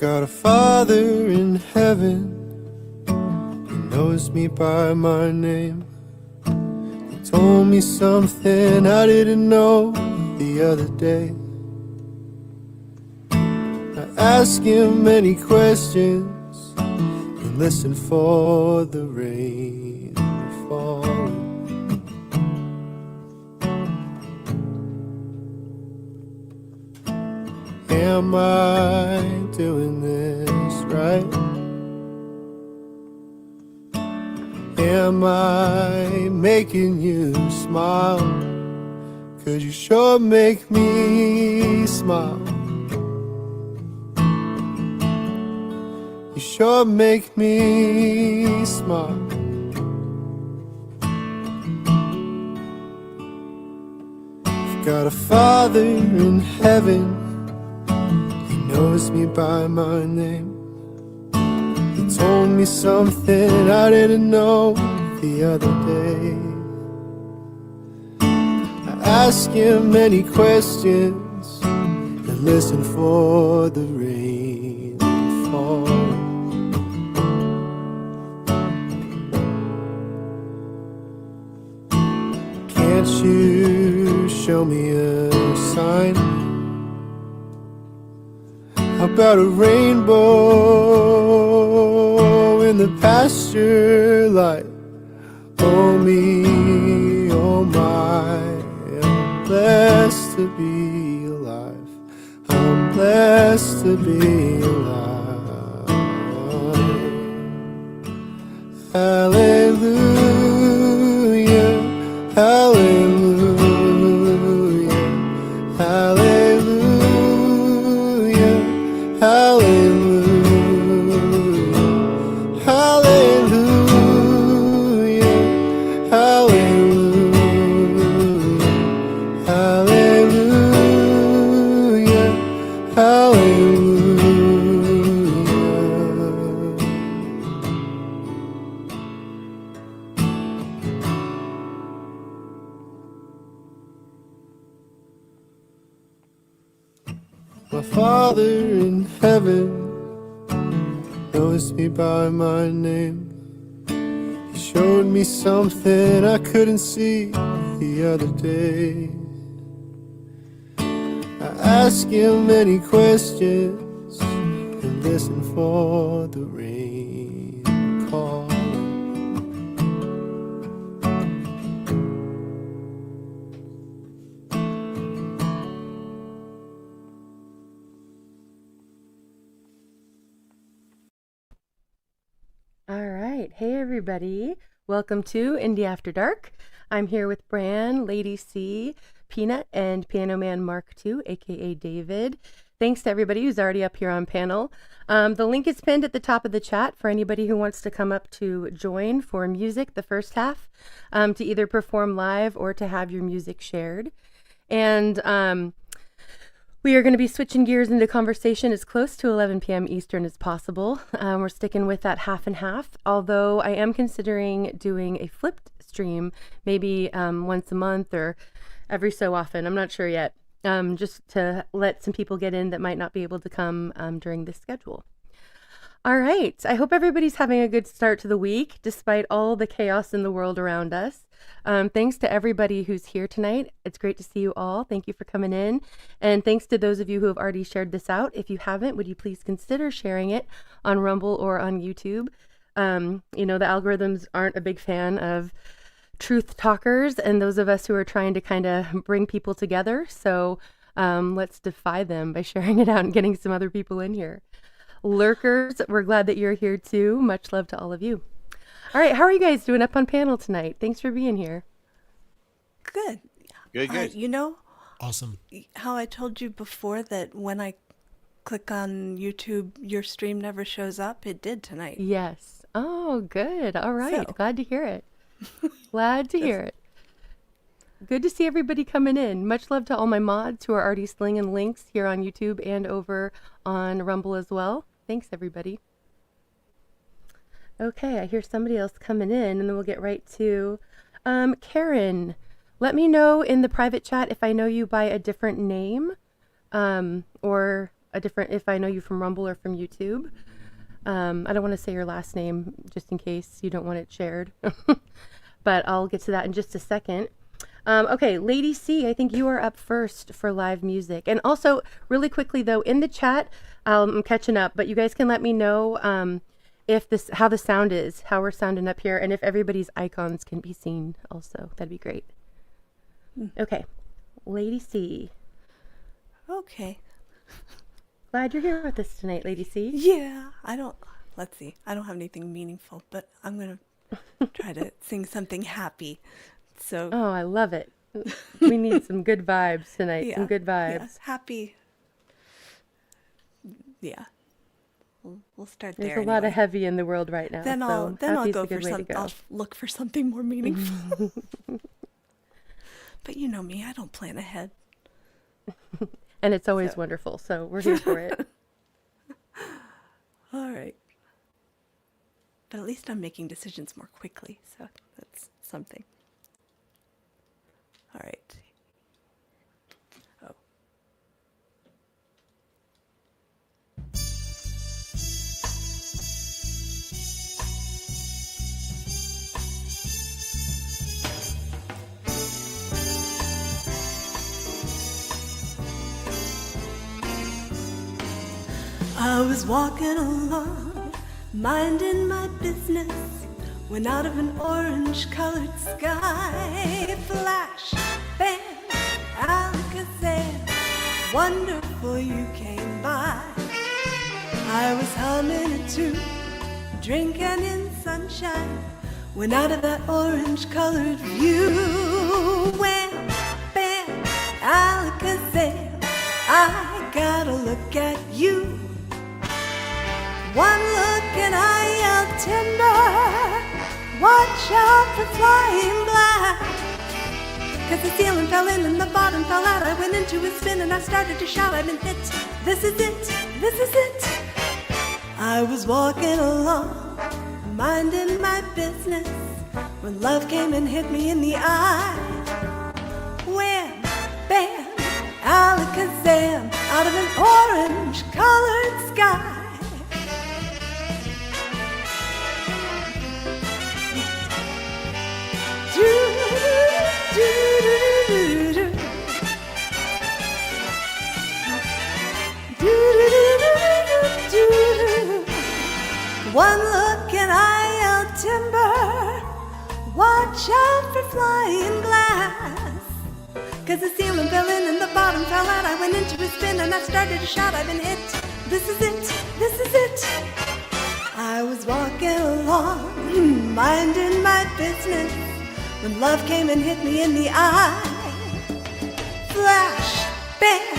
Got a Father in heaven, He knows me by my name. He told me something I didn't know the other day. I asked Him many questions and listened for the rain to fall. Am I doing this right? Am I making you smile? 'Cause you sure make me smile. You sure make me smile. I've got a Father in heaven, He knows me by my name. He told me something I didn't know the other day. I asked Him many questions and listened for the rain to fall. Can't you show me a sign? About a rainbow in the pasture light? Oh me, oh my, I'm blessed to be alive. I'm blessed to be alive. Hallelujah, hallelujah, hallelujah, hallelujah, hallelujah, hallelujah, hallelujah, hallelujah. My Father in heaven knows me by my name. He showed me something I couldn't see the other day. I asked Him many questions and listened for the rain call. All right. Hey, everybody. Welcome to Indy After Dark. I'm here with Bran, Lady C, Peanut, and Piano Man Mark II, aka David. Thanks to everybody who's already up here on panel. The link is pinned at the top of the chat for anybody who wants to come up to join for music the first half, to either perform live or to have your music shared. And we are going to be switching gears into conversation as close to 11 p.m. Eastern as possible. We're sticking with that half and half, although I am considering doing a flipped stream, maybe once a month or every so often. I'm not sure yet, just to let some people get in that might not be able to come during this schedule. All right. I hope everybody's having a good start to the week, despite all the chaos in the world around us. Thanks to everybody who's here tonight. It's great to see you all. Thank you for coming in. And thanks to those of you who have already shared this out. If you haven't, would you please consider sharing it on Rumble or on YouTube? The algorithms aren't a big fan of truth talkers and those of us who are trying to kind of bring people together. So let's defy them by sharing it out and getting some other people in here. Lurkers, we're glad that you're here too. Much love to all of you. All right, how are you guys doing up on panel tonight? Thanks for being here. Good. Good. Awesome. How I told you before that when I click on YouTube, your stream never shows up? It did tonight. Yes. Oh, good. All right. So. Glad to hear it. Glad to hear it. Good to see everybody coming in. Much love to all my mods who are already slinging links here on YouTube and over on Rumble as well. Thanks, everybody. Okay, I hear somebody else coming in, and then we'll get right to Karen. Let me know in the private chat if I know you by a different name, or if I know you from Rumble or from YouTube. I don't want to say your last name just in case you don't want it shared, but I'll get to that in just a second. Okay, Lady C, I think you are up first for live music. And also, really quickly though, in the chat, I'm catching up, but you guys can let me know how the sound is, how we're sounding up here, and if everybody's icons can be seen also. That'd be great. Okay, Lady C. Okay. Glad you're here with us tonight, Lady C. Yeah, let's see. I don't have anything meaningful, but I'm going to try to sing something happy. So. Oh, I love it. We need some good vibes tonight. Yeah, some good vibes. Yeah, happy. Yeah. We'll start there. There's a lot of heavy in the world right now. Then I'll go for something. I'll look for something more meaningful. But you know me, I don't plan ahead. And it's always wonderful, so we're here for it. All right. But at least I'm making decisions more quickly, so that's something. All right. Oh. I was walking along, minding my business, when out of an orange-colored sky, flash, bam, Alakazam, wonderful you came by. I was humming a tune, drinking in sunshine, when out of that orange-colored view, wham, bam, Alakazam, I gotta look at you. One look and I yelled timber, watch out for flying black. 'Cause the ceiling fell in and the bottom fell out. I went into a spin and I started to shout, I've been hit, this is it, this is it. I was walking along, minding my business, when love came and hit me in the eye. Wham, bam, Alakazam, out of an orange-colored sky. One look and I yelled timber, watch out for flying glass. 'Cause the ceiling fell in and the bottom fell out. I went into a spin and I started to shout, I've been hit, this is it, this is it. I was walking along, minding my business, when love came and hit me in the eye. Flash, bam,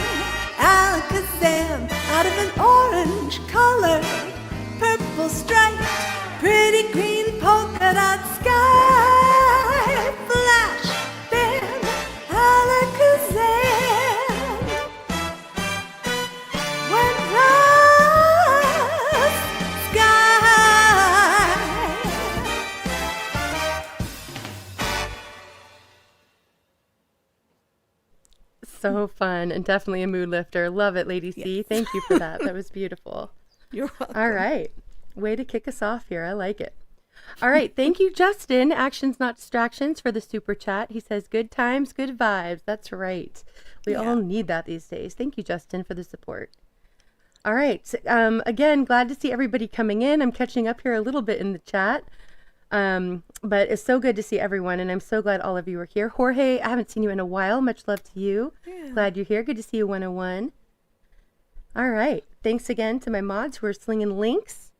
Alakazam, out of an orange color, purple stripe, pretty green polka dot sky. Flash, bam, Alakazam, went across sky. So fun and definitely a mood lifter. Love it, Lady C. Yes. Thank you for that. That was beautiful. You're welcome. All right. Way to kick us off here. I like it. All right. Thank you, Justin. Actions, not distractions, for the super chat. He says, good times, good vibes. That's right. We all need that these days. Thank you, Justin, for the support. All right. Again, glad to see everybody coming in. I'm catching up here a little bit in the chat. But it's so good to see everyone, and I'm so glad all of you are here. Jorge, I haven't seen you in a while. Much love to you. Yeah. Glad you're here. Good to see you, 101. All right. Thanks again to my mods who are slinging links.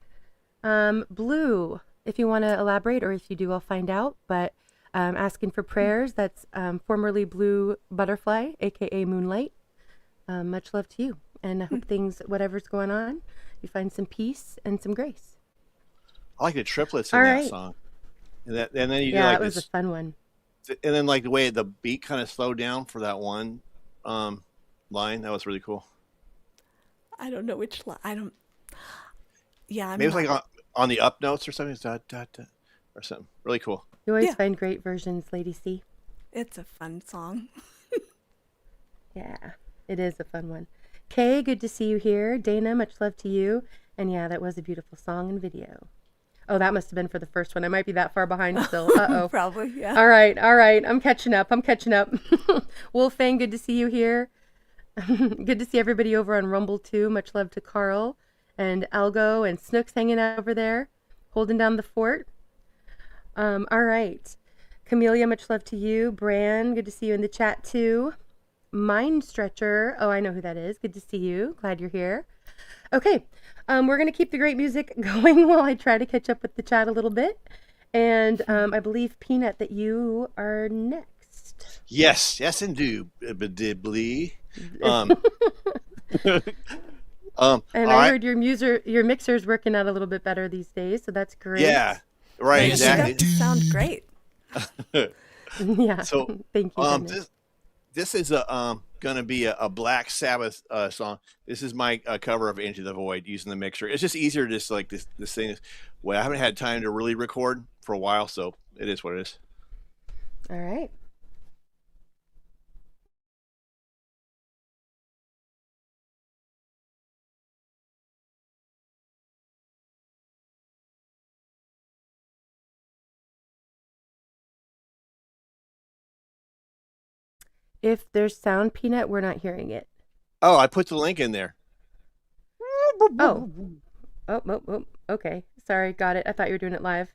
Blue, if you want to elaborate, or if you do, I'll find out. But asking for prayers, that's formerly Blue Butterfly, a.k.a. Moonlight. Much love to you. And I hope things, whatever's going on, you find some peace and some grace. I like the triplets in All that right. song. And then you do Yeah, like it was this, a fun one. and then like the way the beat kind of slowed down for that one line, that was really cool. I don't know which line. I don't. Yeah, I'm Maybe it was not- like on the up notes or something, it's da, da, da, or something. Really cool. You always Yeah. find great versions, Lady C. It's a fun song. Yeah, it is a fun one. Kay, good to see you here. Dana, much love to you. And yeah, that was a beautiful song and video. Oh, that must have been for the first one. I might be that far behind still. Uh-oh. Probably, yeah. All right. I'm catching up. Wolfang, good to see you here. Good to see everybody over on Rumble too. Much love to Carl and Algo and Snooks hanging out over there, holding down the fort. All right. Camellia, much love to you. Bran, good to see you in the chat too. Mind Stretcher. Oh, I know who that is. Good to see you. Glad you're here. Okay. We're going to keep the great music going while I try to catch up with the chat a little bit. And I believe, Peanut, that you are next. Yes, indubitably. And I heard your mixer's working out a little bit better these days, so that's great. Yeah, right, Exactly. exactly. You sound great. Yeah. So, thank you. this is going to be a Black Sabbath song. This is my cover of Into the Void using the mixer. It's just easier to just like this thing is. Well, I haven't had time to really record for a while, so it is what it is. All right. If there's sound, Peanut, we're not hearing it. Oh, I put the link in there. Oh. Okay. Sorry, got it. I thought you were doing it live.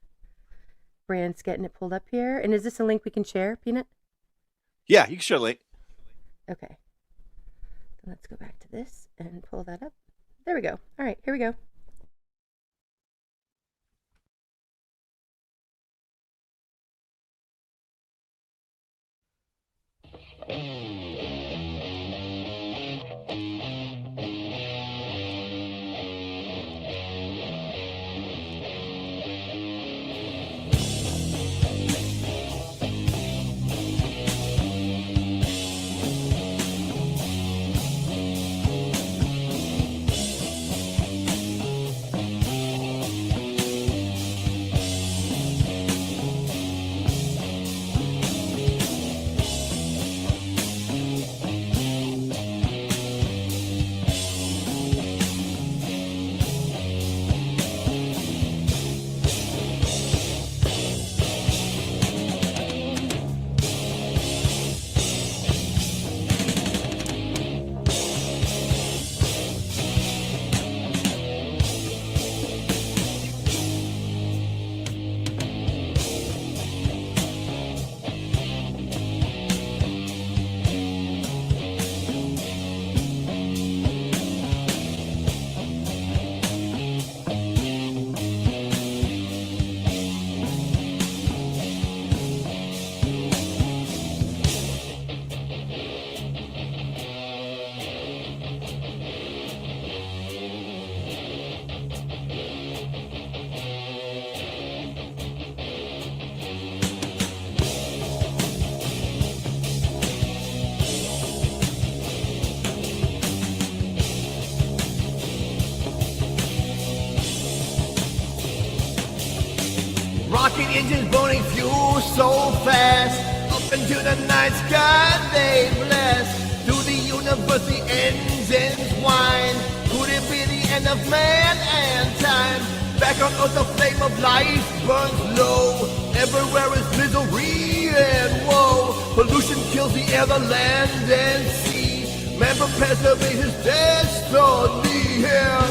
Brand's getting it pulled up here. And is this a link we can share, Peanut? Yeah, you can share a link. Okay. So let's go back to this and pull that up. There we go. All right, here we go. Rocket engines burning fuel so fast. Up into the night sky they blast. Through the universe the engines whine. Could it be the end of man and time? Back on earth the flame of life burns low. Everywhere is misery and woe. Pollution kills the air, the land and sea. Man prepares to meet his destiny here.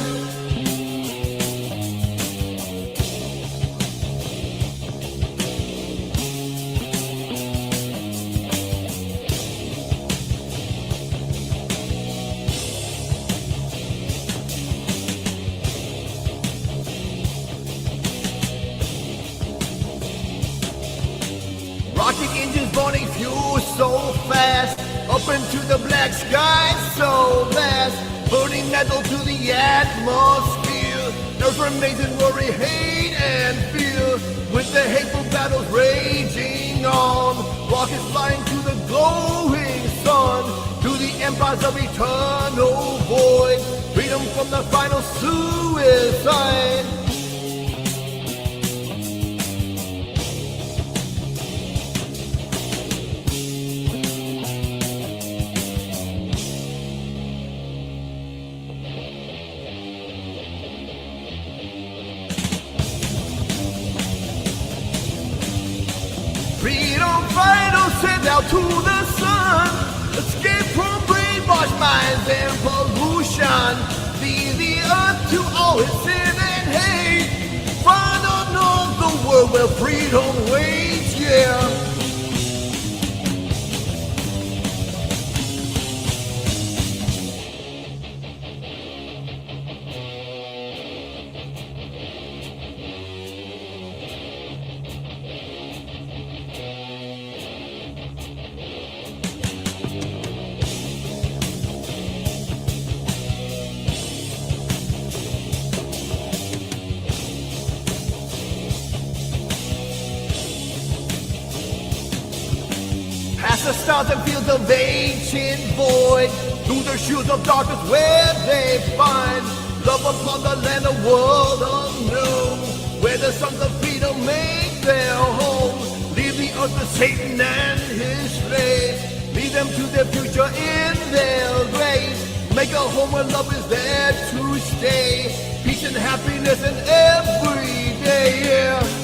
Rocket engines burning fuel so fast. Up into the black sky so vast. Burning metal to the atmosphere. Earth remains in worry, hate and fear. With the hateful battles raging on. Rockets flying to the glowing sun. To the empires of eternal void. Freedom from the final suicide. where freedom waits, yeah. Past the stars and fields of ancient void, through the shoes of darkness where they find love upon the land of world unknown, where the sons of freedom make their home. Leave the earth to Satan and his slaves, lead them to their future in their graves. Make a home where love is there to stay, peace and happiness in every day, yeah.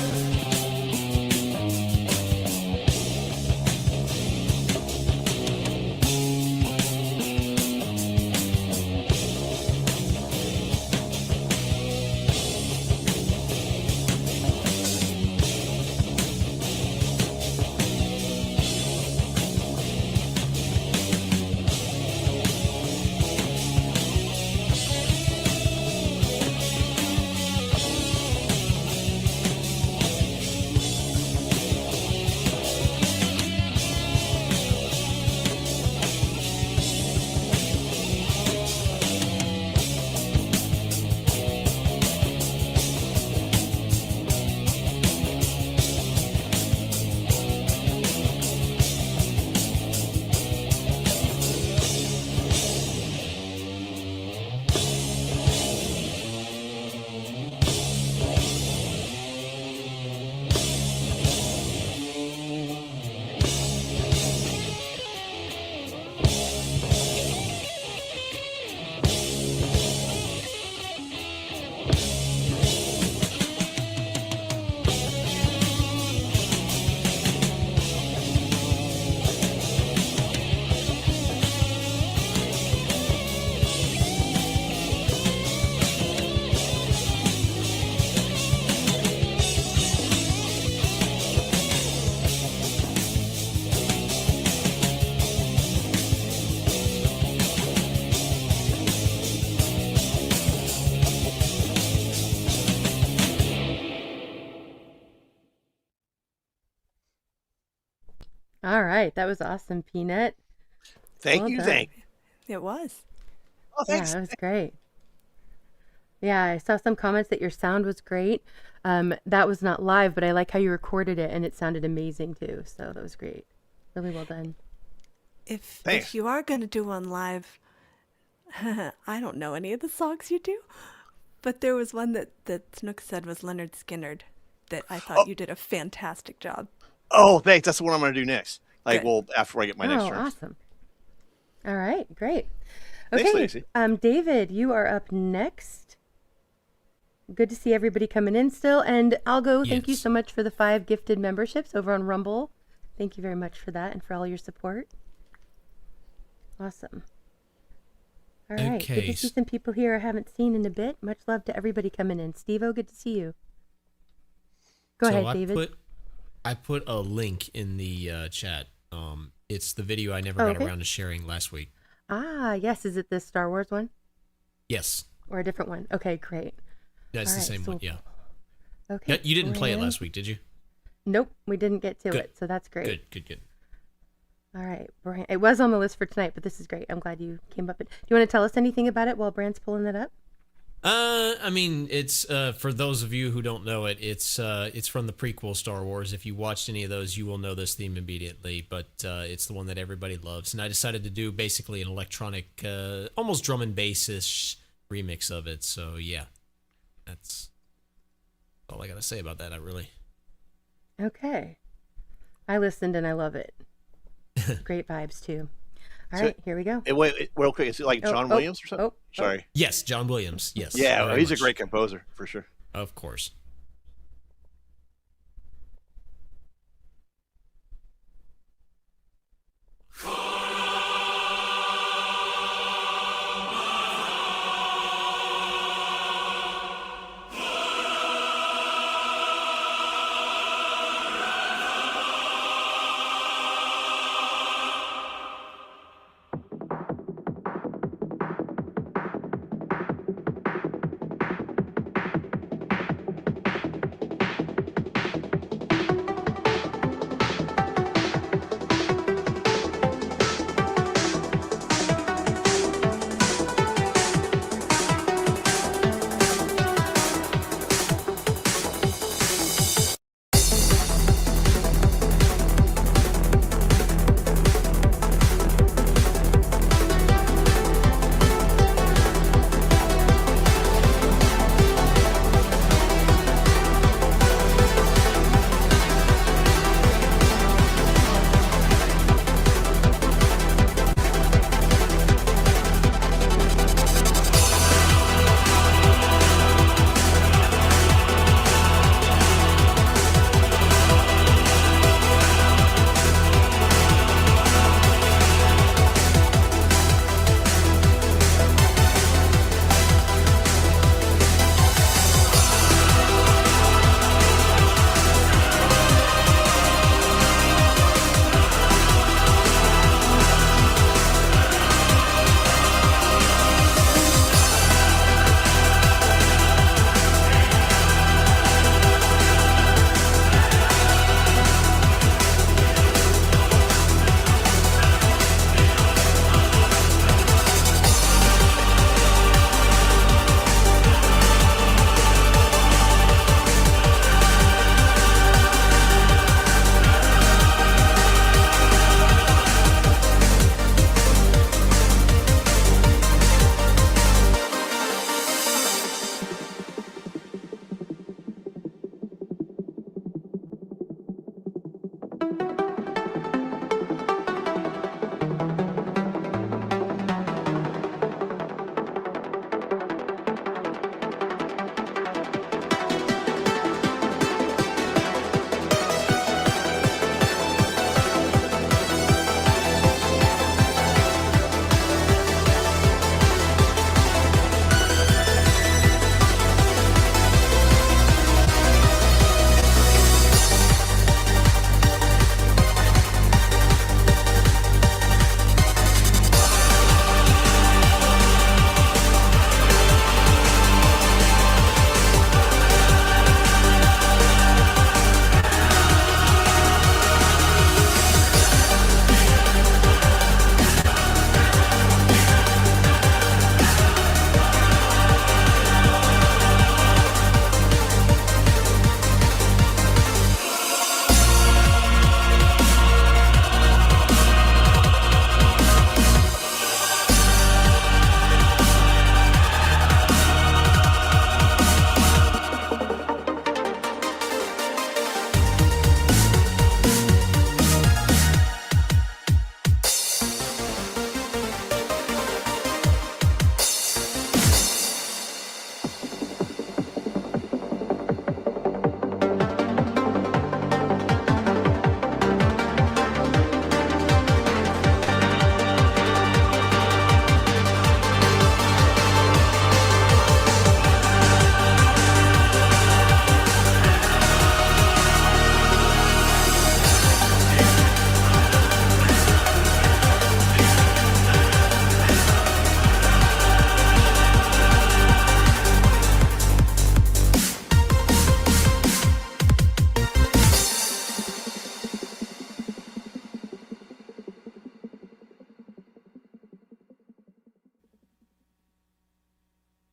All right, that was awesome, Peanut. Thank Well you. done. Thank you. It was. Oh, Yeah, thanks. that was great. Yeah, I saw some comments that your sound was great. That was not live, but I like how you recorded it and it sounded amazing too. So that was great. Really well done. If Thanks. you are going to do one live, I don't know any of the songs you do, but there was one that Snook said was Leonard Skinnerd that I thought you did a fantastic job. Oh, thanks. That's the one I'm going to do next. Like, Good. well, after I get my next Oh, turn. awesome. All right, great. Thanks, Okay, Lacey. David, you are up next. Good to see everybody coming in still. And Algo, thank you Yes. so much for the 5 gifted memberships over on Rumble. Thank you very much for that and for all your support. Awesome. All right, good Okay, to see s- some people here I haven't seen in a bit. Much love to everybody coming in. Steve-O, good to see you. Go so ahead, David. I put a link in the chat. It's the video I never Oh, got okay. around to sharing last week. Ah, yes. Is it the Star Wars one Yes, or a different one? Okay, great. that's All the right, same so- one. Yeah. Okay. Yeah, you didn't play it Brand- last week, did you? Nope, we didn't get to Good. it, so that's great. Good. All right, Brand. It was on the list for tonight, but this is great. I'm glad you came up. Do you want to tell us anything about it while Brand's pulling that up? I mean, it's for those of you who don't know it, it's from the prequel Star Wars. If you watched any of those, you will know this theme immediately. But it's the one that everybody loves, and I decided to do basically an electronic, almost drum and bass-ish remix of it. So yeah, that's all I gotta say about that. I really. Okay. I listened and I love it. Great vibes too. All So- right, here we go. Wait, real quick. Is it like John Williams or something? Sorry. Yes, John Williams. Yes. Yeah, very he's much. a great composer for sure. Of course.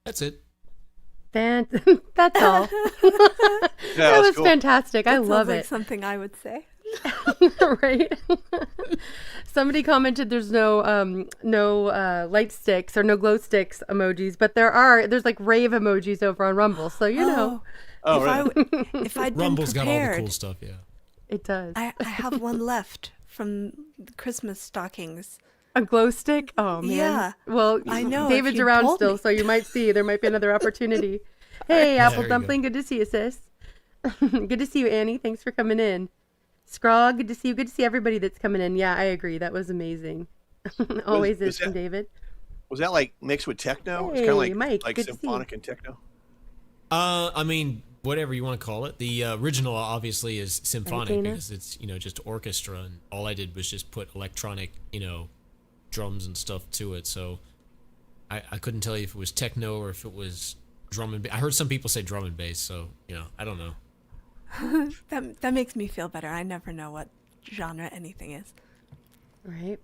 That's it. That's all. Yeah, That was cool. fantastic. I That love sounds like it. something I would say. Right? Somebody commented there's no light sticks or no glow sticks emojis, but there's like rave emojis over on Rumble. So you know, Oh, If I'd been Rumble's got all the prepared, cool stuff. Yeah. it does. I have one left from the Christmas stockings. A glow stick? Oh man. Yeah. Well, I know, if David's you around told still, me. so you might see there might be another opportunity. Hey, Apple there you Dumpling, good to see you, sis. Good to see you, Annie. Thanks for coming in. Scraw, good to see you. Good to see everybody that's coming in. Yeah, I agree. That was amazing. Always was is from that- David. Was that like mixed with techno? It's Hey, kind of like Mike, good to see you. symphonic and techno. I mean, whatever you want to call it. The original obviously is symphonic Dana? because it's just orchestra, and all I did was just put electronic drums and stuff to it. So I couldn't tell you if it was techno or if it was drum and bass. I heard some people say drum and bass, so I don't know. That makes me feel better. I never know what genre anything is. Right.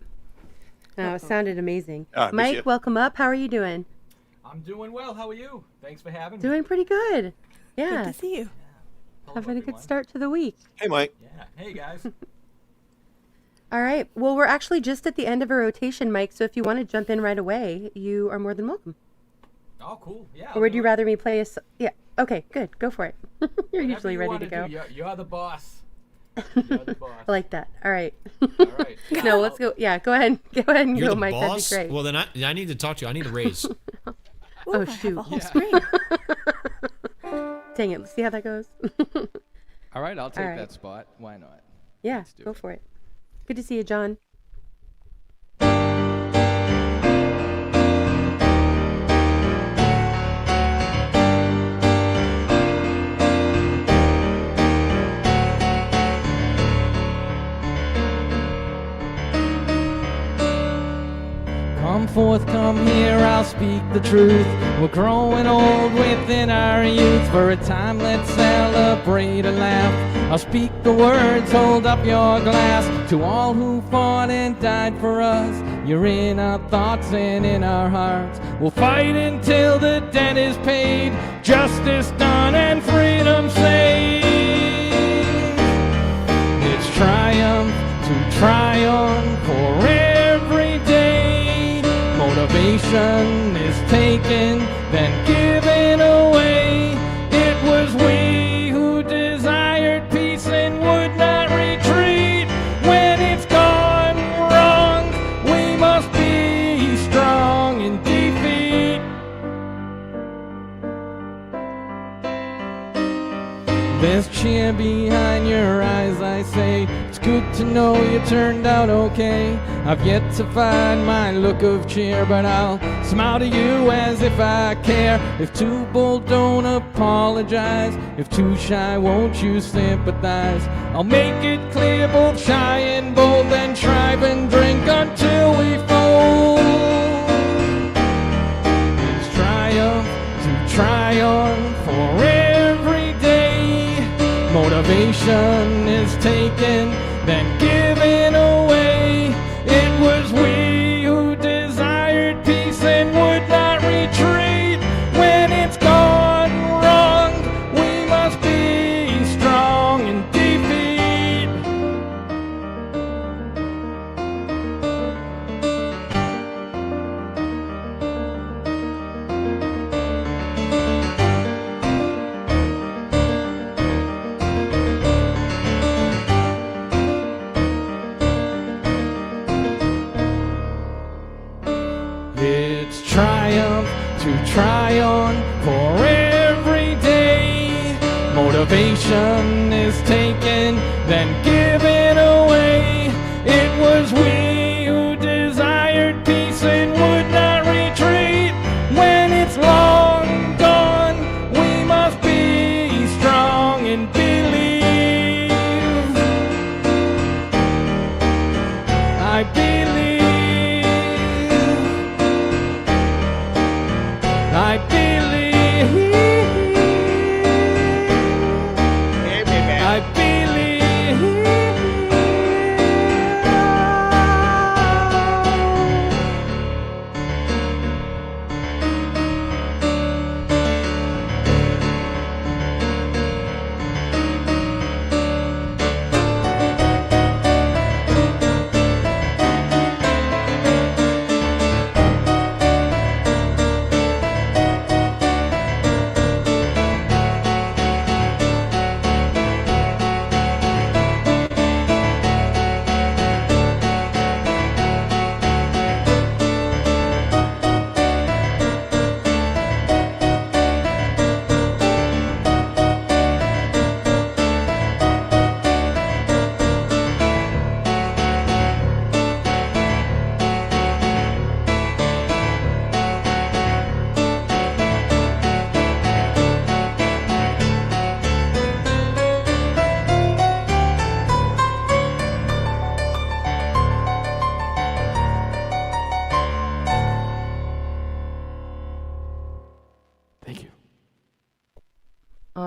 No, it sounded amazing. Ah, me Mike, too. welcome up. How are you doing? I'm doing well. How are you? Thanks for having me. Doing pretty good. Good Yeah. to see you. Hello, Having a good everyone. start to the week. Hey, Mike. Yeah. Hey, guys. All right. Well, we're actually just at the end of a rotation, Mike. So if you want to jump in right away, you are more than welcome. Oh, cool. Yeah. Or would you rather me play Yeah. Okay, good. Go for it. You're usually ready to go. You're the boss. You're the boss. I like that. All right. All right. No, let's go. Yeah, go ahead. Go ahead and You're go, the Mike. boss. That'd be great. Well, then I need to talk to you. I need a raise. Ooh, Oh, I shoot. have a whole Yeah. screen. Dang it. Let's see how that goes. All right. I'll take right. that spot. Why not? Yeah, Let's do go it. for it. Good to see you, John. Come forth, come here, I'll speak the truth. We're growing old within our youth. For a time, let's celebrate and laugh. I'll speak the words, hold up your glass. To all who fought and died for us, you're in our thoughts and in our hearts. We'll fight until the debt is paid, justice done and freedom saved. It's triumph to triumph for every day. Motivation is taken, then given away. It was we who desired peace and would not retreat. When it's gone wrong, we must be strong in defeat. There's cheer behind your eyes, I say. It's good to know you turned out okay. I've yet to find my look of cheer, but I'll smile to you as if I care. If too bold, don't apologize. If too shy, won't you sympathize? I'll make it clear, both shy and bold, then strive and drink until we fold. It's triumph to triumph for every day. Motivation is taken, then given away. It was we who desired peace and would not retreat. When it's gone wrong, we must be strong in defeat. It's triumph to triumph for every day. Motivation is taken, then given away. It was we who desired peace and would not retreat. When it's long gone, we must be strong and believe. I believe. I believe. I believe.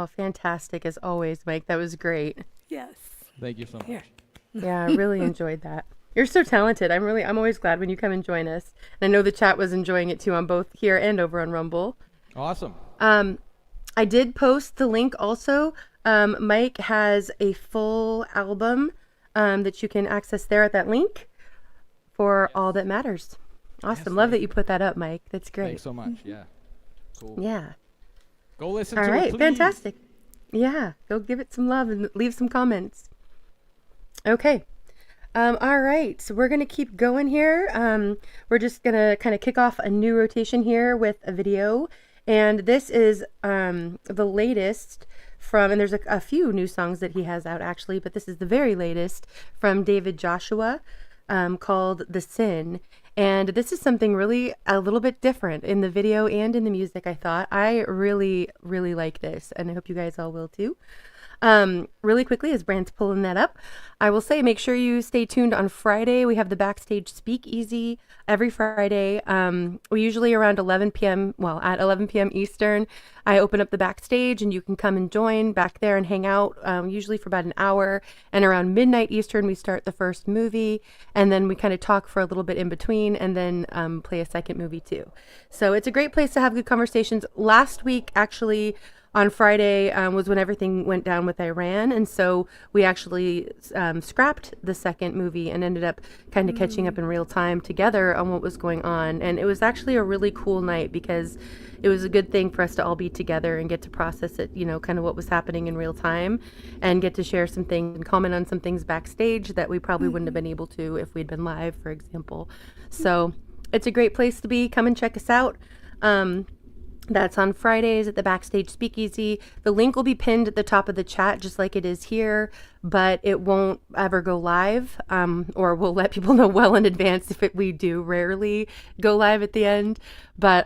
fantastic as always, Mike. That was great. Yes. Thank you so much. Here. Yeah, I really enjoyed that. You're so talented. I'm always glad when you come and join us. And I know the chat was enjoying it too on both here and over on Rumble. Awesome. I did post the link also. Mike has a full album that you can access there at that link for All That Matters. Awesome. Love that you put that up, Mike. That's great. Thanks so much. Yeah. Cool. Yeah. Go listen All to it, right. please. Fantastic. Yeah. Go give it some love and leave some comments. Okay. All right. So we're going to keep going here. We're just going to kind of kick off a new rotation here with a video. And this is the latest from, and there's a few new songs that he has out actually, but this is the very latest from David Joshua called The Sin. And this is something really a little bit different in the video and in the music, I thought. I really, really like this, and I hope you guys all will too. Really quickly, as Brand's pulling that up, I will say make sure you stay tuned on Friday. We have the Backstage Speakeasy every Friday. We usually around 11 p.m., well, at 11 p.m. Eastern, I open up the backstage and you can come and join back there and hang out, usually for about an hour. And around midnight Eastern, we start the first movie, and then we kind of talk for a little bit in between, and then play a second movie too. So it's a great place to have good conversations. Last week, actually, on Friday was when everything went down with Iran, and so we actually scrapped the second movie and ended up kind of catching up in real time together on what was going on. And it was actually a really cool night because it was a good thing for us to all be together and get to process it, you know, kind of what was happening in real time, and get to share some things and comment on some things backstage that we probably wouldn't have been able to if we'd been live, for example. So it's a great place to be. Come and check us out. That's on Fridays at the Backstage Speakeasy. The link will be pinned at the top of the chat, just like it is here, but it won't ever go live, or we'll let people know well in advance if we do rarely go live at the end, but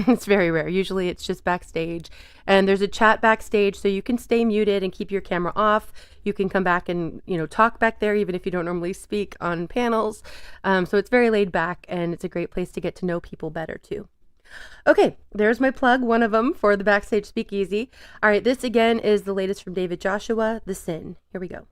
it's very rare. Usually it's just backstage, and there's a chat backstage, so you can stay muted and keep your camera off. You can come back and, you know, talk back there, even if you don't normally speak on panels. So it's very laid back, and it's a great place to get to know people better too. Okay, there's my plug, one of them for the Backstage Speakeasy. All right, this again is the latest from David Joshua, The Sin. Here we go.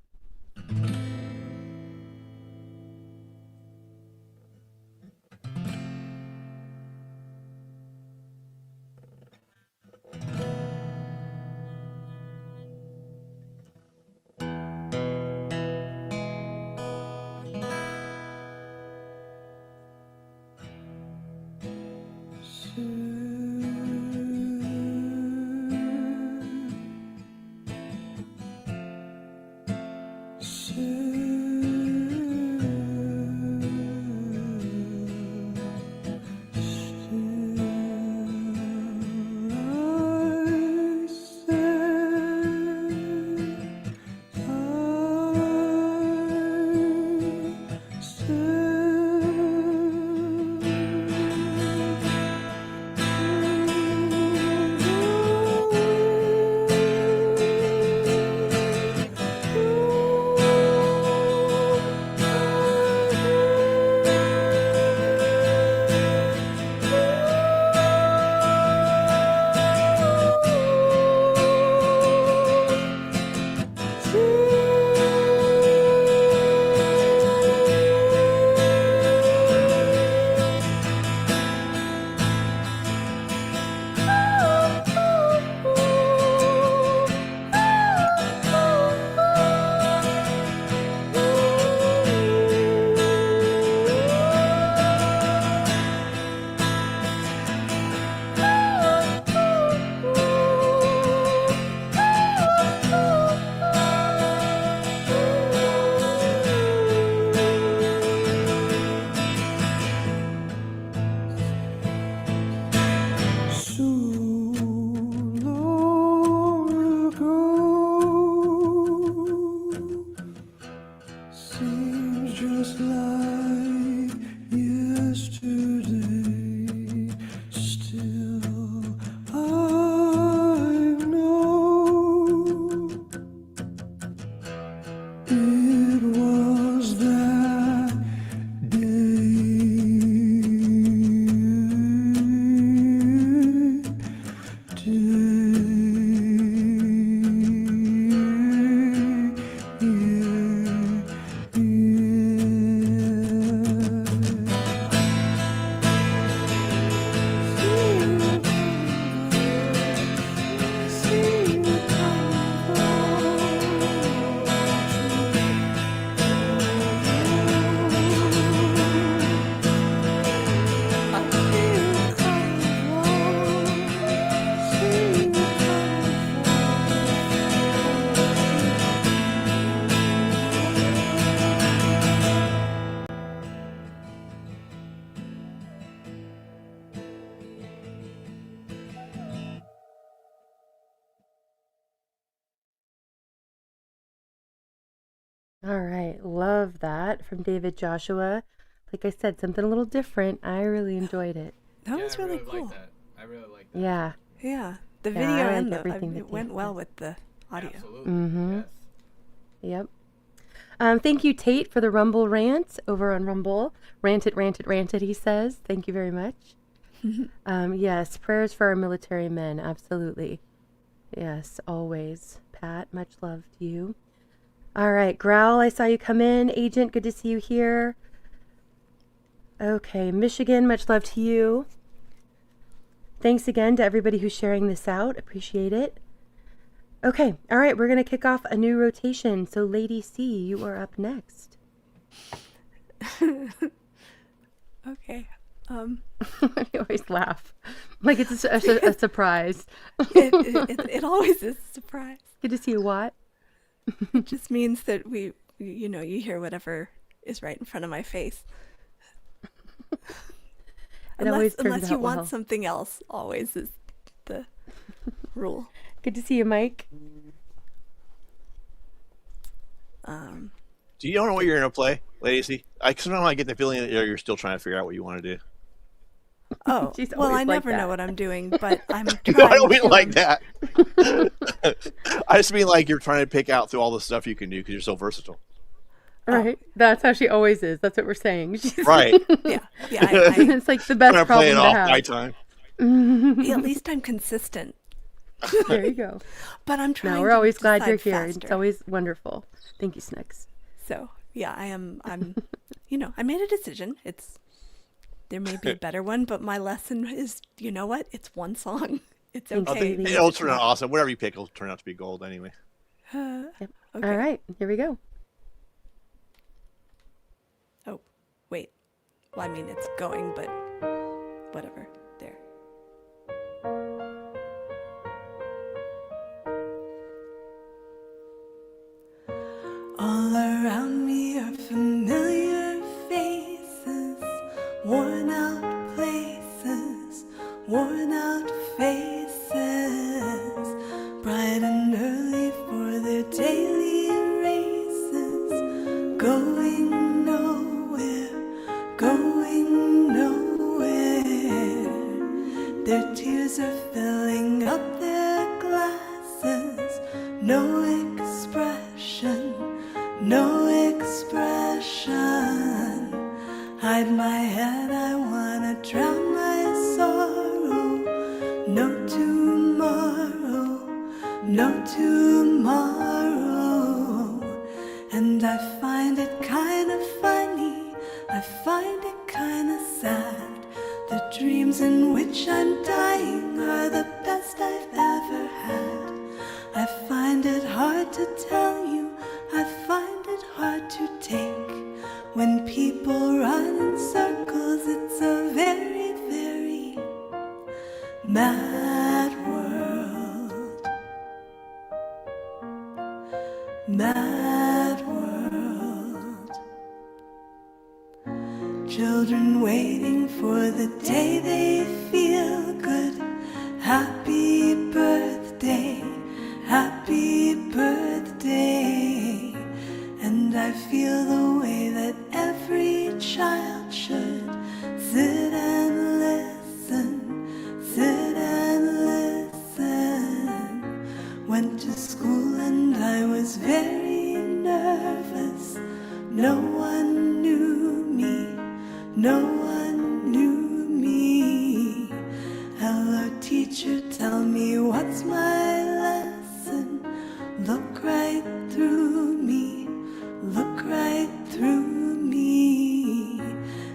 All right. Love that from David Joshua. Like I said, something a little different. I really enjoyed it. That was really cool. Like that. I really like that. Yeah. Yeah, the Yeah, video I and like everything that it went Dave well did. with the audio. Absolutely. Mm-hmm. Yes. Yep. Thank you, Tate, for the Rumble rant over on Rumble. Rant it, he says. Thank you very much. Yes, prayers for our military men. Absolutely. Yes, always. Pat, much love to you. All right, Growl, I saw you come in. Agent, good to see you here. Okay, Michigan, much love to you. Thanks again to everybody who's sharing this out. Appreciate it. Okay, all right, we're going to kick off a new rotation. So, Lady C, you are up next. Okay. You always laugh. Like it's a surprise. It always is a surprise. Good to see you, Watt. It just means that you hear whatever is right in front of my face. It always turns Unless you out want well. something else, always is the rule. Good to see you, Mike. Do you know what you're going to play, Lacey? Sometimes I get the feeling that you're still trying to figure out what you want to do. Oh, She's well, always I like never that. know what I'm doing, but I'm trying No, I don't mean to. like that. I just mean like you're trying to pick out through all the stuff you can do because you're so versatile. Right? That's how she always is. That's what we're saying. She's Right. Yeah. it's like the best Trying to play problem it to off my have. time. At least I'm consistent. There you go. But I'm trying. No, we're to always glad you're decide here. faster. It's always wonderful. Thank you, Snooks. So yeah, I'm. I made a decision. There may be a better one, but my lesson is, you know what? It's one song. It's Thank okay. you. It'll turn out awesome. Whatever you pick will turn out to be gold anyway. Yep. Okay. All right, here we go. Oh, wait. Well, I mean, it's going, but whatever. There. All around me are familiar faces, worn out places, worn out faces, bright and early for their daily races, going nowhere, going nowhere. Their tears are filling up their glasses, no expression, no expression. Hide my head, I wanna drown my sorrow. No tomorrow, no tomorrow. And I find it kind of funny, I find it kind of sad. The dreams in which I'm dying are the best I've ever had. I find it hard to tell you, I find it hard to take. When people run in circles, it's a very, very mad world. Mad world. Children waiting for the day they feel good. Happy birthday, happy birthday. And I feel the way that every child should. Sit and listen, sit and listen. Went to school and I was very nervous. No one knew me, no one knew me. Hello teacher, tell me what's my lesson. Look right through me, look right through me.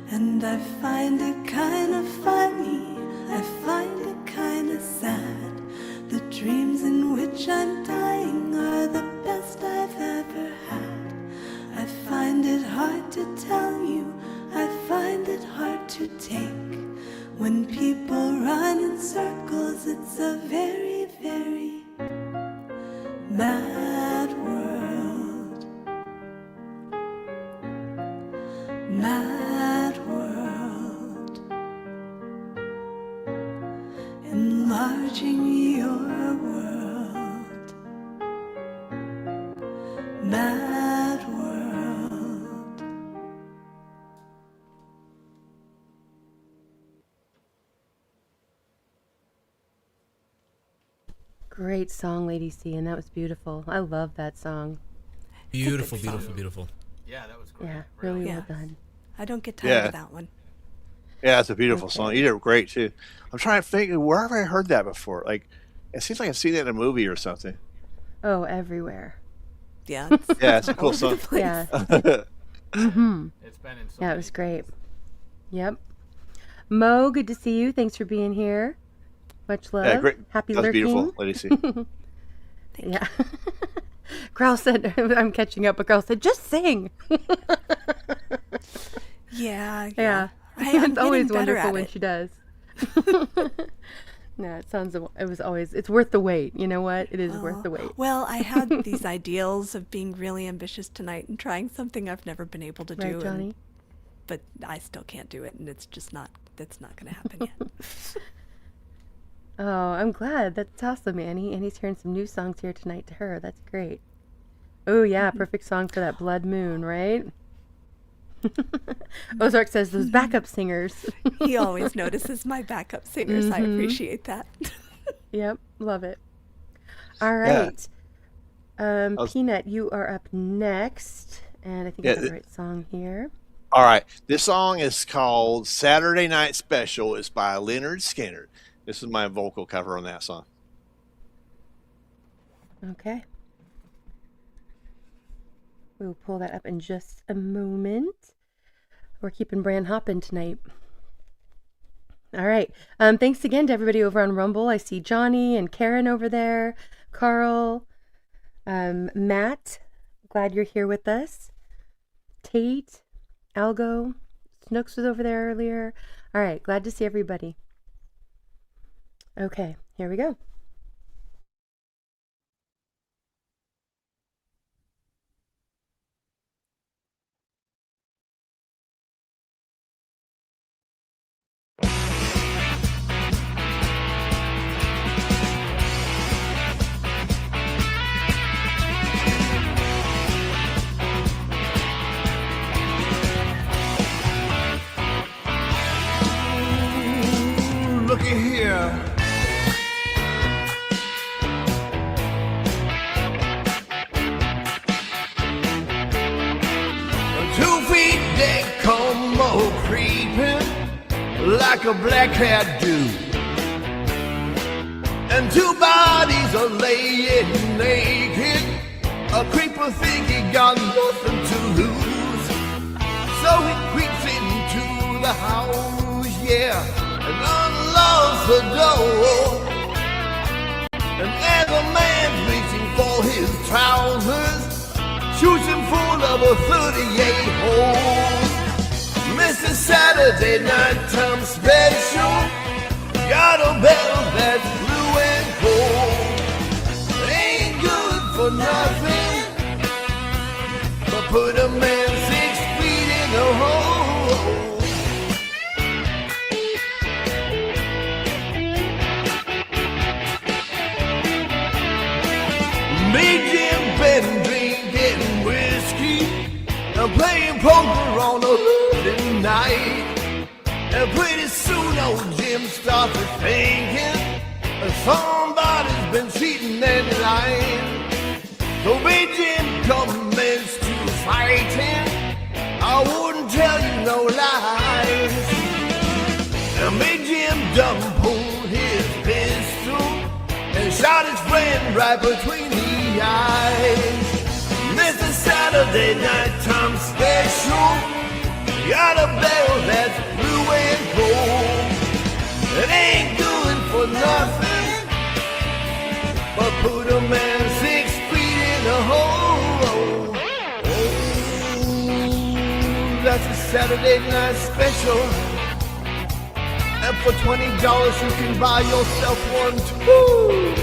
And I find it kind of funny, I find it kind of sad. The dreams in which I'm dying are the best I've ever had. I find it hard to tell you, I find it hard to take. When people run in circles, it's a very, very mad world. Mad world. Enlarging your world. Mad world. Great song, Lady C, and that was beautiful. I love that song. Beautiful, good song. beautiful, beautiful. Yeah, that was great. Yeah, really Yeah. well done. I don't get tired Yeah. of that one. Yeah, it's a beautiful song. You did great too. I'm trying to think where have I heard that before? Like, it seems like I've seen it in a movie or something. Oh, everywhere. Yeah. Yeah, it's a cool all over the song. place. Yeah. It's been in so Yeah, it many was great. Yep. Mo, good to see you. Thanks for being here. Much love. Yeah, great. Happy That was lurking. beautiful, Lady C. Yeah. Carl said, I'm catching up, but Carl said, just sing. Yeah. Yeah. I'm It's always getting better wonderful at when it. she does. No, it's worth the wait. You know what? It is worth the wait. Well, I had these ideals of being really ambitious tonight and trying something I've never been able to Right, do. Johnny? But I still can't do it, and that's not going to happen yet. Oh, I'm glad. That's awesome, Annie. Annie's hearing some new songs here tonight to her. That's great. Oh, yeah. Perfect song for that blood moon, right? Ozark says those backup singers. He always notices my backup singers. I appreciate that. Yep. Love it. All Yeah. right. Peanut, you are up next. And I think I Yeah, got the right song here. All right. This song is called Saturday Night Special. It's by Leonard Skinner. This is my vocal cover on that song. Okay. We'll pull that up in just a moment. We're keeping Bran hopping tonight. All right. Thanks again to everybody over on Rumble. I see Johnny and Karen over there. Carl. Matt. Glad you're here with us. Tate. Algo. Snooks was over there earlier. All right. Glad to see everybody. Okay. Here we go. Looky here. They come creeping like a black cat do, and two bodies are laying naked. A creeper think he got nothing to lose, so he creeps into the house, yeah, and unlocks the door. And as a man's reaching for his trousers, shoots him full of a 38 hole. Mr. Saturday night time special, got a bell that's blue and gold. Ain't good for nothing, but put a man 6 feet in a hole. Big Jim been drinking whiskey and playing poker on a Monday night. And pretty soon old Jim started thinking that somebody's been cheating and lying. So Big Jim commenced to fighting. I wouldn't tell you no lies. And Big Jim done pulled his pistol and shot his friend right between the eyes. Mr. Saturday night time special, got a bell that's blue and gold. It ain't good for nothing, but put a man 6 feet in a hole. Oh, that's a Saturday night special. And for $20 you can buy yourself one too.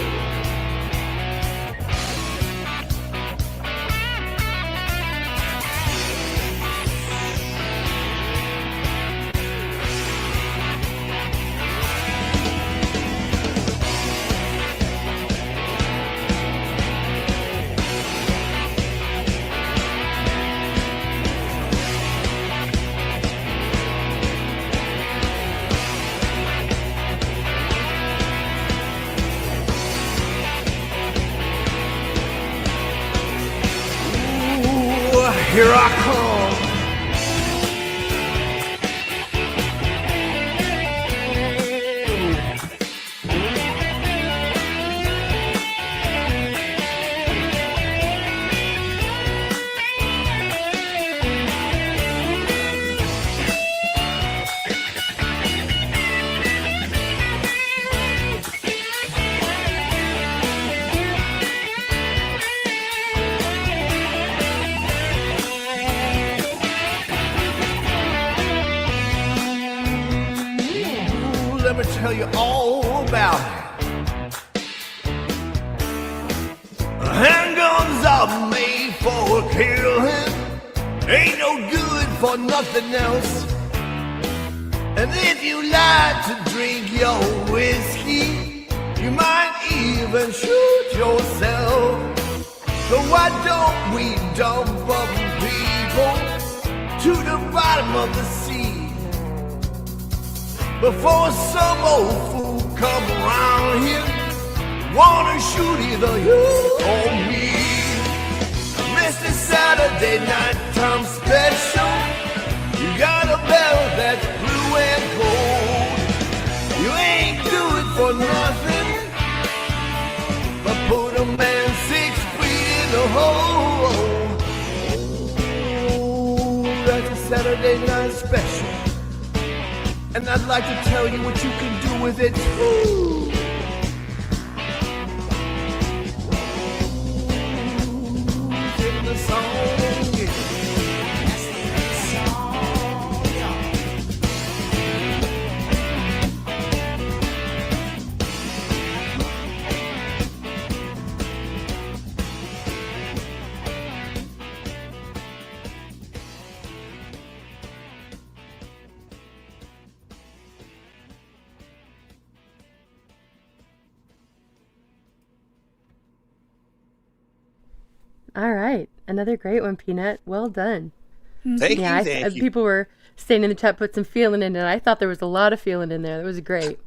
let me tell you all about it. Handguns are made for killing, ain't no good for nothing else. And if you like to drink your whiskey, you might even shoot yourself. So why don't we dump up people to the bottom of the sea before some old fool come around here wanna shoot either you or me? Mr. Saturday Night Time Special, you got a barrel that's blue and cold. You ain't do it for nothing but put a man 6 feet in the hole. Oh, that's a Saturday Night Special, and I'd like to tell you what you can do with it too. Give the song, yeah. All right. Another great one, Peanut. Well done. Thank Yeah, you, thank you. people were saying in the chat, put some feeling in it. I thought there was a lot of feeling in there. That was great.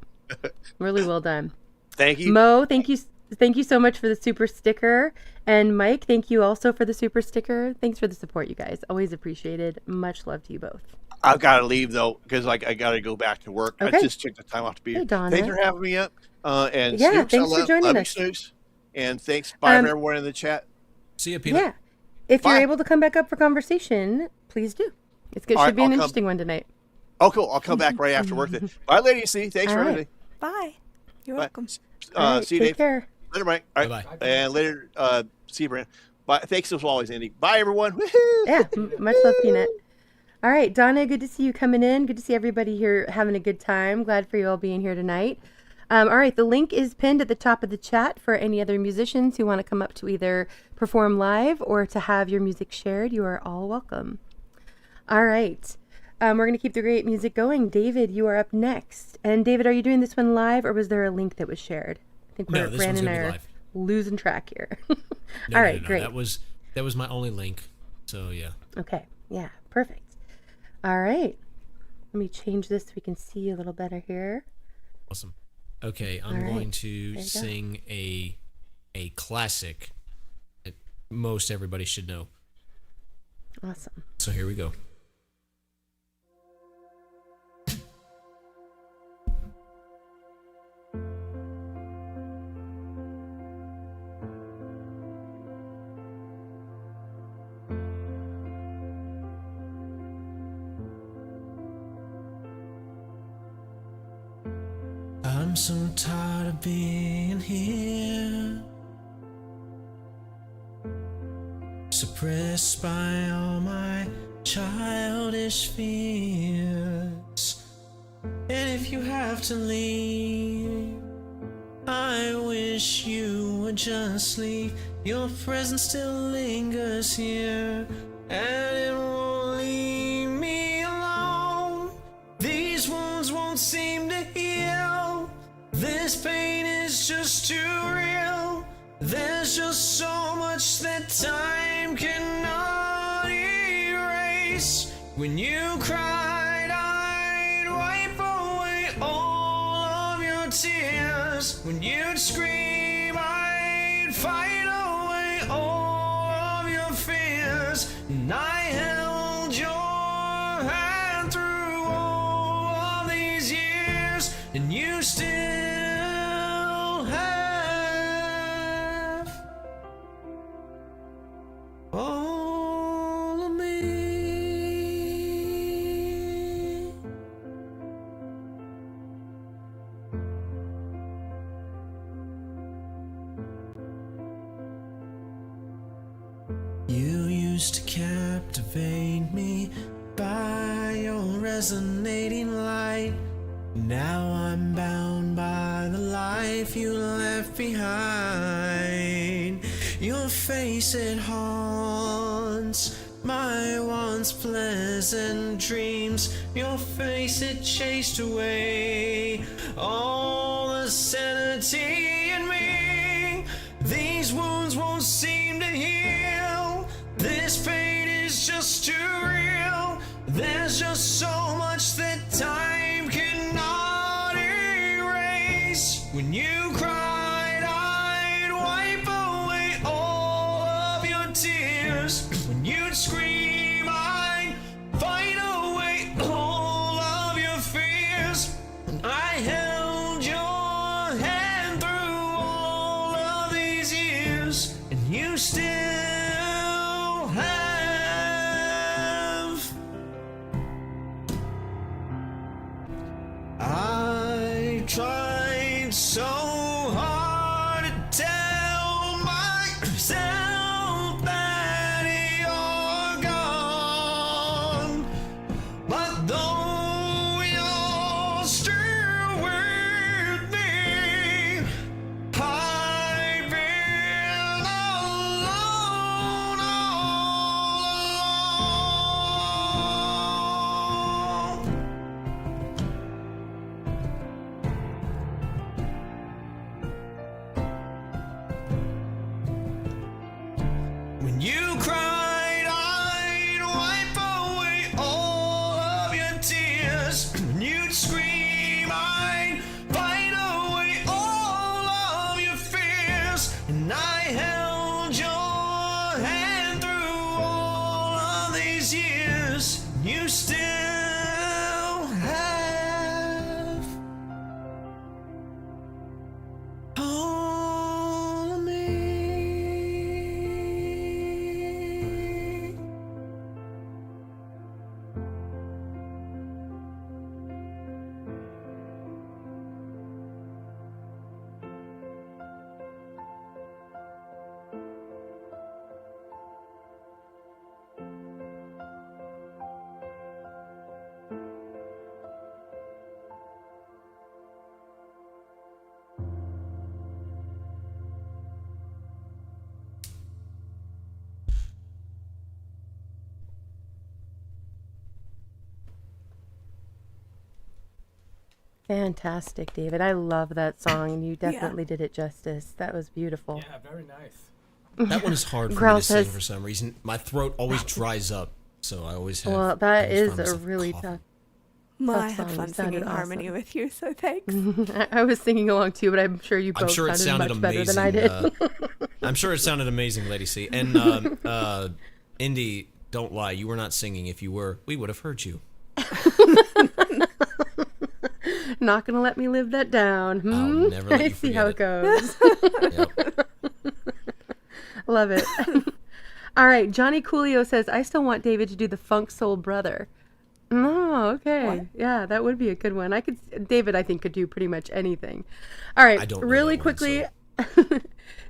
Really well done. Thank you. Mo, thank you so much for the super sticker. And Mike, thank you also for the super sticker. Thanks for the support, you guys. Always appreciated. Much love to you both. I've got to leave though because I got to go back to work. Okay. I just took the time off to be Hey, here. Donna. Thanks for having me up. And Yeah, Snoops, thanks for joining love us. you, Snoops. And thanks, bye for everyone in the chat. See you, Peanut. Yeah. If you're Bye. able to come back up for conversation, please do. It All right, should be an I'll come. interesting one tonight. Oh, cool. I'll come back right after work then. Bye, Lady C. Thanks All for right. everything. Bye. You're Bye. welcome. All right, See you, take Dave. care. Later, Mike. All right. Bye-bye. And later, see you, Brand. Bye. Thanks as always, Andy. Bye, everyone. Woohoo! Yeah, much love, Peanut. All right, Donna, good to see you coming in. Good to see everybody here having a good time. Glad for you all being here tonight. All right, the link is pinned at the top of the chat for any other musicians who want to come up to either perform live or to have your music shared. You are all welcome. All right, we're going to keep the great music going. David, you are up next. And David, are you doing this one live or was there a link that was shared? I think No, this one's Brandon and gonna I be are live. losing track here. No, All no, right, no, great. That was my only link. So yeah. Okay, yeah, perfect. All right, let me change this so we can see you a little better here. Awesome. Okay, I'm All right. going There to you go. sing a classic that most everybody should know. Awesome. So here we go. I'm so tired of being here, suppressed by all my childish fears. And if you have to leave, I wish you would just leave. Your presence still lingers here, and it won't leave me alone. These wounds won't seem to heal. This pain is just too real. There's just so much that time cannot erase. When you cried, I'd wipe away all of your tears. When you'd scream, I'd fight away all of your fears. And I held your hand through all of these years, and you still have all of me. You used to captivate me by your resonating light. Now I'm bound by the life you left behind. Your face, it haunts my once pleasant dreams. Your face, it chased away all the sanity in me. These wounds won't seem to heal. This pain is just too real. There's just so much that time cannot erase. When you cried, I'd wipe away all of your tears. When you'd scream, I'd fight away all of your fears. And I held your hand through all of these years, and you still have. I tried so hard to tell myself that you're gone, but though you're still with me, I've been alone all along. When you cried, I'd wipe away all of your tears. When you'd scream, I'd fight away all of your fears. And I held your hand through all of these years. You still have all of me. Fantastic, David. I love that song, and you definitely did it justice. That was beautiful. Yeah, very nice. That one is hard for me Growl to sing says- for some reason. My throat always dries up, so I always have. Well, that I always is find a myself really coughing. tough. Well, That I had song fun sounded singing harmony awesome. with you, so thanks. I was singing along too, but I'm sure you I'm both sure it sounded sounded much amazing. better than I did. I'm sure it sounded amazing, Lady C. And Indy, don't lie. You were not singing. If you were, we would have heard you. Not gonna let me live that down. I'll never let I you see how it goes. Yep. Love it. All right, Johnny Coolio says, I still want David to do the Funk Soul Brother. Oh, okay. What? Yeah, that would be a good one. David, I think, could do pretty much anything. All right, I don't know really that one, quickly.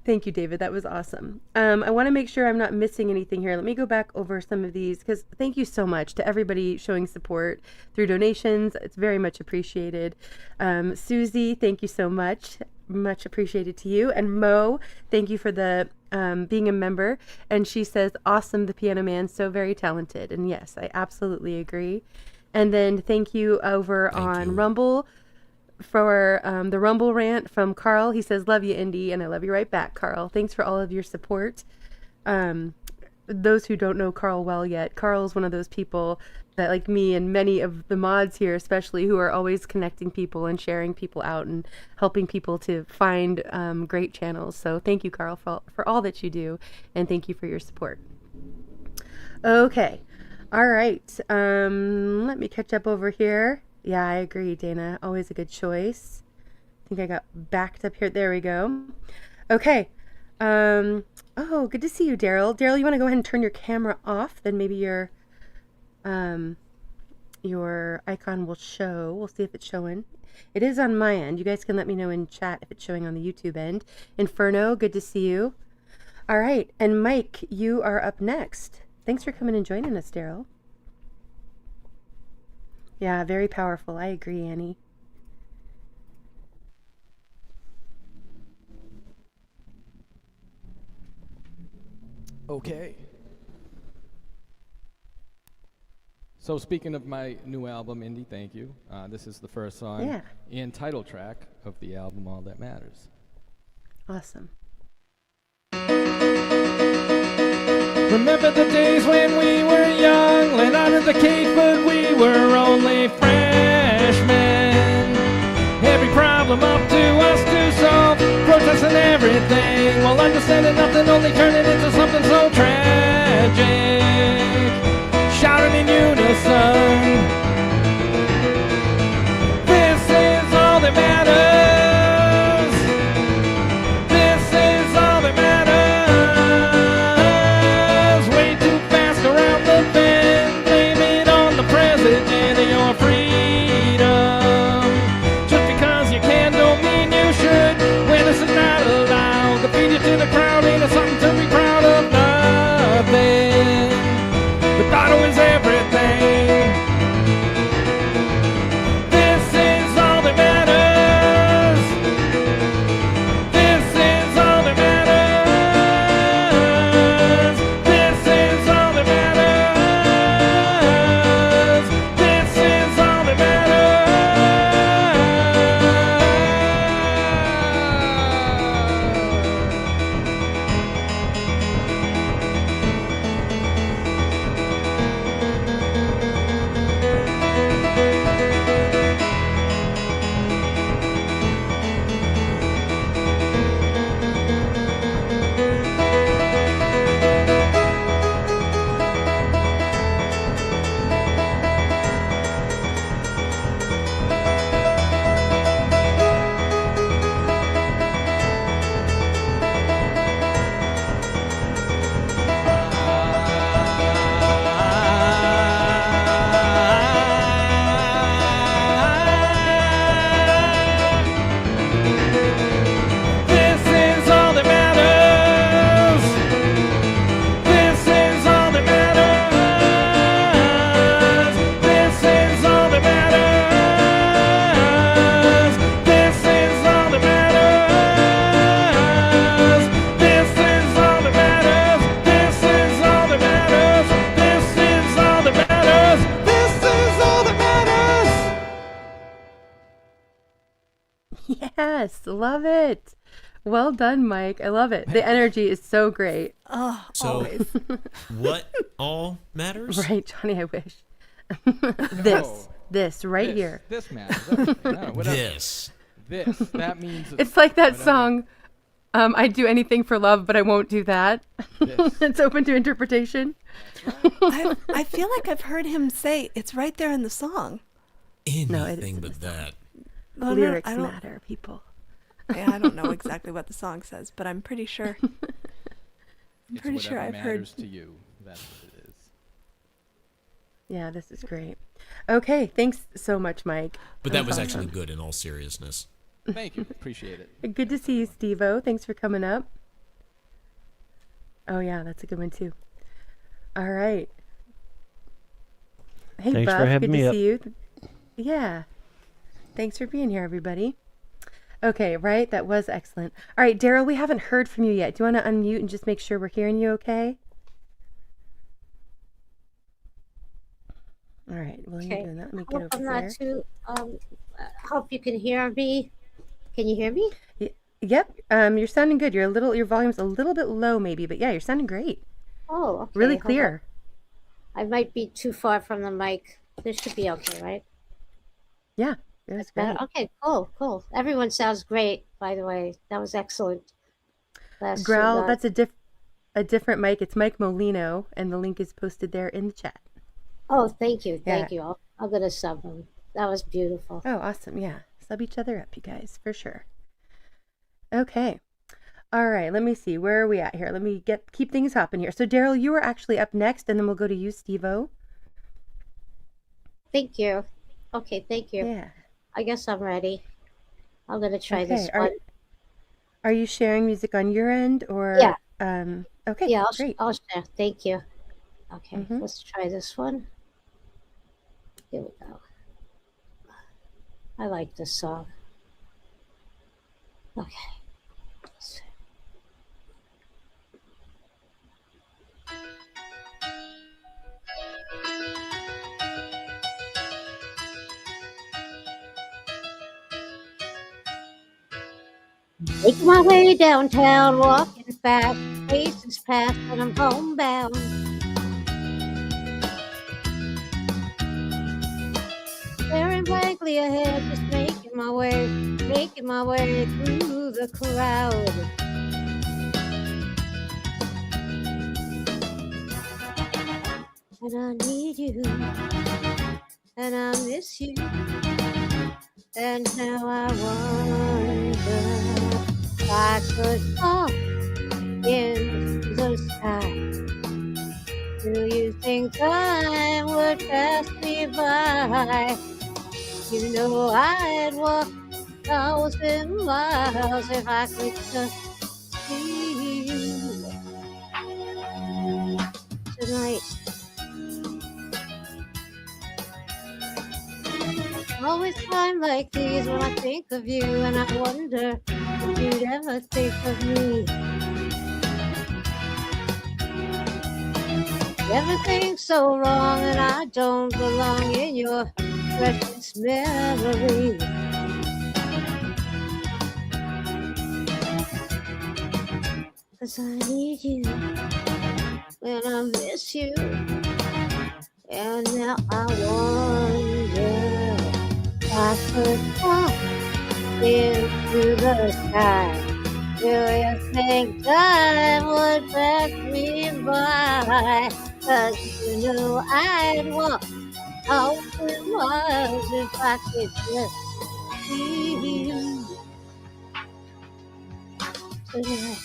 Thank you, David. That was awesome. I want to make sure I'm not missing anything here. Let me go back over some of these, because thank you so much to everybody showing support through donations. It's very much appreciated. Susie, thank you so much. Much appreciated to you. And Mo, thank you for the being a member. And she says, awesome, the Piano Man, so very talented. And yes, I absolutely agree. And then thank you over on you. Rumble for the Rumble rant from Carl. He says, love you, Indy. And I love you right back, Carl. Thanks for all of your support. Those who don't know Carl well yet, Carl's one of those people that, like me and many of the mods here especially, who are always connecting people and sharing people out and helping people to find great channels. So thank you, Carl, for all that you do, and thank you for your support. Okay. All right. Let me catch up over here. Yeah, I agree, Dana. Always a good choice. I think I got backed up here. There we go. Okay. Oh, good to see you, Daryl. Daryl, you want to go ahead and turn your camera off? Then maybe your icon will show. We'll see if it's showing. It is on my end. You guys can let me know in chat if it's showing on the YouTube end. Inferno, good to see you. All right. And Mike, you are up next. Thanks for coming and joining us, Daryl. Yeah, very powerful. I agree, Annie. Okay. So speaking of my new album, Indy, thank you. This is the first song Yeah. and title track of the album, All That Matters. Awesome. Remember the days when we were young, let out of the cave, but we were only freshmen. Every problem up to us to solve, protests and everything, while understanding nothing, only turning into something so tragic. Shouting in unison, this is all that matters. This is all that matters. Way too fast around the bend, blame it on the president of your freedom. Just because you can don't mean you should, when this is not allowed. To feed you to the crowd ain't something to be proud of, nothing. The thought was everything. This is all that matters. This is all that matters. This is all that matters. This is all that This is all that matters. This is all that matters. This is all that matters. This is all that matters. This is all that matters. This is all that matters. This is all that matters. This is all that matters. Yes, love it. Well done, Mike. I love it. The energy is so great. Oh, So, always. what all matters? Right, Johnny, I wish. No. This right This- here. This matters. Everything. No, whatever. This. This. That means It's like that whatever. song, I'd do anything for love, but I won't do that. This. It's open to interpretation. I feel like I've heard him say it's right there in the song. Anything but that. Oh, no, Lyrics I don't, matter, people. yeah, I don't know exactly what the song says, but I'm pretty sure. It's pretty sure whatever I've heard- matters to you. That's what it is. Yeah, this is great. Okay, thanks so much, Mike. But that was awesome. actually good in all seriousness. Thank you. Appreciate it. Good to see you, Steve-O. Thanks for coming up. Oh, yeah, that's a good one, too. All right. Hey, Thanks Buff. for having good me to up. see you. Yeah. Thanks for being here, everybody. Okay, right? That was excellent. All right, Daryl, we haven't heard from you yet. Do you want to unmute and just make sure we're hearing you okay? All right, while you're Okay. doing that, let me get Hope over I'm there. not too. Hope you can hear me. Can you hear me? Yep, you're sounding good. Your volume's a little bit low maybe, but yeah, you're sounding great. Oh, okay. Really hold on. clear. I might be too far from the mic. This should be okay, right? Yeah, that's great. Okay, cool. Everyone sounds great, by the way. That was excellent. Growl, that's a different mic. It's Mike Molino, and the link is posted there in the chat. Oh, thank you. Yeah. Thank you. I'm going to sub them. That was beautiful. Oh, awesome. Yeah. Sub each other up, you guys, for sure. Okay. All right. Let me see. Where are we at here? Let me keep things hopping here. So, Daryl, you are actually up next, and then we'll go to you, Steve-O. Thank you. Okay, thank you. Yeah. I guess I'm ready. I'm going to try this Okay. one. Are you sharing music on your end, or? Yeah. Okay. Yeah, Great. I'll share. Thank you. Okay, Mhm. let's try this one. Here we go. I like this song. Okay. Making my way downtown, walking fast, faces past, and I'm homebound. Staring blankly ahead, just making my way through the crowd. And I need you, and I miss you, and now I wonder if I could fall into the sky. Do you think time would pass me by? You know I'd walk 1,000 miles if I could just see you tonight. Always times like these when I think of you, and I wonder if you'd ever think of me. Everything's so wrong, and I don't belong in your precious memory. Cause I need you, and I miss you, and now I wonder if I could fly into the sky. Do you think time would pass me by? Cause you know I'd walk 1,000 miles if I could just see you tonight.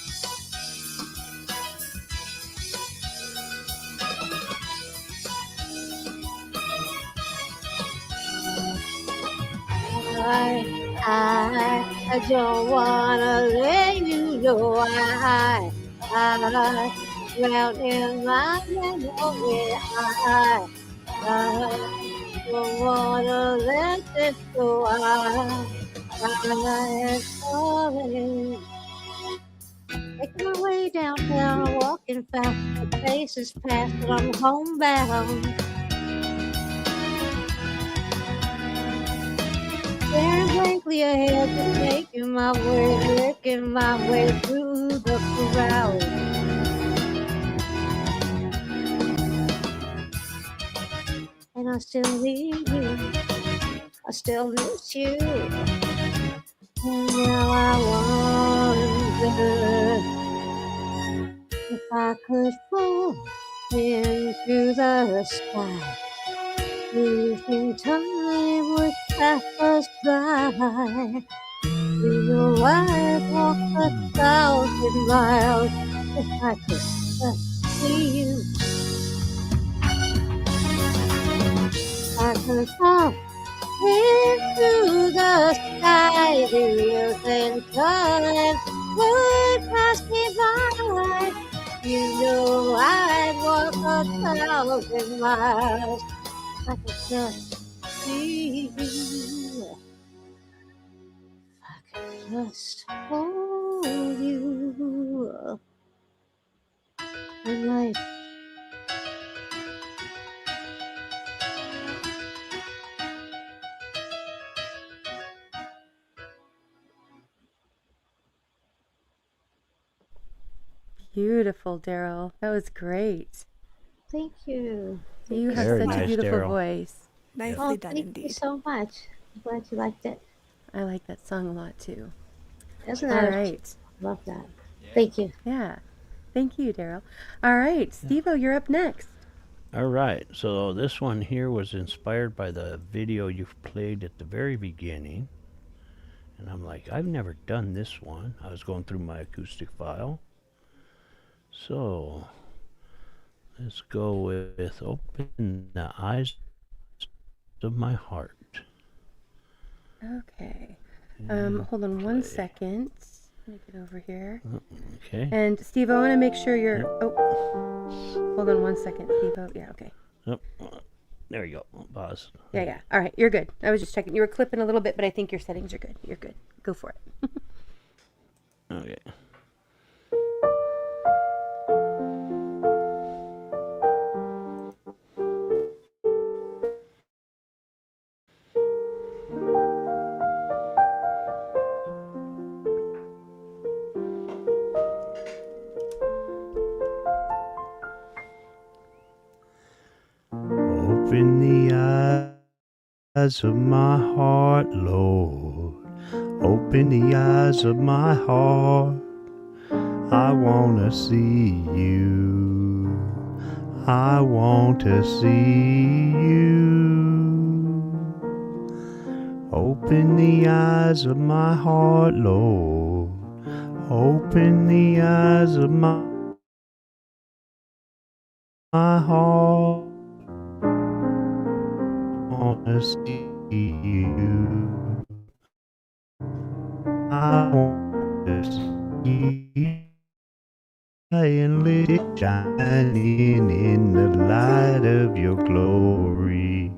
I don't wanna let you know I drown in my memory. I don't wanna let this go. I am falling. Making my way downtown, walking fast, the faces past, but I'm homebound. Staring blankly ahead, just making my way, working my way through the crowd. And I still need you, I still miss you. And now I wonder if I could fall into the sky. Do you think time would pass us by? You know I'd walk 1,000 miles if I could just see you. I could fall into the sky. Do you think time would pass me by? You know I'd walk 1,000 miles. I could just see you. I could just hold you. And I Beautiful, Daryl. That was great. thank you. You have Very such a nice, beautiful Daryl. voice. Nicely Oh, done thank you indeed. so much. I'm glad you liked it. I like that song a lot too. Isn't All that? right. Love that. Thank you. Yeah. Thank you, Daryl. All right, Steve-O, you're up next. All right, so this one here was inspired by the video you played at the very beginning. And I'm like, I've never done this one. I was going through my acoustic file. So, let's go with Open the Eyes of My Heart. Okay. Hold on one second. Let me get over here. Okay. And Steve, I want to make sure you're. Oh, hold on one second, Steve. Yeah, okay. Oh, there you go. Pause. Yeah. All right, you're good. I was just checking. You were clipping a little bit, but I think your settings are good. You're good. Go for it. Okay. eyes of my heart, Lord. Open the eyes of my heart. I want to see you. I want to see you. Open the eyes of my heart, Lord. Open the eyes of my heart. I want to see you. I want to see you. And let it shine in the light of your glory.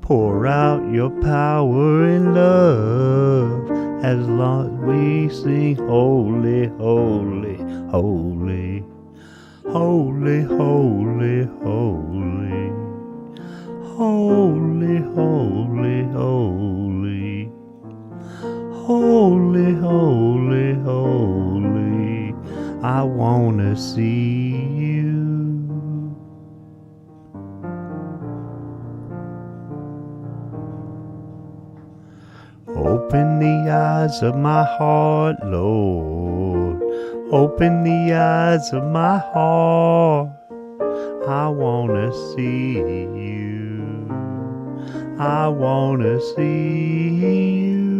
Pour out your power and love as long as we sing holy, holy, holy, holy, holy, holy, holy, holy, holy, holy, holy, holy. I wanna see you. Open the eyes of my heart, Lord. Open the eyes of my heart. I wanna see you. I wanna see you.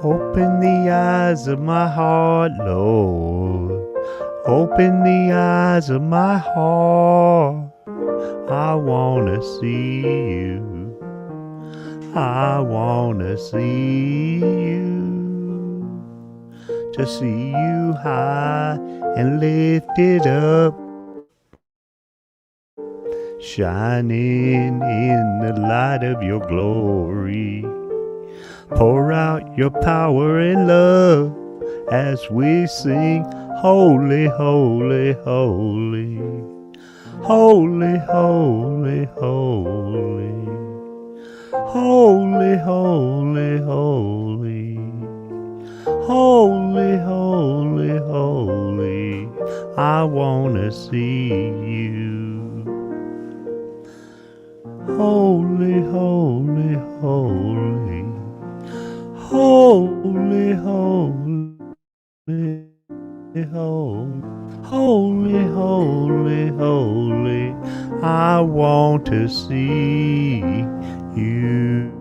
Open the eyes of my heart, Lord. Open the eyes of my heart. I wanna see you. I wanna see you. To see you high and lifted up, shining in the light of your glory. Pour out your power and love as we sing holy, holy, holy, holy, holy, holy, holy, holy, holy, holy, holy, holy. I wanna see you. Holy, holy, holy, holy, holy, holy, holy, holy. I want to see you.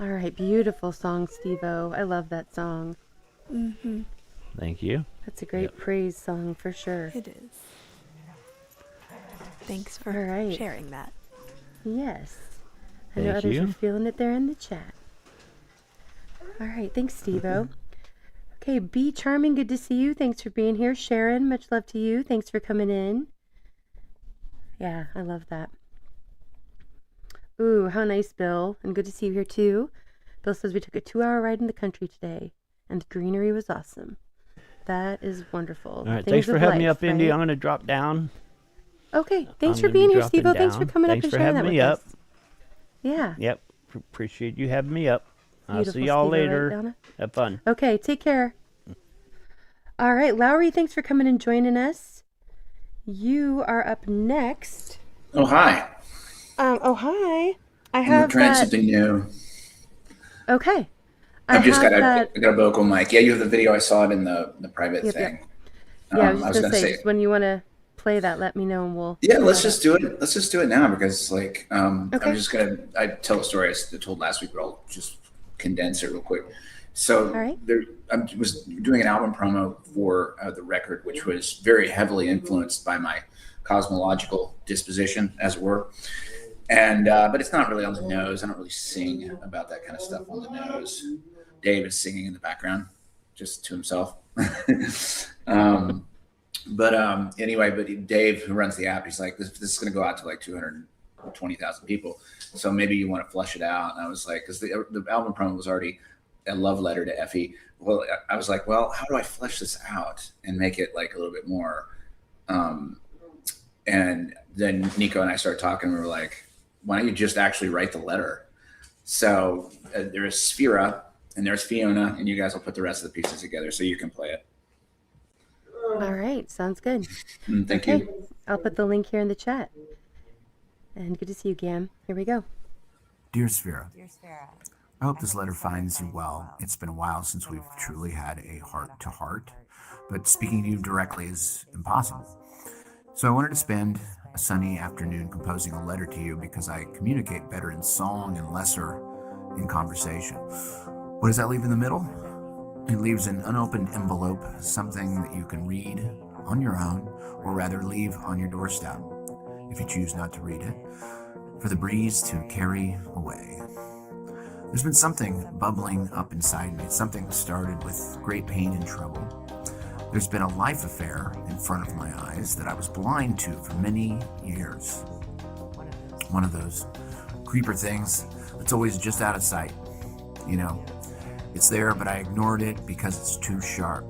All right, beautiful song, Steve-O. I love that song. Mm-hmm. Thank you. That's a great praise song for sure. It is. Thanks for All right. sharing that. Yes. I know Thank others you. are feeling it there in the chat. All right, thanks, Steve-O. Okay, Be Charming, good to see you. Thanks for being here. Sharon, much love to you. Thanks for coming in. Yeah, I love that. Ooh, how nice, Bill. And good to see you here, too. Bill says we took a 2-hour ride in the country today, and the greenery was awesome. That is wonderful. All right, Things thanks for of having me life, up, Indy. right? I'm going to drop down. Okay, thanks I'm for gonna be being here, dropping Steve-O. Thanks for down. coming Thanks up for and sharing having that me with up. us. Yeah. Yep, appreciate you having me up. I'll Beautiful, see y'all Steve-O, right, later. Donna? Have fun. Okay, take care. All right, Lowry, thanks for coming and joining us. You are up next. Oh, hi. Oh, hi. I We're have trying that. something new. Okay. I got that. a vocal mic. Yeah, you have the video. I saw it in the private Yep, thing. yep. Yeah, I was I just was gonna gonna say, say, just when you want to play that, let me know and we'll. yeah, cue let's that just up. do it. Let's just do it now because, like, Okay. I'm just gonna. I tell a story I told last week, but I'll just condense it real quick. So All right. I was doing an album promo for the record, which was very heavily influenced by my cosmological disposition, as it were. And but it's not really on the nose. I don't really sing about that kind of stuff on the nose. Dave is singing in the background, just to himself. Anyway, but Dave, who runs the app, he's like, this is going to go out to like 220,000 people. So maybe you want to flush it out. And I was like, because the album promo was already a love letter to Effie. Well, I was like, well, how do I flesh this out and make it like a little bit more? And then Nico and I started talking. And we were like, why don't you just actually write the letter? So there's Sphera and there's Fiona, and you guys will put the rest of the pieces together so you can play it. All right, sounds good. Thank Okay, you. I'll put the link here in the chat. And good to see you, Gam. Here we go. Dear Sphera, I hope this letter finds you well. It's been a while since we've truly had a heart-to-heart, but speaking to you directly is impossible. So I wanted to spend a sunny afternoon composing a letter to you because I communicate better in song and lesser in conversation. What does that leave in the middle? It leaves an unopened envelope, something that you can read on your own, or rather leave on your doorstep, if you choose not to read it, for the breeze to carry away. There's been something bubbling up inside me, something started with great pain and trouble. There's been a life affair in front of my eyes that I was blind to for many years. One of those creeper things that's always just out of sight. You know, it's there, but I ignored it because it's too sharp.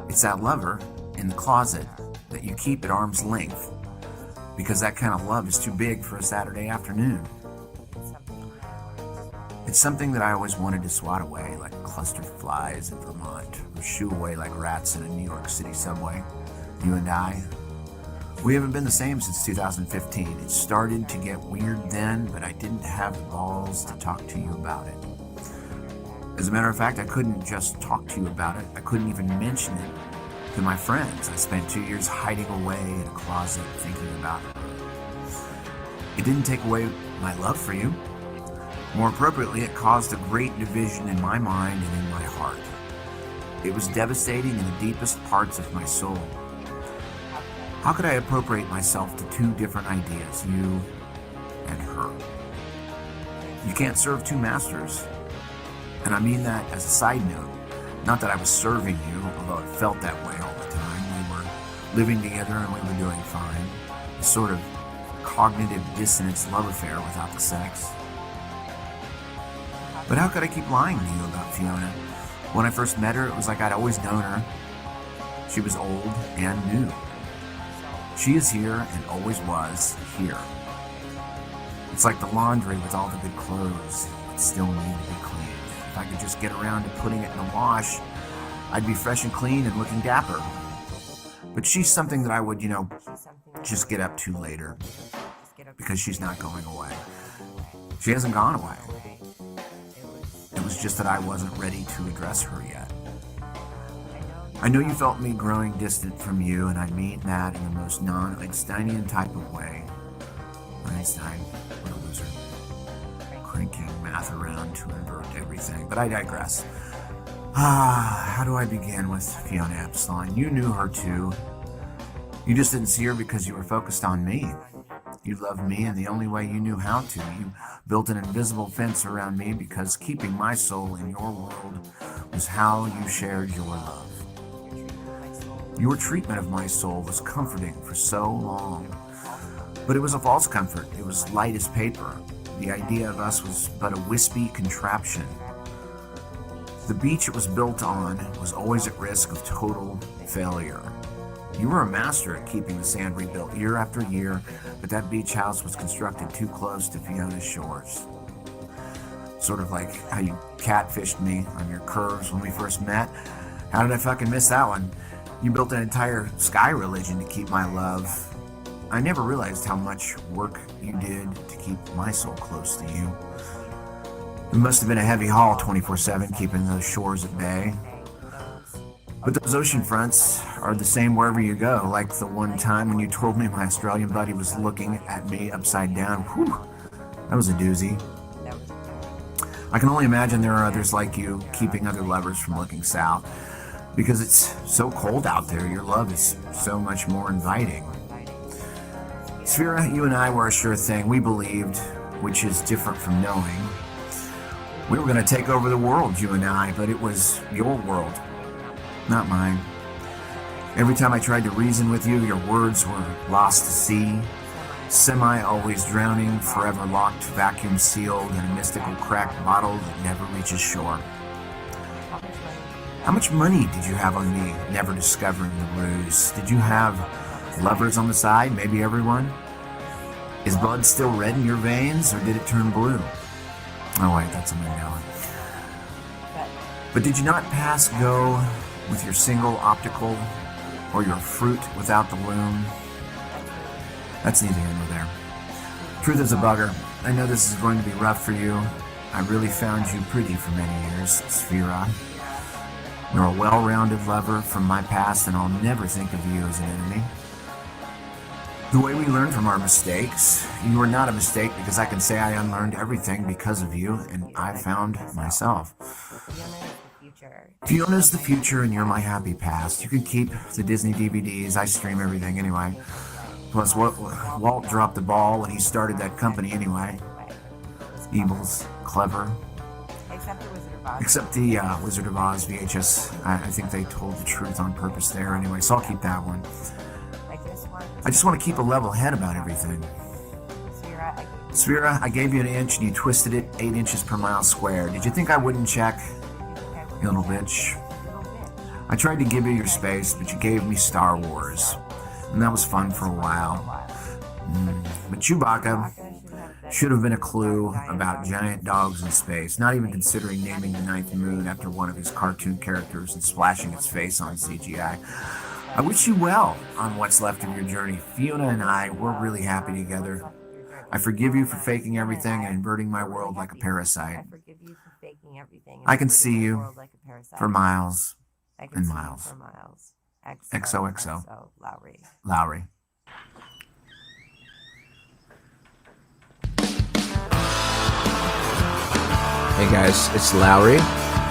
It's that lover in the closet that you keep at arm's length because that kind of love is too big for a Saturday afternoon. It's something that I always wanted to swat away like clustered flies in Vermont, or shoo away like rats in a New York City subway. You and I, we haven't been the same since 2015. It started to get weird then, but I didn't have the balls to talk to you about it. As a matter of fact, I couldn't just talk to you about it. I couldn't even mention it to my friends. I spent 2 years hiding away in a closet thinking about it. It didn't take away my love for you. More appropriately, it caused a great division in my mind and in my heart. It was devastating in the deepest parts of my soul. How could I appropriate myself to two different ideas, you and her? You can't serve two masters. And I mean that as a side note. Not that I was serving you, although it felt that way all the time. We were living together and we were doing fine. A sort of cognitive dissonance love affair without the sex. But how could I keep lying to you about Fiona? When I first met her, it was like I'd always known her. She was old and new. She is here and always was here. It's like the laundry with all the good clothes that still need to be cleaned. If I could just get around to putting it in the wash, I'd be fresh and clean and looking dapper. But she's something that I would, just get up to later. Because she's not going away. She hasn't gone away. It was just that I wasn't ready to address her yet. I know you felt me growing distant from you, and I mean that in the most non-Einsteinian type of way. Einstein, what a loser. Cranking math around to invert everything, but I digress. How do I begin with Fiona Epsilon? You knew her too. You just didn't see her because you were focused on me. You loved me in the only way you knew how to. You built an invisible fence around me because keeping my soul in your world was how you shared your love. Your treatment of my soul was comforting for so long. But it was a false comfort. It was light as paper. The idea of us was but a wispy contraption. The beach it was built on was always at risk of total failure. You were a master at keeping the sand rebuilt year after year, but that beach house was constructed too close to Fiona's shores. Sort of like how you catfished me on your curves when we first met. How did I fucking miss that one? You built an entire sky religion to keep my love. I never realized how much work you did to keep my soul close to you. It must have been a heavy haul 24/7 keeping those shores at bay. But those ocean fronts are the same wherever you go, like the one time when you told me my Australian buddy was looking at me upside down. Whew, that was a doozy. I can only imagine there are others like you keeping other lovers from looking south. Because it's so cold out there, your love is so much more inviting. Sphera, you and I were a sure thing. We believed, which is different from knowing. We were going to take over the world, you and I, but it was your world. Not mine. Every time I tried to reason with you, your words were lost to sea. Semi always drowning, forever locked, vacuum sealed in a mystical cracked bottle that never reaches shore. How much money did you have on me, never discovering the ruse? Did you have lovers on the side, maybe everyone? Is blood still red in your veins, or did it turn blue? Oh wait, that's a Mandela. But did you not pass go with your single optical or your fruit without the loom? That's neither here nor there. Truth is a bugger. I know this is going to be rough for you. I really found you pretty for many years, Sphera. You're a well-rounded lover from my past, and I'll never think of you as an enemy. The way we learn from our mistakes, you are not a mistake because I can say I unlearned everything because of you, and I found myself. Fiona's the future, and you're my happy past. You can keep the Disney DVDs. I stream everything anyway. Plus, Walt dropped the ball when he started that company anyway. Evil's clever. Except the Wizard of Oz VHS. I think they told the truth on purpose there anyway, so I'll keep that one. I just want to keep a level head about everything. Sphera, I gave you an inch and you twisted it 8 inches per mile squared. Did you think I wouldn't check? You little bitch. I tried to give you your space, but you gave me Star Wars. And that was fun for a while. But Chewbacca should have been a clue about giant dogs in space, not even considering naming the ninth moon after one of his cartoon characters and splashing its face on CGI. I wish you well on what's left of your journey. Fiona and I, we're really happy together. I forgive you for faking everything and inverting my world like a parasite. I can see you for miles and miles. XOXO. Lowry. Hey guys, it's Lowry.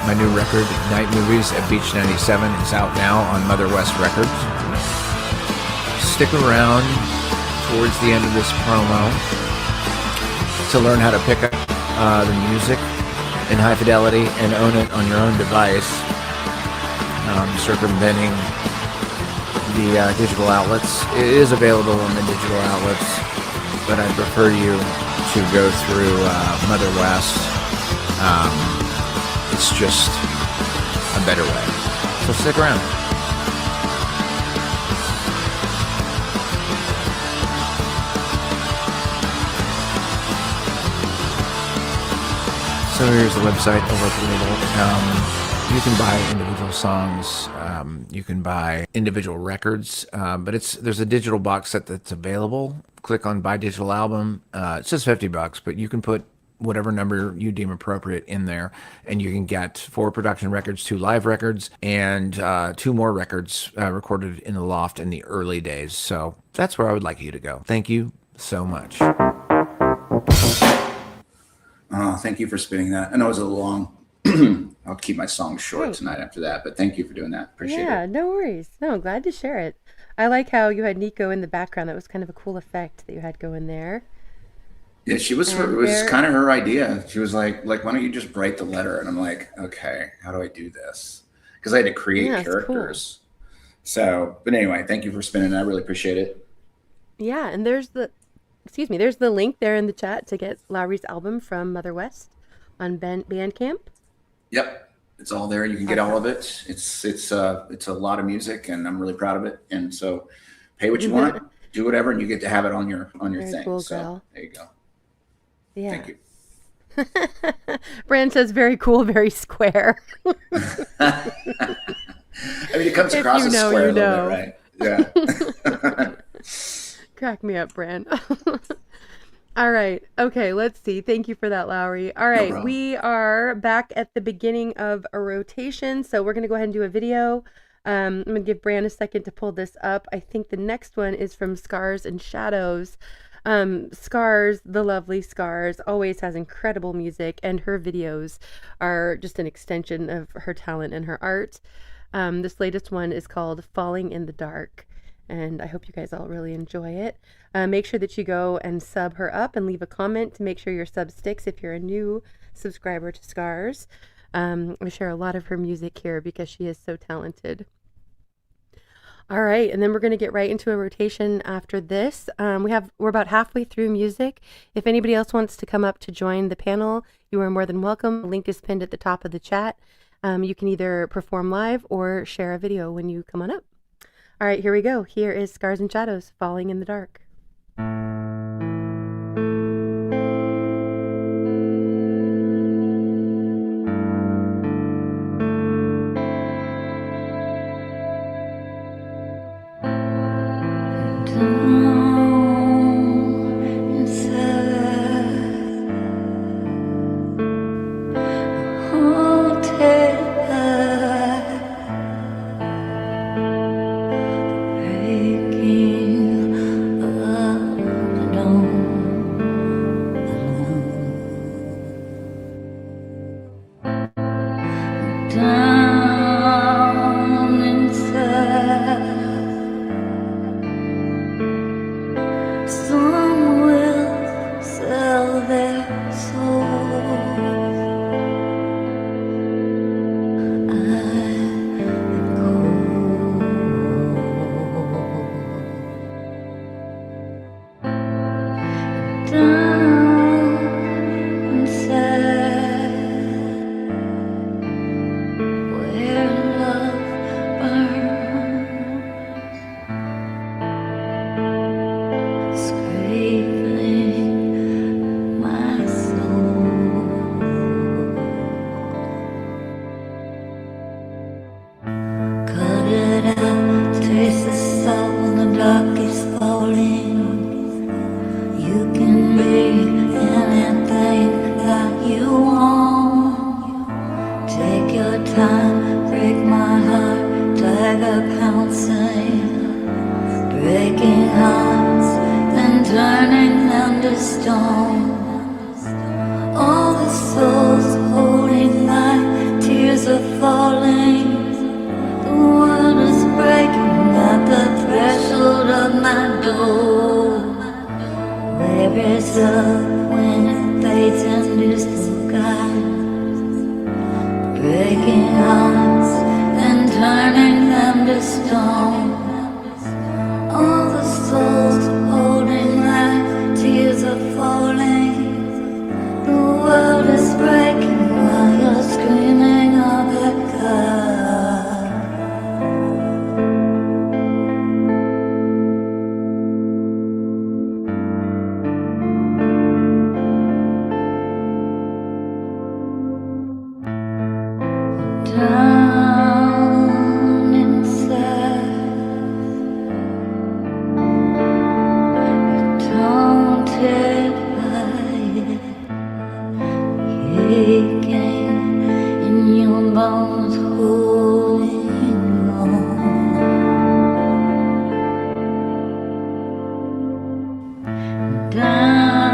My new record, Night Movies at Beach 97, is out now on Mother West Records. Stick around towards the end of this promo to learn how to pick up the music in high fidelity and own it on your own device, circumventing the digital outlets. It is available on the digital outlets, but I prefer you to go through Mother West. It's just a better way. So stick around. So here's the website over at the label. You can buy individual songs. You can buy individual records. But there's a digital box set that's available. Click on Buy Digital Album. It's just $50, but you can put whatever number you deem appropriate in there, and you can get 4 production records, 2 live records, and 2 more records recorded in the loft in the early days. So that's where I would like you to go. Thank you so much. Thank you for spinning that. I know it was a little long. I'll keep my song short tonight after that, but thank you for doing that. Appreciate it. Yeah, no worries. No, I'm glad to share it. I like how you had Nico in the background. That was kind of a cool effect that you had going there. Yeah, it was kind of her idea. She was like, why don't you just write the letter? And I'm like, okay, how do I do this? Because I had to create characters. Cool. So, but anyway, thank you for spinning. I really appreciate it. Yeah, and there's the link there in the chat to get Lowry's album from Mother West on Bandcamp. Yep, it's all there. You can get all of it. It's a lot of music, and I'm really proud of it. And so, pay what you want, do whatever, and you get to have it on your Very thing. Cool, so girl. There you go. Yeah. Thank you. Brand says very cool, very square. I mean, it comes across as square a little bit, right? Yeah. Crack me up, Brand. All right. Okay, let's see. Thank you for that, Lowry. All right, we are back at the beginning of a rotation, so we're going to go ahead and do a video. I'm going to give Brand a second to pull this up. I think the next one is from Scars and Shadows. Scars, the lovely Scars, always has incredible music, and her videos are just an extension of her talent and her art. This latest one is called Falling in the Dark, and I hope you guys all really enjoy it. Make sure that you go and sub her up and leave a comment to make sure your sub sticks if you're a new subscriber to Scars. I share a lot of her music here because she is so talented. All right, and then we're going to get right into a rotation after this. We're about halfway through music. If anybody else wants to come up to join the panel, you are more than welcome. The link is pinned at the top of the chat. You can either perform live or share a video when you come on up. All right, here we go. Here is Scars and Shadows, Falling in the Dark. down inside. Some will sell their souls. I go down inside where love burns, scraping my soul. Cut it out, taste the salt when the dark is falling. You can be anything that you want. Take your time, break my heart, tiger pouncing, breaking hearts, then turning them to stone. All the souls holding my tears are falling. The world is breaking at the threshold of my door. Where is love when it fades into the sky? Breaking hearts and turning them to stone. All the souls holding my tears are falling. The world is breaking while you're screaming up at God. Down inside, you're taunted by it, aching in your bones, holding on.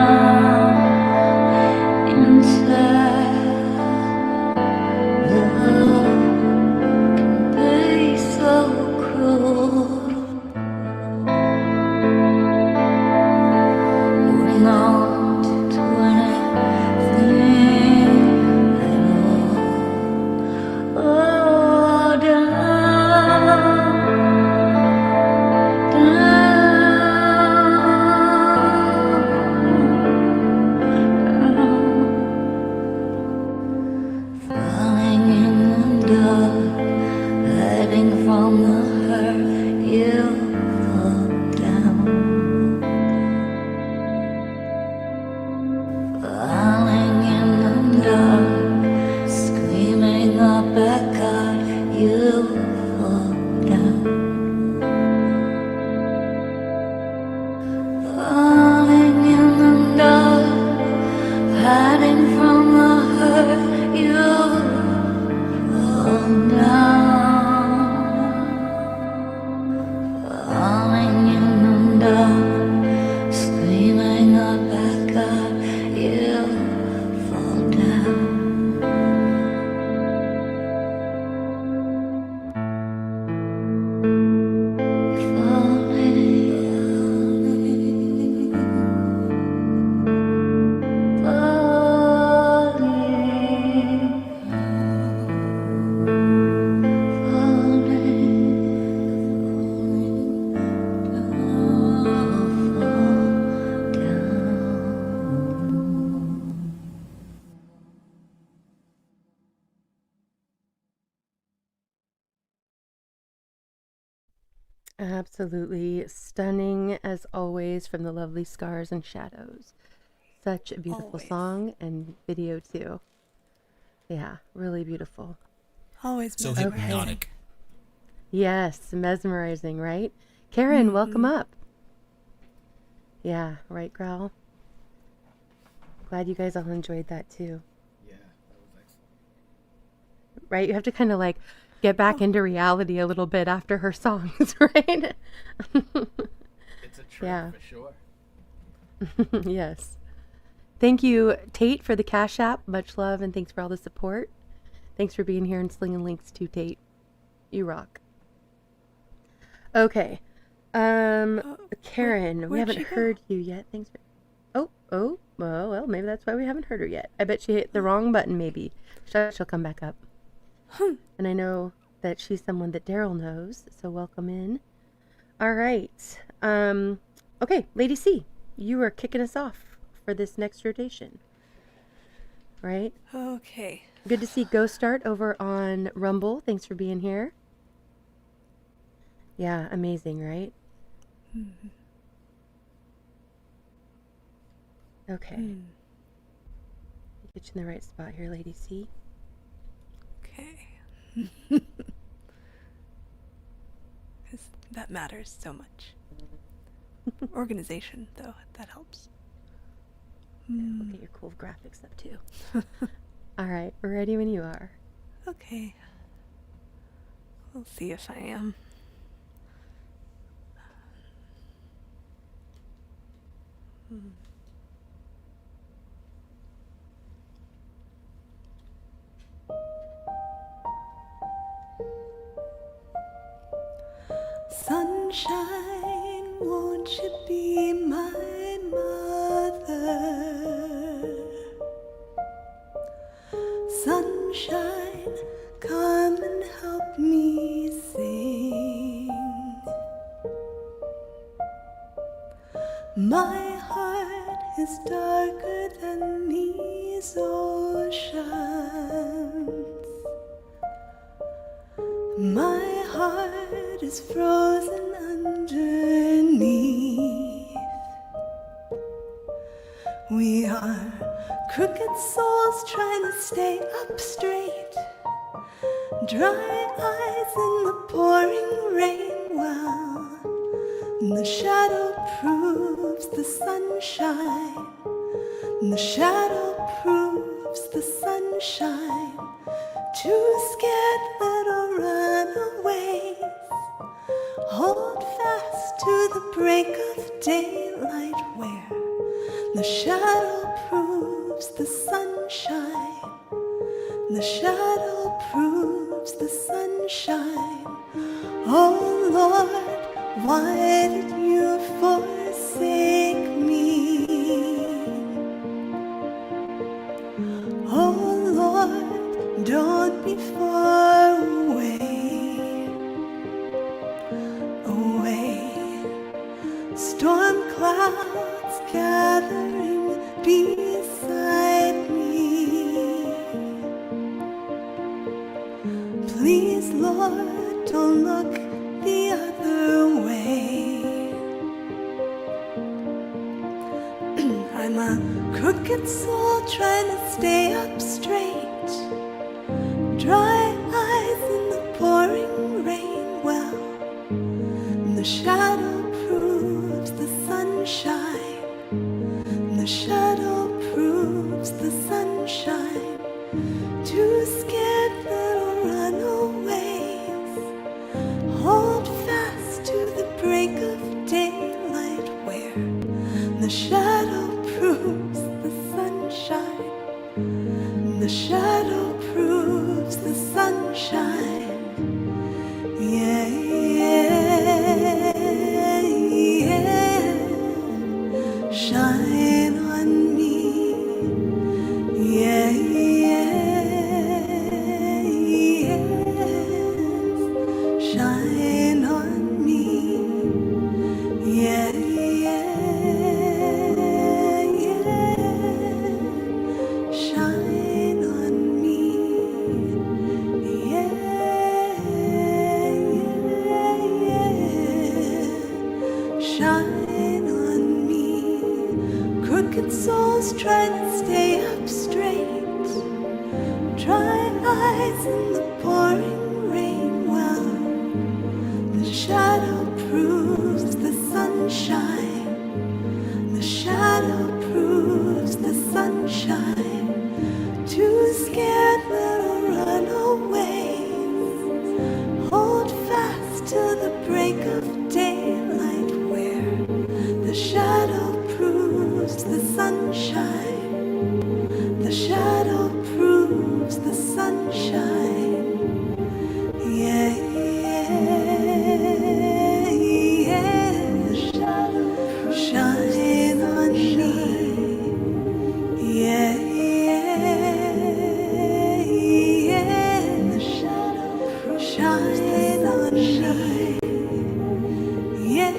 Down inside, love can be so cruel. Holding on to anything at all. Oh, down, falling in the dark, hiding from the hurt, you fall down. Falling in the dark, screaming up at God, you fall down. Falling in the dark, hiding from the hurt, you fall down. Falling in the dark, screaming up at God, you fall down. Absolutely stunning as always from the lovely Scars and Shadows. Such a beautiful Always. song and video too. Yeah, really beautiful. Always So mesmerizing. hypnotic. Yes, mesmerizing, right? Karen, welcome up. Yeah, right, Growl? Glad you guys all enjoyed that too. Yeah, that was excellent. Right? You have to kind of like get back into reality a little bit after her songs, right? It's a trip Yeah. for sure. Yes. Thank you, Tate, for the Cash App. Much love and thanks for all the support. Thanks for being here and slinging links too, Tate. You rock. Okay. Karen, we haven't heard you yet. Thanks for... well, maybe that's why we haven't heard her yet. I bet she hit the wrong button, maybe. She'll come back up. And I know that she's someone that Daryl knows, so welcome in. All right. Okay, Lady C, you are kicking us off for this next rotation. Right? Okay. Good to see Ghost Start over on Rumble. Thanks for being here. Yeah, amazing, right? Mm-hmm. Okay. Get you in the right spot here, Lady C. Okay. Because that matters so much. Organization, though, that helps. We'll get your cool graphics up, too. All right, we're ready when you are. Okay. We'll see if I am. Sunshine, won't you be my mother? Sunshine, come and help me sing. My heart is darker than these oceans. My heart is frozen underneath. We are crooked souls trying to stay up straight. Dry eyes in the pouring rain. Well, the shadow proves the sunshine. The shadow proves the sunshine. Two scared little runaways hold fast to the break of daylight, where the shadow proves the sunshine. The shadow proves the sunshine. Oh Lord, why did you forsake me? Oh Lord, don't be far away, away. Storm clouds gathering beside me. Please, Lord, don't look the other way. I'm a crooked soul trying to stay up straight. Dry eyes in the pouring rain. Well, the shadow proves the sunshine. The shadow proves the sunshine. Two scared little runaways hold fast to the break of daylight, where the shadow proves the sunshine. The shadow proves the sunshine. Yeah, yeah, yeah. Shine on me. Yeah, yeah, yes. Shine on me. Yeah, yeah, yeah. Shine on me. Yeah, yeah, yeah. Shine on me. Crooked souls trying to stay up straight. Dry eyes in the pouring rain. Well, the shadow proves the sunshine. The shadow proves the sunshine. Two scared little runaways hold fast till the break of daylight, where the shadow proves the sunshine. The shadow proves the sunshine. shine on me. Yeah,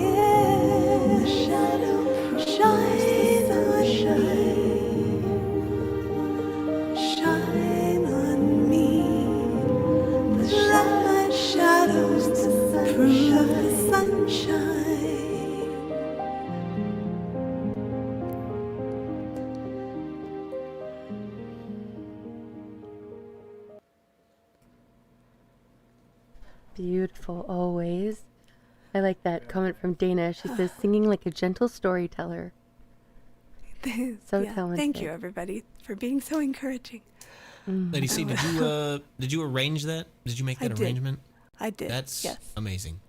yeah. Shadow, shine on me. Shine on me. Let my shadows prove the sunshine. Beautiful, always. I like that comment from Dana. She says, singing like a gentle storyteller. So Yeah, talented. thank you, everybody, for being so encouraging. Lady C, did you arrange that? Did you make that I did. arrangement? I did. That's yes. amazing.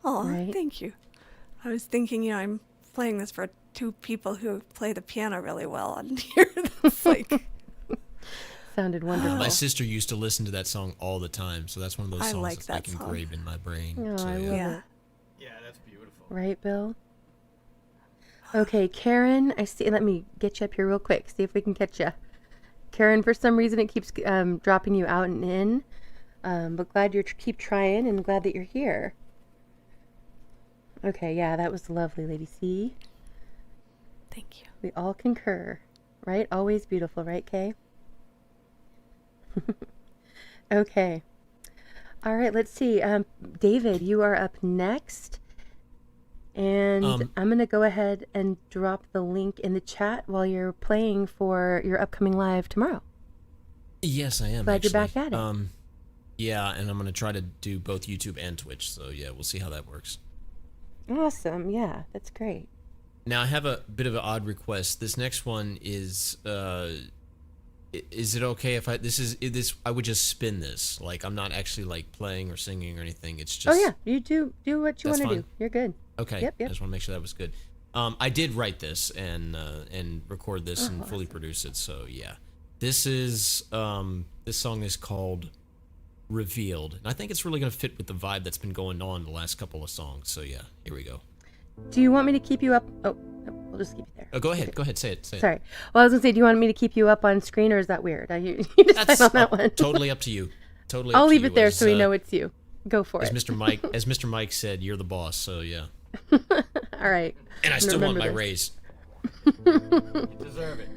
Oh, Right? thank you. I was thinking, I'm playing this for two people who play the piano really well on here. It's like Sounded wonderful. My sister used to listen to that song all the time, so that's one of those I songs like that's that like song. engraved in my brain. Oh, so, I yeah. love Yeah. it. Yeah, that's beautiful. Right, Bill? Okay, Karen, I see. Let me get you up here real quick. See if we can catch you. Karen, for some reason it keeps dropping you out and in, but glad you keep trying and glad that you're here. Okay, yeah, that was lovely, Lady C. Thank you. We all concur, right? Always beautiful, right, Kay? Okay. All right, let's see. David, you are up next. And I'm going to go ahead and drop the link in the chat while you're playing for your upcoming live tomorrow. Yes, I am. Glad actually. you're back at it. Yeah, and I'm going to try to do both YouTube and Twitch, so yeah, we'll see how that works. Awesome. Yeah, that's great. Now, I have a bit of an odd request. This next one is it okay if I would just spin this? Like, I'm not actually, like, playing or singing or anything. It's just... Oh, yeah. You do what you That's want to fine. do. You're good. Okay. Yep. I just want to make sure that was good. I did write this and record this and fully produce it. So yeah, this song is called "Revealed," and I think it's really gonna fit with the vibe that's been going on the last couple of songs. So yeah, here we go. Do you want me to keep you up? Oh, no, we'll just keep you there. Oh, go ahead. Go ahead. Say it. Sorry. Well, I was gonna say, do you want me to keep you up on screen, or is that weird? You decide That's on that one. totally up to you. Totally. I'll up to leave you. it there As, so we know it's you. Go for as it. Mr. Mike said, you're the boss. So yeah. All right. And I still want my this. raise. You deserve it.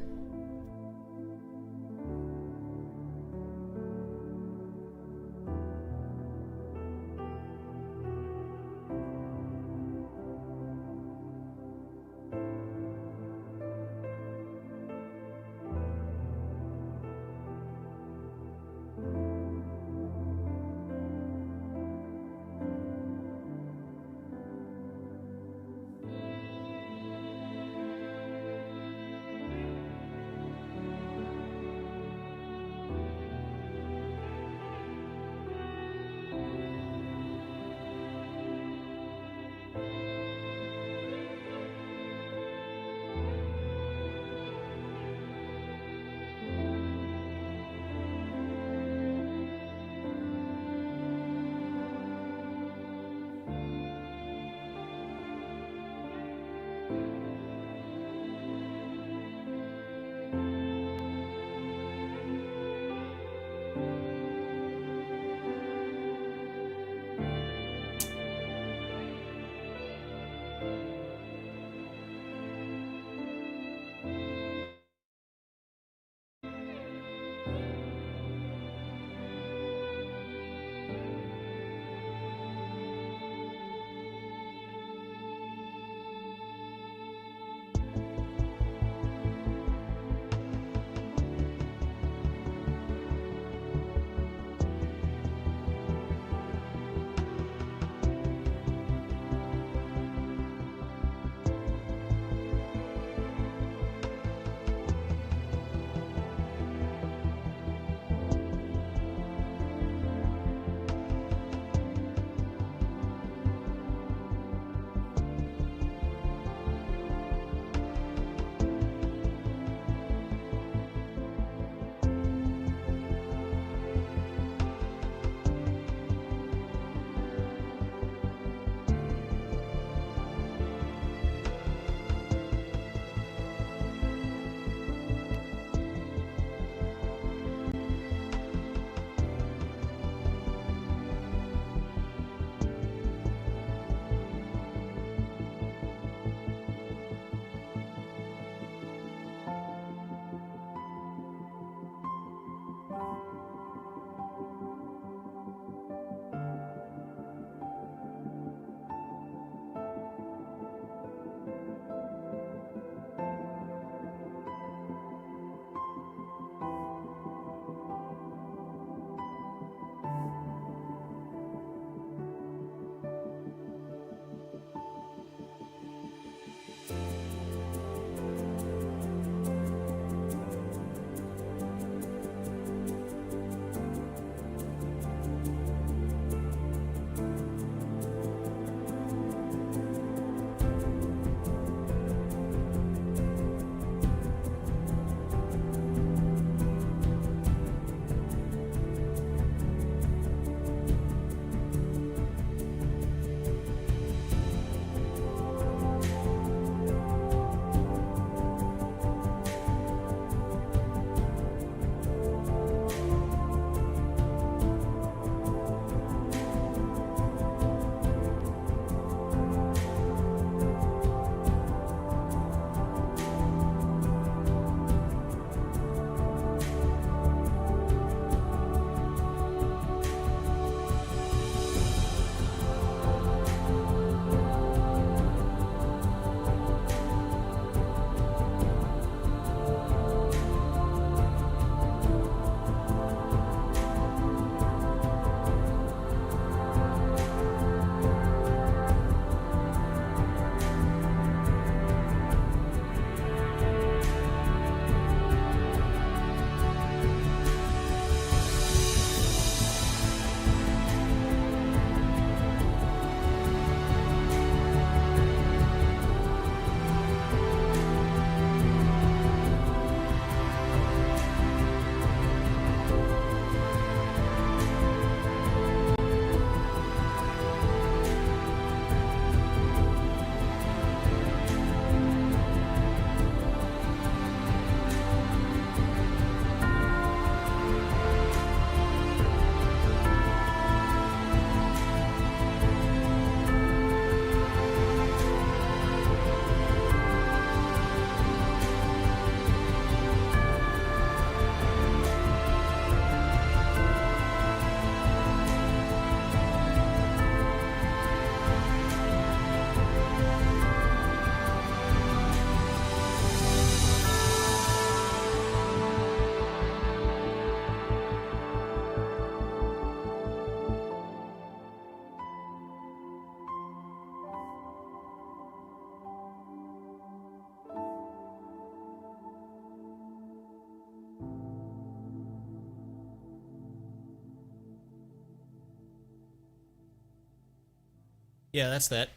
Yeah, that's that.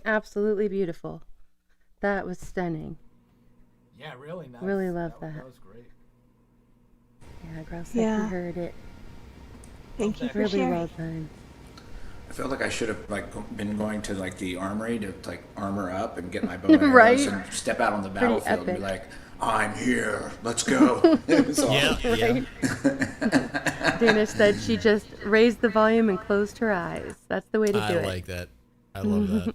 Absolutely beautiful. That was stunning. Yeah, really nice. Really love that. That was great. Yeah, girl said Yeah. he heard it. Thank you for Really sharing. well done. I felt like I should have been going to the armory to armor up and get my bow and arrows Right? and step out on the Pretty battlefield and be epic. like, I'm here, let's go. It was awesome. Right? Dana said she just raised the volume and closed her eyes. That's the way to do I it. like that. I love that.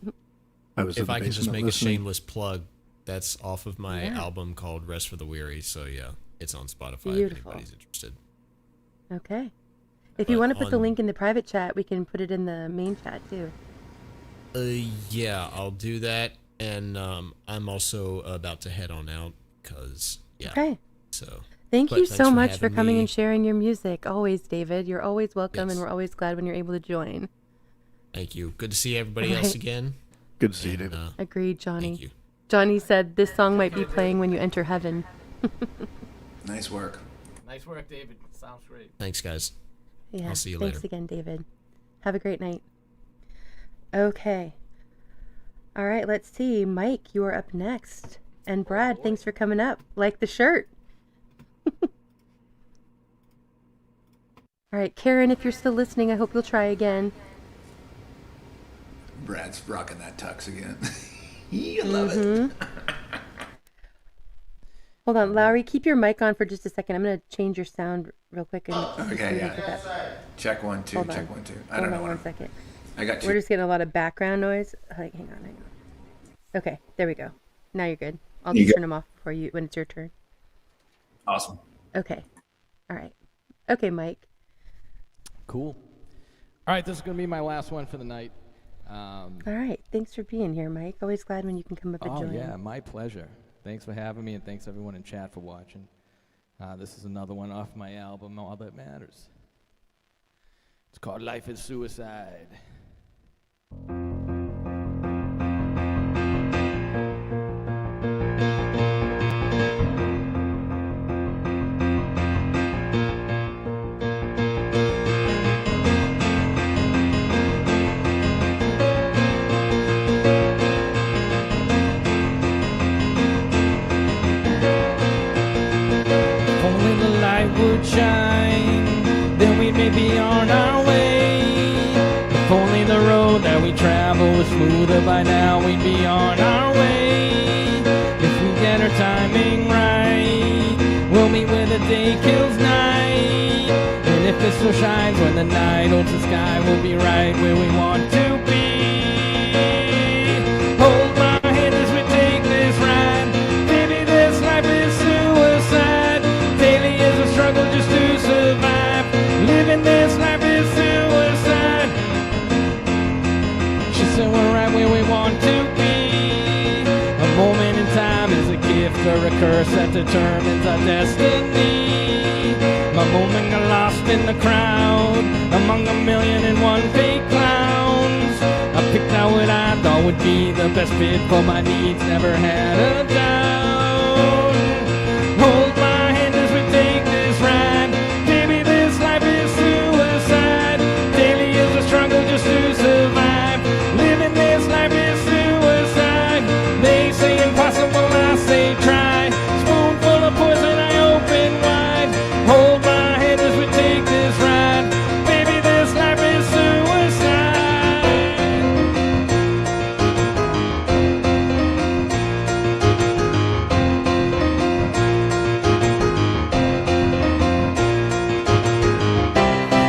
I was in If the I can just basement make listening. a shameless plug, that's off of my Yeah. album called Rest for the Weary. So yeah, it's on Spotify Beautiful. if anybody's interested. Okay. If you But want to put the on- link in the private chat, we can put it in the main chat too. Yeah, I'll do that. And I'm also about to head on out because, yeah. Okay. So Thank but you thanks so much for having coming me. and sharing your music. Always, David. You're always welcome, Yes. and we're always glad when you're able to join. Thank you. Good to see everybody else Right. again. Good to see you, David. Agreed, Johnny. Thank you. Johnny said this song might be playing when you enter heaven. Nice work. Nice work, David. Sounds great. Thanks, guys. Yeah. I'll see you Thanks later. again, David. Have a great night. Okay. All right, let's see. Mike, you are up next. And Brad, thanks for coming up. Like the shirt. All right, Karen, if you're still listening, I hope you'll try again. Brad's rocking that tux again. I love it. Hold on, Lowry, keep your mic on for just a second. I'm going to change your sound real quick. And Okay, yeah. Check 1, 2, Hold check on. 1, 2. I Hold don't know on what one I'm- second. I got We're two. just getting a lot of background noise. Hang on. Okay, there we go. Now you're good. I'll You just good? turn them off for you when it's your turn. Awesome. Okay. All right. Okay, Mike. Cool. All right, this is going to be my last one for the night. All right. Thanks for being here, Mike. Always glad when you can come up and Oh, join. yeah, my pleasure. Thanks for having me, and thanks everyone in chat for watching. This is another one off my album, All That Matters. It's called Life is Suicide. If only the light would shine, then we may be on our way. If only the road that we travel was smoother by now, we'd be on our way. If we get our timing right, we'll meet where the day kills night. And if it still shines when the night holds the sky, we'll be right where we want to be. Hold my hand as we take this ride. Baby, this life is suicide. Daily is a struggle just to survive. Living this life is suicide. She said we're right where we want to be. A moment in time is a gift or a curse that determines our destiny. My moment got lost in the crowd, among 1,000,001 fake clowns. I picked out what I thought would be the best fit for my needs, never had a doubt. Hold my hand as we take this ride. Baby, this life is suicide. Daily is a struggle just to survive. Living this life is suicide. They say impossible, I say try. Spoonful of poison, I open wide. Hold my hand as we take this ride. Baby, this life is suicide.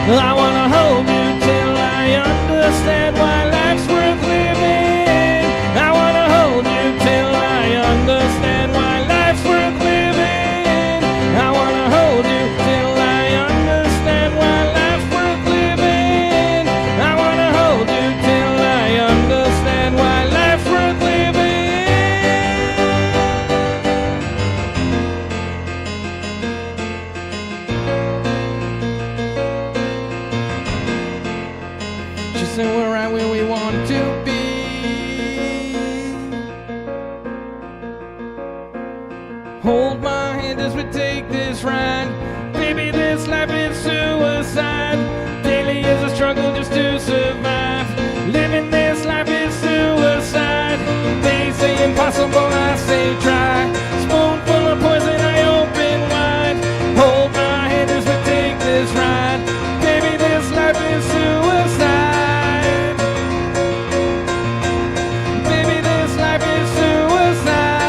I wanna hold you till I understand why life's worth living. I wanna hold you till I understand why life's worth living. I wanna hold you till I understand why life's worth living. I wanna hold you till I understand why life's worth living. She said we're right where we want to be. Hold my hand as we take this ride. Baby, this life is suicide. Daily really is a struggle just to survive. Living this life is suicide. They say impossible, I say try. Spoonful of poison, I open wide. Hold my hand as we take this ride. Baby, this life is suicide. Baby, this life is suicide.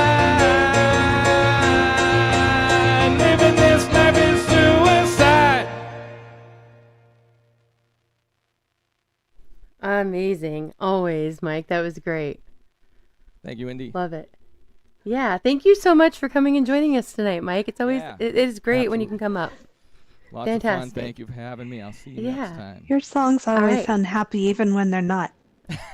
Living this life is suicide. Amazing. Always, Mike. That was great. Thank you, Indy. Love it. Yeah. Thank you so much for coming and joining us tonight, Mike. It's always, Yeah, it is great when you absolutely. can come up. Lots Fantastic. of fun. Thank you for having me. I'll see you Yeah. next time. Your songs always right. sound happy even when they're not.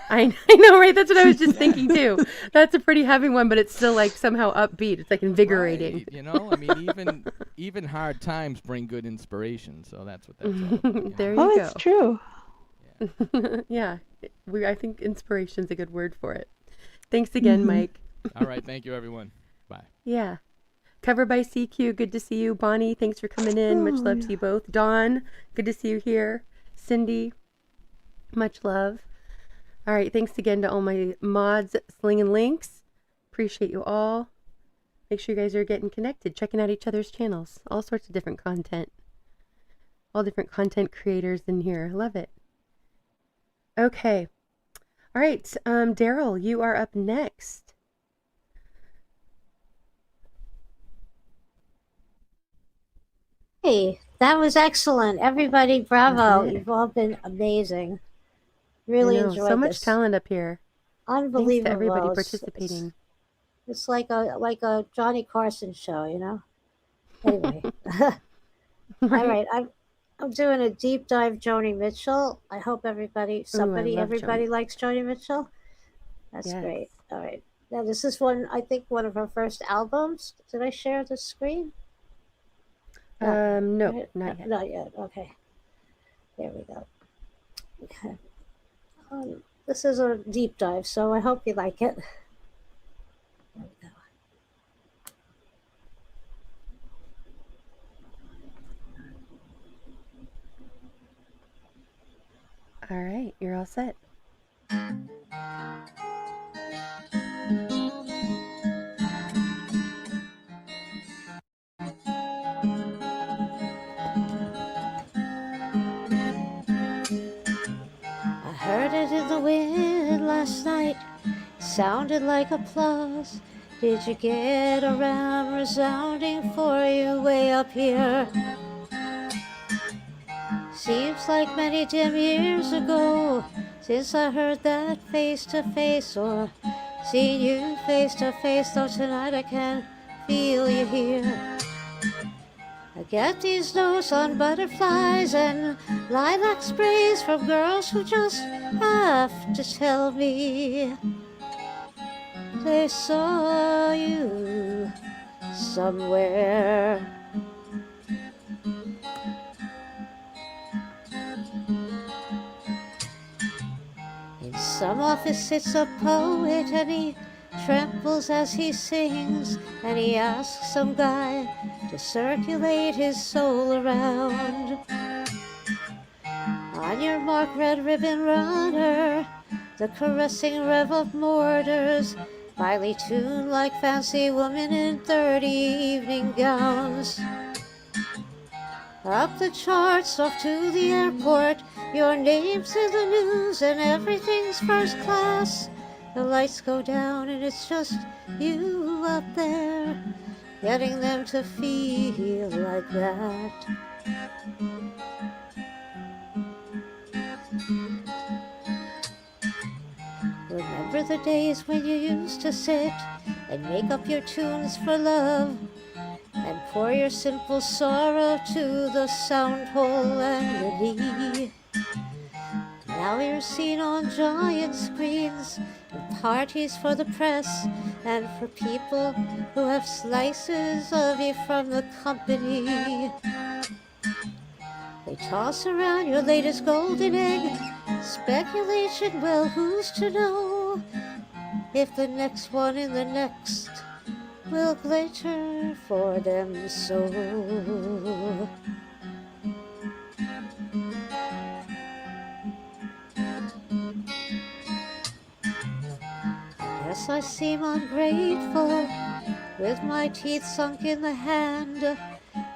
I know, right? That's what I was just thinking too. That's a pretty heavy one, but it's still like somehow upbeat. It's like invigorating. Right, you know, I mean, even hard times bring good inspiration, so that's what that's all about. There Oh, you go. it's true. Yeah. I think inspiration's a good word for it. Thanks again, Mike. All right, thank you, everyone. Bye. Yeah. Cover by CQ, good to see you. Bonnie, thanks for coming in. Much love to you both. Dawn, good to see you here. Cindy, much love. All right, thanks again to all my mods, slinging links. Appreciate you all. Make sure you guys are getting connected, checking out each other's channels. All sorts of different content. All different content creators in here. Love it. Okay. All right, Daryl, you are up next. Hey, that was excellent. Everybody, bravo. Wasn't it? You've all been amazing. I Really know, enjoyed so much this. talent up here. Thanks Unbelievable. to everybody It's- participating. It's like a Johnny Carson show, you know? Anyway. All right, I'm doing a deep dive Joni Mitchell. I hope everybody love Joni. likes Joni Mitchell. That's Yes. great. All right. Now this is I think one of her first albums. Did I share the screen? No, Right? not yet. Not yet. Okay. There we go. Okay. This is a deep dive, so I hope you like it. There we go. All right, you're all set. I heard it in the wind last night. Sounded like applause. Did you get around resounding for you way up here? Seems like many dim years ago since I heard that face to face, or seen you face to face, though tonight I can feel you here. I get these notes on butterflies and lilac sprays from girls who just have to tell me they saw you somewhere. In some office sits a poet and he trembles as he sings, and he asks some guy to circulate his soul around. On your mark, red ribbon runner, the caressing rev of mortars finely tuned like fancy women in 30 evening gowns. Up the charts, off to the airport, your name's in the news and everything's first class. The lights go down and it's just you up there, getting them to feel like that. Remember the days when you used to sit and make up your tunes for love, and pour your simple sorrow to the sound hole and melody. Now you're seen on giant screens, in parties for the press, and for people who have slices of you from the company. They toss around your latest golden egg, speculation, well, who's to know if the next one in the next will glitter for them so. Perhaps I seem ungrateful, with my teeth sunk in the hand.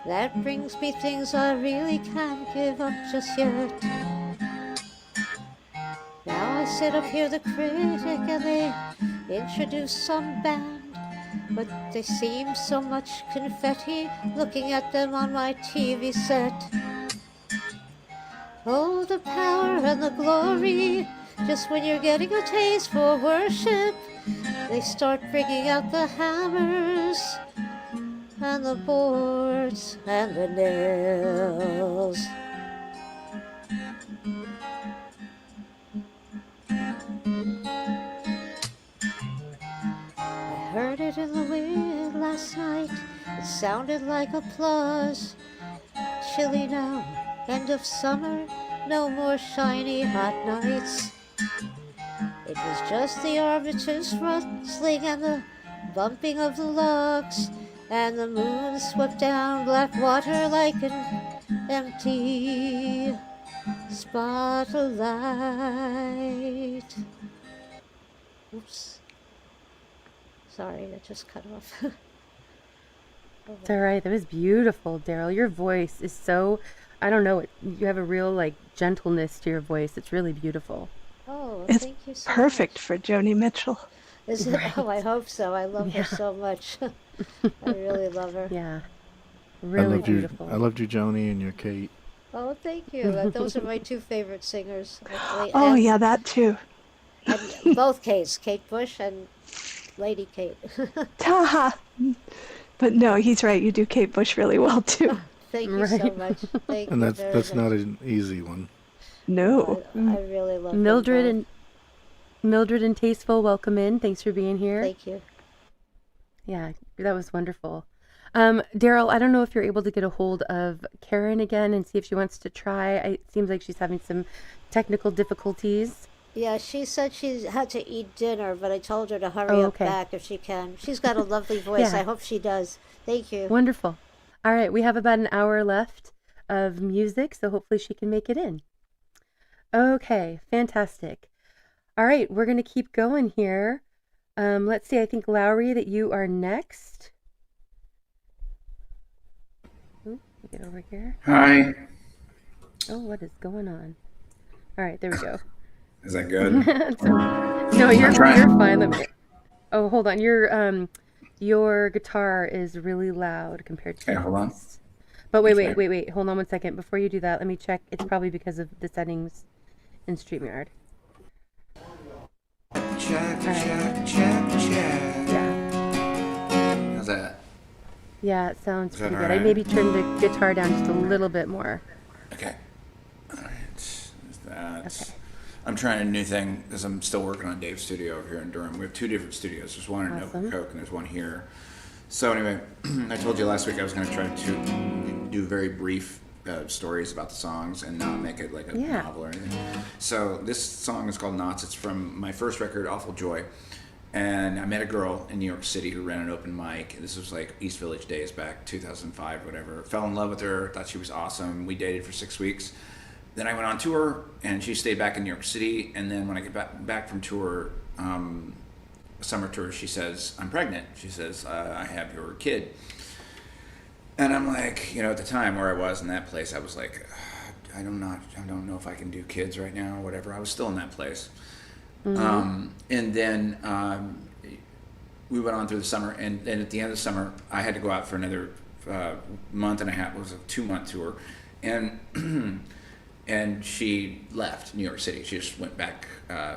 That brings me things I really can't give up just yet. Now I sit up here, the critic, and they introduce some band, but they seem so much confetti looking at them on my TV set. Oh, the power and the glory, just when you're getting a taste for worship, they start bringing out the hammers and the boards and the nails. I heard it in the wind last night, it sounded like applause. Chilly now, end of summer, no more shiny hot nights. It was just the arbiter's rustling and the bumping of the logs, and the moon swept down black water like an empty spotlight. Oops. Sorry, that just cut off. It's all right. That was beautiful, Daryl. Your voice is so, I don't know, you have a real like gentleness to your voice. It's really beautiful. Oh, It's thank you so perfect much. for Joni Mitchell. Is it? Oh, I hope so. I love her so much. I really love her. Yeah, I really loved you. beautiful. I loved you, Joni, and your Kate. Oh, thank you. Those are my two favorite singers, actually. Oh, and, yeah, that too. and both Kates, Kate Bush and Lady Kate. Haha. But no, he's right. You do Kate Bush really well too. Thank you so Right. much. Thank And you that's very that's much. not an easy one. No. I really love them Mildred both. and Mildred and Tasteful, welcome in. Thanks for being here. Thank you. Yeah, that was wonderful. Daryl, I don't know if you're able to get a hold of Karen again and see if she wants to try. It seems like she's having some technical difficulties. Yeah, she said she had to eat dinner, but I told her to hurry Oh, up okay. back if she can. She's got a lovely voice. Yeah. I hope she does. Thank you. Wonderful. All right, we have about an hour left of music, so hopefully she can make it in. Okay, fantastic. All right, we're going to keep going here. Let's see, I think, Lowry, that you are next. Ooh, let me get over here. Hi. Oh, what is going on? All right, there we go. Is that good? No, you're trying. fine. Let me. Oh, hold on. Your guitar is really loud compared to. Okay, hold on. But wait. Hold on one second. Before you do that, let me check. It's probably because of the settings in StreamYard. Check. Yeah. How's that? Yeah, it sounds Is that pretty all good. I right? maybe turned the guitar down just a little bit more. Okay. All right. Is that? Okay. I'm trying a new thing because I'm still working on Dave's studio over here in Durham. We have two different studios. There's one in Awesome. Oak and there's one here. So anyway, I told you last week I was going to try to do very brief stories about the songs and not make it like a Yeah. novel or anything. So this song is called Knots. It's from my first record, Awful Joy. And I met a girl in New York City who ran an open mic. This was like East Village days back, 2005, whatever. Fell in love with her, thought she was awesome. We dated for 6 weeks. Then I went on tour, and she stayed back in New York City. And then when I get back from tour, summer tour, she says, I'm pregnant. She says, I have your kid. And I'm like, at the time where I was in that place, I was like, I don't know if I can do kids right now or whatever. I was still in that place. Mm-hmm. And then we went on through the summer, and then at the end of the summer, I had to go out for another month and a half. It was a 2-month tour, and and she left New York City. She just went back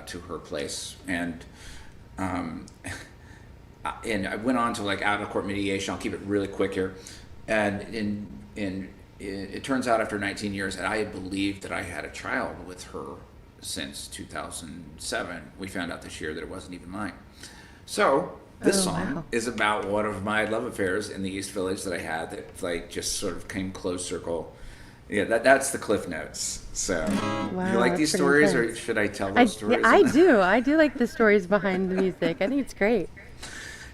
to her place, and I went on to like out of court mediation. I'll keep it really quick here, and it turns out after 19 years that I had believed that I had a child with her since 2007. We found out this year that it wasn't even mine. So this song is about one of my love affairs in the East Village that I had that like just sort of came close circle. Yeah, that's the Cliff Notes. So Wow, you like that's these pretty stories, or intense. should I tell those stories? I do. I do like the stories behind the music. I think it's great.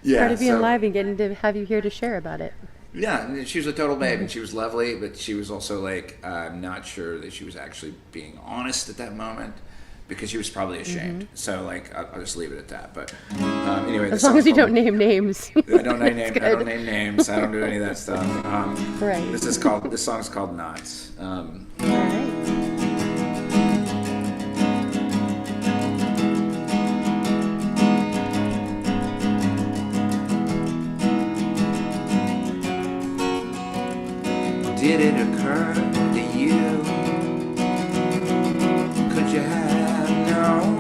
Yeah, Part of being so- live and getting to have you here to share about it. Yeah, and she was a total babe, and she was lovely, but she was also like, I'm not sure that she was actually being honest at that moment. because she was probably ashamed. So like I'll just leave it at that. But anyway, As long as you don't name names. I don't name names. I don't name names. I don't do any of that stuff. Right. This song's called Knots. All right. Did it occur to you? Could you have known?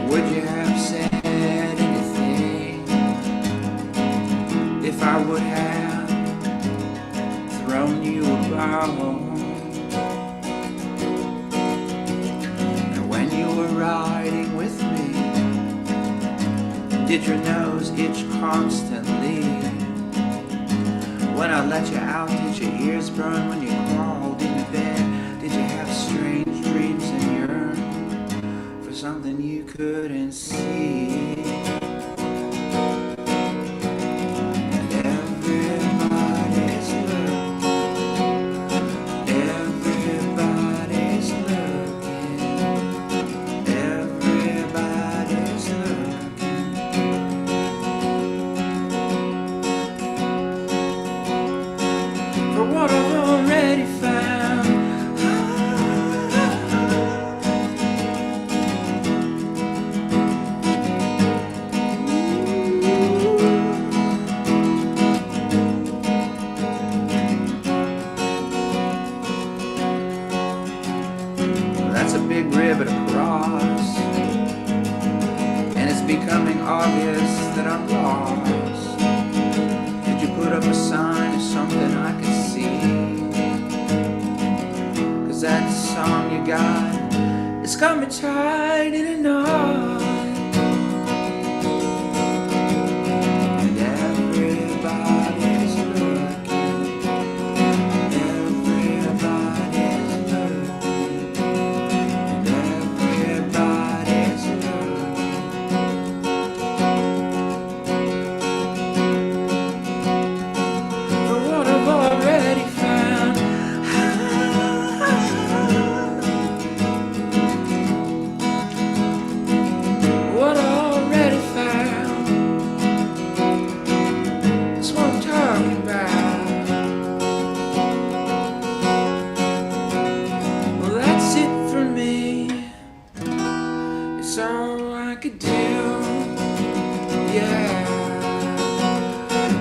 Would you have said anything if I would have thrown you a bone? And when you were riding with me, did your nose itch constantly? When I let you out, did your ears burn when you crawled into bed? Did you have strange dreams and yearn for something you couldn't see? And everybody's looking. Everybody's looking. Everybody's looking. For what I've already found. That's a big ribbon across, and it's becoming obvious that I'm lost. Did you put up a sign or something I could see? 'Cause that song you got, it's got me tied in a knot. And everybody's looking. Everybody's looking. And everybody's looking. For what I've already found. What I already found is what I'm talking about. Well, that's it for me. It's all I could do. Yeah.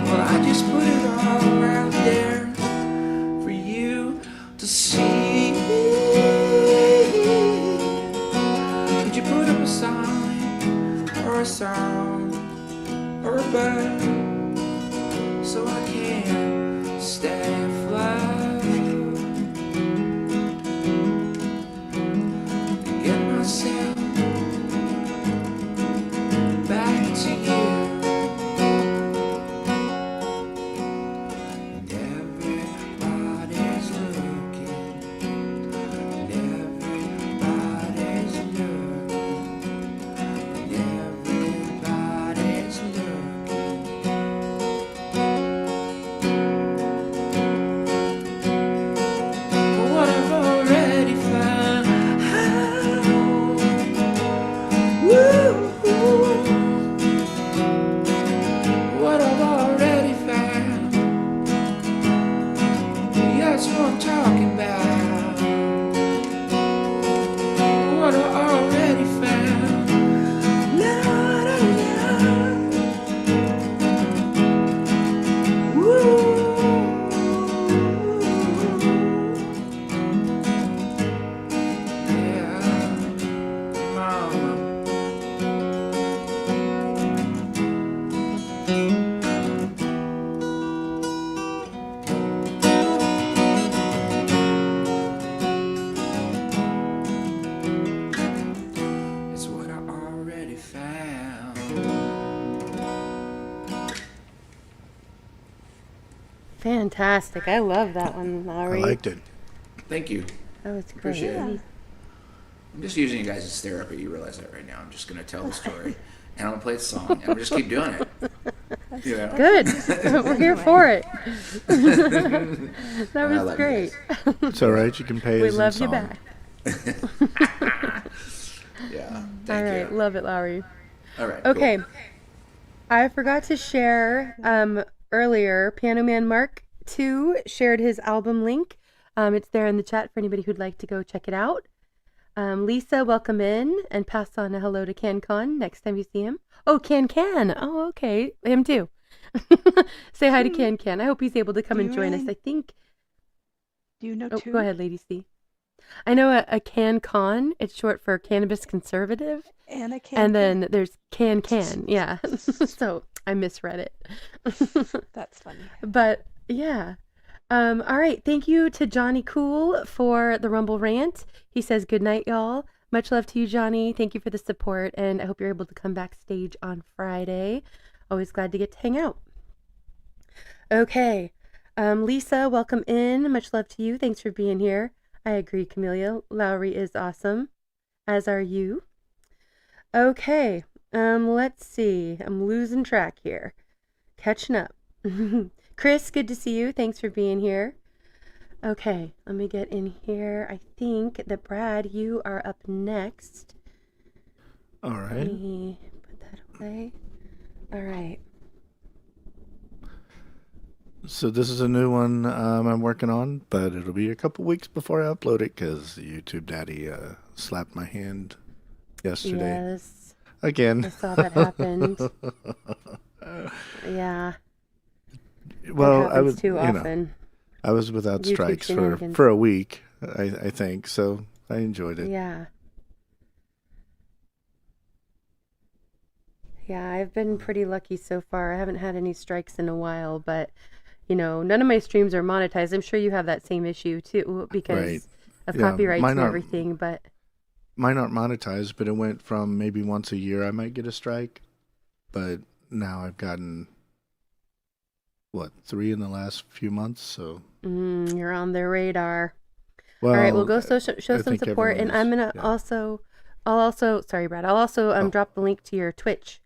Well, I just put it all out there for you to see. Did you put up a sign or a song or a bird so I can stay afloat and get myself back to you? And everybody's looking. And everybody's looking. And everybody's looking. For what I've already found. Woo! What I've already found. Yeah, that's what I'm talking about. What I already found. La, la, la. Woo. Yeah, mama. It's what I already found. Fantastic. I love that one, Lowry. I liked it. Thank you. That was great. Appreciate it. I'm just using you guys as therapy. You realize that right now. I'm just going to tell the story, and I'm going to play the song, and we'll just keep doing it. You know? Good. We're here for it. That I was love you great. It's all right. You can pay We us in love you song. back. Yeah. All Thank right, you. love it, Lowry. All right. Okay, Cool. I forgot to share earlier. Piano Man Mark 2 shared his album link. It's there in the chat for anybody who'd like to go check it out. Lisa, welcome in and pass on a hello to CanCon next time you see him. Oh, Can. Oh, okay. Him too. Say hi to Can. I hope he's able to come and join us. I think. Do you know two? Go ahead, Lady C. I know a CanCon. It's short for Cannabis Conservative. And a Can. And then there's Can. Yeah. So I misread it. That's funny. But yeah. All right. Thank you to Johnny Cool for the Rumble rant. He says, good night, y'all. Much love to you, Johnny. Thank you for the support. And I hope you're able to come backstage on Friday. Always glad to get to hang out. Okay. Lisa, welcome in. Much love to you. Thanks for being here. I agree, Camellia. Lowry is awesome. As are you. Okay. Let's see. I'm losing track here. Catching up. Chris, good to see you. Thanks for being here. Okay, let me get in here. I think that Brad, you are up next. All right. Let me put that away. All right. So this is a new one I'm working on, but it'll be a couple weeks before I upload it because YouTube Daddy slapped my hand yesterday. Yes. Again. I saw that happened. Yeah. Well, I was too often. I was without YouTube strikes shenanigans. for a week, I think. So I enjoyed it. Yeah. Yeah, I've been pretty lucky so far. I haven't had any strikes in a while, but none of my streams are monetized. I'm sure you have that same issue too because of copyrights and everything, but mine aren't monetized, but it went from maybe once a year I might get a strike, but now I've gotten 3 in the last few months, so you're on their radar. Well, all right, we'll go show some support, and I'm gonna I'll also sorry, Brad. I'll also drop the link to your Twitch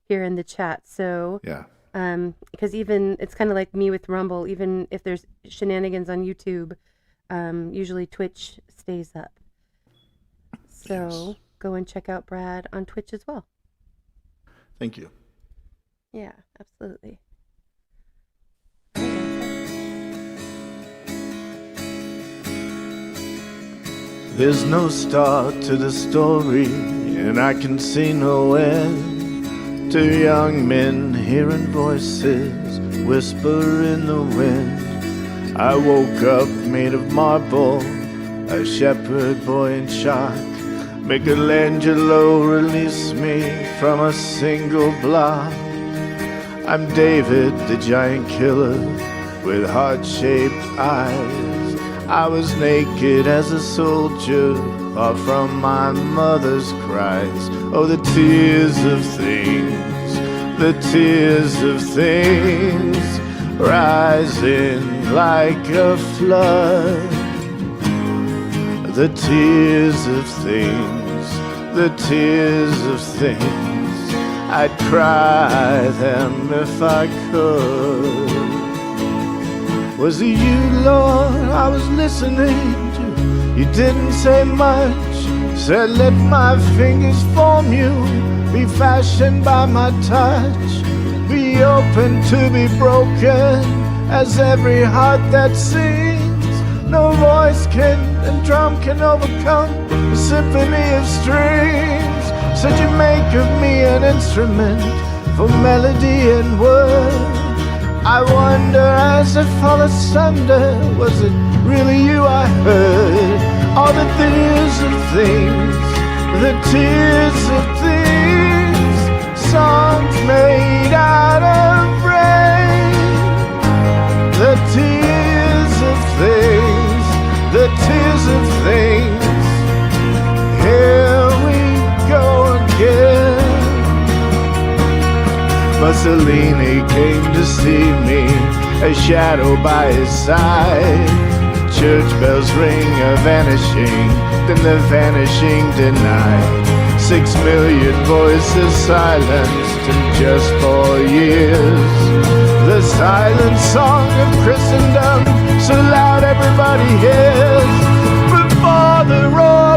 here in the chat. So yeah, because even it's kind of like me with Rumble. Even if there's shenanigans on YouTube, usually Twitch stays up. So go and check out Brad on Twitch as well. Thank you. Yeah, absolutely. There's no start to the story, and I can see no end. Two young men hearing voices whisper in the wind. I woke up made of marble, a shepherd boy in shock. Michelangelo released me from a single block. I'm David, the giant killer, with heart-shaped eyes. I was naked as a soldier, far from my mother's cries. Oh, the tears of things, the tears of things, rising like a flood. The tears of things, the tears of things, I'd cry them if I could. Was it you, Lord, I was listening to? You didn't say much. Said, let my fingers form you, be fashioned by my touch. Be open to be broken, as every heart that sings. No voice and drum can overcome a symphony of strings. Said you make of me an instrument for melody and word. I wonder as I fall asunder, was it really you I heard? All the tears of things, the tears of things, songs made out of rain. The tears of things, the tears of things, here we go again. Mussolini came to see me, a shadow by his side. Church bells ring a vanishing, then the vanishing denied. 6 million voices silenced in just 4 years. The silent song of Christendom, so loud everybody hears. Before the roar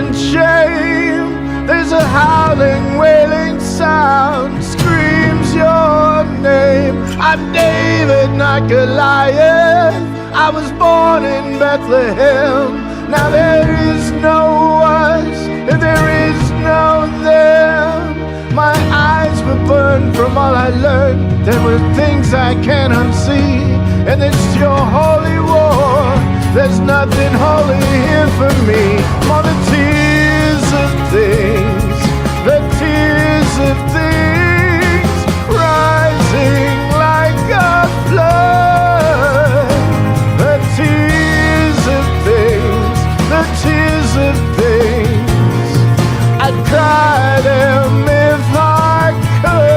and shame. There's a howling, wailing sound, screams your name. I'm David, not Goliath. I was born in Bethlehem. Now there is no us, and there is no them. My eyes were burned from all I learned. There were things I can't unsee, and it's your holy war. There's nothing holy here for me. More the tears of things, the tears of things, rising like a flood. The tears of things, the tears of things, I'd cry them if I could.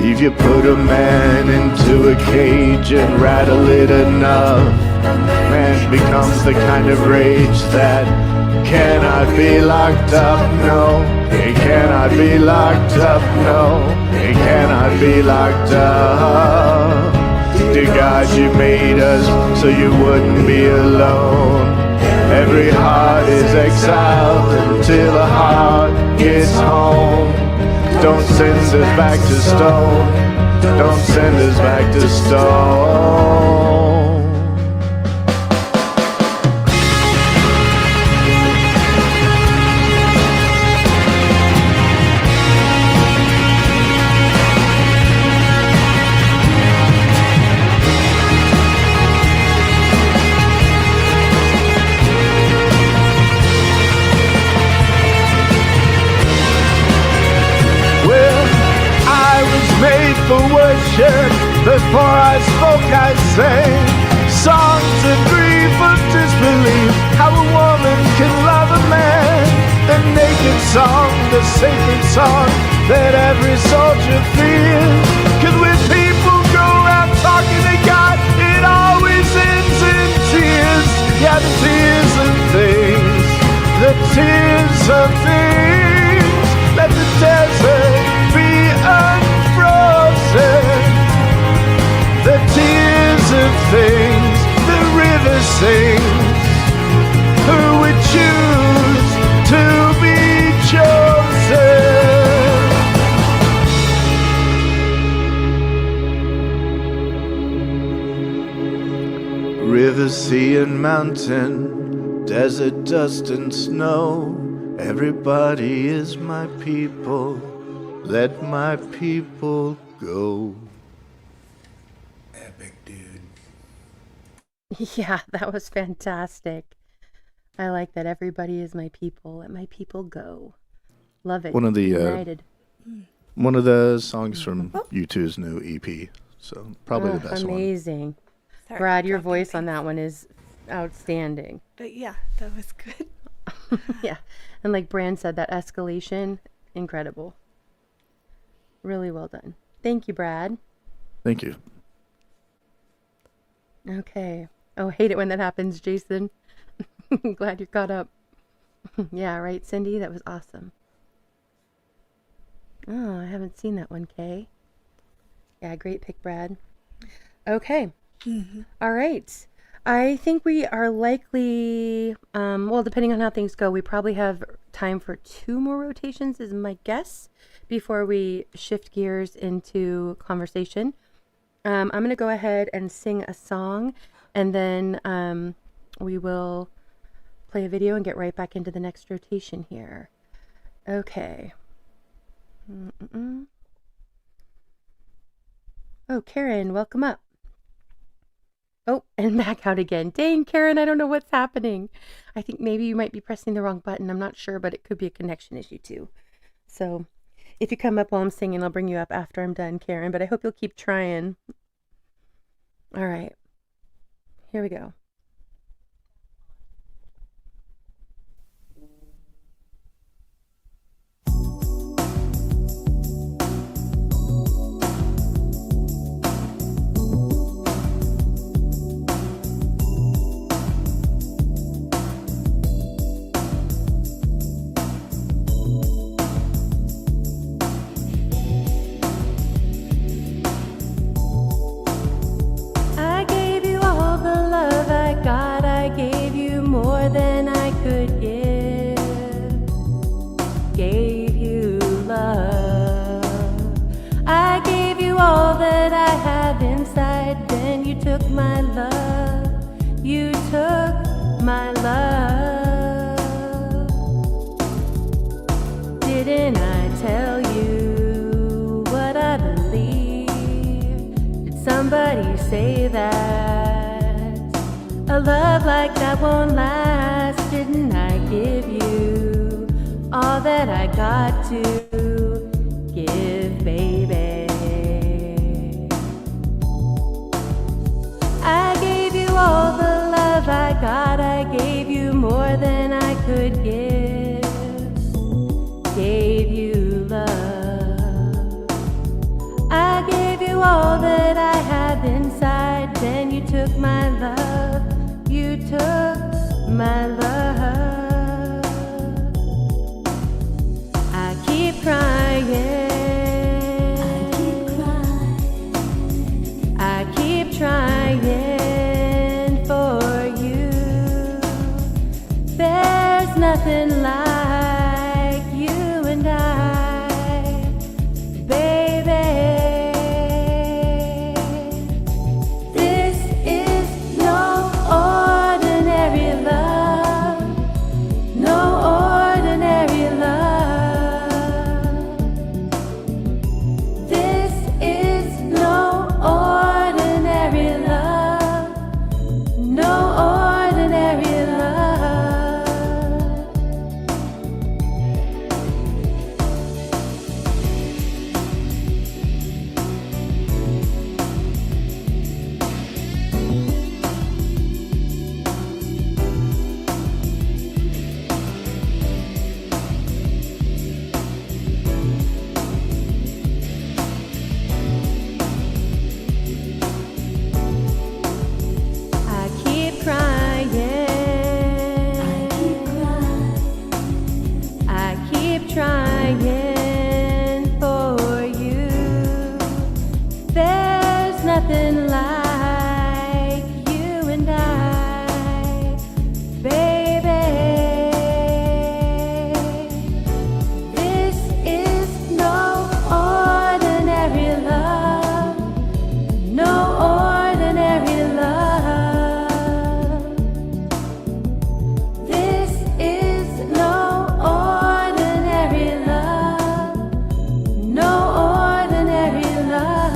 If you put a man into a cage and rattle it enough, man becomes the kind of rage that cannot be locked up, no. It cannot be locked up, no. It cannot be locked up. Dear God, you made us so you wouldn't be alone. Every heart is exiled until a heart gets home. Don't send us back to stone. Don't send us back to stone. Made for worship, before I spoke I sang songs of grief, of disbelief, how a woman can love a man. The naked song, the sacred song that every soldier fears. Cause when people go out talking to God, it always ends in tears. Yeah, the tears of things, the tears of things. Let the desert be unfrozen. The tears of things, the river sings. Who would choose to be chosen? River, sea, and mountain, desert, dust, and snow. Everybody is my people. Let my people go. Epic, dude. Yeah, that was fantastic. I like that. Everybody is my people. Let my people go. Love it. One of the United. one of the songs from U2's new EP. So probably the best one. Amazing. Sorry, Brad, your dropping voice things. on that one is outstanding. But yeah, that was good. Yeah. And like Brand said, that escalation, incredible. Really well done. Thank you, Brad. Thank you. Okay. Oh, hate it when that happens, Jason. Glad you're caught up. Yeah, right, Cindy? That was awesome. Oh, I haven't seen that one, Kay. Yeah, great pick, Brad. Okay. All right. I think we are likely, well, depending on how things go, we probably have time for 2 more rotations is my guess before we shift gears into conversation. I'm going to go ahead and sing a song, and then we will play a video and get right back into the next rotation here. Okay. Oh, Karen, welcome up. Oh, and back out again. Dang, Karen, I don't know what's happening. I think maybe you might be pressing the wrong button. I'm not sure, but it could be a connection issue too. So if you come up while I'm singing, I'll bring you up after I'm done, Karen, but I hope you'll keep trying. All right. Here we go. A love like that won't last. Didn't I give you all that I got to give, baby? I gave you all the love I got. I gave you more than I could give. Gave you love. I gave you all that I have inside. Then you took my love. You took my love. I keep crying. I keep trying for you. There's nothing like you and I, baby. This is no ordinary love, no ordinary love. This is no ordinary love, no ordinary love. I keep crying. I keep trying for you. There's nothing like you and I, baby. This is no ordinary love, no ordinary love. This is no ordinary love, no ordinary love.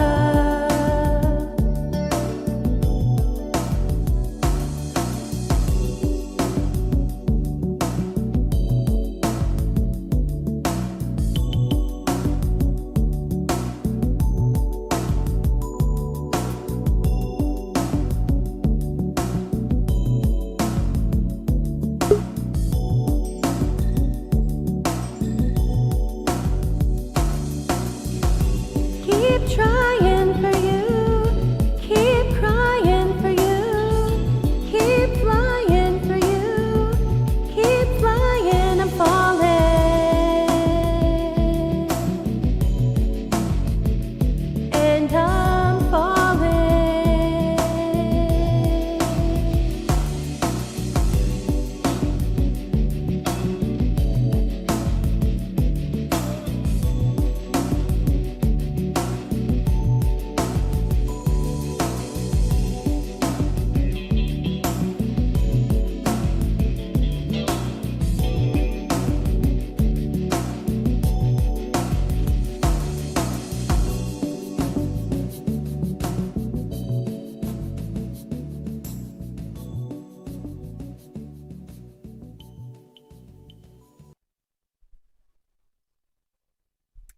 Keep trying for you, keep crying for you, keep flying for you, keep flying, I'm falling, and I'm falling.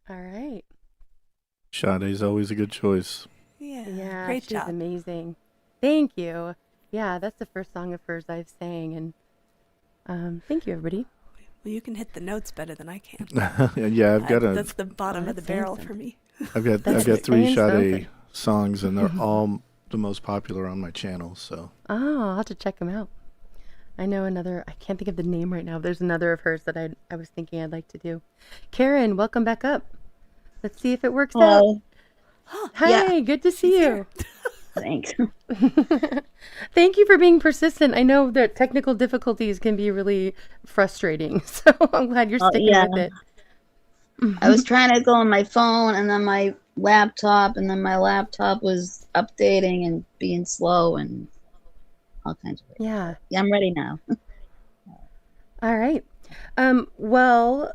All right. Sade's always a good choice. Yeah, great she's job. amazing. Thank you. Yeah, that's the first song of hers I've sang, and thank you, everybody. Well, you can hit the notes better than I can. Yeah, I've got That's the bottom of the that's saying barrel for something. me. I've got That's three saying something. Sade songs, and they're all the most popular on my channel. So Oh, I'll have to check them out. I know another, I can't think of the name right now. There's another of hers that I was thinking I'd like to do. Karen, welcome back up. Let's see if it works out. Hi, good to see you. Thanks. Thank you for being persistent. I know that technical difficulties can be really frustrating, so I'm glad you're sticking yeah. with it. I was trying to go on my phone and then my laptop, and then my laptop was updating and being slow and all kinds of. Yeah. Yeah, I'm ready now. All right. Well,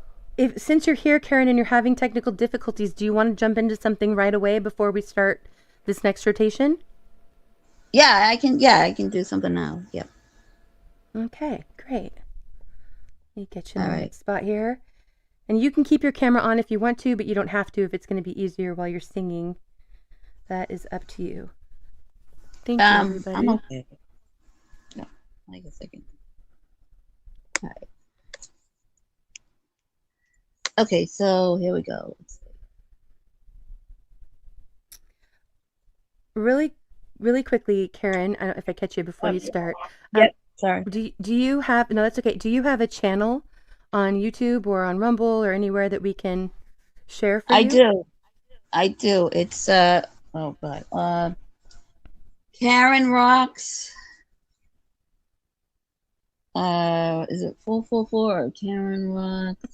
since you're here, Karen, and you're having technical difficulties, do you want to jump into something right away before we start this next rotation? Yeah, I can. Yeah, I can do something now. Yep. Okay, great. Let me get you in All the right. right spot here. And you can keep your camera on if you want to, but you don't have to if it's going to be easier while you're singing. That is up to you. Thank you, I'm everybody. okay. No, like a second. All right. Okay, so here we go. Really quickly, Karen, I don't know if I catch you before you start. Yep, sorry. Do you have, no, that's okay. Do you have a channel on YouTube or on Rumble or anywhere that we can share for I you? do. I do. It's oh god. Karen Rocks. Is it 444 or Karen Rocks?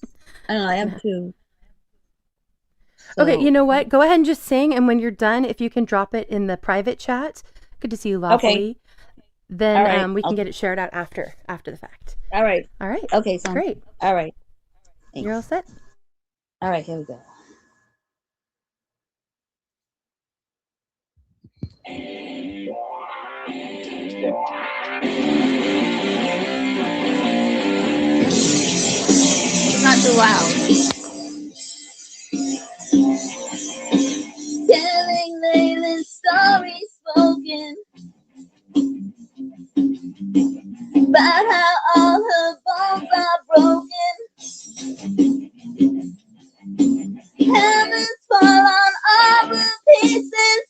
I don't know. I have two. Okay, you So, know what? Go ahead and just sing, and when you're done, if you can drop it in the private chat, good to see you lawfully. Then All right. we can get it shared out after the fact. All right. All right. Okay. So Great. All right. You're all set. All right. Here we go. It's not too loud. Telling Layla's story spoken about how all her bones are broken. Heavens fall on all the pieces.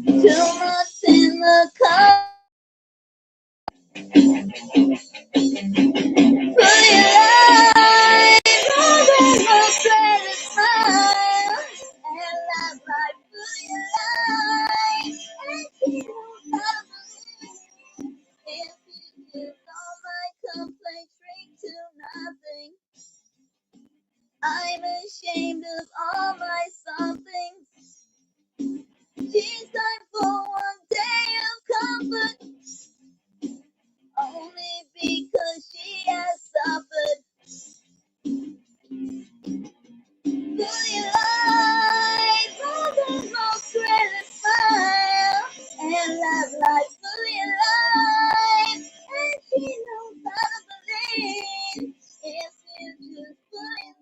Too much in the cup. Put your light over my greatest smile. And love like put your light. And she knows how to believe. If you give all my complaints straight to nothing. I'm ashamed of all my somethings. She's time for one day of comfort. Only because she has suffered. Put your light on the most greatest smile. And love lies full your life. And she knows how to believe. If you just put it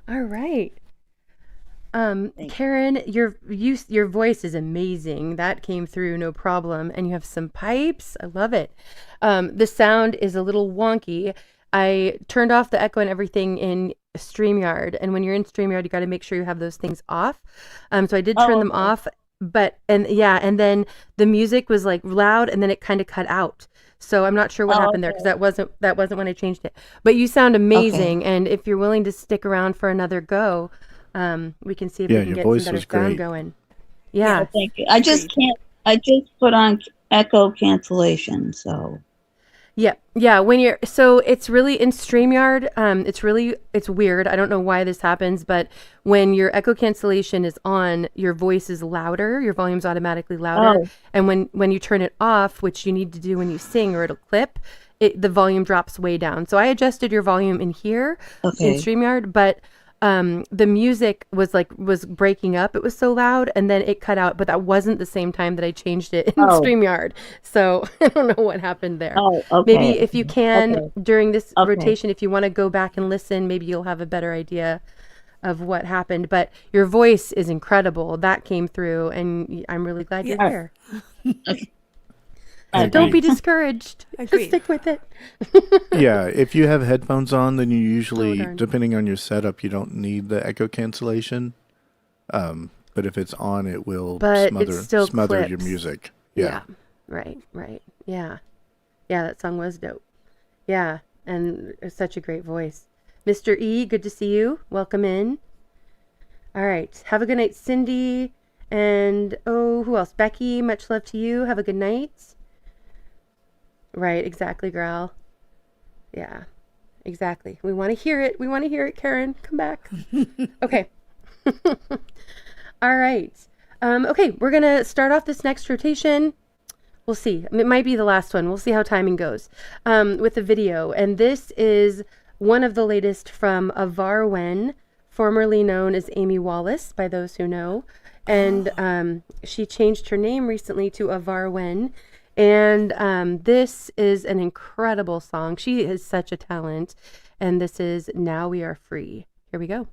All right. Karen, your voice is amazing. That came through no problem. And you have some pipes. I love it. The sound is a little wonky. I turned off the echo and everything in StreamYard. And when you're in StreamYard, you got to make sure you have those things off. So I did turn them off. And then the music was like loud and then it kind of cut out. So I'm not sure what happened there because that wasn't when I changed it. But you sound amazing. And if you're willing to stick around for another go, we can see if we can get some better sound going. Yeah. thank you. I just put on echo cancellation, so. Yeah. So it's really in StreamYard. It's weird. I don't know why this happens, but when your echo cancellation is on, your voice is louder. Your volume's automatically louder. And when you turn it off, which you need to do when you sing or it'll clip, the volume drops way down. So I adjusted your volume in here in StreamYard, but the music was breaking up. It was so loud, and then it cut out. But that wasn't the same time that I changed it in Oh. StreamYard. So I don't know what happened there. Oh, okay. Maybe if you can Okay. during this Okay. rotation, if you want to go back and listen, maybe you'll have a better idea of what happened. But your voice is incredible. That came through, and I'm really glad you're here. So don't be discouraged. Just Agreed. stick with it. Yeah, if you have headphones on, then you usually, darn. depending on your setup, you don't need the echo cancellation. But if it's on, it will But it still smother your clips. music. Yeah. Right. Yeah. Yeah, that song was dope. Yeah, and it's such a great voice. Mr. E, good to see you. Welcome in. All right. Have a good night, Cindy. And, who else? Becky, much love to you. Have a good night. Right, exactly, Growl. Yeah, exactly. We want to hear it. We want to hear it, Karen. Come back. Okay. All right. Okay, we're going to start off this next rotation. We'll see. It might be the last one. We'll see how timing goes with the video. And this is one of the latest from Avar Wen, formerly known as Amy Wallace, by those who know. And she changed her name recently to Avar Wen. And this is an incredible song. She is such a talent. And this is Now We Are Free. Here we go.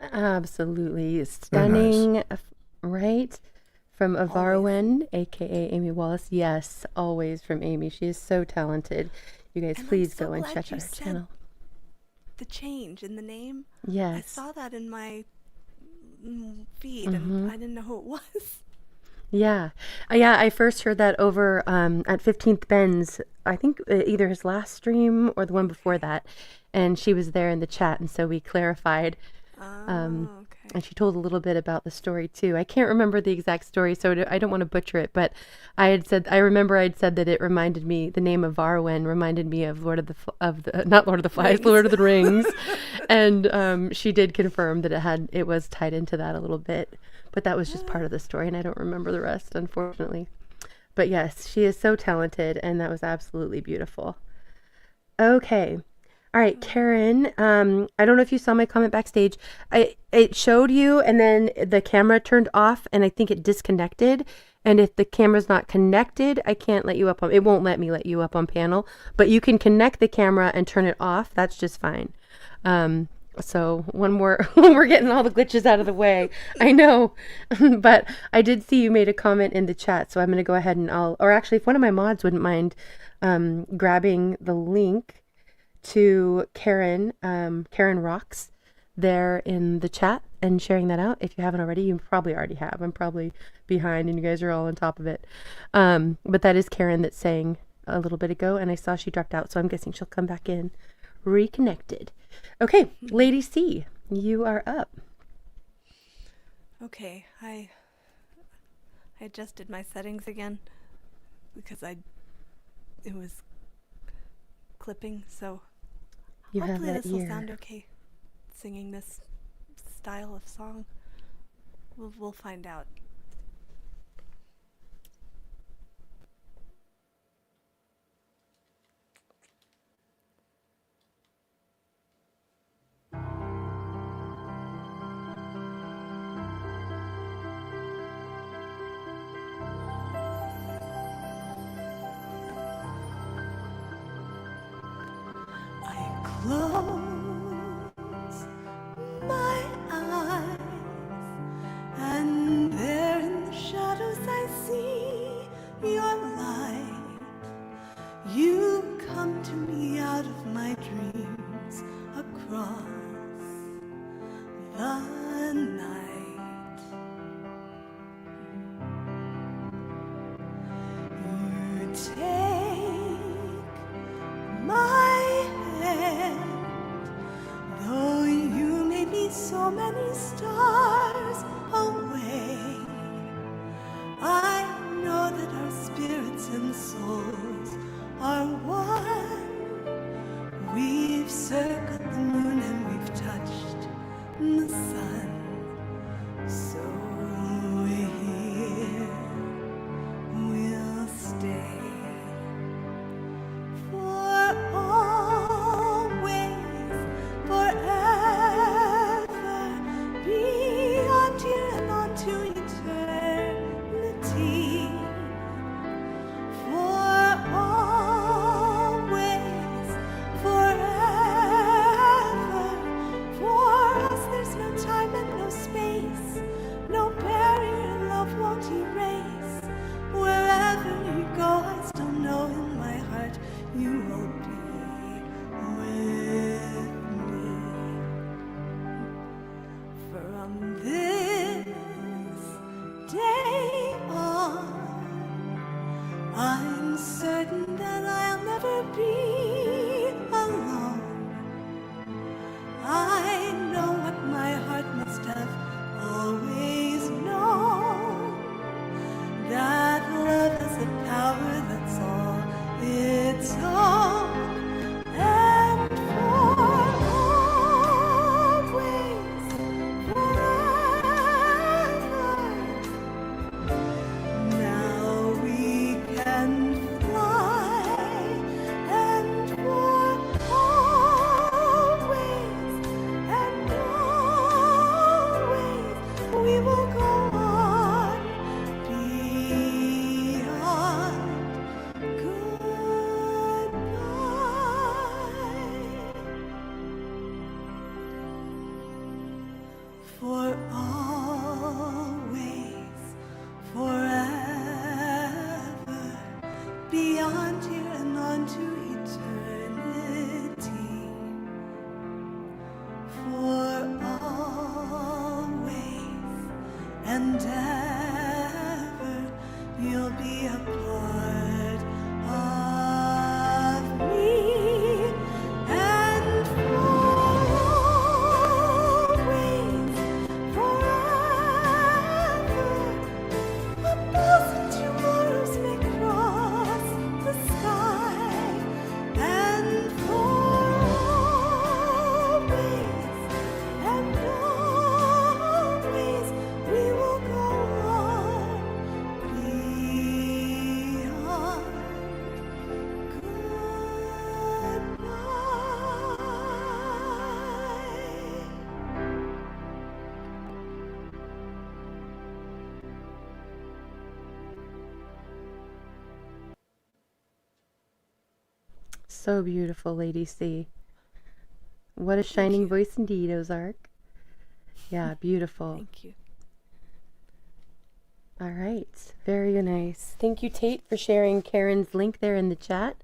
Absolutely Very stunning, right? From Avarwen, aka Amy Wallace. Yes, always from Amy. She is so talented. You guys, And please I'm so go and glad check you out her said channel. the change in the name. I Yes. saw that in my feed, Mhm. and I didn't know who it was. Yeah. Yeah, I first heard that over at 15th Ben's, I think either his last stream or the one before that. And she was there in the chat, and so we clarified. And she told a little bit about the story too. I can't remember the exact story, so I don't want to butcher it, but I remember I'd said that it reminded me, the name of Varwen reminded me of not Lord of the Flies, Rings. Lord of the Rings. And she did confirm that it was tied into that a little bit. But that was just part of the story, and I don't remember the rest, unfortunately. But yes, she is so talented, and that was absolutely beautiful. Okay. All right, Karen, I don't know if you saw my comment backstage. It showed you, and then the camera turned off, and I think it disconnected. And if the camera's not connected, I can't let you up on, it won't let me let you up on panel. But you can connect the camera and turn it off. That's just fine. So one more, we're getting all the glitches out of the way. I know, but I did see you made a comment in the chat, so I'm going to go ahead and or actually, if one of my mods wouldn't mind grabbing the link to Karen Rocks there in the chat and sharing that out. If you haven't already, you probably already have. I'm probably behind and you guys are all on top of it. But that is Karen that sang a little bit ago, and I saw she dropped out, so I'm guessing she'll come back in reconnected. Okay, Lady C, you are up. Okay, I adjusted my settings again because it was clipping, so You have hopefully that this will ear. sound okay singing this style of song. We'll find out. Close my eyes, and there in the shadows I see your light. You come to me out of my dreams across the night. You take my hand, though you may be so many stars away. I know that our spirits and souls are one. We've circled the moon and we've touched the sun. So here we'll stay for always, forever, beyond here and on to eternity. For always, forever, for us there's no time and for always, forever, beyond here and on to eternity. For always and ever, you'll be a part of me. And always, forever, 1,000 tomorrows may cross the sky. And for always and always, we will go on beyond So beautiful, Lady C. What a shining voice indeed, Ozark. Yeah, beautiful. Thank you. All right, very nice. Thank you, Tate, for sharing Karen's link there in the chat.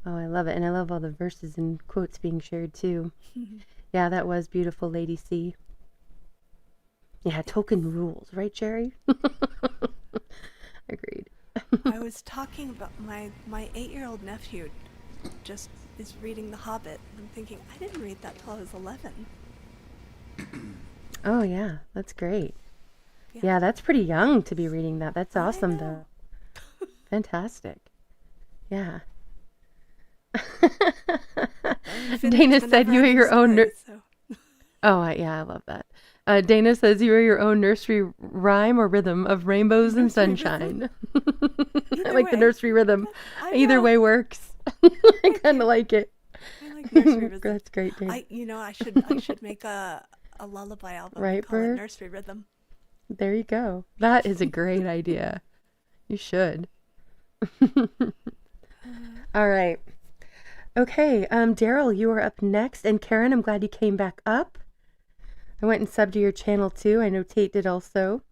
Oh, I love it. And I love all the verses and quotes being shared too. Yeah, that was beautiful, Lady C. Yeah, token rules, right, Jerry? Agreed. I was talking about my 8-year-old nephew just is reading The Hobbit. I'm thinking, I didn't read that till I was 11. Oh, yeah, that's great. Yeah, that's pretty young to be reading that. That's awesome, though. Fantastic. Yeah. Dana said you are your own Oh, yeah, I love that. Dana says you are your own nursery rhyme or rhythm of rainbows and sunshine. I like the nursery rhythm. Either way works. I kind of like it. I like nursery rhythm. That's great, Dana. I should make a lullaby album and call it Bird? Nursery Rhythm. There you go. That is a great idea. You should. All right. Okay, Daryl, you are up next. And Karen, I'm glad you came back up. I went and subbed to your channel too. I know Tate did also.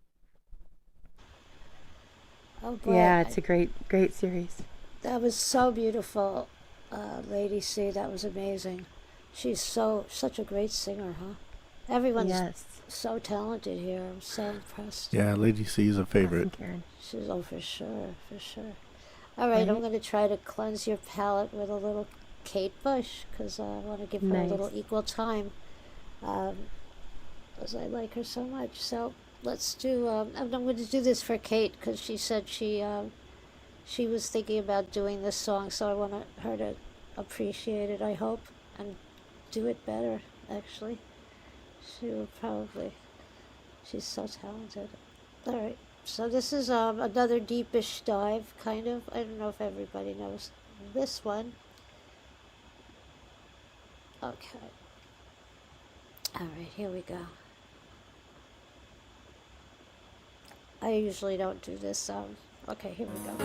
Oh boy. Yeah, it's a great series. That was so beautiful, Lady C. That was amazing. She's such a great singer, huh? Everyone's so talented here. I'm so impressed. Yeah, Lady C is a favorite. She's for sure. All right, I'm going to try to cleanse your palate with a little Kate Bush because I want to give her a little equal time, because I like her so much. So let's do. I'm going to do this for Kate because she said she was thinking about doing this song, so I want her to appreciate it. I hope and do it better. Actually, she will probably. She's so talented. All right. So this is another deepish dive, kind of. I don't know if everybody knows this one. Okay. All right, here we go. I usually don't do this. Okay, here we go.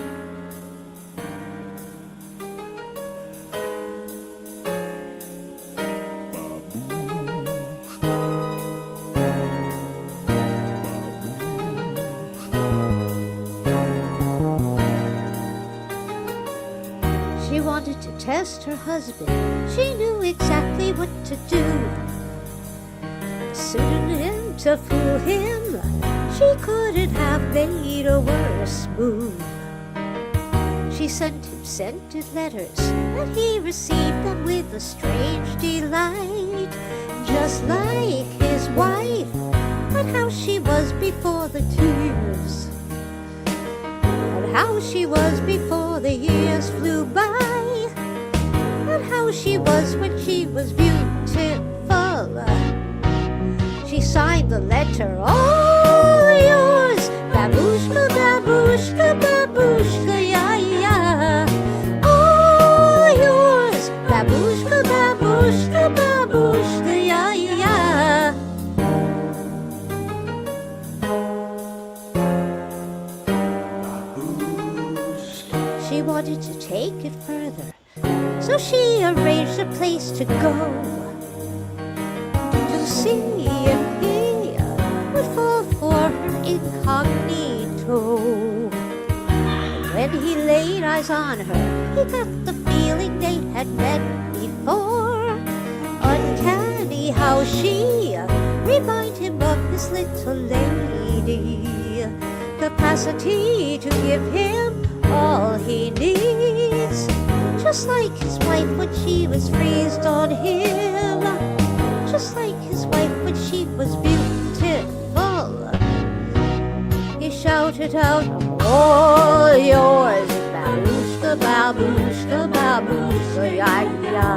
She wanted to test her husband. She knew exactly what to do. Suited him to fool him. She couldn't have made a worse move. She sent him scented letters, and he received them with a strange delight. Just like his wife, but how she was before the tears. And how she was before the years flew by. And how she was when she was beautiful. She signed the letter, all yours. Babushka, babushka, babushka, yeah, yeah. All yours. Babushka, babushka, babushka, yeah, yeah. She wanted to take it further, so she arranged a place to go to see if eyes on her, he got the feeling they had met before. Uncanny how she reminded him of his little lady. Capacity to give him all he needs. Just like his wife when she was raised on him. Just like his wife when she was beautiful. He shouted out, I'm all yours. Babushka, babushka, babushka, ya-ya.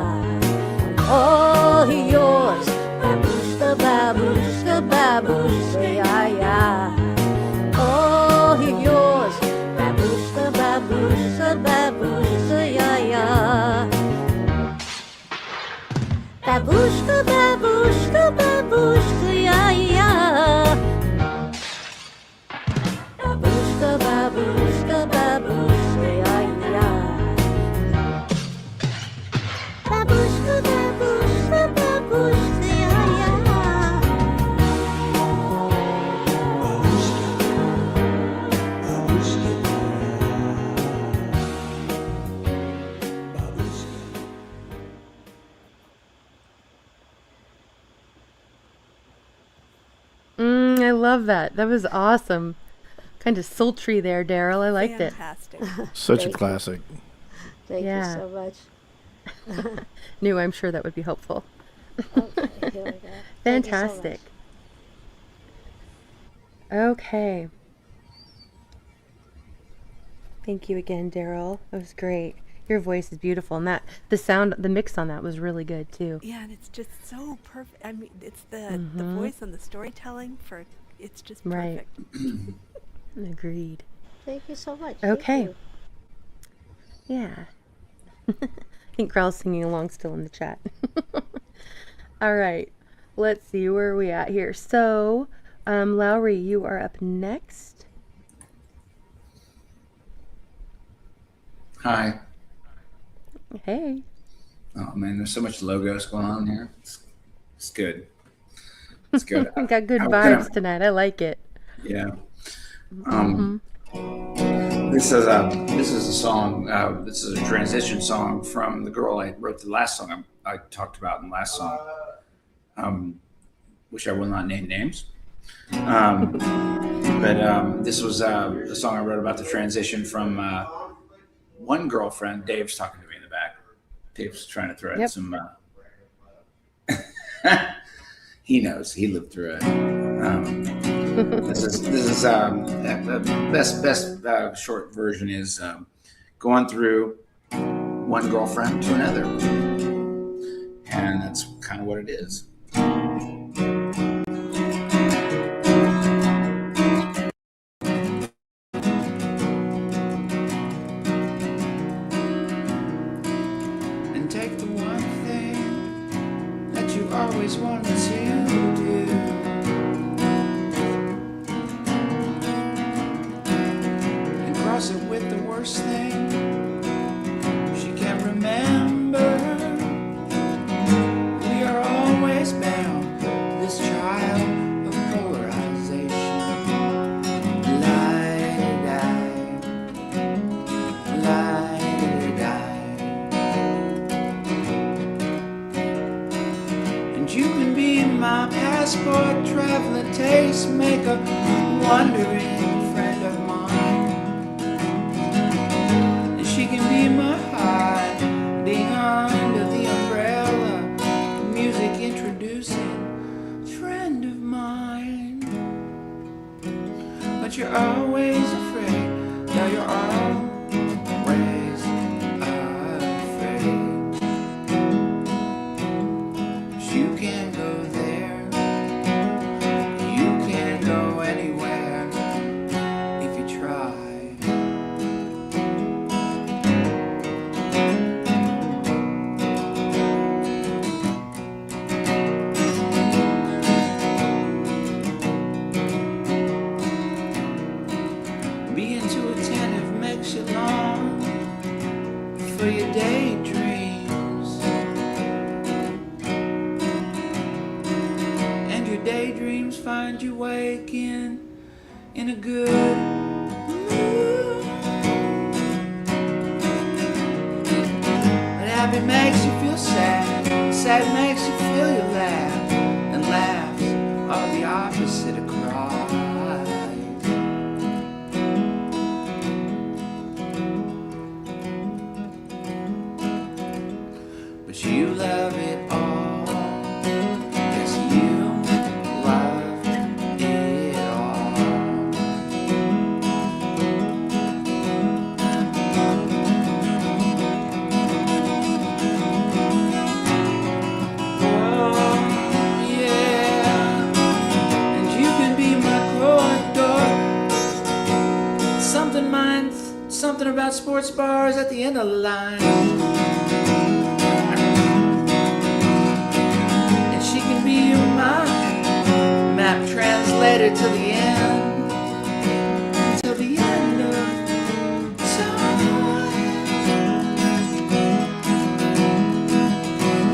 I'm all yours. Babushka, babushka, babushka, ya-ya. All yours. Babushka, babushka, babushka, ya-ya. Babushka, babushka, babushka, ya-ya. Babushka, babushka, babushka, ya-ya. Babushka, babushka, babushka, ya-ya. I love that. That was awesome. Kind of sultry there, Daryl. I liked Fantastic. Such a Thank you. classic. Thank Yeah. you so much. Knew I'm sure that would be helpful. Okay, here we go. Thank you so much. Fantastic. Okay. Thank you again, Daryl. That was great. Your voice is beautiful, and the mix on that was really good too. Yeah, and it's just so perfect. I mean, it's the voice and the storytelling it's just Right. perfect. Agreed. Thank you so much. Thank Okay. you. Yeah. I think Growl's singing along still in the chat. All right. Let's see, where are we at here? So, Lowry, you are up next. Hi. Hey. Oh man, there's so much logos going on here. It's good. It's good. Got good I vibes tonight. I like it. Yeah. This is a song. This is a transition song from the girl I wrote the last song I talked about in the last song, which I will not name names. But this was the song I wrote about the transition from one girlfriend. Dave's talking to me in the back. Dave's trying to throw out some. He knows. He lived through it. This is the best short version is going through one girlfriend to another, and that's kind of what it is. And take the one thing that you always wanted to do. Cross it with the worst thing she can't remember. We are always bound to this child of polarization. Lie-da-die, lie-da-die. And you can be my passport, traveler, tastemaker, wandering friend of mine. She can be my hiding under the umbrella, music introducing friend of mine. But you're always afraid, now you're always afraid. You can't go there, you can't go anywhere if you try. Being too attentive makes you long for your daydreams, and your daydreams find you waking in a good mood. happy makes you feel sad. Sad makes you feel you laugh. And laughs are the opposite of cries. But you love it all. Yes, you love it all. Oh, yeah. And you can be my corridor. Something about sports bars at the end of the line. And she can be your mind, map translator to the end, till the end of time.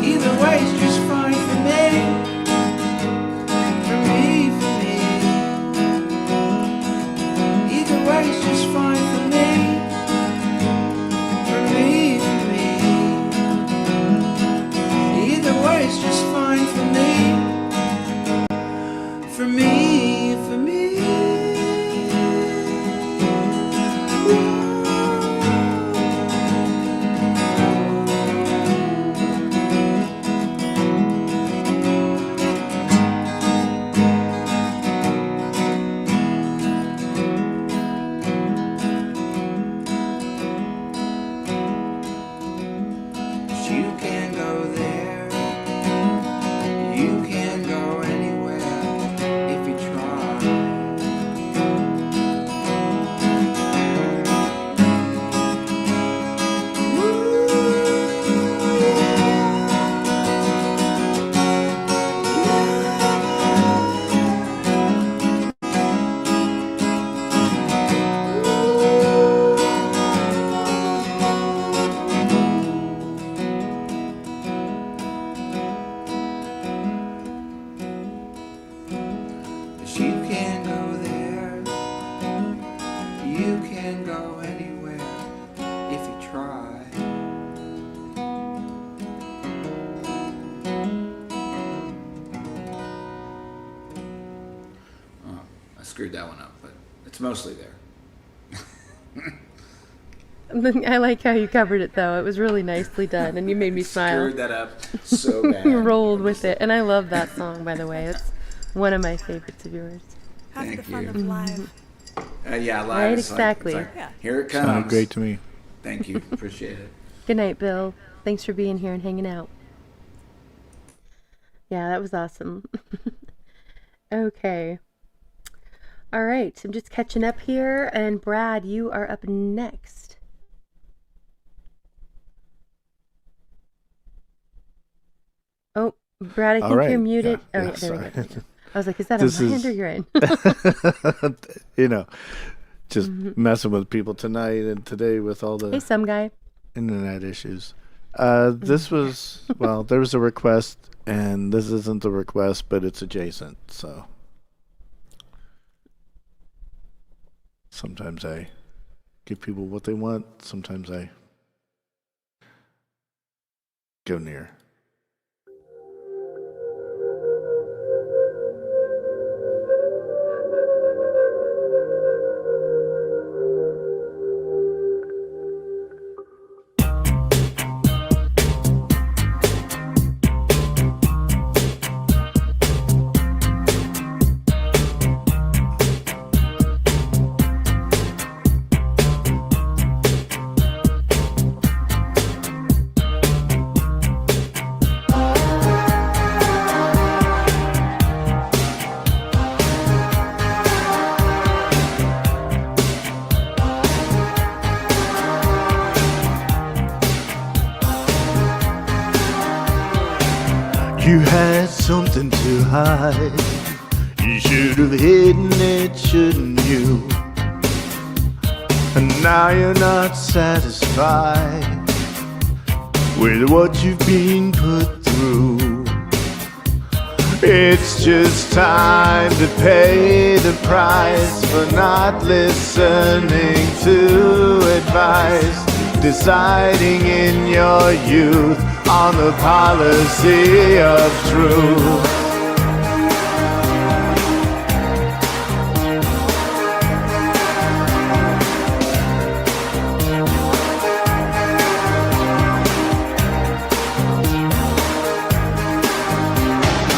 Either way's just fine for me, for me, for me. Either way's just fine for me, for me, for me. Either way's just fine for me, for me, for me. You can go there, you can go anywhere if you try. But you can go there, you can go anywhere if you try. Oh, I screwed that one up, but it's mostly there. I like how you covered it, though. It was really nicely done, and you made me smile. Screwed that up so bad. You rolled with it, and I love that song, by the way. It's one of my favorites of yours. Half the Thank fun you. of live. Yeah, live. Right, is like- exactly. it's like, here it comes. Sounded great to me. Thank you. Appreciate it. Good night, Bill. Thanks for being here and hanging out. Yeah, that was awesome. Okay. All right, I'm just catching up here, and Brad, you are up next. Oh, Brad, I All think right, you're muted. yeah, Oh, yeah, yeah, there we sorry. go. There we go. I was like, is that This on my is- end or your end? You know, just Mhm. messing with people tonight and today with all Hey, the some guy. internet issues. This was, well, there was a request, and this isn't the request, but it's adjacent, so. Sometimes I give people what they want, sometimes I go near. You had something to hide. You should have hidden it, shouldn't you? And now you're not satisfied with what you've been put through. It's just time to pay the price for not listening to advice. deciding in your youth on the policy of truth.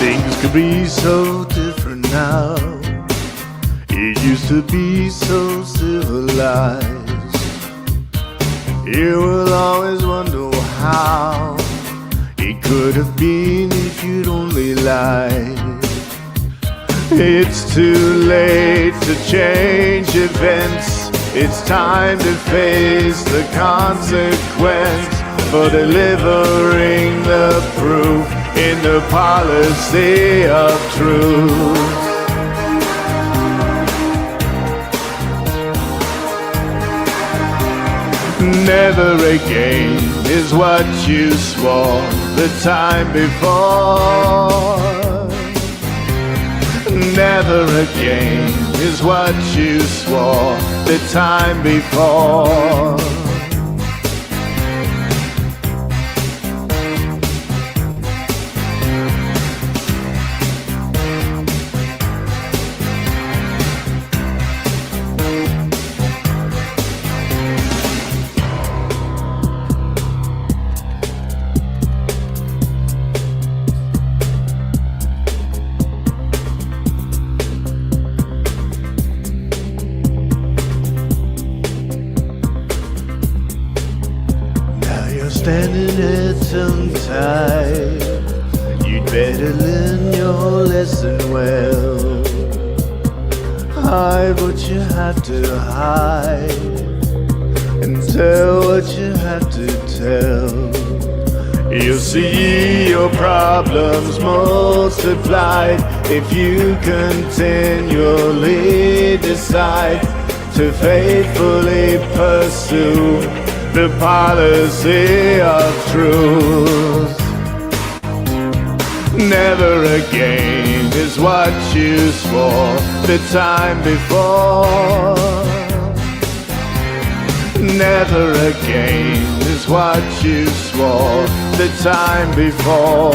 Things could be so different now. It used to be so civilized. You will always wonder how it could have been if you'd only lied. It's too late to change events. It's time to face the consequence for delivering the proof in the policy of truth. Never again is what you swore the time before. Never again is what you swore the time before. Standing at some tide, you'd better learn your lesson well. Hide what you have to hide, and tell what you have to tell. You'll see your problems multiplied if you continually decide to faithfully pursue the policy of truth. Never again is what you swore the time before. Never again is what you swore the time before.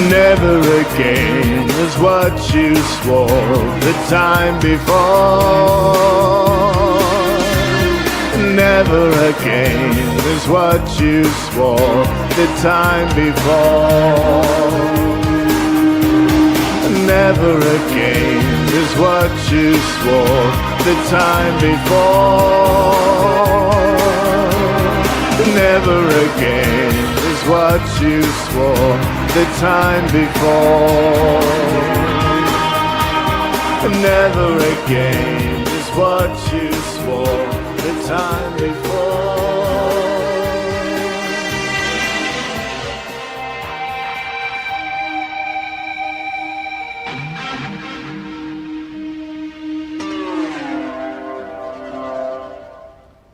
Never again is what you swore the time before. Never again is what you swore the time before. Never again is what you swore the time before. Never again is what you swore the time before. Never again is what you swore the time before.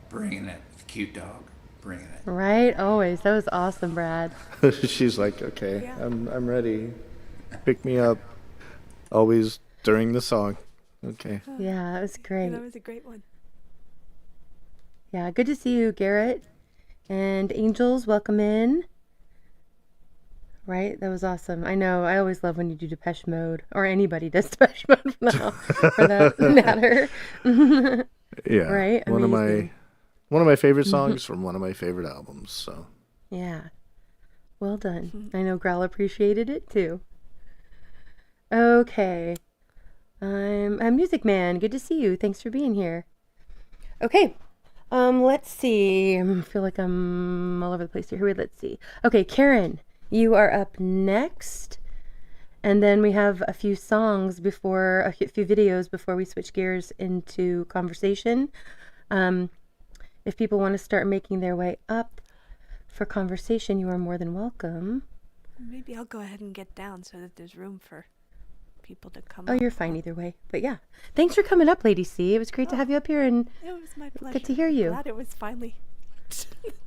Bringing it. Cute dog. Bringing it. Right? Always. That was awesome, Brad. She's like, okay, I'm ready. Pick me up. Always during the song. Okay. Yeah, that was great. That was a great one. Yeah, good to see you, Garrett. And Angels, welcome in. Right? That was awesome. I know. I always love when you do Depeche Mode, or anybody does Depeche Mode for that matter. Yeah. Right? One Amazing. of my favorite songs from one of my favorite albums. So. Yeah. Well done. I know Growl appreciated it too. Okay. I'm Music Man. Good to see you. Thanks for being here. Okay. Let's see. I feel like I'm all over the place here. Let's see. Okay, Karen, you are up next. And then we have a few songs before, a few videos before we switch gears into conversation. If people want to start making their way up for conversation, you are more than welcome. Maybe I'll go ahead and get down so that there's room for people to come Oh, up. you're fine either way. But yeah, thanks for coming up, Lady C. It was great to have you up here, and It was my pleasure. good to hear you. Glad it was finally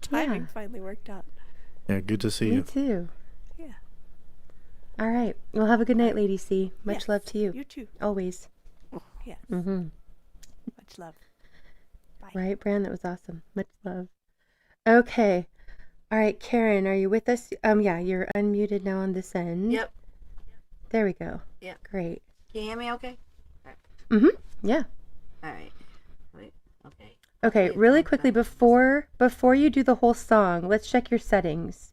timing finally worked out. Yeah, good to see Me you. too. Yeah. All right. Well, have a good night, Lady C. Much Yes, love to you. you too. Always. Yes. Mm-hmm. Much love. Right, Bran? That was awesome. Much love. Okay. All right, Karen, are you with us? Yeah, you're unmuted now on this end. Yep. There we go. Yep. Great. Can you hear me okay? Mm-hmm. Yeah. All right. Wait. Okay. Okay, really quickly before you do the whole song, let's check your settings.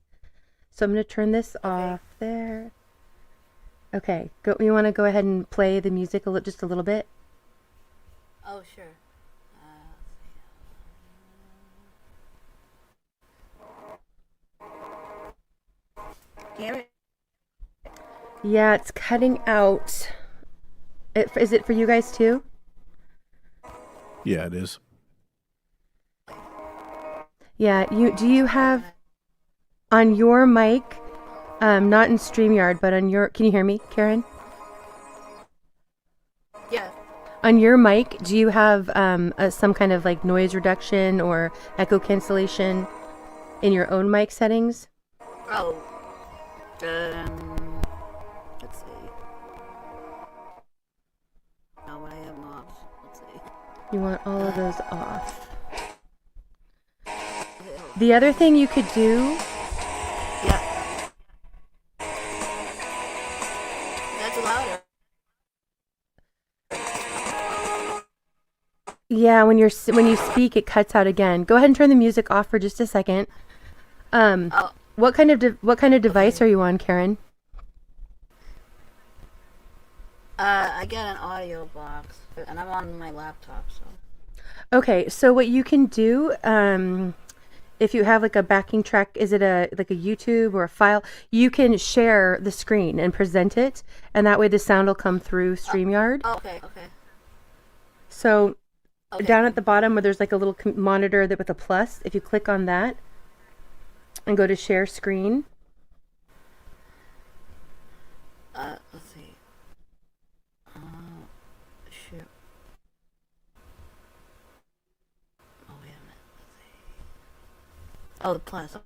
So I'm going to turn this off there. Okay, go. You want to go ahead and play the music just a little bit? Oh, sure. Can you hear me? Yeah, it's cutting out. Is it for you guys too? Yeah, it is. Yeah, do you have on your mic, not in StreamYard, but on your, can you hear me, Karen? Yeah. On your mic, do you have some kind of like noise reduction or echo cancellation in your own mic settings? Oh. Let's see. No, I have them off. Let's see. You want all of those off. The other thing you could do. Yeah. That's louder. Yeah, when you speak, it cuts out again. Go ahead and turn the music off for just a second. What kind of device are you on, Karen? I got an audio box, and I'm on my laptop, so. Okay, so what you can do, if you have like a backing track, is it like a YouTube or a file? You can share the screen and present it, and that way the sound will come through StreamYard. Okay. So down at the bottom where there's like a little monitor with a plus, if you click on that and go to share screen. Let's see. Sure. Oh, wait a minute. Let's see. Oh, the plus.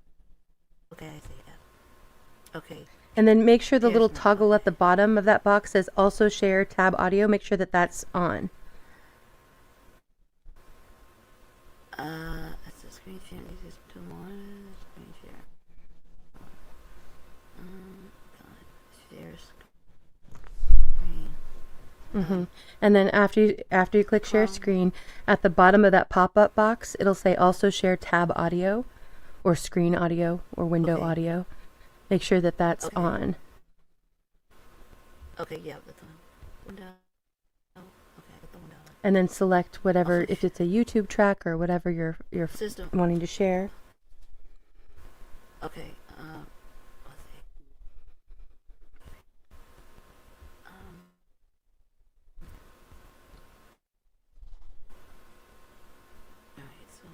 Okay, I see that. Okay. And then make sure the little toggle at the bottom of that box says also share tab audio. Make sure that that's on. It's a screen share. This is two more. Screen share. Share screen. And then after you click share screen, at the bottom of that pop-up box, it'll say also share tab audio or screen audio or window audio. Make sure that that's on. Okay, yeah, that's on. Window. And then select whatever, if it's a YouTube track or whatever you're System. wanting to share. Okay, let's see. Alright, so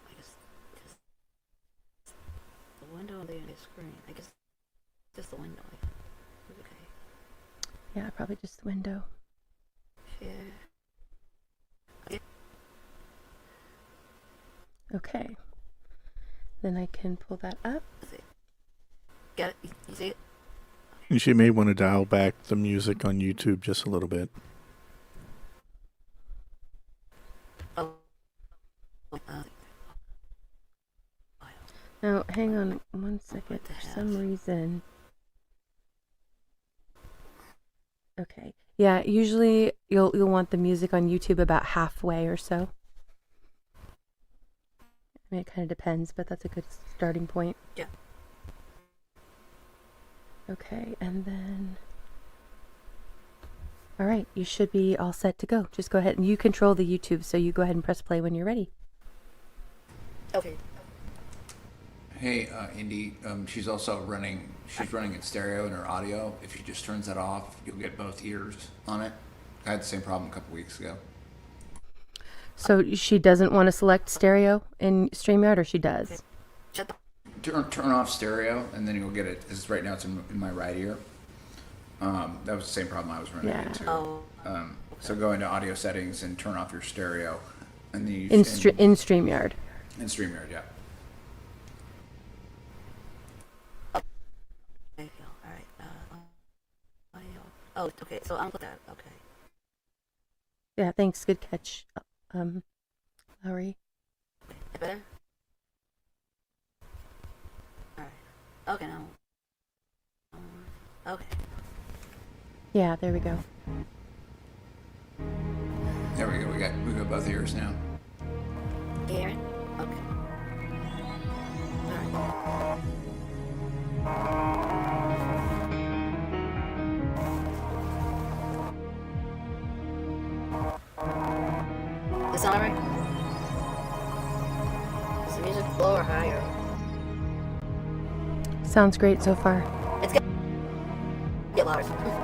I guess just the window on the screen. I guess just the window. Okay. Yeah, probably just the window. Share. Okay. Then I can pull that up. Got it? You see it? You may want to dial back the music on YouTube just a little bit. Now, hang on one second. For some reason. Okay. Yeah, usually you'll want the music on YouTube about halfway or so. I mean, it kind of depends, but that's a good starting point. Yeah. Okay, and then... All right, you should be all set to go. Just go ahead and you control the YouTube, so you go ahead and press play when you're ready. Okay. Hey, Indy, she's running in stereo in her audio. If she just turns that off, you'll get both ears on it. I had the same problem a couple weeks ago. So she doesn't want to select stereo in StreamYard, or she does? Turn off stereo, and then you'll get it. This is right now. It's in my right ear. That was the same problem I was running into. So go into audio settings and turn off your stereo, and the In StreamYard. In StreamYard, yeah. Oh, okay. So I'll put that. Okay. Yeah, thanks. Good catch, Lowry. Better. All right. Okay. Now. Okay. Yeah, there we go. There we go. We got both ears now. Aaron. Okay. Is that alright? Is the music low or higher? Sounds great so far. It's good. Get louder. Alright.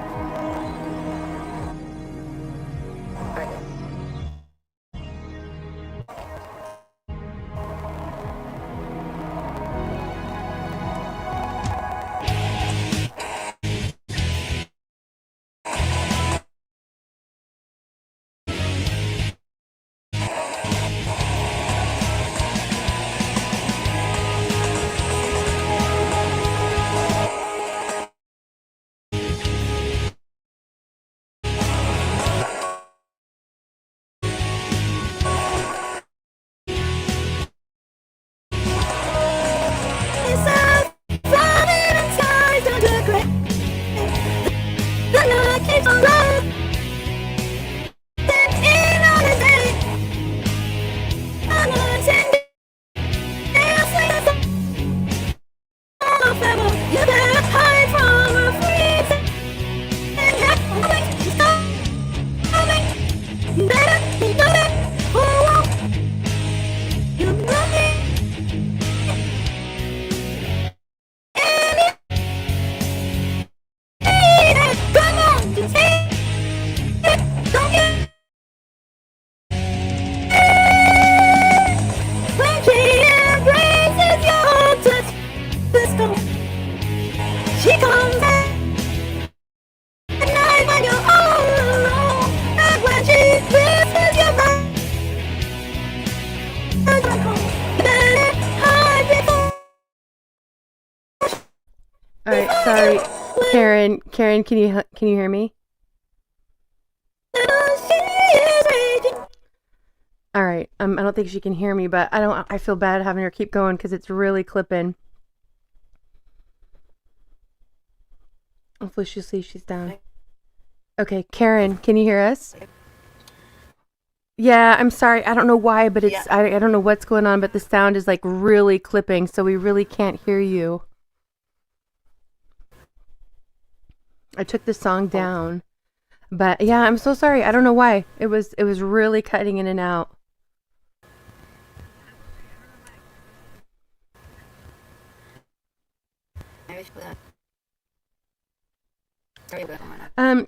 She comes at night when you're all alone, and when she whispers your mind, All right, sorry, Karen. Karen, can you hear me? All right. I don't think she can hear me, but I feel bad having her keep going because it's really clipping. Hopefully she'll see she's down. Okay, Karen, can you hear us? Yeah, I'm sorry. I don't know why, but it's I don't know what's going on, but the sound is like really clipping, so we really can't hear you. I took the song down. But yeah, I'm so sorry. I don't know why. It was really cutting in and out.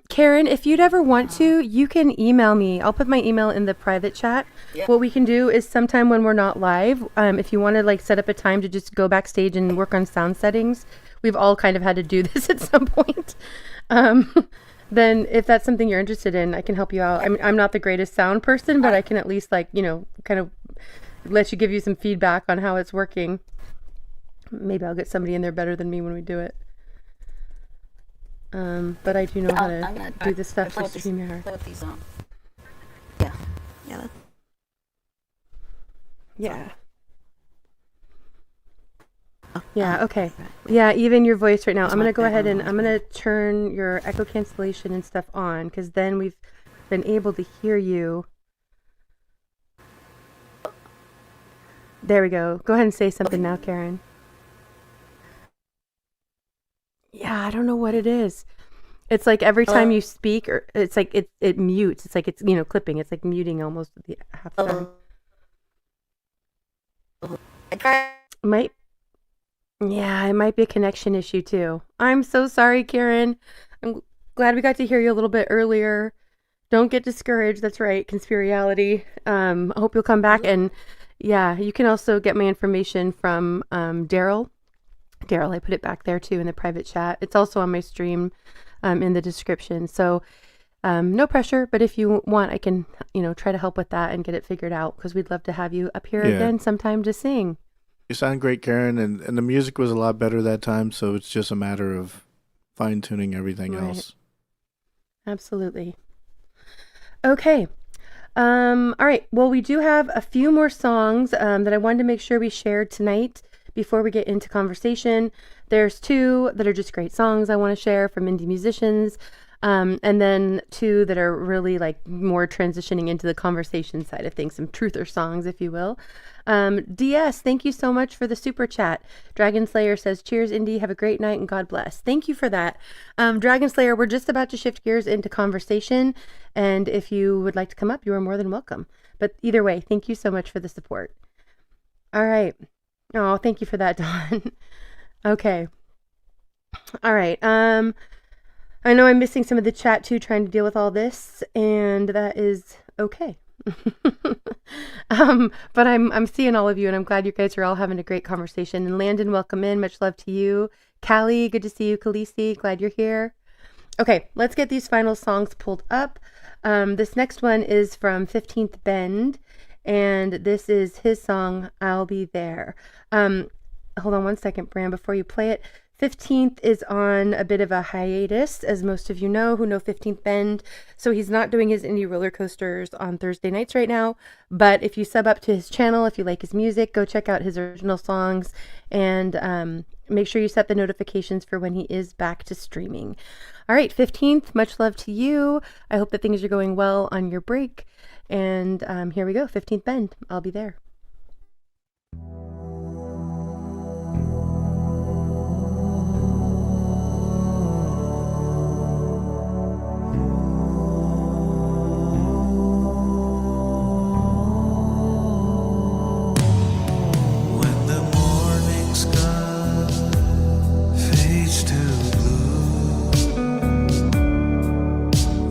Karen, if you'd ever want to, you can email me. I'll put my email in the private chat. Yeah. What we can do is sometime when we're not live, if you want to like set up a time to just go backstage and work on sound settings, we've all kind of had to do this at some point. Then if that's something you're interested in, I can help you out. I mean, I'm not the greatest sound person, but I can at least like, kind of give you some feedback on how it's working. Maybe I'll get somebody in there better than me when we do it. But I do know how to do this stuff for StreamYard. Yeah. Yeah. Yeah, okay. Yeah, even your voice right now. I'm going to go ahead and I'm going to turn your echo cancellation and stuff on, because then we've been able to hear you. There we go. Go ahead and say something now, Karen. Yeah, I don't know what it is. It's like every time you speak, or it's like it mutes. It's like it's, clipping. It's like muting almost the half the time. Yeah, it might be a connection issue too. I'm so sorry, Karen. I'm glad we got to hear you a little bit earlier. Don't get discouraged. That's right. Conspiriality. I hope you'll come back. And yeah, you can also get my information from Daryl. Daryl, I put it back there too in the private chat. It's also on my stream in the description. So no pressure, but if you want, I can, try to help with that and get it figured out, because we'd love to have you up here again sometime to sing. You sound great, Karen, and the music was a lot better that time, so it's just a matter of fine-tuning everything else. Absolutely. Okay. All right. Well, we do have a few more songs that I wanted to make sure we shared tonight before we get into conversation. There's 2 that are just great songs I want to share from indie musicians. And then 2 that are really like more transitioning into the conversation side of things, some truther songs, if you will. DS, thank you so much for the super chat. Dragon Slayer says, cheers, Indy. Have a great night and God bless. Thank you for that. Dragon Slayer, we're just about to shift gears into conversation. And if you would like to come up, you are more than welcome. But either way, thank you so much for the support. All right. Oh, thank you for that, Dawn. Okay. All right. I know I'm missing some of the chat too, trying to deal with all this, and that is okay. But I'm seeing all of you, and I'm glad you guys are all having a great conversation. And Landon, welcome in. Much love to you. Callie, good to see you. Khaleesi, glad you're here. Okay, let's get these final songs pulled up. This next one is from 15th Bend, and this is his song, I'll Be There. Hold on one second, Bram, before you play it. 15th is on a bit of a hiatus, as most of you know who know 15th Bend. So he's not doing his indie roller coasters on Thursday nights right now. But if you sub up to his channel, if you like his music, go check out his original songs, and make sure you set the notifications for when he is back to streaming. All right, 15th, much love to you. I hope that things are going well on your break. And here we go, 15th Bend. I'll be there.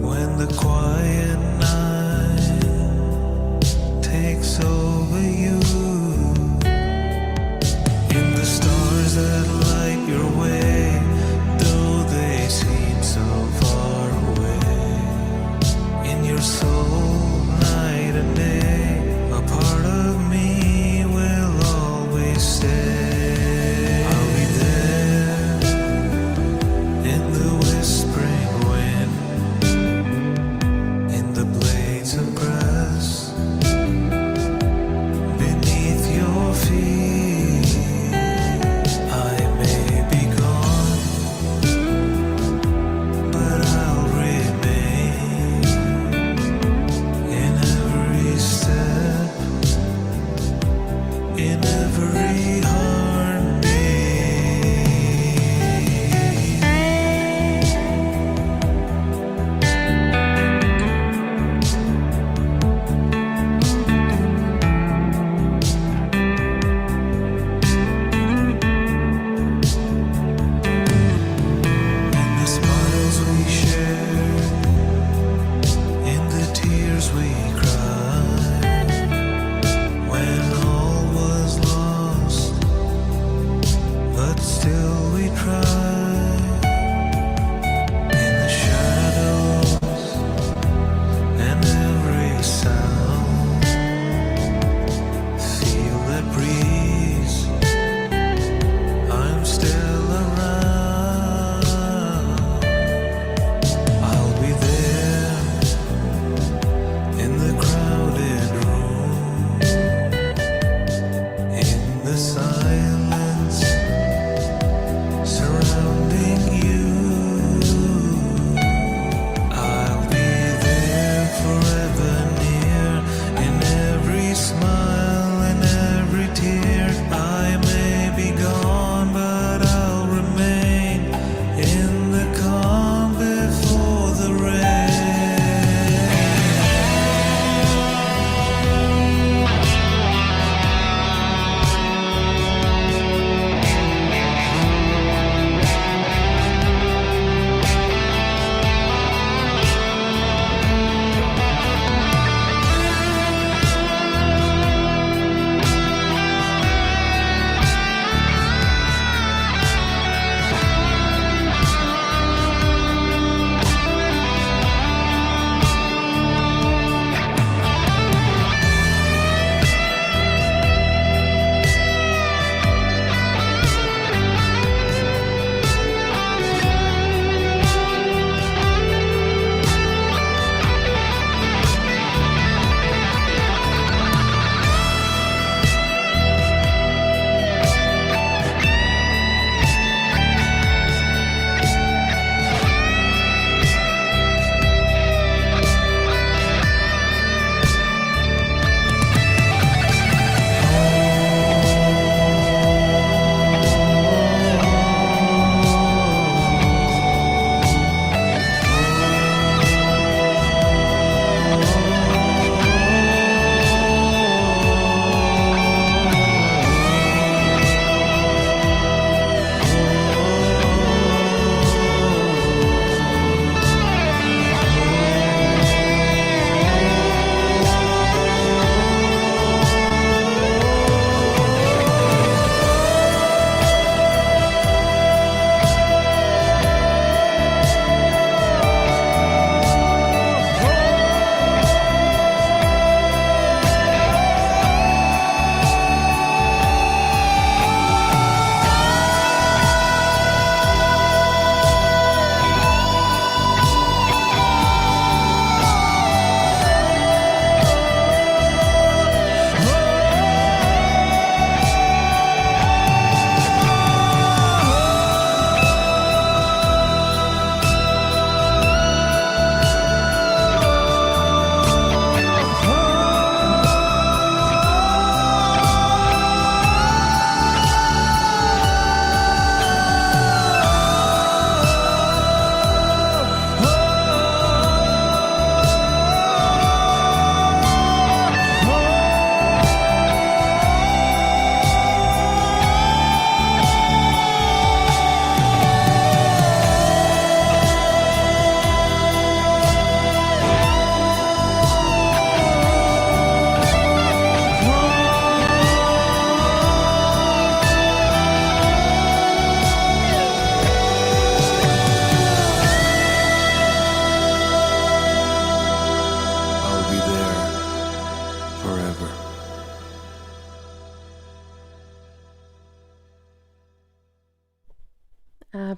When the quiet night takes over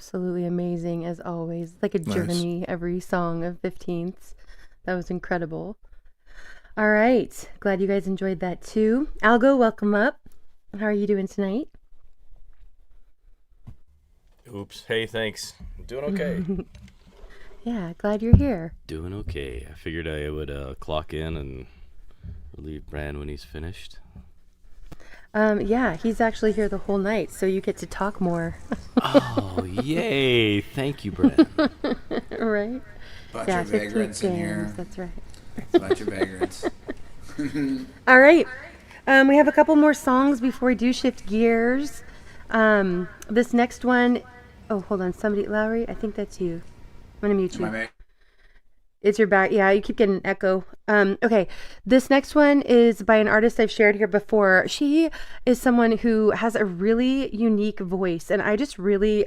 Absolutely amazing as always. Like a Nice. journey, every song of 15th. That was incredible. All right. Glad you guys enjoyed that too. Algo, welcome up. How are you doing tonight? Oops. Hey, thanks. I'm doing okay. Yeah, glad you're here. Doing okay. I figured I would clock in and relieve Brand when he's finished. Yeah, he's actually here the whole night, so you get to talk more. Oh, yay. Thank you, Brand. Right? Bunch Yeah, of 15 vagrants in games, here. that's right. Bunch of vagrants. All right. We have a couple more songs before we do shift gears. This next one, oh, hold on. Somebody, Lowry, I think that's you. I'm going to mute you. It's your back. Yeah, you keep getting an echo. Okay. This next one is by an artist I've shared here before. She is someone who has a really unique voice, and I just really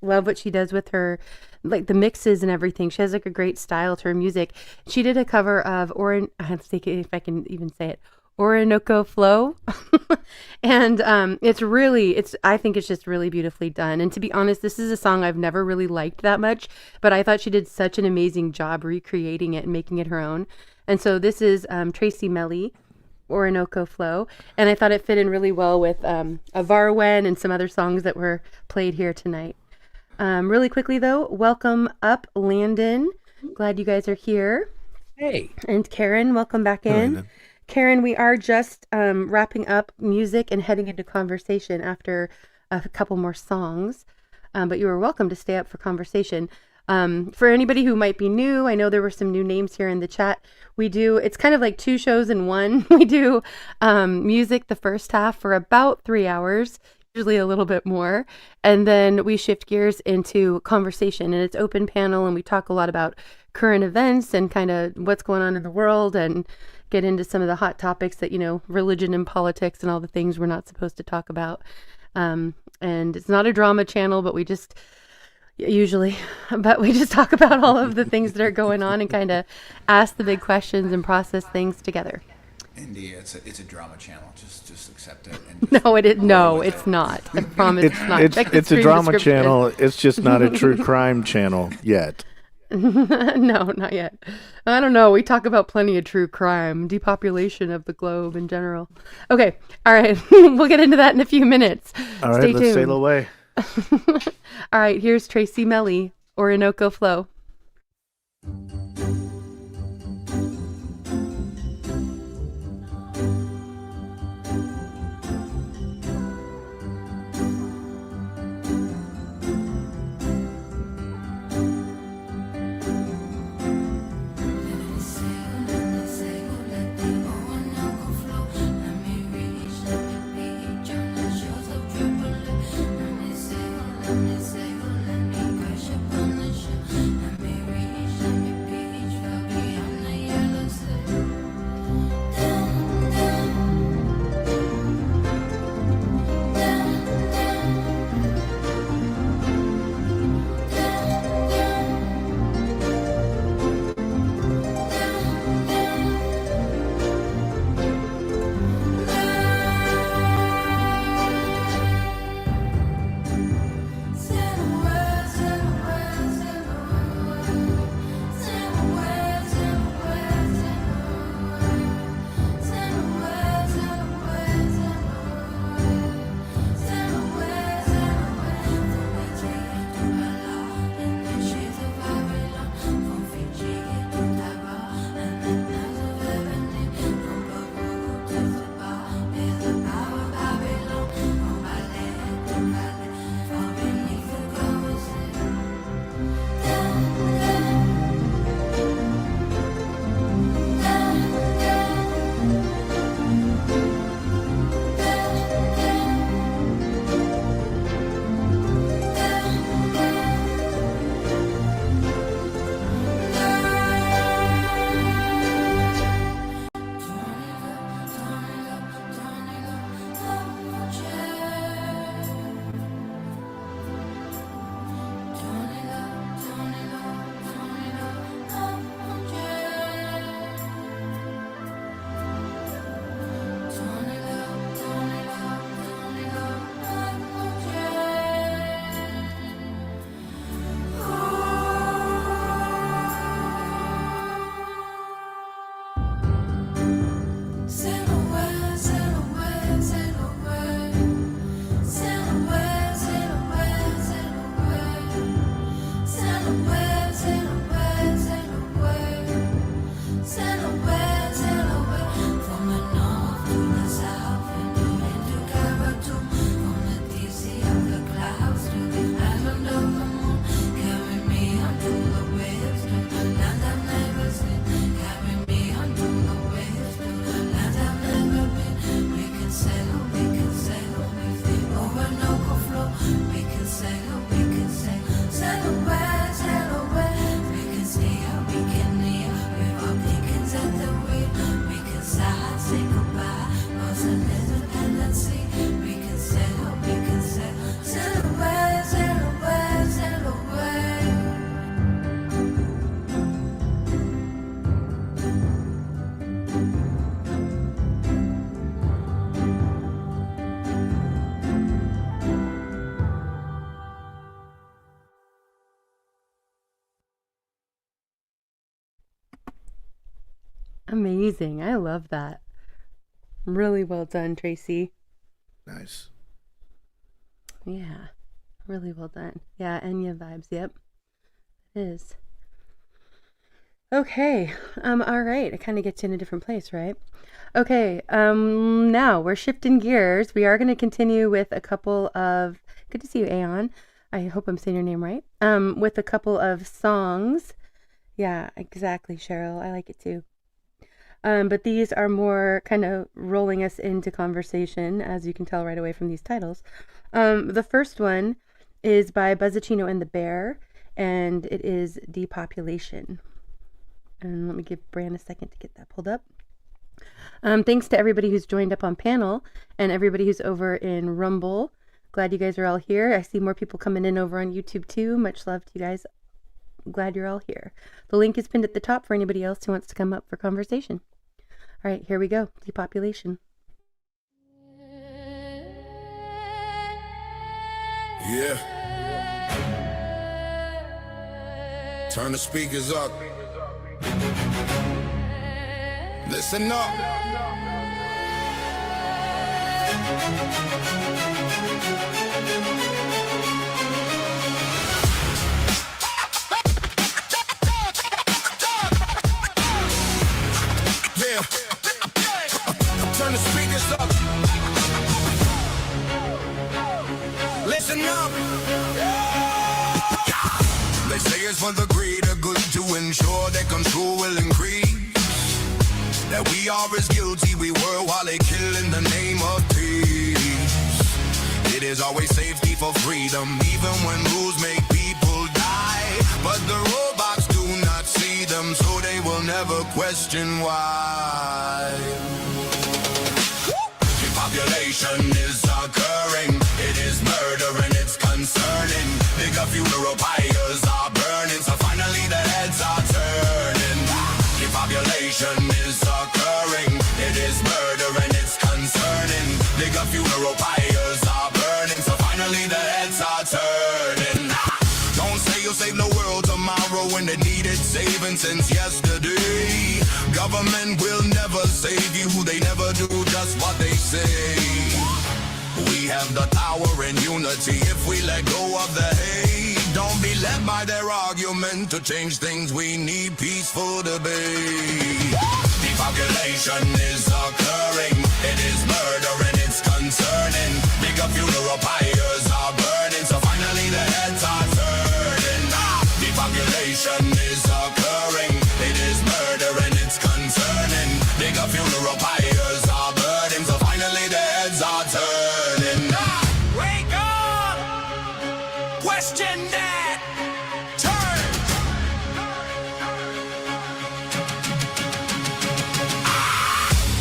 love what she does with her, like the mixes and everything. She has like a great style to her music. She did a cover of I have to think if I can even say it, Orinoco Flow. And I think it's just really beautifully done. And to be honest, this is a song I've never really liked that much, but I thought she did such an amazing job recreating it and making it her own. And so this is Tracy Melly, Orinoco Flow. And I thought it fit in really well with Avarwen and some other songs that were played here tonight. Really quickly though, welcome up Landon. Glad you guys are here. Hey. And Karen, welcome back in. Landon. Karen, we are just wrapping up music and heading into conversation after a couple more songs, but you are welcome to stay up for conversation. For anybody who might be new, I know there were some new names here in the chat. It's kind of like 2 shows in one. We do music the first half for about 3 hours, usually a little bit more, and then we shift gears into conversation, and it's open panel, and we talk a lot about current events and kind of what's going on in the world, and get into some of the hot topics that, religion and politics and all the things we're not supposed to talk about. And it's not a drama channel, but we just talk about all of the things that are going on and kind of ask the big questions and process things together. Indy, it's a drama channel. Just accept it. No, it's not. I promise it's not. It's a drama channel. It's just not a true crime channel yet. No, not yet. I don't know. We talk about plenty of true crime, depopulation of the globe in general. Okay. All right. We'll get into that in a few minutes. All right. Let's sail away. All right. Here's Tracy Melly, Orinoco Flow. Let me crash upon the shore. Amazing. I love that. Really well done, Tracy. Nice. Yeah. Really well done. Yeah, Enya vibes. Yep. It is. Okay. All right. It kind of gets you in a different place, right? Okay. Now we're shifting gears. We are going to continue with a couple of, good to see you, Aeon. I hope I'm saying your name right. With a couple of songs. Yeah, exactly, Cheryl. I like it too. But these are more kind of rolling us into conversation, as you can tell right away from these titles. The first one is by Buzzacino and the Bear, and it is Depopulation. And let me give Bran a second to get that pulled up. Thanks to everybody who's joined up on panel and everybody who's over in Rumble. Glad you guys are all here. I see more people coming in over on YouTube too. Much love to you guys. Glad you're all here. The link is pinned at the top for anybody else who wants to come up for conversation. All right, here we go. Depopulation. Yeah. Turn the speakers up. Listen up. Yeah. Turn the speakers up. Listen up. They say it's for the greater good to ensure that control will increase. That we are as guilty we were while they kill in the name of peace. It is always safety for freedom, even when rules make people die. But the robots do not see them, so they will never question why. Depopulation is occurring, it is murder and it's concerning. Bigger funeral pyres are burning, so finally the heads are turning. Depopulation is occurring, it is murder and it's concerning. Bigger funeral pyres are burning, so finally the heads are turning. Don't say you'll save the world tomorrow when it needed saving since yesterday. Government will never save you, they never do just what they say. We have the power and unity if we let go of the hate. Don't be led by their argument to change things, we need peaceful debate. Depopulation is occurring, it is murder and it's concerning. Bigger funeral pyres are burning, so finally the heads are turning. Depopulation is occurring, it is murder and it's concerning. Bigger funeral pyres are burning, so finally the heads are turning. Wake up! Question that! Turn!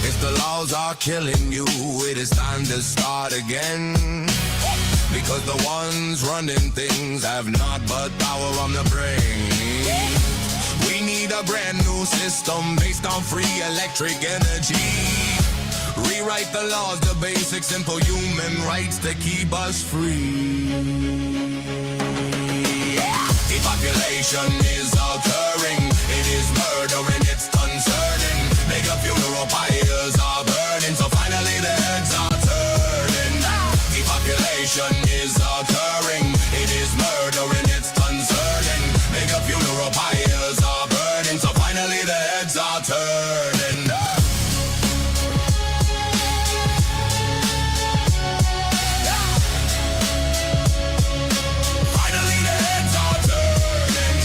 If the laws are killing you, it is time to start again. Because the ones running things have not but power on the brain. We need a brand new system based on free electric energy. Rewrite the laws, the basic simple human rights to keep us free. Depopulation is occurring, it is murder and it's concerning. Bigger funeral pyres are burning, so finally the heads are turning. Depopulation is occurring, it is murder and it's concerning. Bigger funeral pyres are burning, so finally the heads are turning. Finally the heads are turning.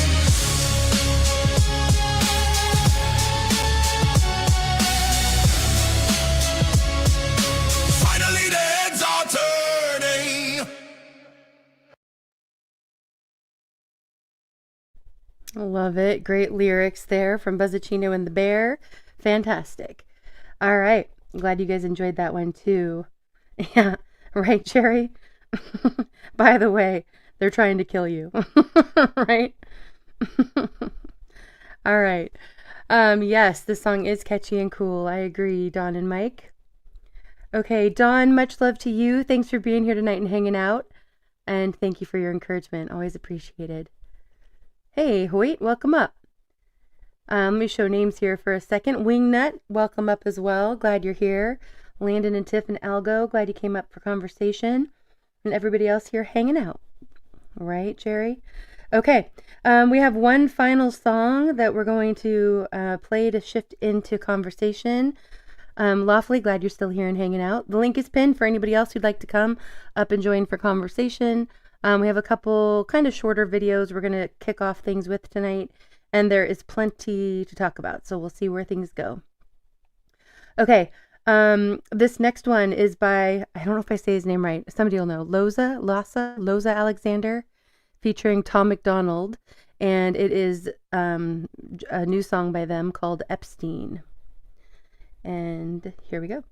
Finally the heads are turning. I love it. Great lyrics there from Buzzacino and the Bear. Fantastic. All right. Glad you guys enjoyed that one too. Yeah. Right, Jerry? By the way, they're trying to kill you. Right? All right. Yes, this song is catchy and cool. I agree, Dawn and Mike. Okay, Dawn, much love to you. Thanks for being here tonight and hanging out. And thank you for your encouragement. Always appreciated. Hey, Hoyt, welcome up. Let me show names here for a second. Wingnut, welcome up as well. Glad you're here. Landon and Tiff and Algo, glad you came up for conversation. And everybody else here hanging out. Right, Jerry? Okay, we have one final song that we're going to play to shift into conversation. Lawfully, glad you're still here and hanging out. The link is pinned for anybody else who'd like to come up and join for conversation. We have a couple kind of shorter videos we're going to kick off things with tonight, and there is plenty to talk about, so we'll see where things go. Okay, this next one is by, I don't know if I say his name right, somebody will know, Loza Alexander, featuring Tom McDonald, and it is a new song by them called Epstein. And here we go.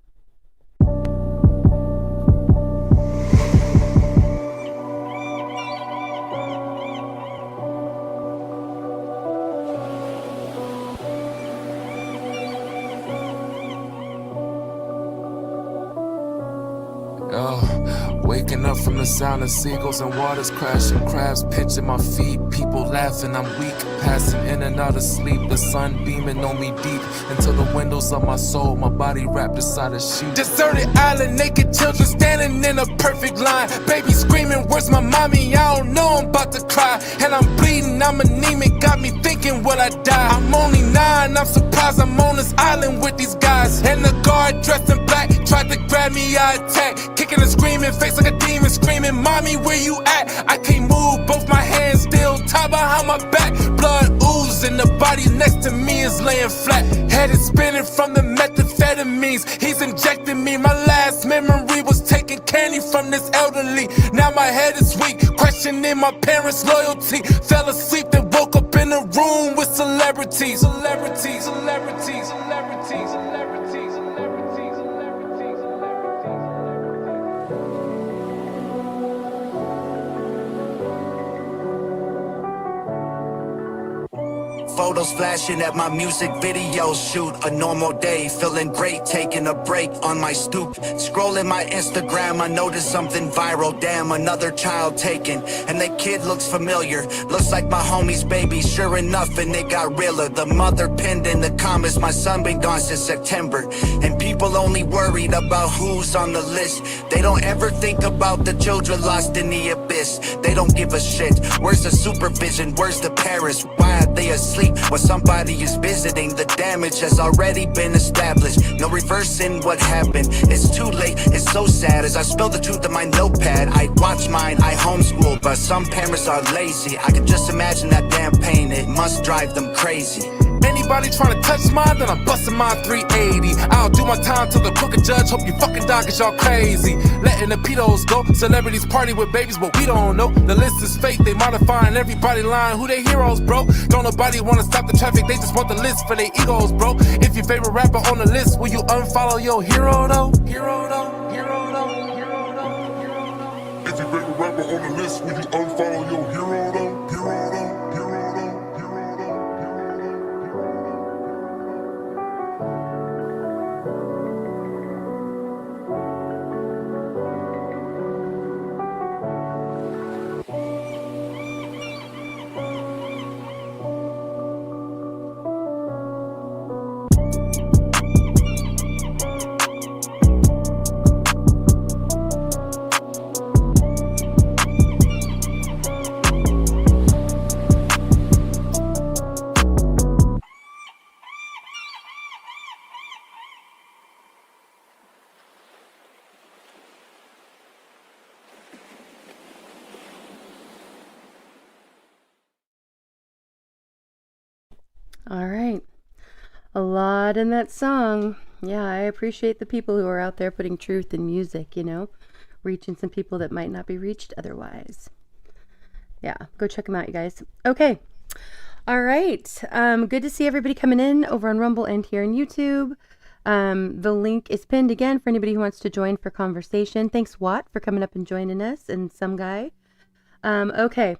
Waking up from the sound of seagulls and waters crashing, crabs pinching my feet, people laughing, I'm weak, passing in and out of sleep, the sun beaming on me deep, into the windows of my soul, my body wrapped inside a sheet. Deserted island, naked children standing in a perfect line, baby screaming, where's my mommy? I don't know, I'm about to cry, and I'm bleeding, I'm anemic, got me thinking, will I die? I'm only 9, I'm surprised I'm on this island with these guys, and the guard dressed in black, tried to grab me, I attacked, kicking and screaming, face like a demon, screaming, mommy, where you at? I can't move, both my hands still tied behind my back, blood oozing, the body next to me is laying flat, head is spinning from the methamphetamines, he's injecting me, my last memory was taking candy from this elderly, now my head is weak, questioning my parents' loyalty, fell asleep and woke up in a room with celebrities, celebrities, celebrities, celebrities, celebrities. Photos flashing at my music video shoot. A normal day, feeling great, taking a break on my stoop. Scrolling my Instagram, I noticed something viral. Damn, another child taken, and the kid looks familiar. Looks like my homie's baby, sure enough, and it got realer. The mother pinned in the comments, my son been gone since September. And people only worried about who's on the list. They don't ever think about the children lost in the abyss. They don't give a shit. Where's the supervision? Where's the parents? Why are they asleep when somebody is visiting? The damage has already been established. No reversing what happened. It's too late, it's so sad. As I spill the truth in my notepad, I watch mine, I homeschool, but some parents are lazy. I can just imagine that damn pain, it must drive them crazy. Anybody trying to touch mine, then I'm busting my 380. I'll do my time till the crooked judge. Hope you fucking die cause y'all crazy. Letting the pedos go. Celebrities party with babies, but we don't know. The list is fake, they modifying everybody lying. Who they heroes, bro? Don't nobody wanna stop the traffic, they just want the list for their egos, bro. If your favorite rapper on the list, will you unfollow your hero though? Hero though? Hero though? Hero though? Hero though? If your favorite rapper on the list, will you unfollow your hero though? Hero though? All right. A lot in that song. Yeah, I appreciate the people who are out there putting truth in music, you know, reaching some people that might not be reached otherwise. Yeah, go check them out, you guys. Okay. All right. Good to see everybody coming in over on Rumble and here on YouTube. The link is pinned again for anybody who wants to join for conversation. Thanks, Watt, for coming up and joining us, and some guy. Okay.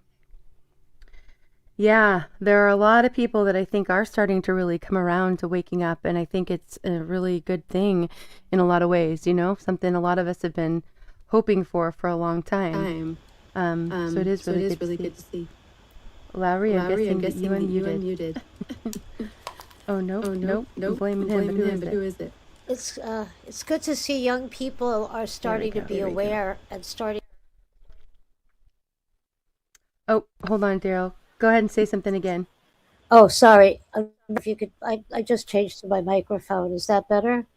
Yeah, there are a lot of people that I think are starting to really come around to waking up, and I think it's a really good thing in a lot of ways, you know, something a lot of us have been hoping for a long time. So it is really good to see. Lowry, I'm guessing you unmuted. Oh, nope, nope. I'm blaming him, but who is it? It's good to see young people are starting to be aware and starting. Oh, hold on, Daryl. Go ahead and say something again. Oh, sorry. If you could, I just changed to my microphone. Is that better?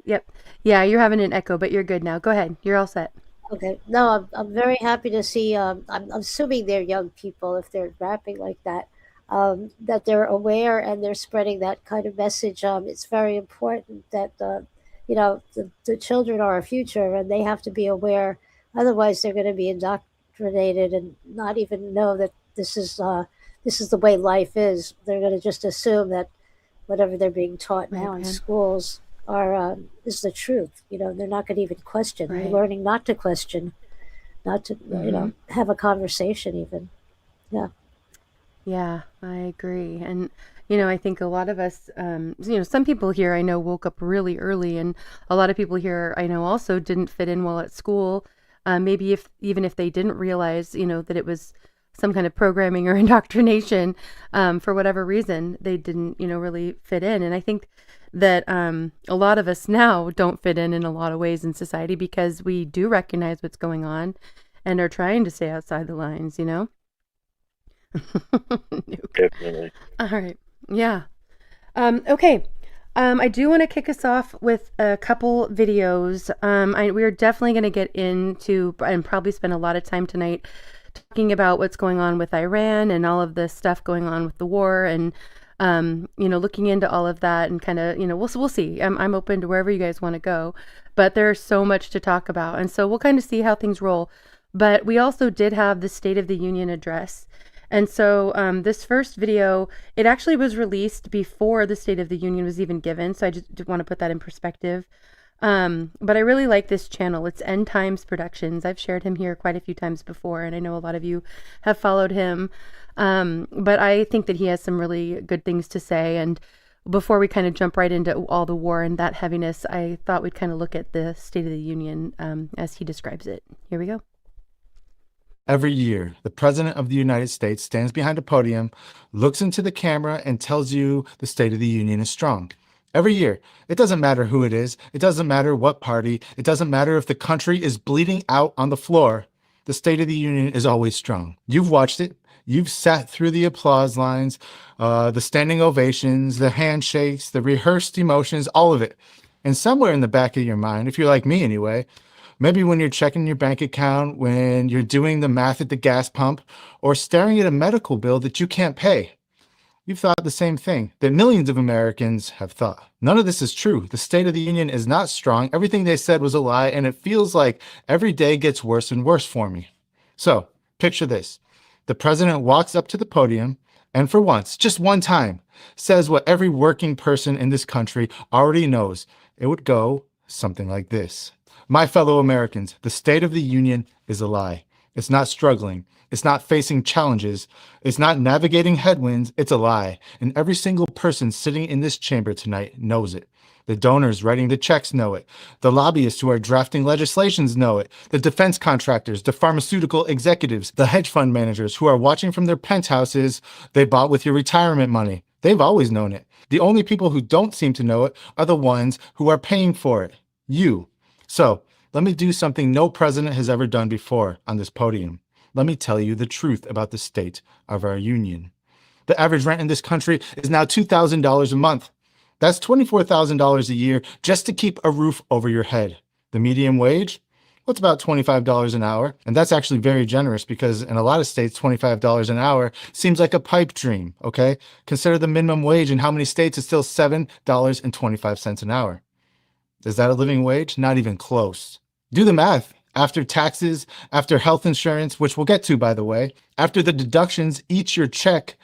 Yep. Yeah, you're having an echo, but you're good now. Go ahead. You're all set. Okay. No, I'm very happy to see. I'm assuming they're young people if they're rapping like that. That they're aware and they're spreading that kind of message. It's very important that the children are our future and they have to be aware. Otherwise, they're going to be indoctrinated and not even know that this is the way life is. They're going to just assume that whatever they're being taught now in schools is the truth. They're not going to even question. They're learning not to question, not to have a conversation even. Yeah. Yeah, I agree. And, I think a lot of us, some people here I know woke up really early, and a lot of people here I know also didn't fit in well at school. Maybe even if they didn't realize, that it was some kind of programming or indoctrination, for whatever reason, they didn't, really fit in. And I think that a lot of us now don't fit in a lot of ways in society because we do recognize what's going on and are trying to stay outside the lines, Definitely. All right. Yeah. Okay. I do want to kick us off with a couple videos. We're definitely going to get into and probably spend a lot of time tonight talking about what's going on with Iran and all of the stuff going on with the war and, looking into all of that and kind of, we'll see. I'm open to wherever you guys want to go, but there's so much to talk about. And so we'll kind of see how things roll. But we also did have the State of the Union address. And so this first video, it actually was released before the State of the Union was even given. So I just want to put that in perspective. But I really like this channel. It's End Times Productions. I've shared him here quite a few times before, and I know a lot of you have followed him. But I think that he has some really good things to say. And before we kind of jump right into all the war and that heaviness, I thought we'd kind of look at the State of the Union as he describes it. Here we go. Every year, the President of the United States stands behind a podium, looks into the camera, and tells you the State of the Union is strong. Every year. It doesn't matter who it is. It doesn't matter what party. It doesn't matter if the country is bleeding out on the floor. The State of the Union is always strong. You've watched it. You've sat through the applause lines, the standing ovations, the handshakes, the rehearsed emotions, all of it. And somewhere in the back of your mind, if you're like me anyway, maybe when you're checking your bank account, when you're doing the math at the gas pump, or staring at a medical bill that you can't pay, you've thought the same thing that millions of Americans have thought. None of this is true. The State of the Union is not strong. Everything they said was a lie, and it feels like every day gets worse and worse for me. So, picture this. The president walks up to the podium and for once, just one time, says what every working person in this country already knows. It would go something like this. My fellow Americans, the State of the Union is a lie. It's not struggling. It's not facing challenges. It's not navigating headwinds. It's a lie. And every single person sitting in this chamber tonight knows it. The donors writing the checks know it. The lobbyists who are drafting legislations know it. The defense contractors, the pharmaceutical executives, the hedge fund managers who are watching from their penthouses they bought with your retirement money. They've always known it. The only people who don't seem to know it are the ones who are paying for it. You. So, let me do something no president has ever done before on this podium. Let me tell you the truth about the state of our union. The average rent in this country is now $2,000 a month. That's $24,000 a year just to keep a roof over your head. The median wage? What's about $25 an hour? And that's actually very generous because in a lot of states, $25 an hour seems like a pipe dream, okay? Consider the minimum wage in how many states is still $7.25 an hour. Is that a living wage? Not even close. Do the math. After taxes, after health insurance, which we'll get to, by the way, after the deductions, each your check,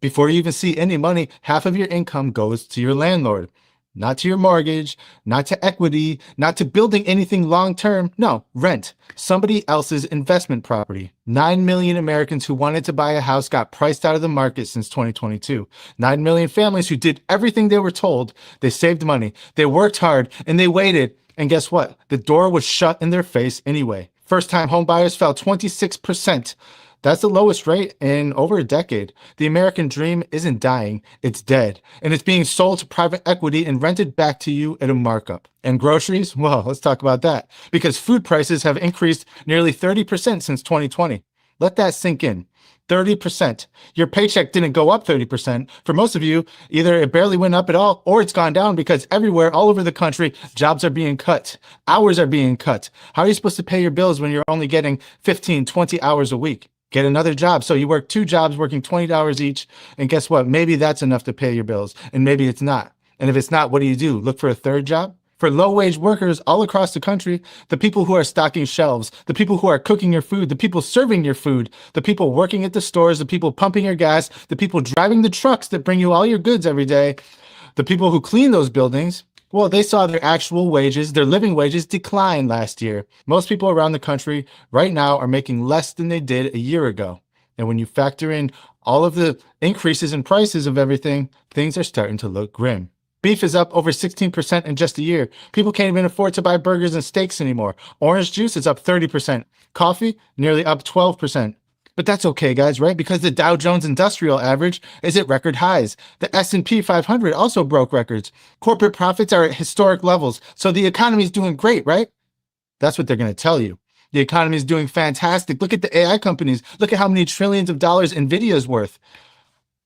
before you even see any money, half of your income goes to your landlord. Not to your mortgage, not to equity, not to building anything long-term. No, rent. Somebody else's investment property. 9 million Americans who wanted to buy a house got priced out of the market since 2022. 9 million families who did everything they were told. They saved money. They worked hard and they waited. And guess what? The door was shut in their face anyway. First-time home buyers fell 26%. That's the lowest rate in over a decade. The American dream isn't dying, it's dead. And it's being sold to private equity and rented back to you at a markup. And groceries? Well, let's talk about that. Because food prices have increased nearly 30% since 2020. Let that sink in. 30%. Your paycheck didn't go up 30%. For most of you, either it barely went up at all or it's gone down because everywhere, all over the country, jobs are being cut. Hours are being cut. How are you supposed to pay your bills when you're only getting 15, 20 hours a week? Get another job. So you work 2 jobs working $20 each. And guess what? Maybe that's enough to pay your bills. And maybe it's not. And if it's not, what do? Look for a third job? For low-wage workers all across the country, the people who are stocking shelves, the people who are cooking your food, the people serving your food, the people working at the stores, the people pumping your gas, the people driving the trucks that bring you all your goods every day, the people who clean those buildings, well, they saw their actual wages, their living wages decline last year. Most people around the country right now are making less than they did a year ago. And when you factor in all of the increases in prices of everything, things are starting to look grim. Beef is up over 16% in just a year. People can't even afford to buy burgers and steaks anymore. Orange juice is up 30%. Coffee, nearly up 12%. But that's okay, guys, right? Because the Dow Jones Industrial Average is at record highs. The S&P 500 also broke records. Corporate profits are at historic levels. So the economy is doing great, right? That's what they're going to tell you. The economy is doing fantastic. Look at the AI companies. Look at how many trillions of dollars NVIDIA is worth.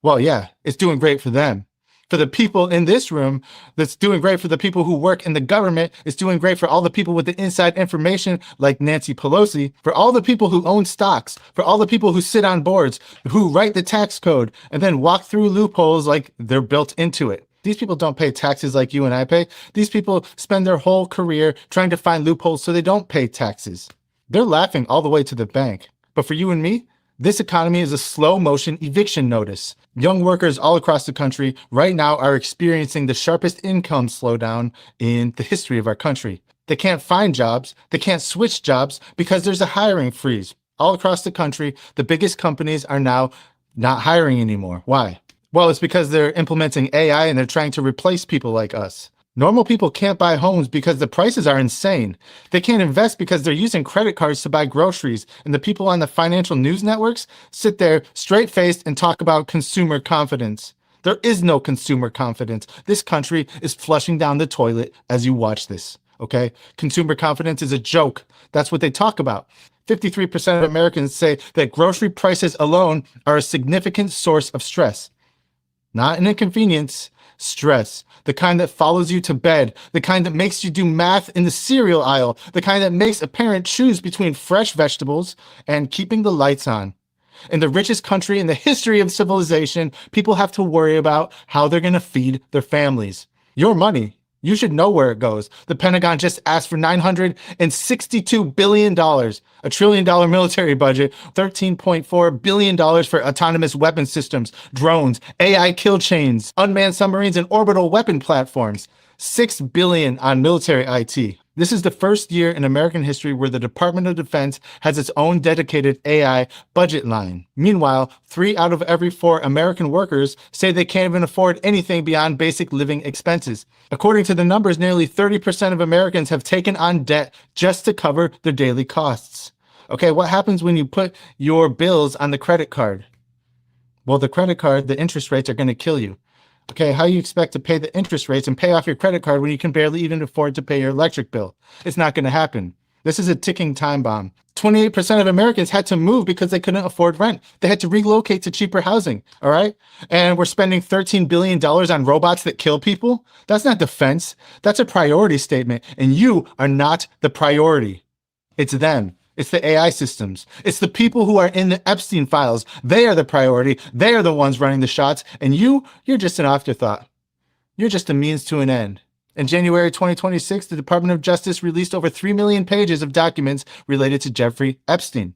Well, yeah, it's doing great for them. For the people in this room, that's doing great for the people who work in the government. It's doing great for all the people with the inside information like Nancy Pelosi, for all the people who own stocks, for all the people who sit on boards, who write the tax code and then walk through loopholes like they're built into it. These people don't pay taxes like you and I pay. These people spend their whole career trying to find loopholes so they don't pay taxes. They're laughing all the way to the bank. But for you and me, this economy is a slow motion eviction notice. Young workers all across the country right now are experiencing the sharpest income slowdown in the history of our country. They can't find jobs. They can't switch jobs because there's a hiring freeze. All across the country, the biggest companies are now not hiring anymore. Why? Well, it's because they're implementing AI and they're trying to replace people like us. Normal people can't buy homes because the prices are insane. They can't invest because they're using credit cards to buy groceries. And the people on the financial news networks sit there straight-faced and talk about consumer confidence. There is no consumer confidence. This country is flushing down the toilet as you watch this, okay? Consumer confidence is a joke. That's what they talk about. 53% of Americans say that grocery prices alone are a significant source of stress. Not an inconvenience, stress. The kind that follows you to bed, the kind that makes you do math in the cereal aisle, the kind that makes a parent choose between fresh vegetables and keeping the lights on. In the richest country in the history of civilization, people have to worry about how they're going to feed their families. Your money, you should know where it goes. The Pentagon just asked for $962 billion, $1 trillion military budget, $13.4 billion for autonomous weapon systems, drones, AI kill chains, unmanned submarines, and orbital weapon platforms. $6 billion on military IT. This is the first year in American history where the Department of Defense has its own dedicated AI budget line. Meanwhile, 3 out of every 4 American workers say they can't even afford anything beyond basic living expenses. According to the numbers, nearly 30% of Americans have taken on debt just to cover their daily costs. Okay, what happens when you put your bills on the credit card? Well, the credit card, the interest rates are going to kill you. Okay, how do you expect to pay the interest rates and pay off your credit card when you can barely even afford to pay your electric bill? It's not going to happen. This is a ticking time bomb. 28% of Americans had to move because they couldn't afford rent. They had to relocate to cheaper housing, all right? And we're spending $13 billion on robots that kill people? That's not defense. That's a priority statement, and you are not the priority. It's them. It's the AI systems. It's the people who are in the Epstein files. They are the priority. They are the ones running the shots. And you're just an afterthought. You're just a means to an end. In January 2026, the Department of Justice released over 3 million pages of documents related to Jeffrey Epstein.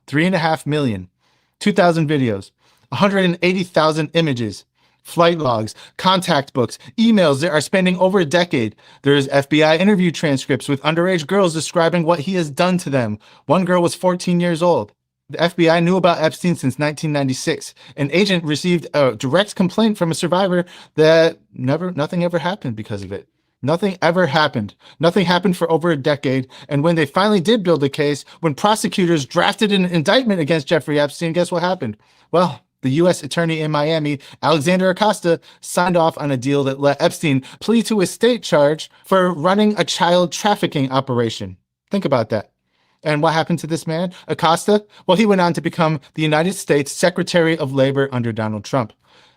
3.5 million. 2,000 videos. 180,000 images. Flight logs, contact books, emails that are spanning over a decade. There's FBI interview transcripts with underage girls describing what he has done to them. One girl was 14 years old. The FBI knew about Epstein since 1996. An agent received a direct complaint from a survivor that nothing ever happened because of it. Nothing ever happened. Nothing happened for over a decade. And when they finally did build a case, when prosecutors drafted an indictment against Jeffrey Epstein, guess what happened? Well, the U.S. attorney in Miami, Alexander Acosta, signed off on a deal that let Epstein plead to a state charge for running a child trafficking operation. Think about that. And what happened to this man, Acosta? Well, he went on to become the United States Secretary of Labor under Donald Trump.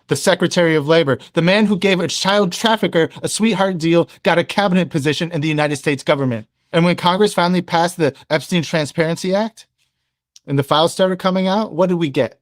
The Secretary of Labor, the man who gave a child trafficker a sweetheart deal, got a cabinet position in the United States government. And when Congress finally passed the Epstein Transparency Act and the files started coming out, what did we get?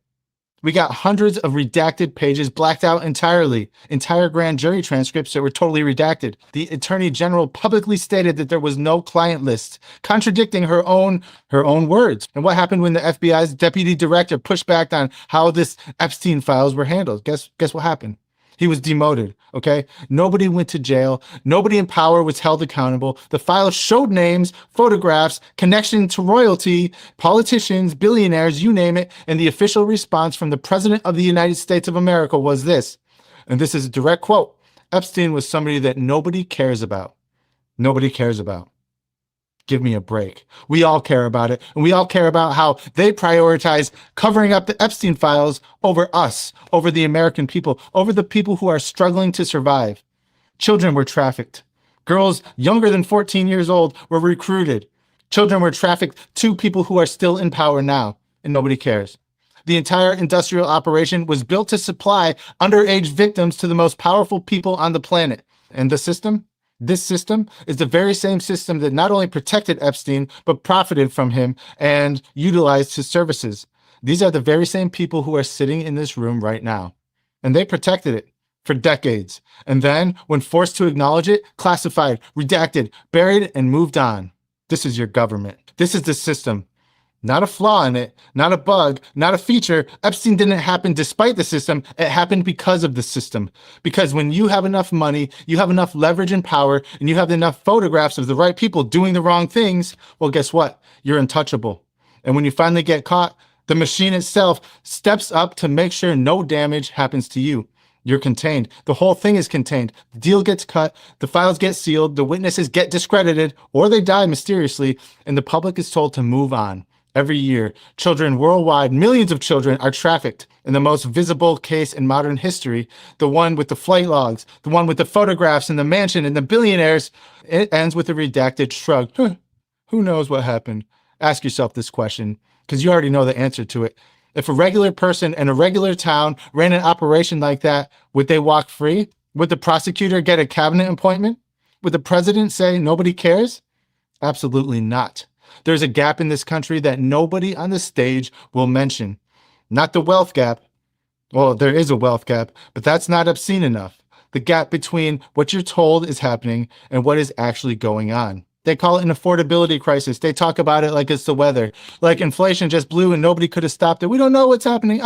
We got hundreds of redacted pages blacked out entirely, entire grand jury transcripts that were totally redacted. The Attorney General publicly stated that there was no client list, contradicting her own words. And what happened when the FBI's deputy director pushed back on how this Epstein files were handled? Guess what happened? He was demoted, okay? Nobody went to jail. Nobody in power was held accountable. The files showed names, photographs, connection to royalty, politicians, billionaires, you name it. And the official response from the President of the United States of America was this, and this is a direct quote: Epstein was somebody that nobody cares about. Nobody cares about. Give me a break. We all care about it. And we all care about how they prioritize covering up the Epstein files over us, over the American people, over the people who are struggling to survive. Children were trafficked. Girls younger than 14 years old were recruited. Children were trafficked to people who are still in power now, and nobody cares. The entire industrial operation was built to supply underage victims to the most powerful people on the planet. And the system? This system is the very same system that not only protected Epstein, but profited from him and utilized his services. These are the very same people who are sitting in this room right now. And they protected it for decades. And then, when forced to acknowledge it, classified, redacted, buried, and moved on. This is your government. This is the system. Not a flaw in it, not a bug, not a feature. Epstein didn't happen despite the system. It happened because of the system. Because when you have enough money, you have enough leverage and power, and you have enough photographs of the right people doing the wrong things, well, guess what? You're untouchable. And when you finally get caught, the machine itself steps up to make sure no damage happens to you. You're contained. The whole thing is contained. The deal gets cut, the files get sealed, the witnesses get discredited, or they die mysteriously, and the public is told to move on. Every year, children worldwide, millions of children, are trafficked. In the most visible case in modern history, the one with the flight logs, the one with the photographs and the mansion and the billionaires, it ends with a redacted shrug. Who knows what happened? Ask yourself this question, because you already know the answer to it. If a regular person in a regular town ran an operation like that, would they walk free? Would the prosecutor get a cabinet appointment? Would the president say nobody cares? Absolutely not. There's a gap in this country that nobody on the stage will mention. Not the wealth gap. Well, there is a wealth gap, but that's not obscene enough. The gap between what you're told is happening and what is actually going on. They call it an affordability crisis. They talk about it like it's the weather, like inflation just blew and nobody could have stopped it. We don't know what's happening.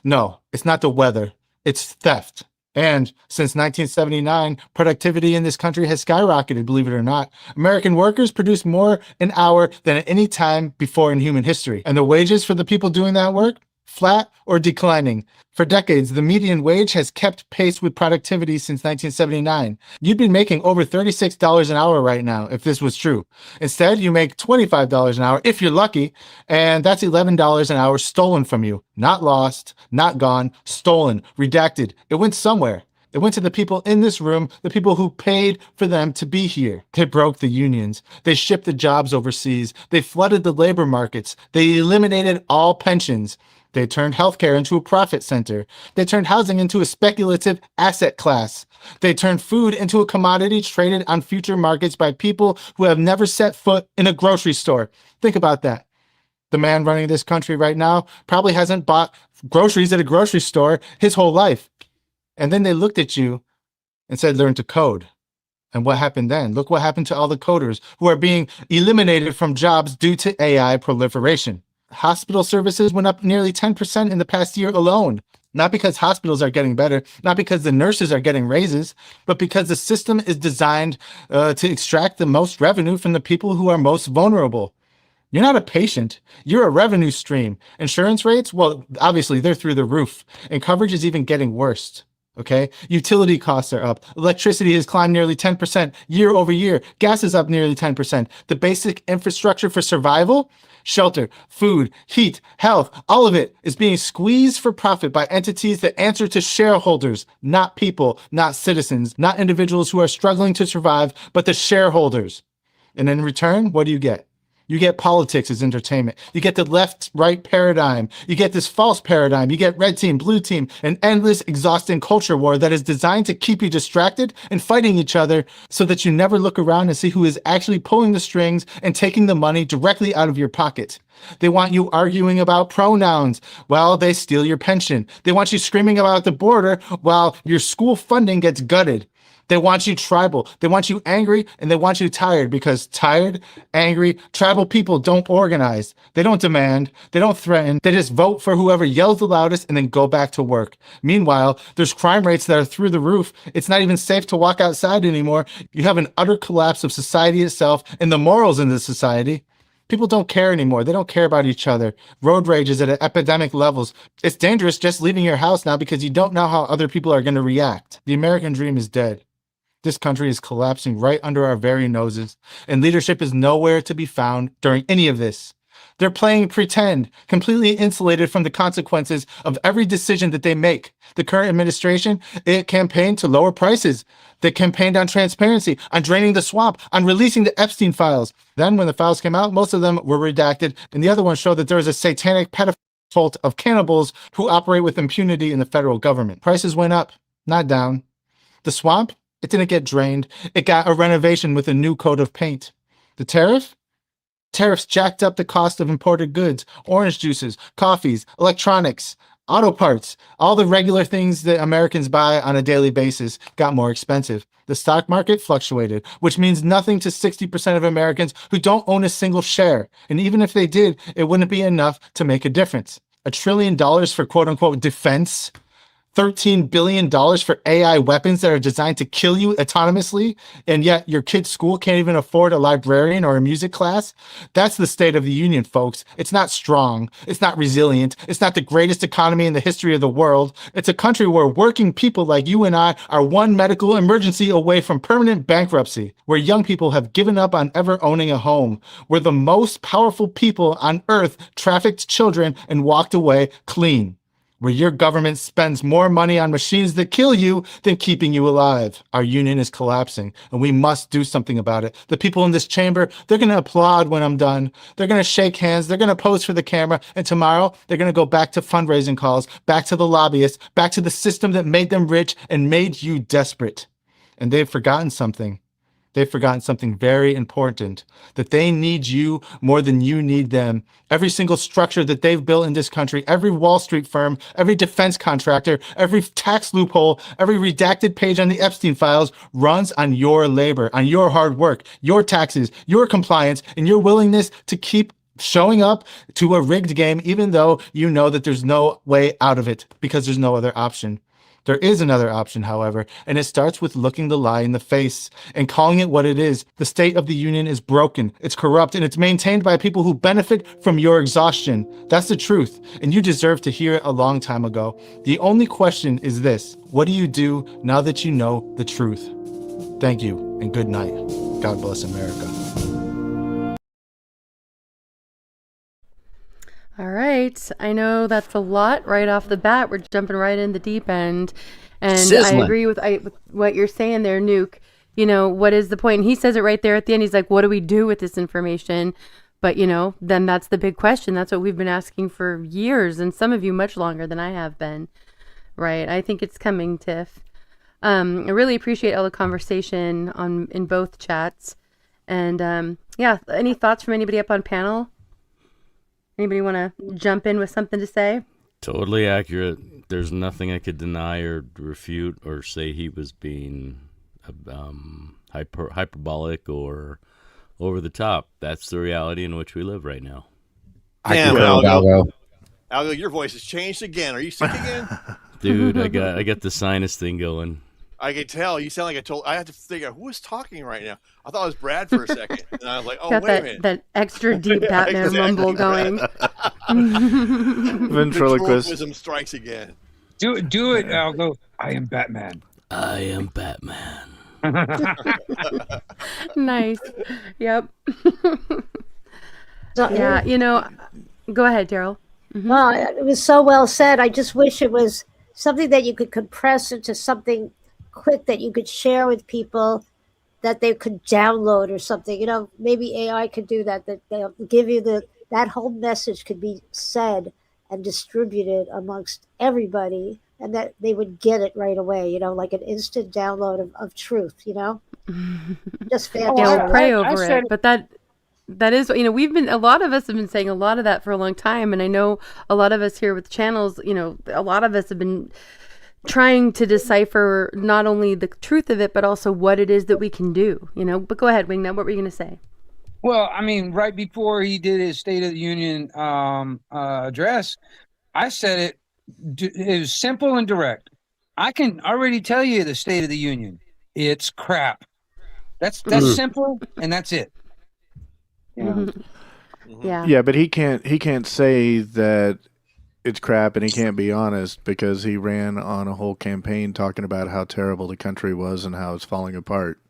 No, it's not the weather. It's theft. And since 1979, productivity in this country has skyrocketed, believe it or not. American workers produce more an hour than at any time before in human history. And the wages for the people doing that work? Flat or declining. For decades, the median wage has kept pace with productivity since 1979. You'd be making over $36 an hour right now if this was true. Instead, you make $25 an hour if you're lucky, and that's $11 an hour stolen from you. Not lost, not gone, stolen, redacted. It went somewhere. It went to the people in this room, the people who paid for them to be here. They broke the unions. They shipped the jobs overseas. They flooded the labor markets. They eliminated all pensions. They turned healthcare into a profit center. They turned housing into a speculative asset class. They turned food into a commodity traded on future markets by people who have never set foot in a grocery store. Think about that. The man running this country right now probably hasn't bought groceries at a grocery store his whole life. And then they looked at you and said, learn to code. And what happened then? Look what happened to all the coders who are being eliminated from jobs due to AI proliferation. Hospital services went up nearly 10% in the past year alone. Not because hospitals are getting better, not because the nurses are getting raises, but because the system is designed to extract the most revenue from the people who are most vulnerable. You're not a patient. You're a revenue stream. Insurance rates, well, obviously they're through the roof, and coverage is even getting worse. Okay. Utility costs are up. Electricity has climbed nearly 10% year over year. Gas is up nearly 10%. The basic infrastructure for survival, shelter, food, heat, health, all of it is being squeezed for profit by entities that answer to shareholders, not people, not citizens, not individuals who are struggling to survive, but the shareholders. And in return, what do you get? You get politics as entertainment. You get the left-right paradigm. You get this false paradigm. You get red team, blue team, an endless, exhausting culture war that is designed to keep you distracted and fighting each other so that you never look around and see who is actually pulling the strings and taking the money directly out of your pocket. They want you arguing about pronouns while they steal your pension. They want you screaming about the border while your school funding gets gutted. They want you tribal. They want you angry, and they want you tired, because tired, angry, tribal people don't organize. They don't demand. They don't threaten. They just vote for whoever yells the loudest and then go back to work. Meanwhile, there's crime rates that are through the roof. It's not even safe to walk outside anymore. You have an utter collapse of society itself and the morals in this society. People don't care anymore. They don't care about each other. Road rage is at epidemic levels. It's dangerous just leaving your house now because you don't know how other people are going to react. The American dream is dead. This country is collapsing right under our very noses, and leadership is nowhere to be found during any of this. They're playing pretend, completely insulated from the consequences of every decision that they make. The current administration, it campaigned to lower prices. They campaigned on transparency, on draining the swamp, on releasing the Epstein files. Then when the files came out, most of them were redacted, and the other ones showed that there was a satanic pedophile cult of cannibals who operate with impunity in the federal government. Prices went up, not down. The swamp, it didn't get drained. It got a renovation with a new coat of paint. The tariffs jacked up the cost of imported goods, orange juices, coffees, electronics, auto parts. All the regular things that Americans buy on a daily basis got more expensive. The stock market fluctuated, which means nothing to 60% of Americans who don't own a single share. And even if they did, it wouldn't be enough to make a difference. $1 trillion for quote unquote defense. $13 billion for AI weapons that are designed to kill you autonomously, and yet your kid's school can't even afford a librarian or a music class? That's the state of the union, folks. It's not strong. It's not resilient. It's not the greatest economy in the history of the world. It's a country where working people like you and I are one medical emergency away from permanent bankruptcy, where young people have given up on ever owning a home, where the most powerful people on earth trafficked children and walked away clean, where your government spends more money on machines that kill you than keeping you alive. Our union is collapsing, and we must do something about it. The people in this chamber, they're going to applaud when I'm done. They're going to shake hands. They're going to pose for the camera. And tomorrow, they're going to go back to fundraising calls, back to the lobbyists, back to the system that made them rich and made you desperate. And they've forgotten something. They've forgotten something very important, that they need you more than you need them. Every single structure that they've built in this country, every Wall Street firm, every defense contractor, every tax loophole, every redacted page on the Epstein files runs on your labor, on your hard work, your taxes, your compliance, and your willingness to keep showing up to a rigged game, even though you know that there's no way out of it because there's no other option. There is another option, however, and it starts with looking the lie in the face and calling it what it is. The state of the union is broken, it's corrupt, and it's maintained by people who benefit from your exhaustion. That's the truth, and you deserve to hear it a long time ago. The only question is this: what do you do now that you know the truth? Thank you, and good night. God bless America. All right. I know that's a lot right off the bat. We're jumping right in the deep end. And Sizzling. I agree with what you're saying there, Nuke. You know, what is the point? And he says it right there at the end. He's like, what do we do with this information? But, you know, then that's the big question. That's what we've been asking for years, and some of you much longer than I have been. Right? I think it's coming, Tiff. I really appreciate all the conversation in both chats. And, yeah, any thoughts from anybody up on panel? Anybody want to jump in with something to say? Totally accurate. There's nothing I could deny or refute or say he was being hyperbolic or over the top. That's the reality in which we live right now. Damn, Algo, your voice has changed again. Are you sick again? Dude, I got the sinus thing going. I can tell. You sound like I had to figure out who is talking right now. I thought it was Brad for a second. And I was like, oh, Got wait a minute. that extra deep Batman mumble going. Ventriloquist. Ventriloquism strikes again. Do it. I'll go. I am Batman. I am Batman. Nice. Yep. So, Yeah, go ahead, Daryl. Well, it was so well said. I just wish it was something that you could compress into something quick that you could share with people, that they could download or something. Maybe AI could do that. That they'll give you that whole message could be said and distributed amongst everybody, and that they would get it right away. Like an instant download of truth. Just Yeah, fantastic. we'll pray over it. But that is, a lot of us have been saying a lot of that for a long time. And I know a lot of us here with channels, a lot of us have been trying to decipher not only the truth of it, but also what it is that we can do, But go ahead, Wingnut, what were you going to say? Well, I mean, right before he did his State of the Union address, I said it was simple and direct. I can already tell you the State of the Union. It's crap. That's simple, and that's it. Yeah, but he can't say that it's crap, and he can't be honest because he ran on a whole campaign talking about how terrible the country was and how it's falling apart.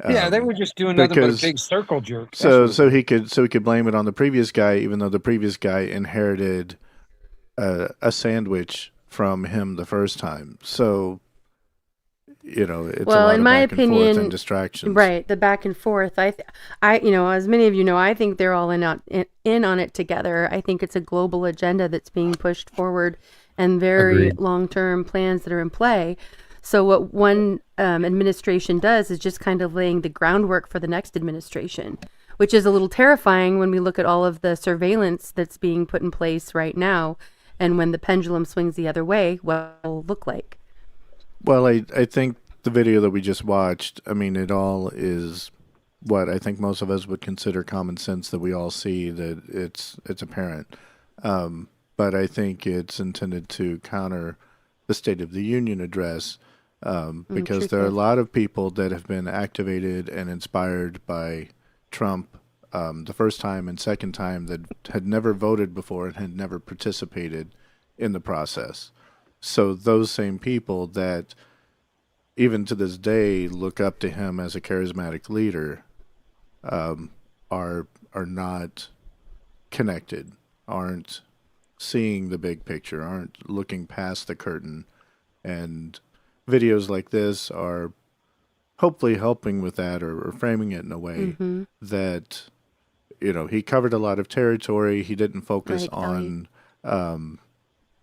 Yeah, they were just doing nothing but a big circle jerk. So he could blame it on the previous guy, even though the previous guy inherited a sandwich from him the first time. So it's a lot in of my back and forth opinion, and distractions. Right, the back and forth. I as many of you know, I think they're all in on it together. I think it's a global agenda that's being pushed forward, and very Agreed. long-term plans that are in play. So what one administration does is just kind of laying the groundwork for the next administration, which is a little terrifying when we look at all of the surveillance that's being put in place right now, and when the pendulum swings the other way, what it'll look like. Well, I think the video that we just watched, it all is what I think most of us would consider common sense, that we all see that it's apparent. But I think it's intended to counter the State of the Union address, because there are a lot of people that have been activated and inspired by Trump the first time and second time that had never voted before and had never participated in the process. So those same people that even to this day look up to him as a charismatic leader are not connected, aren't seeing the big picture, aren't looking past the curtain. And videos like this are hopefully helping with that, or framing it in a way that, he covered a lot of territory. He didn't focus on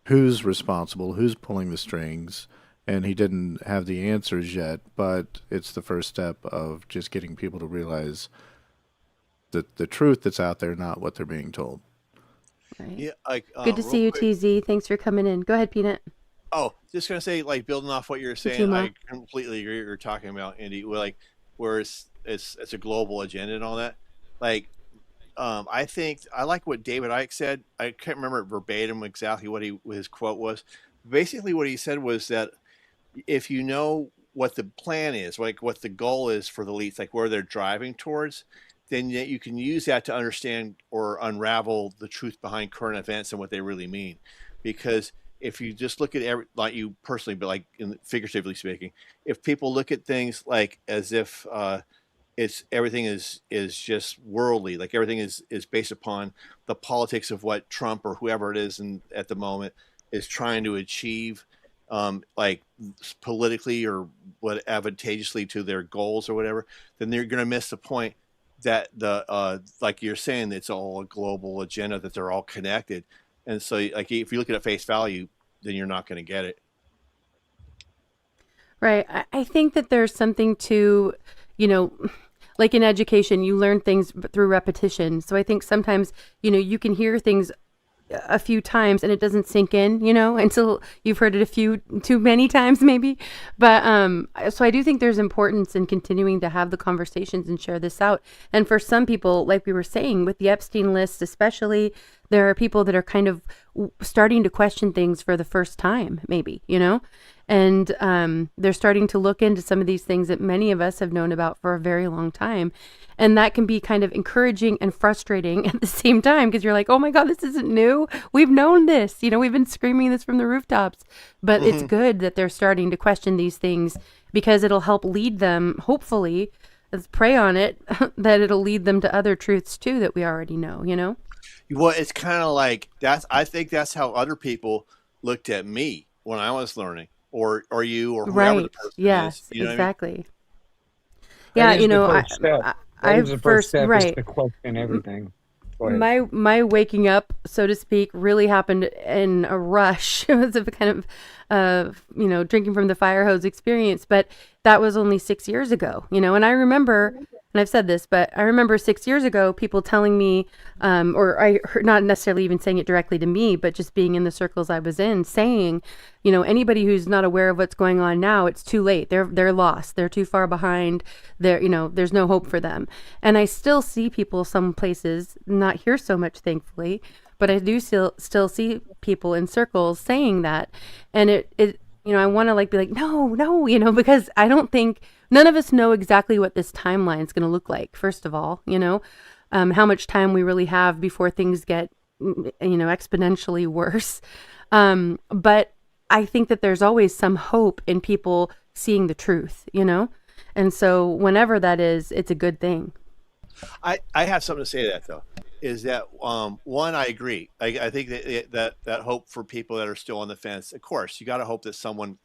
who's responsible, who's pulling the strings, and he didn't have the answers yet, but it's the first step of just getting people to realize that the truth that's out there, not what they're being told. Right. Yeah, good to see you, TZ. Thanks for coming in. Go ahead, Peanut. Oh, just gonna say, building off what you're saying, Fatima. I completely agree. You're talking about Indy, where it's a global agenda and all that. I think I like what David Icke said. I can't remember verbatim exactly what his quote was. Basically, what he said was that if you know what the plan is, what the goal is for the elites, where they're driving towards, then you can use that to understand or unravel the truth behind current events and what they really mean. Because if you just look at like you personally, but figuratively speaking, if people look at things as if everything is just worldly, everything is based upon the politics of what Trump or whoever it is at the moment is trying to achieve, politically or what advantageously to their goals or whatever, then they're going to miss the point that like you're saying, it's all a global agenda, that they're all connected. And so if you look at it at face value, then you're not going to get it. Right. I think that there's something to, like in education, you learn things through repetition. So I think sometimes, you can hear things a few times and it doesn't sink in, until you've heard it too many times maybe. But so I do think there's importance in continuing to have the conversations and share this out. And for some people, like we were saying, with the Epstein list especially, There are people that are kind of starting to question things for the first time, maybe, and they're starting to look into some of these things that many of us have known about for a very long time. And that can be kind of encouraging and frustrating at the same time, because you're like, oh my God, this isn't new. We've known this, we've been screaming this from the rooftops. But it's good that they're starting to question these things, because it'll help lead them, hopefully, let's pray on it, that it'll lead them to other truths too that we already know, Well, it's kind of like I think that's how other people looked at me when I was learning, or you, or whoever the Right. person Yes, is. You know what I mean? exactly. That Yeah, is the first step. That I is the first first, step, is right. to question everything. Go ahead. My waking up, so to speak, really happened in a rush. It was a kind of, drinking from the fire hose experience, but that was only 6 years ago, and I remember, and I've said this, but I remember 6 years ago, people telling me, or I heard, not necessarily even saying it directly to me, but just being in the circles I was in, saying, anybody who's not aware of what's going on now, it's too late. They're lost. They're too far behind. There's no hope for them. And I still see people some places, not here so much, thankfully, but I do still see people in circles saying that. And I want to be like, no, because I don't think, none of us know exactly what this timeline is going to look like, first of all, how much time we really have before things get, exponentially worse. But I think that there's always some hope in people seeing the truth, and so whenever that is, it's a good thing. I have something to say to that, though, is that one, I agree. I think that hope for people that are still on the fence. Of course, you got to hope that someone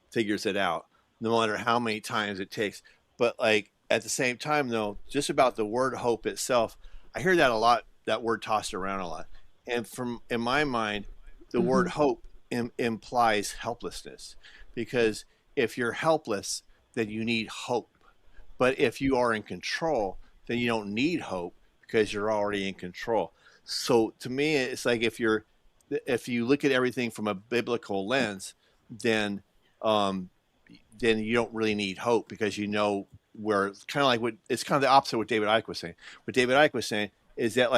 figures it out, no matter how many times it takes. But at the same time, though, just about the word hope itself, I hear that a lot. That word tossed around a lot, and in my mind, the word hope implies helplessness, because if you're helpless, then you need hope. But if you are in control, then you don't need hope, because you're already in control. So to me, it's like if you look at everything from a biblical lens, then you don't really need hope, because where it's kind of like it's kind of the opposite of what David Icke was saying. What David Icke was saying is that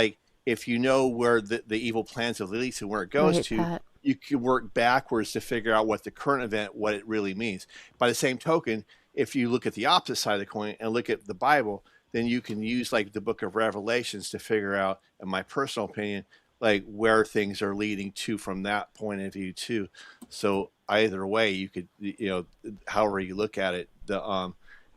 if you know where the evil plans of leads and where it goes Right, to, Pat. you can work backwards to figure out what the current event, what it really means. By the same token, if you look at the opposite side of the coin and look at the Bible, then you can use the book of Revelations to figure out, in my personal opinion, where things are leading to from that point of view too. So either way, you could, however you look at it,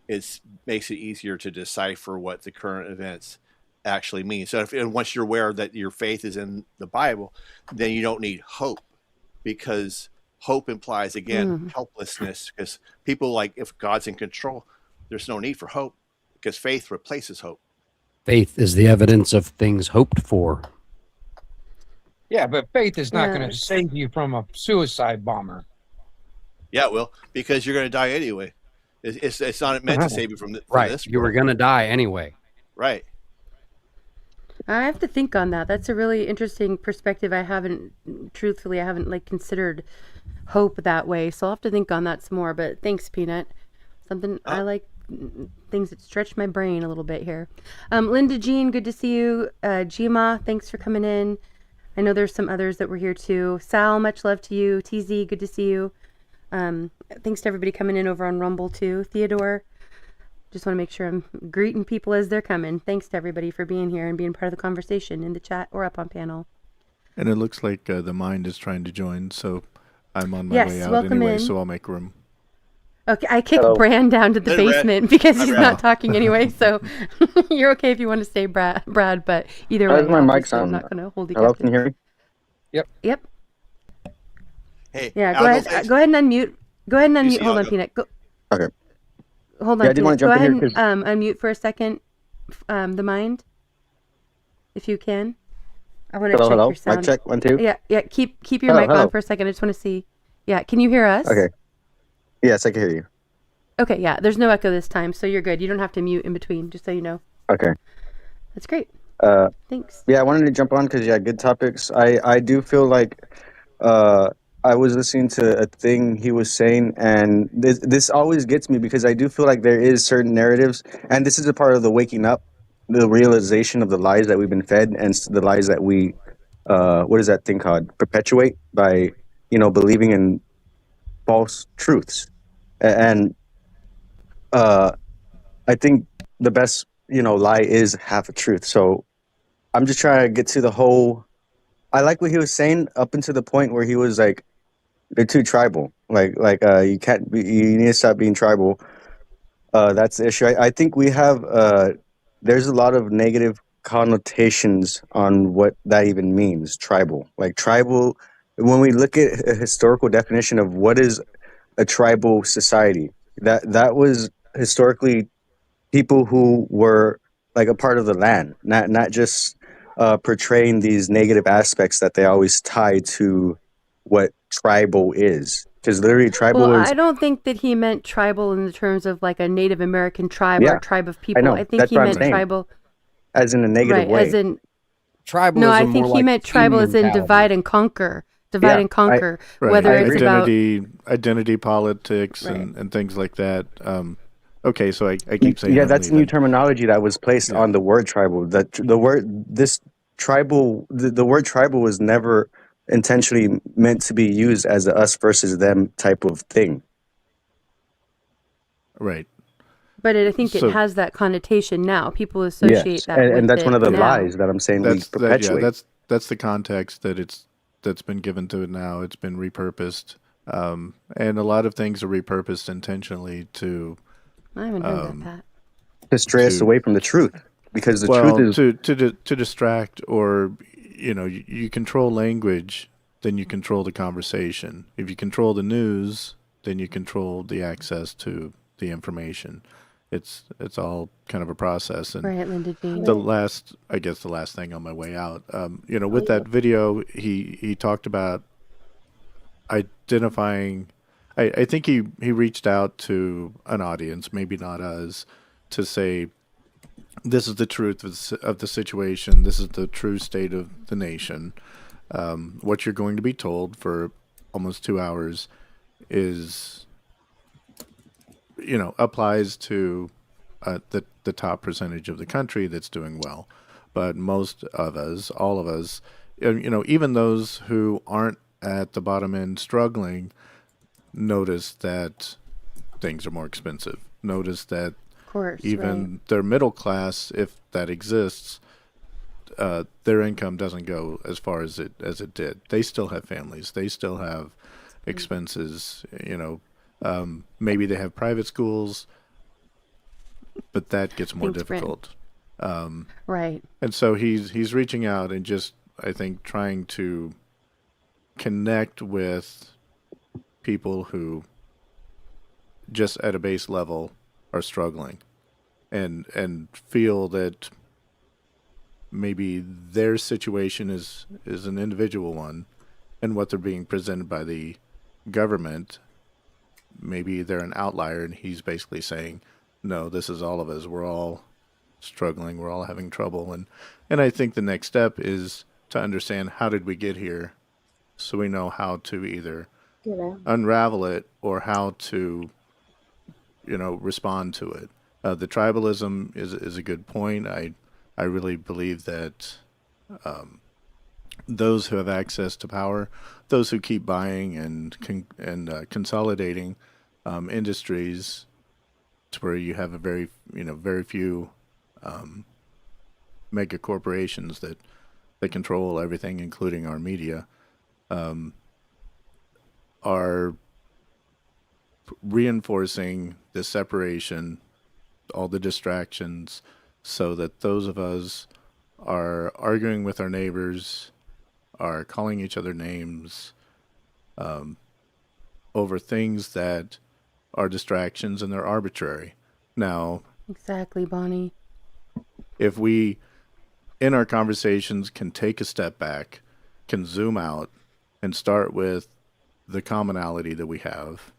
it makes it easier to decipher what the current events actually mean. So once you're aware that your faith is in the Bible, then you don't need hope, because hope implies, again, helplessness, because people, if God's in control, there's no need for hope, because faith replaces hope. Faith is the evidence of things hoped for. Yeah, but faith is not going to Yes. save you from a suicide bomber. Yeah, it will, because you're going to die anyway. It's not meant to save you from Right. this You were world. going to die anyway. Right. I have to think on that. That's a really interesting perspective. I haven't considered hope that way. So I'll have to think on that some more. But thanks, Peanut. Something I like, things that stretch my brain a little bit here. Linda Jean, good to see you. Jima, thanks for coming in. I know there's some others that were here too. Sal, much love to you. TZ, good to see you. Thanks to everybody coming in over on Rumble too. Theodore, just want to make sure I'm greeting people as they're coming. Thanks to everybody for being here and being part of the conversation in the chat or up on panel. And it looks like the mind is trying to join, so I'm on my Yes, way out welcome anyway, in. so I'll make room. Okay, I kicked Hello. Brand down to the Hey, Brad. basement because Hi, he's Brad. not talking anyway. So you're okay if you want to stay, Brad. But either way, How's my mic obviously I'm sound? not going to hold you Hello, captive. can you hear me? Yep. Hey, Yeah, I'll go go ahead. first. Go ahead and unmute. Go ahead and You unmute. see, Hold I'll on, go. Peanut. Go. Okay. Hold on, Yeah, I did wanna Peanut. Go jump in ahead here and 'cause- unmute for a second. The mind, if you can. I want to Hello, check hello. your sound. Mic check, 1, 2. Yeah. Keep your Hello, mic hello. on for a second. I just want to see. Yeah. Can you hear us? Okay. Yes, I can hear you. Okay. Yeah. There's no echo this time, so you're good. You don't have to mute in between. Just so you know. Okay. That's great. Thanks. Yeah, I wanted to jump on because, yeah, good topics. I do feel like I was listening to a thing he was saying, and this always gets me because I do feel like there is certain narratives, and this is a part of the waking up, the realization of the lies that we've been fed and the lies that we what is that thing called? Perpetuate by, believing in false truths. And I think the best, lie is half a truth. So I'm just trying to get to the whole. I like what he was saying up until the point where he was like, they're too tribal. You can't be, you need to stop being tribal. That's the issue. I think we have, there's a lot of negative connotations on what that even means, tribal. Like tribal, when we look at a historical definition of what is a tribal society, that was historically people who were like a part of the land, not just portraying these negative aspects that they always tie to what tribal is. Because literally, Well, tribal I is, don't think that he meant tribal in the terms of like a Native American tribe or yeah, a tribe of I people. know. I think That's he what I'm meant saying. tribal, As in a negative right? As way. in, no, I Tribalism more think he like meant team tribal as in mentality. divide and conquer, Yeah, Right. whether it's about Identity politics right. and things like that. Okay, so I keep saying Yeah, I'm that's new leaving. terminology that was placed Yeah. on the word tribal. The word this tribal the word tribal was never intentionally meant to be used as a us versus them type of thing. Right. But I think it So has that connotation now. People associate Yes, that and with that's one it of the now. lies that I'm saying we yeah, perpetuate. that's the context that's been given to it now. It's been repurposed. And a lot of things are repurposed intentionally to I haven't heard that, Pat. To stray us to away from the truth, because the truth is to distract, or you control language, then you control the conversation. If you control the news, then you control the access to the information. It's all kind of a process. And Right, Linda Jean. the last thing on my way out, with that video, he talked about identifying. I think he reached out to an audience, maybe not us, to say, this is the truth of the situation. This is the true state of the nation. What you're going to be told for almost 2 hours is, applies to the top percentage of the country that's doing well. But most of us, all of us, even those who aren't at the bottom end struggling, notice that things are more expensive. Notice that Of course, even right. their middle class, if that exists, their income doesn't go as far as it did. They still have families. They still have expenses. Maybe they have private schools, but that gets more Thanks, Brent. difficult. Right. And so he's reaching out and just, I think, trying to connect with people who just at a base level are struggling and feel that maybe their situation is an individual one, and what they're being presented by the government, maybe they're an outlier, and he's basically saying, no, this is all of us. We're all struggling. We're all having trouble. And I think the next step is to understand, how did we get here, so we know how to either Get out. unravel it or how to, respond to it. The tribalism is a good point. I really believe that those who have access to power, those who keep buying and consolidating industries, to where you have a very few mega corporations that control everything, including our media, are reinforcing the separation, all the distractions, so that those of us are arguing with our neighbors, are calling each other names, over things that are distractions and they're arbitrary. Now, Exactly, Bonnie. if we, in our conversations, can take a step back, can zoom out, and start with the commonality that we have,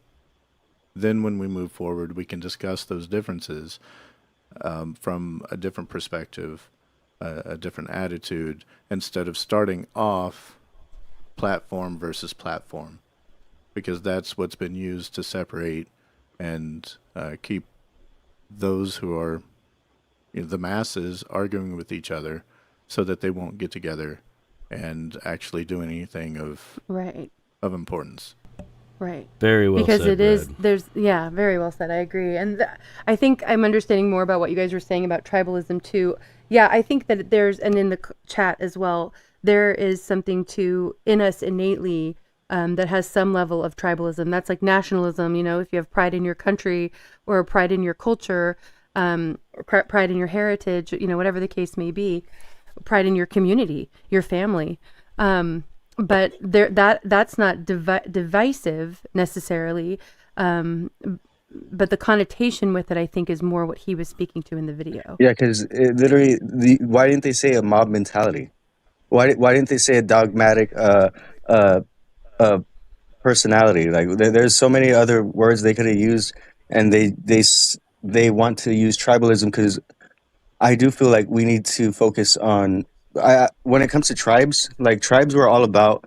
then when we move forward, we can discuss those differences from a different perspective, a different attitude, instead of starting off platform versus platform, because that's what's been used to separate and keep those who are, the masses, arguing with each other, so that they won't get together and actually doing anything Right. of importance. Right. Very well because said, it is Brad. there's yeah, very well said. I agree. And I think I'm understanding more about what you guys were saying about tribalism too. Yeah, I think that there's, and in the chat as well, there is something to in us innately that has some level of tribalism. That's like nationalism, you know, if you have pride in your country or pride in your culture, or pride in your heritage, you know, whatever the case may be, pride in your community, your family. But that's not divisive necessarily. But the connotation with it, I think, is more what he was speaking to in the video. Yeah, because literally, why didn't they say a mob mentality? Why didn't they say a dogmatic uh, uh, personality? Like there's so many other words they could have used, and they want to use tribalism because I do feel like we need to focus on. When it comes to tribes, like tribes were all about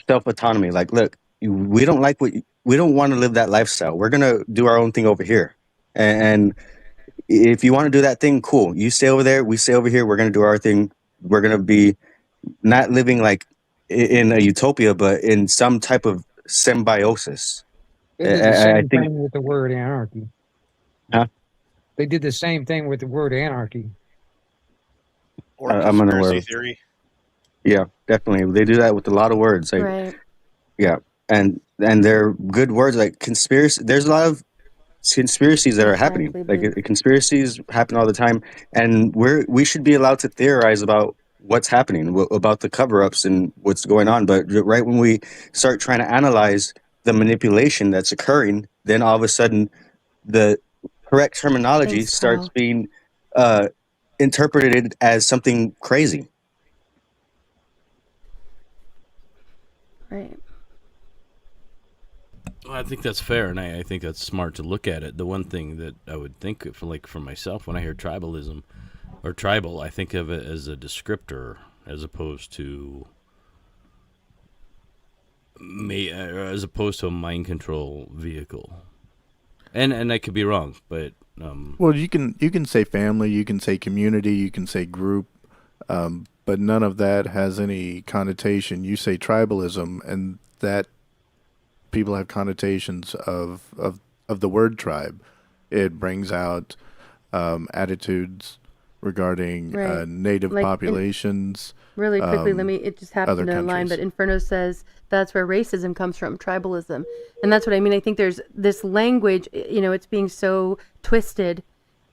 self autonomy. Like, look, we don't like we don't want to live that lifestyle. We're gonna do our own thing over here, and if you want to do that thing, cool. You stay over there. We stay over here. We're gonna do our thing. We're gonna be not living like in a utopia, but in some type of symbiosis. They did the I same think. thing with the word anarchy. Huh? They did the same thing with the word anarchy. Or I'm unaware. conspiracy Of. theory. Yeah, definitely. They do that with a lot of words. Like, Right. yeah, and they're good words. Like conspiracy. There's a lot of conspiracies that are happening. Like conspiracies happen all the time, and we should be allowed to theorize about what's happening, about the cover-ups and what's going on. But right when we start trying to analyze the manipulation that's occurring, then all of a sudden the correct terminology Thanks, starts pal. being interpreted as something crazy. Right. Well, I think that's fair, and I think that's smart to look at it. The one thing that I would think of, like for myself, when I hear tribalism or tribal, I think of it as a descriptor as opposed to a mind control vehicle. And I could be wrong, but Well, you can say family, you can say community, you can say group, but none of that has any connotation. You say tribalism, and that people have connotations of the word tribe. It brings out attitudes regarding Right. native Like, populations. Really quickly, it just happened other to align, but countries. Inferno says that's where racism comes from, tribalism. And that's what I mean. I think there's this language, you know, it's being so twisted,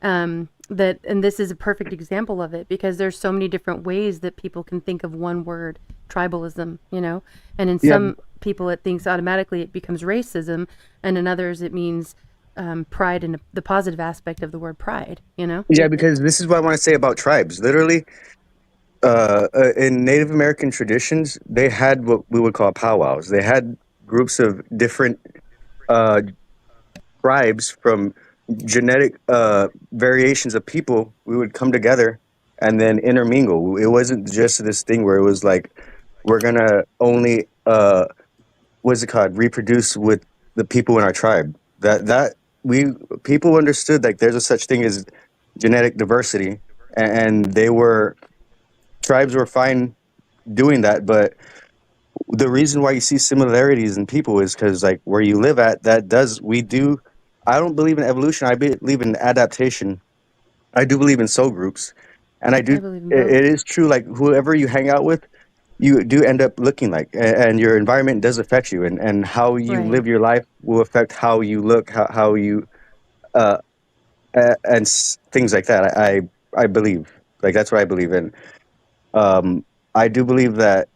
and this is a perfect example of it, because there's so many different ways that people can think of one word, tribalism, you know, and in Yeah. some people it thinks automatically it becomes racism, and in others it means pride in the positive aspect of the word pride, you know? Yeah, because this is what I want to say about tribes. Literally, in Native American traditions, they had what we would call powwows. They had groups of different uh, tribes from genetic variations of people. We would come together and then intermingle. It wasn't just this thing where it was like we're gonna only what's it called, reproduce with the people in our tribe. That we people understood like there's a such thing as genetic diversity, and they were tribes were fine doing that. But the reason why you see similarities in people is because like where you live at, that does we do. I don't believe in evolution. I believe in adaptation. I do believe in soul groups, and I do. I believe in It, both. it is true. Like whoever you hang out with, you do end up looking like, and your environment does affect you, and how you Right. live your life will affect how you look, how you, uh, things like that. I believe like that's what I believe in. Um, I do believe that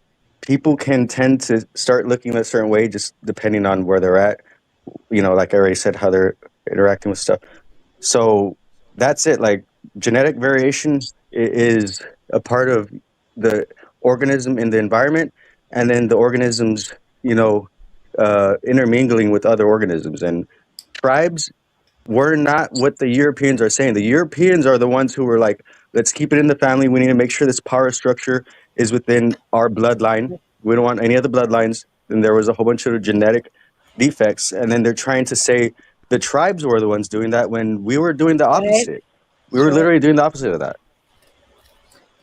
people can tend to start looking a certain way just depending on where they're at. You know, like I already said, how they're interacting with stuff. So that's it. Like genetic variation is a part of the organism in the environment, and then the organisms, you know, intermingling with other organisms. And tribes were not what the Europeans are saying. The Europeans are the ones who were like, let's keep it in the family. We need to make sure this power structure is within our bloodline. We don't want any other bloodlines. And there was a whole bunch of genetic defects. And then they're trying to say the tribes were the ones doing that when we were doing the Right. opposite. We were Sure. literally doing the opposite of that.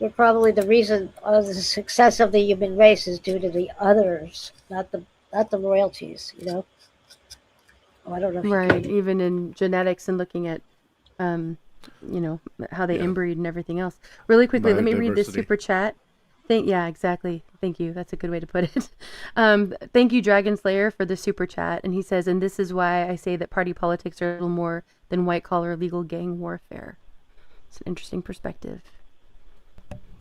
we're probably the reason of the success of the human race is due to the others, not the royalties. Oh, I don't know if you Right. can. Even in genetics and looking at, um, how they inbreed and everything else. Really quickly, let me read this Biodiversity. super chat. Yeah, exactly. Thank you. That's a good way to put it. Thank you, Dragon Slayer, for the super chat. And he says, and this is why I say that party politics are a little more than white collar legal gang warfare. It's an interesting perspective.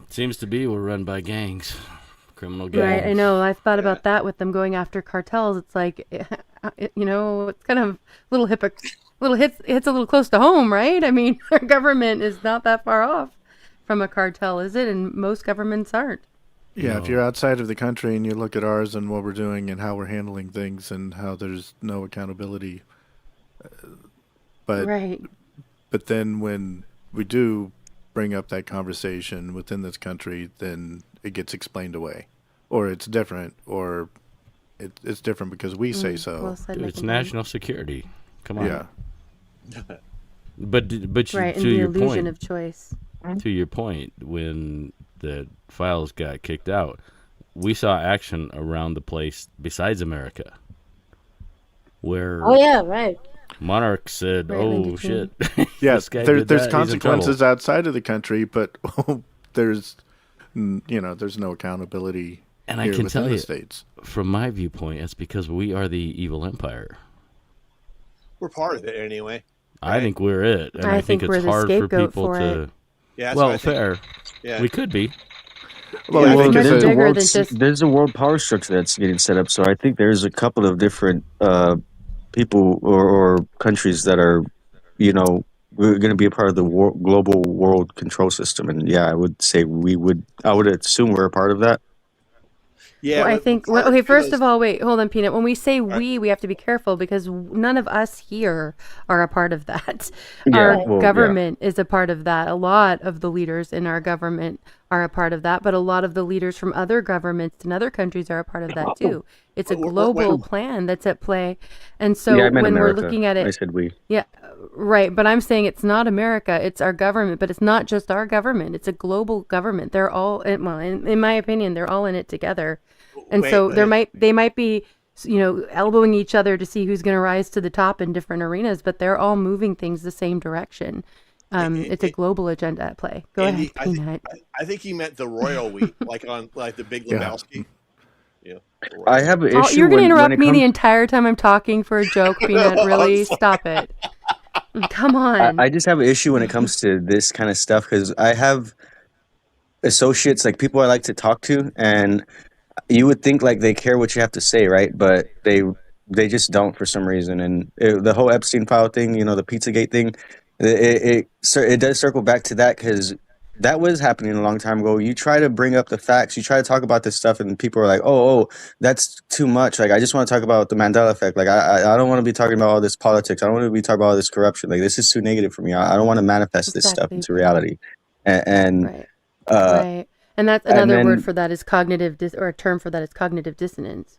Seems to be we're run by gangs, criminal gangs. Right, I know. I've thought about that with them going after cartels. It's like, it's kind of a little hits a little close to home, right? I mean, our government is not that far off from a cartel, is it? And most governments aren't. Yeah, if you're outside of the country and you look at ours and what we're doing and how we're handling things and how there's no accountability, but right. But then when we do bring up that conversation within this country, then it gets explained away, or it's different, or it's different because we say so. Well said, It's national security. Come on. Yeah. But right, to and the your illusion point, of choice. to your point, when the files got kicked out, we saw action around the place besides America, where Oh yeah, right. Monarch said, Right, "Oh Lindy shit, Yes, this guy there's did that, he's in consequences trouble." outside of the country, but there's there's no accountability And I here can within tell the you, states. from my viewpoint, it's because we are the evil empire. We're part of it anyway. I think we're it, and I I think think we're it's the hard for scapegoat people for to. it. Yeah, that's what I Well, think. fair. Yeah. We could be. Well, Yeah, I think much it's bigger world, than just- there's a world power structure that's getting set up. So I think there's a couple of different people or countries that are, we're going to be a part of the global world control system. And yeah, I would say I would assume we're a part of that. Yeah. Well, I but think. part Okay, of first those- of all, wait, hold on, Peanut. When we say we have to be careful because none of us here are a part of that. Yeah, Our well, yeah. government is a part of that. A lot of the leaders in our government are a part of that, but a lot of the leaders from other governments and other countries are a part of that too. It's a global plan that's at play, and so Yeah, I meant when America. we're looking at it, I said we. yeah, right. But I'm saying it's not America, it's our government, but it's not just our government. It's a global government. They're all, well, in my opinion, they're all in it together. And so they might be, elbowing each other to see who's going to rise to the top in different arenas, but they're all moving things the same direction. It's a global agenda at play. Go Andy, ahead, Peanut. I think he meant the royal we, like the Big Lebowski. Yeah. I have an issue. You're going to when interrupt it me comes- the entire time I'm talking for a joke, Peanut. Really? Stop it. Come on. I just have an issue when it comes to this kind of stuff because I have associates, like people I like to talk to, and you would think like they care what you have to say, right? But they just don't for some reason. And the whole Epstein file thing, the Pizzagate thing, it does circle back to that because that was happening a long time ago. You try to bring up the facts, you try to talk about this stuff, and people are like, "Oh, that's too much." Like, I just want to talk about the Mandela effect. Like, I don't want to be talking about all this politics. I don't want to be talking about all this corruption. Like, this is too negative for me. I don't want to manifest this stuff Exactly. into reality. And Right. Right. And that's another then- word for that is cognitive, or a term for that is cognitive dissonance.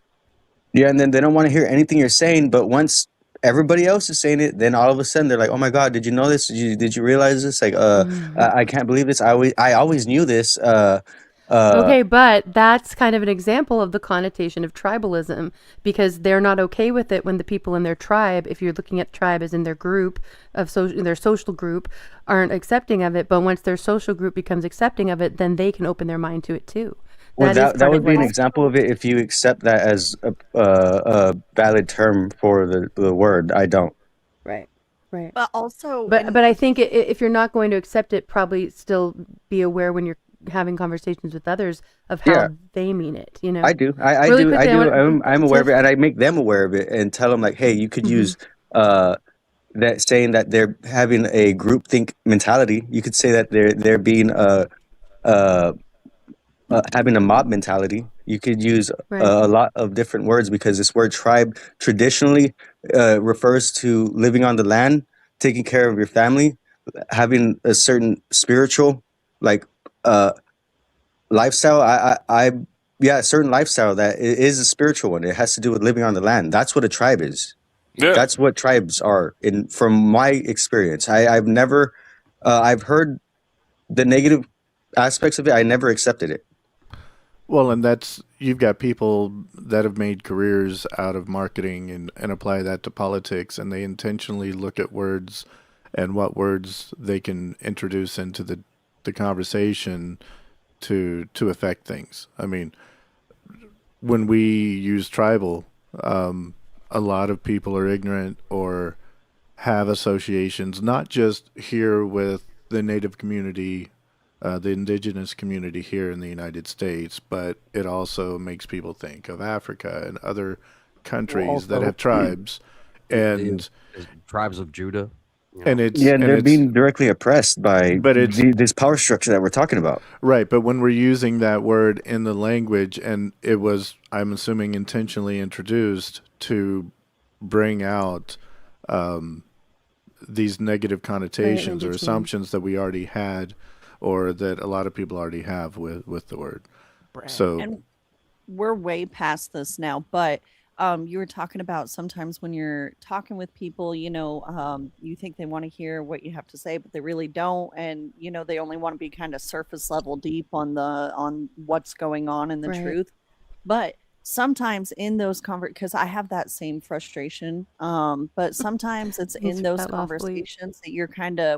yeah, and then they don't want to hear anything you're saying. But once everybody else is saying it, then all of a sudden they're like, "Oh my God, did you know this? Did you realize this? Like, I can't believe this. I always knew this." Okay, but that's kind of an example of the connotation of tribalism because they're not okay with it when the people in their tribe, if you're looking at tribe as in their group of their social group, aren't accepting of it. But once their social group becomes accepting of it, then they can open their mind to it too. Well, is that part would of be an what's- example of it if you accept that as a valid term for the word. I don't. Right. Right. But also, But I think if you're not going to accept it, probably still be aware when you're having conversations with others of how Yeah. they mean it. I do. I Really do. quickly, I wanna- I'm aware of it, and I make them aware of it, and tell them like, "Hey, you could use that saying that they're having a groupthink mentality. You could say that they're being having a mob mentality. You could use Right. a lot of different words because this word tribe traditionally refers to living on the land, taking care of your family, having a certain spiritual like lifestyle. A certain lifestyle that is a spiritual one. It has to do with living on the land. That's what a tribe is. Yeah. That's what tribes are. From my experience, I've never, I've heard the negative aspects of it, I never accepted it. Well, and that's you've got people that have made careers out of marketing and apply that to politics, and they intentionally look at words and what words they can introduce into the conversation to affect things. I mean, when we use tribal, a lot of people are ignorant or have associations, not just here with the Native community, the indigenous community here in the United States, but it also makes people think of Africa and other countries that also, have tribes, and the tribes of Judah. and it's Yeah, and and they're it's being directly oppressed by but it's this power structure that we're talking about. right. But when we're using that word in the language, and it was, I'm assuming, intentionally introduced to bring out these negative connotations or Linda Jean. assumptions that we already had, or that a lot of people already have with the word. So And we're way past this now, but you were talking about sometimes when you're talking with people, you think they want to hear what you have to say, but they really don't, and they only want to be kind of surface level deep on what's going on and the Right. truth. But sometimes in those because I have that same frustration, but sometimes it's Let's in hear those that lawfully. conversations that you're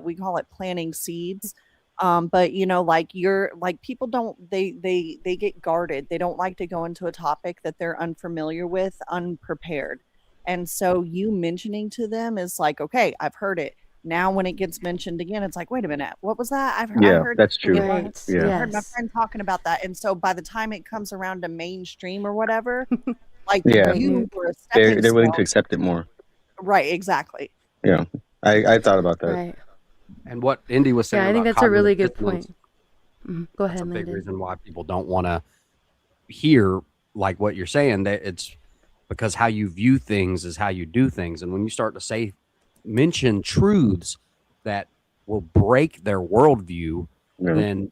we call it planting seeds. But like you're like people don't they get guarded. They don't like to go into a topic that they're unfamiliar with, unprepared. And so you mentioning to them is like, okay, I've heard it. Now when it gets mentioned again, it's like, wait a minute, what was that? I Yeah, heard that's true. Right. Yeah. I heard my Yes. friend talking about that. And so by the time it comes around to mainstream or whatever, like Yeah, Right. you New. were a stepping they're willing to stone. accept it more. Right, exactly. Yeah, I thought about that. Right. And what Indy was saying Yeah, I think about that's a really cognitive good dissonance, point. Go that's a ahead, big Landon. reason why people don't want to hear like what you're saying. That it's because how you view things is how you do things, and when you start to mention truths that will break their worldview, Yeah. then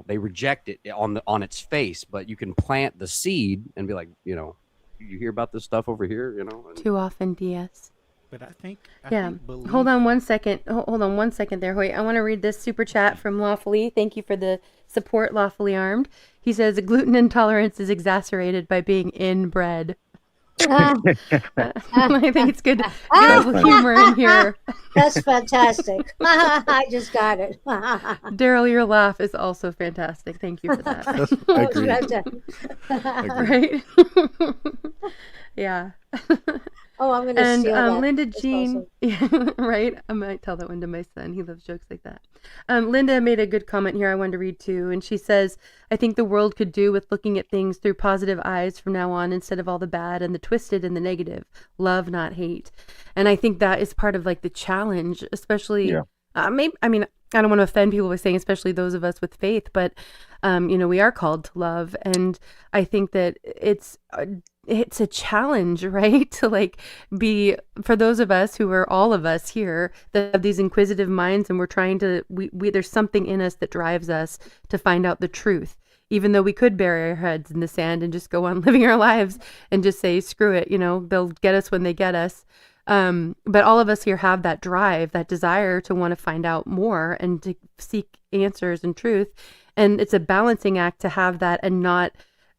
they reject it on its face. But you can plant the seed and be like, you hear about this stuff over here, and Too often, DS. But I think Yeah. belief. Hold on 1 second. Hold on 1 second there, Hoyt. I want to read this super chat from Lawfully. Thank you for the support, Lawfully Armed. He says gluten intolerance is exacerbated by being inbred. I think it's good to get a little humor in here. That's fantastic. I just got it. Daryl, your laugh is also fantastic. Thank you for that. Agreed. Right? Yeah. Oh, I'm gonna And steal that. Linda That's Jean, awesome. right? I might tell that one to my son. He loves jokes like that. Linda made a good comment here I wanted to read too. And she says, I think the world could do with looking at things through positive eyes from now on instead of all the bad and the twisted and the negative. Love, not hate. And I think that is part of like the challenge, especially, Yeah. maybe, I mean, I don't want to offend people by saying, especially those of us with faith, but, we are called to love. And I think that it's a challenge, right? To like be, for those of us who are all of us here that have these inquisitive minds and we're trying to, there's something in us that drives us to find out the truth, even though we could bury our heads in the sand and just go on living our lives and just say, screw it, they'll get us when they get us. But all of us here have that drive, that desire to want to find out more and to seek answers and truth. And it's a balancing act to have that and not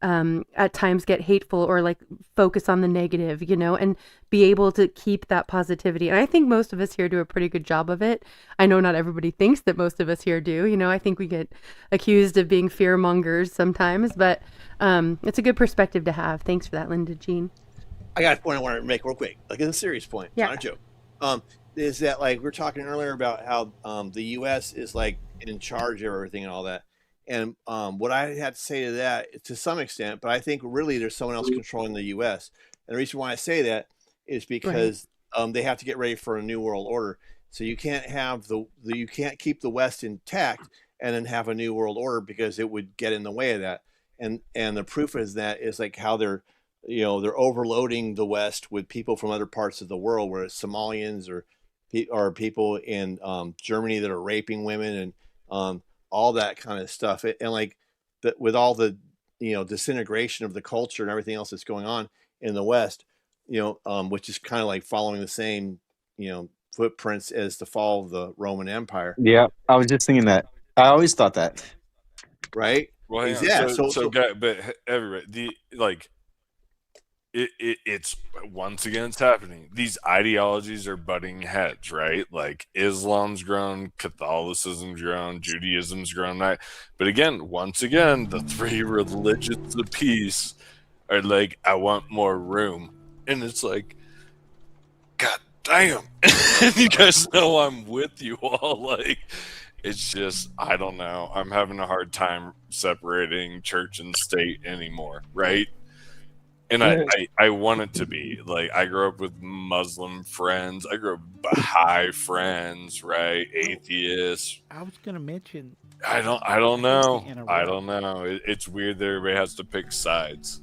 at times get hateful or like focus on the negative, and be able to keep that positivity. And I think most of us here do a pretty good job of it. I know not everybody thinks that most of us here do. I think we get accused of being fear mongers sometimes, but it's a good perspective to have. Thanks for that, Linda Jean. I got a point I want to make real quick, like it's a serious point, Yeah. not a joke. Is that like we were talking earlier about how the U.S. is like in charge of everything and all that, and what I had to say to that, to some extent, but I think really there's someone else controlling the U.S. And the reason why I say that is because they have to get ready for a new world order. So you can't have you can't keep the West intact and then have a new world order because it would get in the way of that. And the proof is that is like how they're overloading the West with people from other parts of the world, where it's Somalians or people in Germany that are raping women and all that kind of stuff. And like with all the disintegration of the culture and everything else that's going on in the West, which is kind of like following the same footprints as the fall of the Roman Empire. Yeah, I was just thinking that. I always thought that. right? Well, hang Is on. so But everybody, it's once again it's happening. These ideologies are butting heads, right? Like Islam's grown, Catholicism's grown, Judaism's grown. Right? But again, once again, the three religions of peace are like, I want more room, and it's like, God damn, you guys know I'm with you all. Like, it's just, I don't know. I'm having a hard time separating church and state anymore, right? And I want it to be like, I grew up with Muslim friends, I grew up with Baha'i friends, right? Atheists. I was gonna mention. I don't know. I don't know. It's weird that everybody has to pick sides.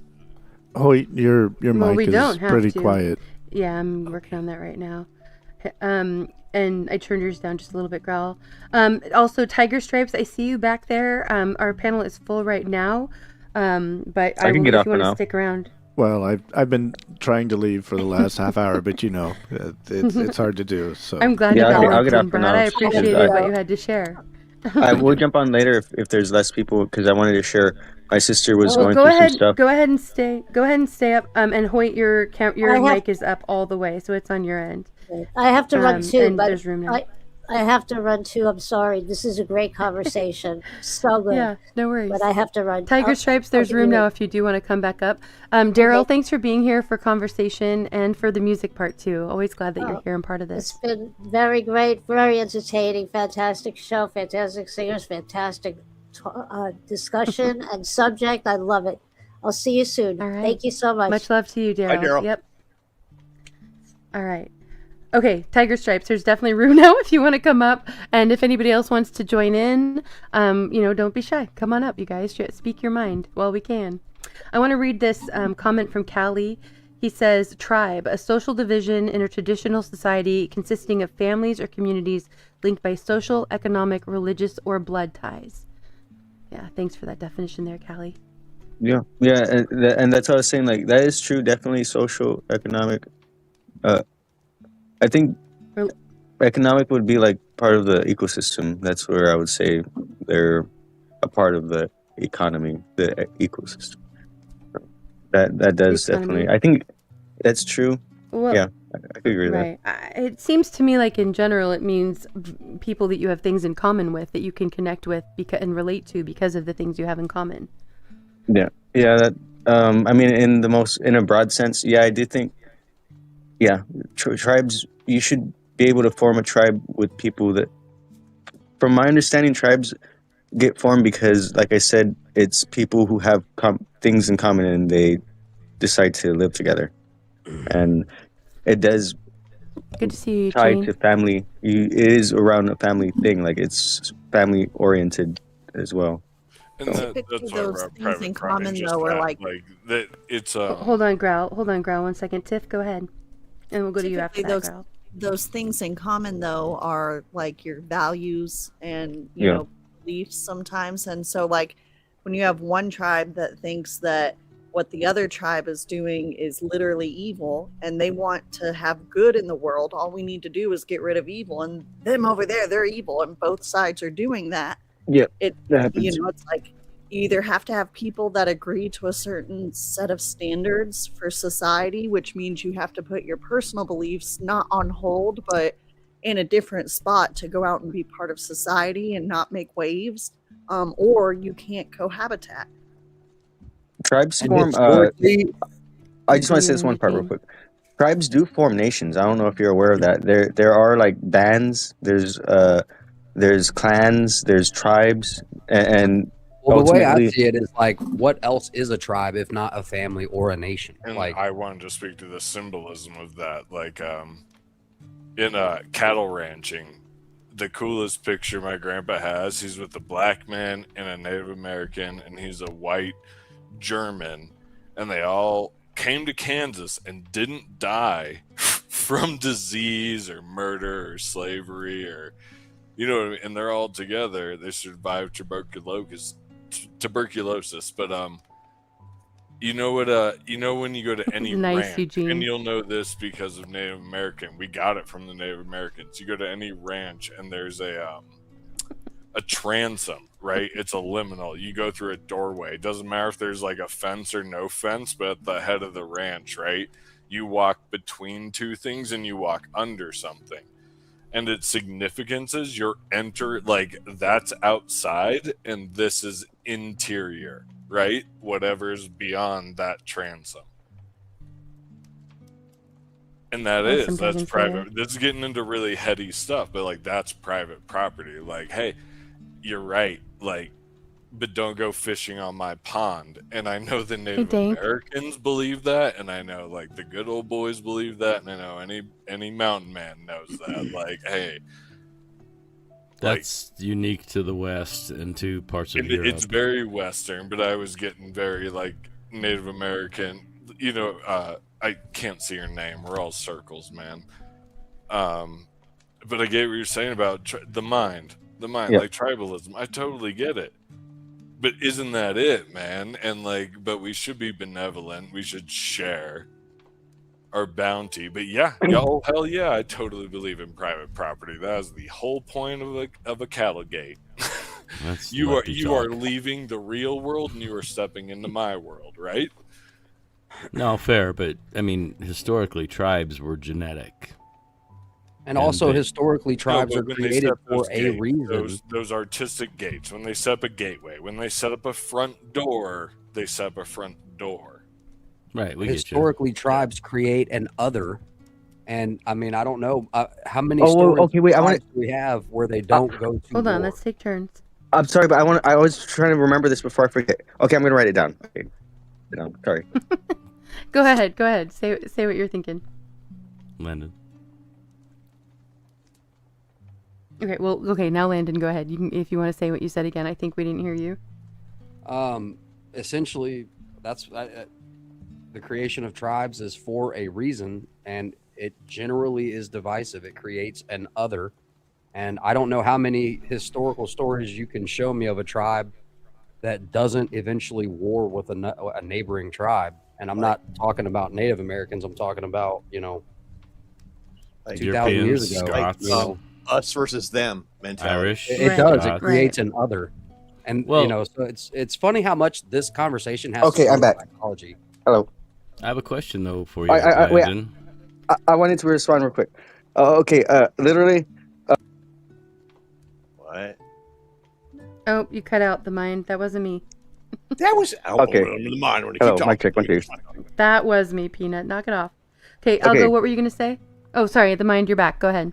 Oh, your Well, mic we is don't have pretty to. quiet. Yeah, I'm working on that right now. And I turned yours down just a little bit, Growl. Also, Tiger Stripes, I see you back there. Our panel is full right now, but I can get if off you for want to now. stick around. Well, I've been trying to leave for the last half hour, but it's hard to do. So I'm glad you Yeah, got I'll get in, off for Brad. now. I because appreciated what you had to share. I will jump on later if there's less people because I wanted to share. My sister was Well, going go through ahead. some stuff. Go ahead and stay. Go ahead and stay up. And Hoyt, your I have- mic is up all the way, so it's on your end. I have to run too, and but there's room now. I have to run too. I'm sorry. This is a great conversation. So good. Yeah, no worries. But I have to run. Tiger Stripes, there's room now if you do want to come back up. Daryl, thanks for being here for conversation and for the music part too. Always glad that you're here and part of this. It's been very great, very entertaining, fantastic show, fantastic singers, fantastic discussion and subject. I love it. I'll see you soon. All right. Thank you so much. Much love to you, Daryl. Daryl. Yep. All right. Okay, Tiger Stripes, there's definitely room now if you want to come up. And if anybody else wants to join in, don't be shy. Come on up, you guys. Speak your mind while we can. I want to read this comment from Callie. He says, tribe, a social division in a traditional society consisting of families or communities linked by social, economic, religious, or blood ties. Yeah, thanks for that definition there, Callie. Yeah, and that's what I was saying. Like that is true. Definitely social, economic. I think economic would be like part of the ecosystem. That's where I would say they're a part of the economy, the ecosystem. That does definitely. I think that's true. Well, yeah, I could agree with that. Right. It seems to me like in general it means people that you have things in common with, that you can connect with and relate to because of the things you have in common. Yeah. That. I mean, in a broad sense, yeah, I do think. Yeah, tribes. You should be able to form a tribe with people that, from my understanding, tribes get formed because, like I said, it's people who have things in common and they decide to live together, and it does. Good to see you, tied Jane. to family. It is around a family thing. Like it's family oriented as well. And So- that's why those things private in crime common, just though, are that, like- that. It's Hold on, Growl. 1 second. Tiff, go ahead. And we'll go to you after that, Growl. Those things in common, though, are like your values and you Yeah. know beliefs sometimes. And so, like when you have one tribe that thinks that what the other tribe is doing is literally evil, and they want to have good in the world, all we need to do is get rid of evil. And them over there, they're evil, and both sides are doing that. Yeah, It that happens. it's like you either have to have people that agree to a certain set of standards for society, which means you have to put your personal beliefs not on hold, but in a different spot to go out and be part of society and not make waves, or you can't cohabitat. Tribes And form. historically- I just want to say this one part real quick. Tribes do form nations. I don't know if you're aware of that. There are like bands. There's clans. There's tribes, and Well, the way I ultimately, see it is like, what else is a tribe if not a family or a nation? And Like, I wanted to speak to the symbolism of that. Like, in cattle ranching, the coolest picture my grandpa has, he's with a black man and a Native American, and he's a white German, and they all came to Kansas and didn't die from disease or murder or slavery or, you know what I mean? And they're all together. They survived tuberculosis. But you know what? You know when you go to any Nice, ranch, Eugene. and you'll know this because of Native American. We got it from the Native Americans. You go to any ranch, and there's a transom, right? It's a liminal. You go through a doorway. It doesn't matter if there's like a fence or no fence, but at the head of the ranch, right? You walk between two things and you walk under something. And its significance is you're like that's outside and this is interior, right? Whatever's beyond that transom. And that's private. This is getting into really heady stuff, but like that's private property. Like, hey, you're right. Like, but don't go fishing on my pond. And I know the Native Americans believe that, and I know like the good old boys believe that, and I know any mountain man knows that. Like, hey, that's unique to the West and to parts of Europe. It's very Western, but I was getting very like Native American. You know, I can't see your name. We're all circles, man. But I get what you're saying about the mind, like tribalism. I totally get it. But isn't that it, man? And like, but we should be benevolent. We should share our bounty. But yeah, hell yeah, I totally believe in private property. That is the whole point of a cattle gate. You are leaving the real world and you are stepping into my world, right? No, fair, but I mean, historically, tribes were genetic. And also, historically, tribes are created for a reason. Those artistic gates, when they set up a gateway, when they set up a front door, they set up a front door. Right. Historically, tribes create an other. And I mean, I don't know how many stories we have where they don't go to Hold on, war. let's take turns. I'm sorry, but I was trying to remember this before I forget. Okay, I'm going to write it down. Okay. No, sorry. Go ahead. Say what you're thinking. Landon. Okay, now Landon, go ahead. You can, if you want to say what you said again. I think we didn't hear you. Essentially, that's the creation of tribes is for a reason, and it generally is divisive. It creates an other, and I don't know how many historical stories you can show me of a tribe that doesn't eventually war with a neighboring tribe. And I'm not talking about Native Americans. I'm talking about, like 2,000 years ago. Scots, us versus them mentality. Irish. It does. It creates an other. And, so it's funny how much this conversation has to do I'm with back. psychology. Hello. I have a question, though, for you, Landon. I wanted to respond real quick. Literally. What? Oh, you cut out the mind. That wasn't me. That was okay. The mind when Hello, mic check, 1, 2. That was me, Peanut. Knock it off. Okay, I'll go. What were you going to say? Oh, sorry. The mind, you're back. Go ahead.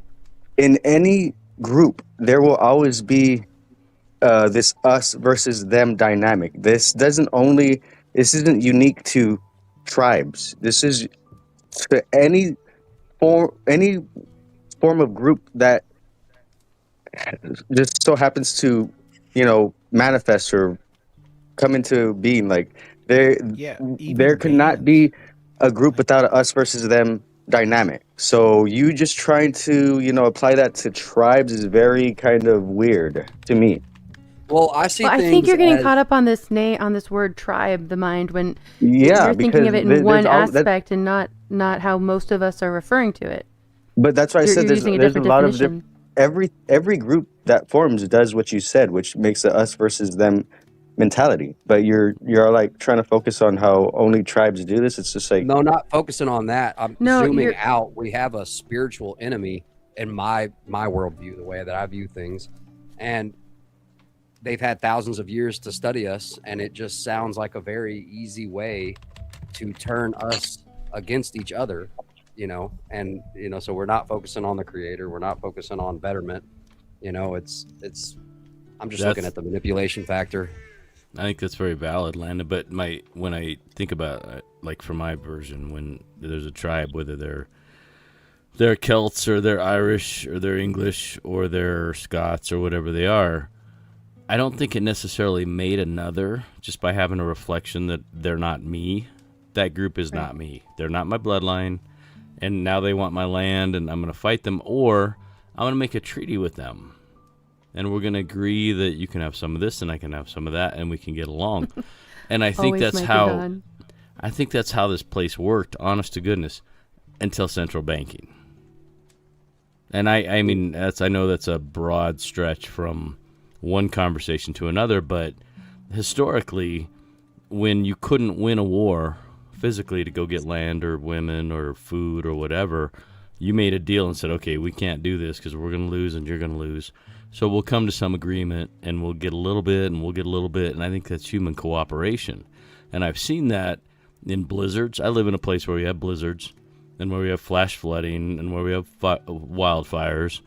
In any group, there will always be this us versus them dynamic. This isn't unique to tribes. This is to any form of group that just so happens to, manifest or come into being. Like there cannot be a group without a us versus them dynamic. So you just trying to, apply that to tribes is very kind of weird to me. Well, I think you're getting caught up on this word tribe, the mind, when you're thinking of it in one aspect and not how most of us are referring to it. But that's why I said there's a lot of definition. every group that forms does what you said, which makes a us versus them mentality. But you're like trying to focus on how only tribes do this. It's just like no, not focusing on that. I'm zooming out. We have a spiritual enemy in my worldview, the way that I view things, and they've had thousands of years to study us, and it just sounds like a very easy way to turn us against each other, and so we're not focusing on the creator, we're not focusing on betterment, it's I'm just looking at the manipulation factor. I think that's very valid, Landon, but when I think about like for my version, when there's a tribe, whether they're Celts or they're Irish or they're English or they're Scots or whatever they are, I don't think it necessarily made another just by having a reflection that they're not me. That group is not me. They're not my bloodline, and now they want my land, and I'm going to fight them, or I'm going to make a treaty with them, and we're going to agree that you can have some of this and I can have some of that, and we can get along. And I think that's how this place worked, honest to goodness, until central banking. And I mean, I know that's a broad stretch from one conversation to another. But historically, when you couldn't win a war physically to go get land or women or food or whatever, you made a deal and said, okay, we can't do this because we're going to lose and you're going to lose. So we'll come to some agreement and we'll get a little bit and we'll get a little bit. And I think that's human cooperation. And I've seen that in blizzards. I live in a place where we have blizzards and where we have flash flooding and where we have wildfires.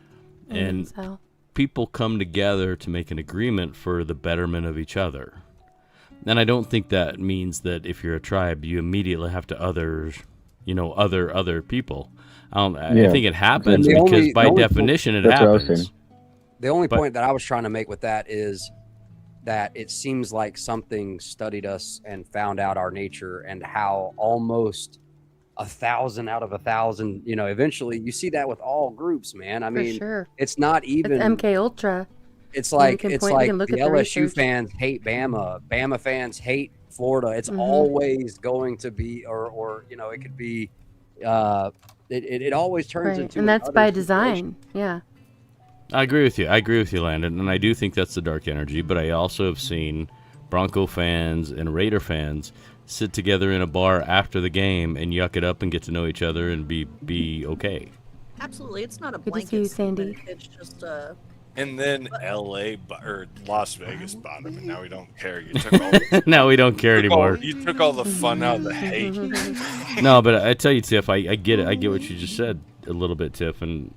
And people come together to make an agreement for the betterment of each other. And I don't think that means that if you're a tribe, you immediately have to other people. I think it happens because by definition it happens. The only point that I was trying to make with that is that it seems like something studied us and found out our nature and how almost 1,000 out of 1,000, eventually you see that with all groups, man. I mean, sure. It's not even it's MK Ultra. It's like the LSU fans hate Bama. Bama fans hate Florida. It's always going to be, or it could be. It always turns into, and that's by design. Yeah. I agree with you, Landon, and I do think that's the dark energy. But I also have seen Bronco fans and Raider fans sit together in a bar after the game and yuck it up and get to know each other and be okay. Absolutely, it's not a Good blanket to see you, statement. Sandy. It's just And then L.A. or Las Vegas bought him, and now we don't care. You took all now we don't care anymore. You took all the fun out of the hate. No, but I tell you, Tiff, I get it. I get what you just said a little bit, Tiff, and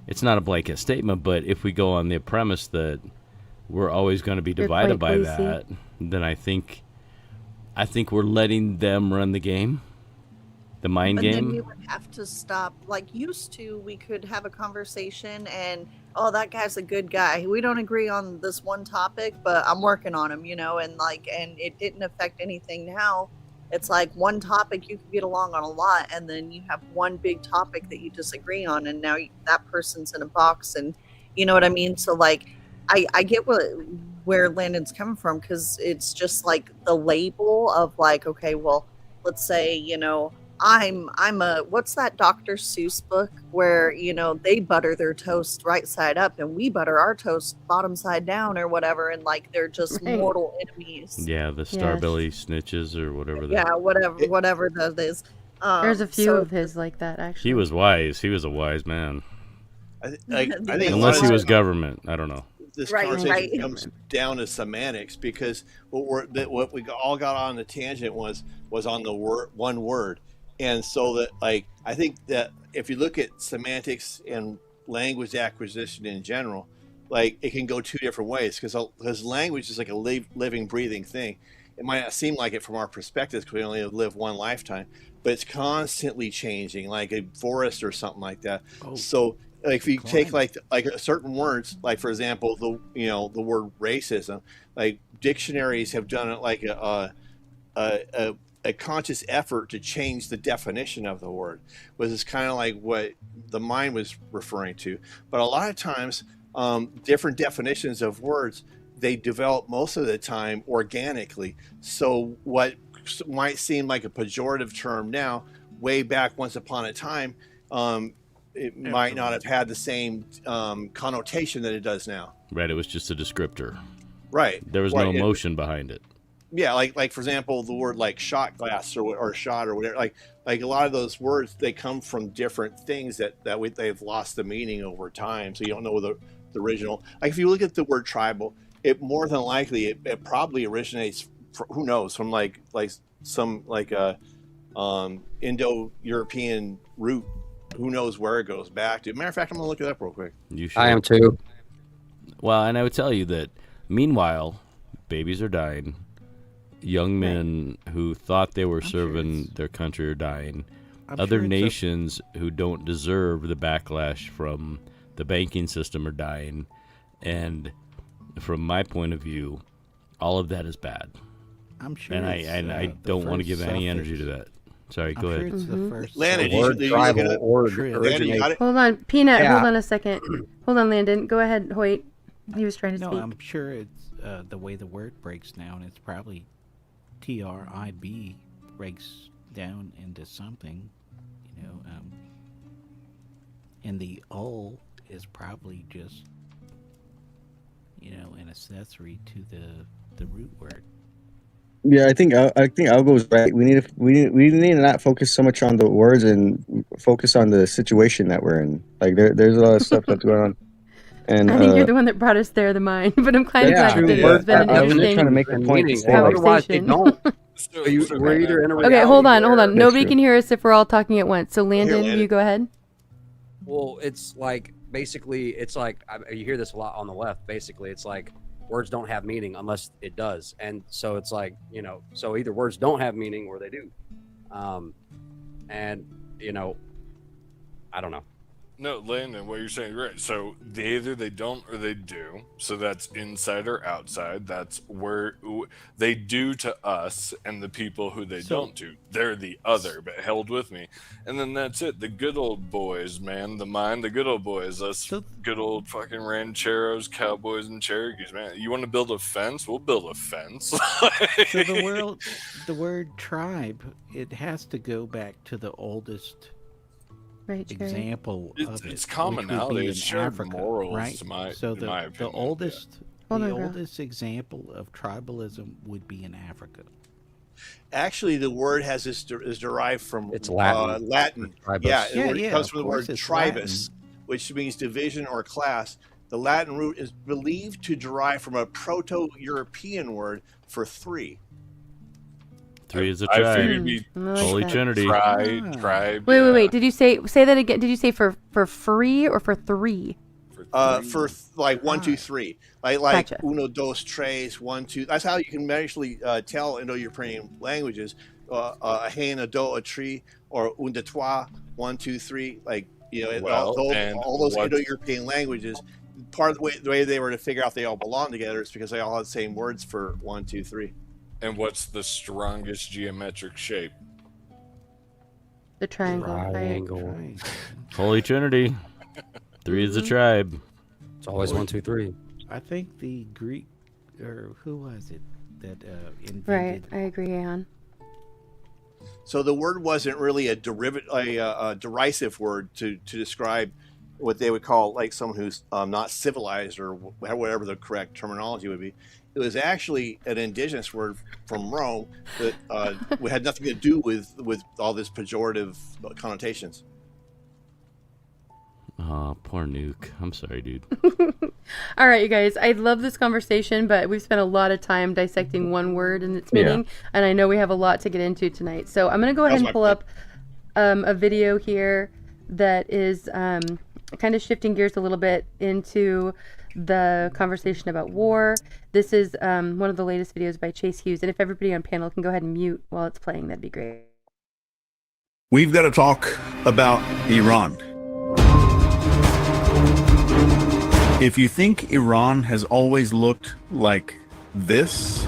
it's not a blanket statement. But if we go on the premise that we're always going to be divided by that, then I think we're letting them run the game, the mind game. Then we would have to stop. Like used to, we could have a conversation and, oh, that guy's a good guy. We don't agree on this one topic, but I'm working on him, and it didn't affect anything. Now it's like one topic you can get along on a lot, and then you have one big topic that you disagree on, and now that person's in a box, and you know what I mean? So like, I get where Landon's coming from, because it's just like the label of like, okay, well, let's say, I'm a, what's that Dr. Seuss book where, they butter their toast right side up and we butter our toast bottom side down or whatever. And like, they're just mortal enemies. Yeah. The Starbelly snitches or whatever. Yeah. Whatever that is. There's a few of his like that, actually. He was wise. He was a wise man. I think unless he was government. I don't know. This conversation comes down to semantics, because what we all got on the tangent was on the one word. And so that, like, I think that if you look at semantics and language acquisition in general, like, it can go two different ways, because language is like a living, breathing thing. It might not seem like it from our perspective because we only live one lifetime, but it's constantly changing, like a forest or something like that. So like if you take like certain words, like for example, the word racism, like dictionaries have done it like a conscious effort to change the definition of the word, was it's kind of like what the mind was referring to. But a lot of times, different definitions of words, they develop most of the time organically. So what might seem like a pejorative term now, way back once upon a time, it might not have had the same connotation that it does now. Right. It was just a descriptor. Right. There was no emotion behind it. Yeah, like for example, the word like shot glass or shot or whatever, like a lot of those words, they come from different things that they've lost the meaning over time. So you don't know the original. Like if you look at the word tribal, it more than likely it probably originates who knows, from like some Indo-European root. Who knows where it goes back to? Matter of fact, I'm gonna look it up real quick. You should. I am too. Well, and I would tell you that meanwhile, babies are dying. Young men who thought they were serving their country are dying. Other nations who don't deserve the backlash from the banking system are dying. And from my point of view, all of that is bad. I'm sure. And I don't want to give any energy to that. Sorry, go ahead. It's the first Landon, Hold on, Peanut. Hold on a second. Hold on, Landon. Go ahead, Hoyt. He was trying to speak. No, I'm sure it's the way the word breaks down. It's probably TRIB breaks down into something, and the O is probably just an accessory to the root word. Yeah, I think Algo's right. We need to not focus so much on the words and focus on the situation that we're in. Like there's a lot of stuff that's going on. And I think you're the one that brought us there, the mind. But I'm kind of that's glad true. that it has been an I was just trying to interesting make the point meaning, before. otherwise they conversation. don't. We're either in a Okay, hold on. where- Nobody can hear us if we're all talking at once. So Landon, you go ahead. Well, it's like basically, it's like you hear this a lot on the left. Basically, it's like words don't have meaning unless it does, and so it's like so either words don't have meaning or they do, and I don't know. No, Landon, what you're saying, right? So either they don't or they do. So that's inside or outside. That's where they do to us, and the people who they don't do, they're the other. But held with me, and then that's it. The good old boys, man. The good old boys. Us good old fucking rancheros, cowboys, and Cherokees, man. You want to build a fence? We'll build a fence. So the word tribe, it has to go back to the oldest example of it's it, commonality. which would be It's in shared Africa, morals, right? in my opinion. The oldest, Hold the on, bro. oldest example of tribalism would be in Africa. Actually, the word is derived from It's Latin. Latin. Tribus. Yeah, Yeah, it comes of from the course word it's tribus, which means division or class. The Latin root is believed to derive from a Proto-European word for three. 3 is a I tribe. figured we Holy Trinity. tribe. Wait. Did you say that again? Did you say for free or for three? For like 1, 2, 3, like Gotcha. uno, dos, tres, 1, 2. That's how you can actually tell Indo-European languages. A hen, a do, a tree, or un, deux, trois, 1, 2, 3. Like all those Indo-European languages. Part of the way they were to figure out they all belong together is because they all have the same words for 1, 2, 3. And what's the strongest geometric shape? The triangle. Triangle. Holy Trinity. 3 is a tribe. It's always 1, 2, 3. I think the Greek, or who was it that invented? Right, I agree, Ann. So the word wasn't really a derisive word to describe what they would call like someone who's not civilized or whatever the correct terminology would be. It was actually an indigenous word from Rome that had nothing to do with all this pejorative connotations. Oh, poor Nuke. I'm sorry, dude. All right, you guys. I love this conversation, but we've spent a lot of time dissecting one word and its meaning, and I know we have a lot to get into tonight. So I'm going to go ahead and pull up a video here that is kind of shifting gears a little bit into the conversation about war. This is one of the latest videos by Chase Hughes, and if everybody on panel can go ahead and mute while it's playing, that'd be great. We've got to talk about Iran. If you think Iran has always looked like this,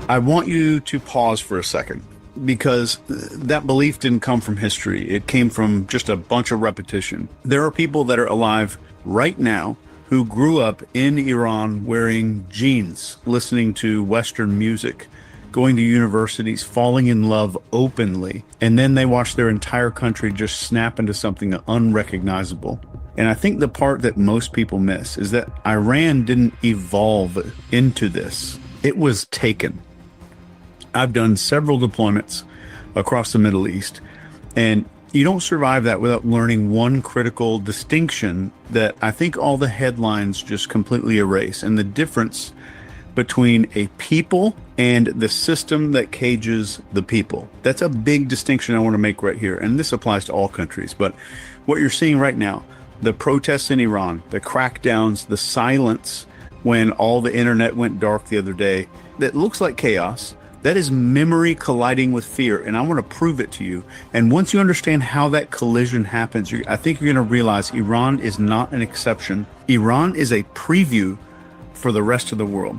I want you to pause for a second, because that belief didn't come from history. It came from just a bunch of repetition. There are people that are alive right now who grew up in Iran wearing jeans, listening to Western music, going to universities, falling in love openly, and then they watched their entire country just snap into something unrecognizable. And I think the part that most people miss is that Iran didn't evolve into this. It was taken. I've done several deployments across the Middle East, and you don't survive that without learning one critical distinction that I think all the headlines just completely erase, and the difference between a people and the system that cages the people. That's a big distinction I want to make right here, and this applies to all countries. But what you're seeing right now, the protests in Iran, the crackdowns, the silence when all the internet went dark the other day, that looks like chaos. That is memory colliding with fear, and I want to prove it to you. And once you understand how that collision happens, I think you're going to realize Iran is not an exception. Iran is a preview for the rest of the world.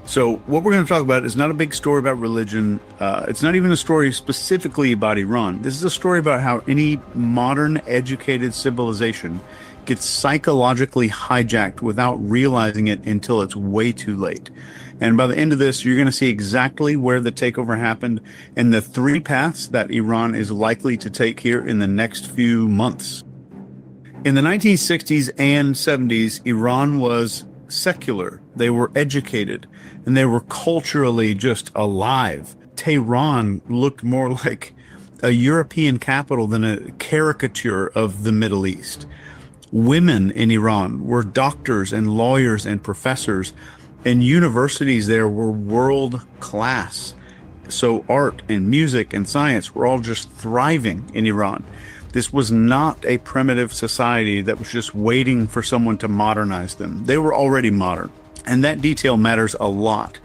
So what we're going to talk about is not a big story about religion. It's not even a story specifically about Iran. This is a story about how any modern educated civilization gets psychologically hijacked without realizing it until it's way too late. And by the end of this, you're going to see exactly where the takeover happened and the 3 paths that Iran is likely to take here in the next few months. In the 1960s and 70s, Iran was secular, they were educated, and they were culturally just alive. Tehran looked more like a European capital than a caricature of the Middle East. Women in Iran were doctors and lawyers and professors, and universities there were world class. So art and music and science were all just thriving in Iran. This was not a primitive society that was just waiting for someone to modernize them. They were already modern. And that detail matters a lot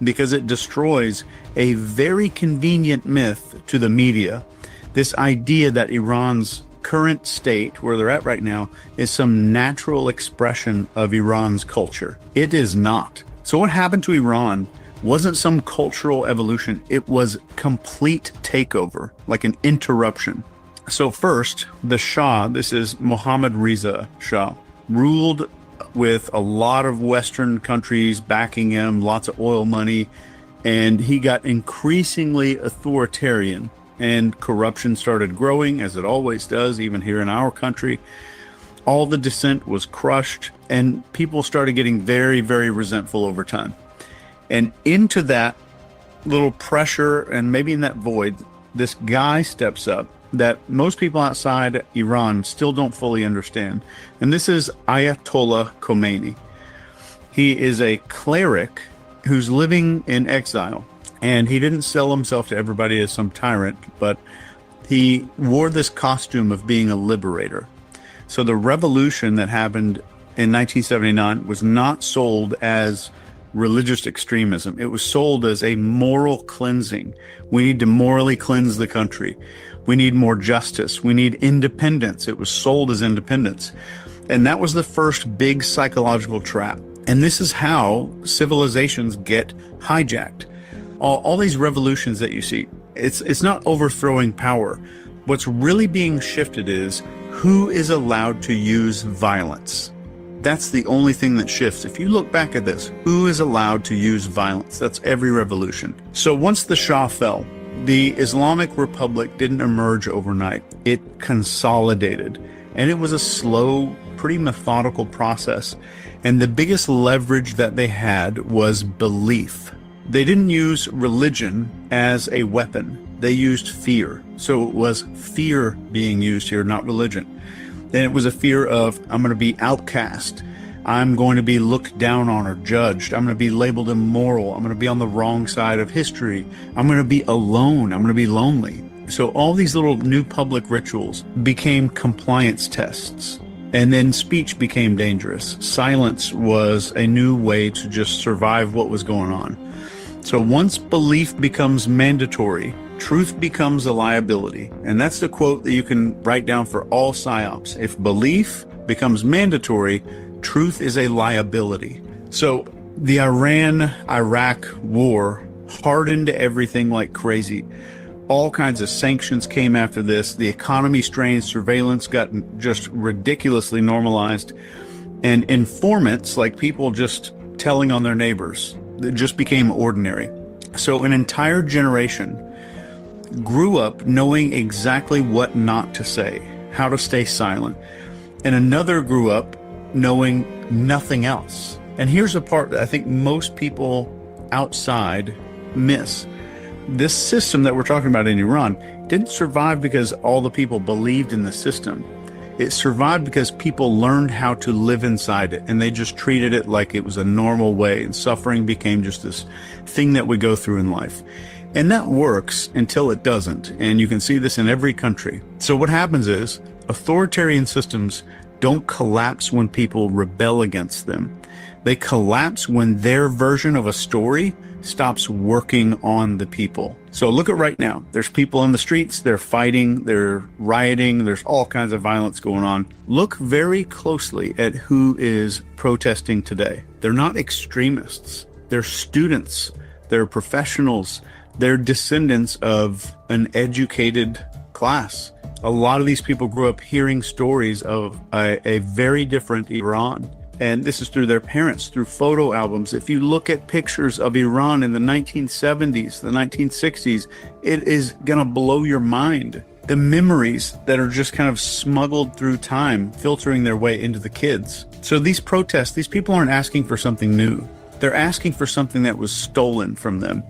because it destroys a very convenient myth to the media. This idea that Iran's current state, where they're at right now, is some natural expression of Iran's culture. It is not. So what happened to Iran wasn't some cultural evolution. It was complete takeover, like an interruption. So first, the Shah, this is Mohammad Reza Shah, ruled with a lot of Western countries backing him, lots of oil money, and he got increasingly authoritarian, and corruption started growing, as it always does, even here in our country. All the dissent was crushed, and people started getting very, very resentful over time. And into that little pressure, and maybe in that void, this guy steps up that most people outside Iran still don't fully understand. And this is Ayatollah Khomeini. He is a cleric who's living in exile, and he didn't sell himself to everybody as some tyrant, but he wore this costume of being a liberator. So the revolution that happened in 1979 was not sold as religious extremism. It was sold as a moral cleansing. We need to morally cleanse the country. We need more justice. We need independence. It was sold as independence. And that was the first big psychological trap. And this is how civilizations get hijacked. All these revolutions that you see, it's not overthrowing power. What's really being shifted is who is allowed to use violence. That's the only thing that shifts. If you look back at this, who is allowed to use violence? That's every revolution. So once the Shah fell, the Islamic Republic didn't emerge overnight. It consolidated, and it was a slow, pretty methodical process. And the biggest leverage that they had was belief. They didn't use religion as a weapon. They used fear. So it was fear being used here, not religion. And it was a fear of, I'm going to be outcast. I'm going to be looked down on or judged. I'm going to be labeled immoral. I'm going to be on the wrong side of history. I'm going to be alone. I'm going to be lonely. So all these little new public rituals became compliance tests. And then speech became dangerous. Silence was a new way to just survive what was going on. So once belief becomes mandatory, truth becomes a liability. And that's the quote that you can write down for all psyops. If belief becomes mandatory, truth is a liability. So the Iran-Iraq war hardened everything like crazy. All kinds of sanctions came after this. The economy strained, surveillance got just ridiculously normalized. And informants, like people just telling on their neighbors, that just became ordinary. So an entire generation grew up knowing exactly what not to say, how to stay silent. And another grew up knowing nothing else. And here's a part that I think most people outside miss. This system that we're talking about in Iran didn't survive because all the people believed in the system. It survived because people learned how to live inside it, and they just treated it like it was a normal way, and suffering became just this thing that we go through in life. And that works until it doesn't, and you can see this in every country. So what happens is authoritarian systems don't collapse when people rebel against them. They collapse when their version of a story stops working on the people. So look at right now. There's people in the streets, they're fighting, they're rioting, there's all kinds of violence going on. Look very closely at who is protesting today. They're not extremists. They're students. They're professionals. They're descendants of an educated class. A lot of these people grew up hearing stories of a very different Iran. And this is through their parents, through photo albums. If you look at pictures of Iran in the 1970s, the 1960s, it is going to blow your mind. the memories that are just kind of smuggled through time, filtering their way into the kids. So these protests, these people aren't asking for something new. They're asking for something that was stolen from them.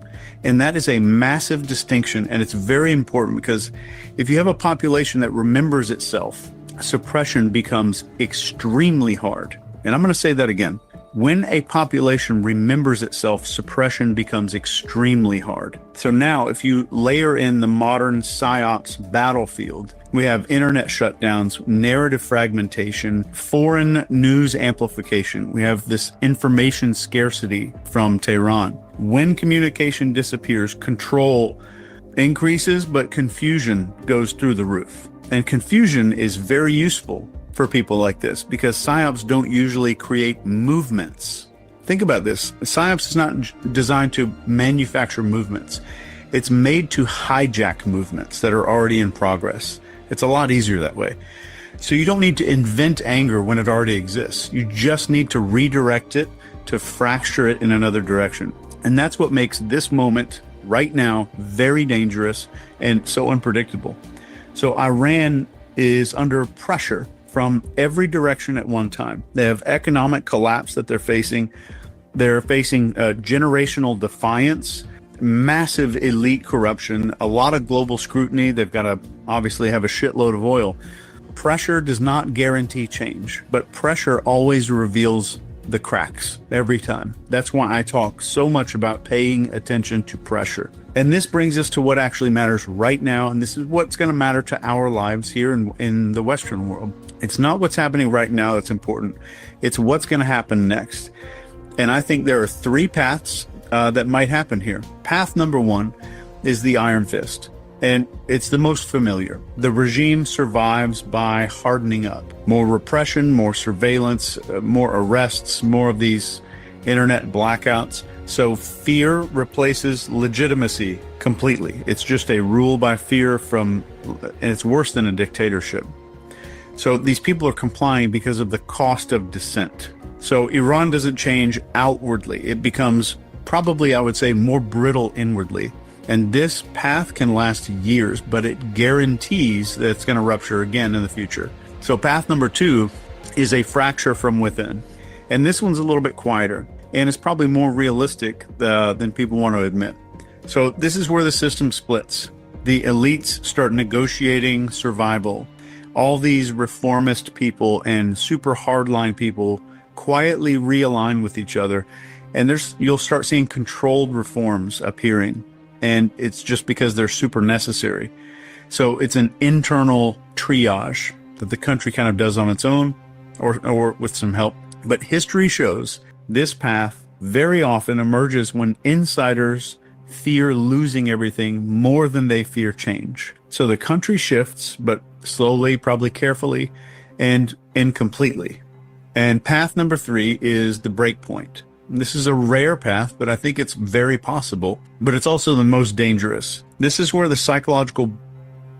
And that is a massive distinction. And it's very important because if you have a population that remembers itself, suppression becomes extremely hard. And I'm going to say that again. When a population remembers itself, suppression becomes extremely hard. So now if you layer in the modern psyops battlefield, we have internet shutdowns, narrative fragmentation, foreign news amplification. We have this information scarcity from Tehran. When communication disappears, control increases, but confusion goes through the roof. And confusion is very useful for people like this because psyops don't usually create movements. Think about this. Psyops is not designed to manufacture movements. It's made to hijack movements that are already in progress. It's a lot easier that way. So you don't need to invent anger when it already exists. You just need to redirect it, to fracture it in another direction. And that's what makes this moment right now very dangerous and so unpredictable. So Iran is under pressure from every direction at one time. They have economic collapse that they're facing. They're facing generational defiance, massive elite corruption, a lot of global scrutiny. They've got to obviously have a shitload of oil. Pressure does not guarantee change, but pressure always reveals the cracks every time. That's why I talk so much about paying attention to pressure. And this brings us to what actually matters right now. And this is what's going to matter to our lives here in the Western world. It's not what's happening right now that's important. It's what's going to happen next. And I think there are three paths that might happen here. Path number one is the Iron Fist. And it's the most familiar. The regime survives by hardening up. More repression, more surveillance, more arrests, more of these internet blackouts. So fear replaces legitimacy completely. It's just a rule by fear and it's worse than a dictatorship. So these people are complying because of the cost of dissent. So Iran doesn't change outwardly. It becomes probably, I would say, more brittle inwardly. And this path can last years, but it guarantees that it's going to rupture again in the future. So path number two is a fracture from within. And this one's a little bit quieter, and it's probably more realistic than people want to admit. So this is where the system splits. The elites start negotiating survival. All these reformist people and super hardline people quietly realign with each other, and you'll start seeing controlled reforms appearing. And it's just because they're super necessary. So it's an internal triage that the country kind of does on its own or with some help. But history shows this path very often emerges when insiders fear losing everything more than they fear change. So the country shifts, but slowly, probably carefully, and incompletely. And path number three is the break point. This is a rare path, but I think it's very possible, but it's also the most dangerous. This is where the psychological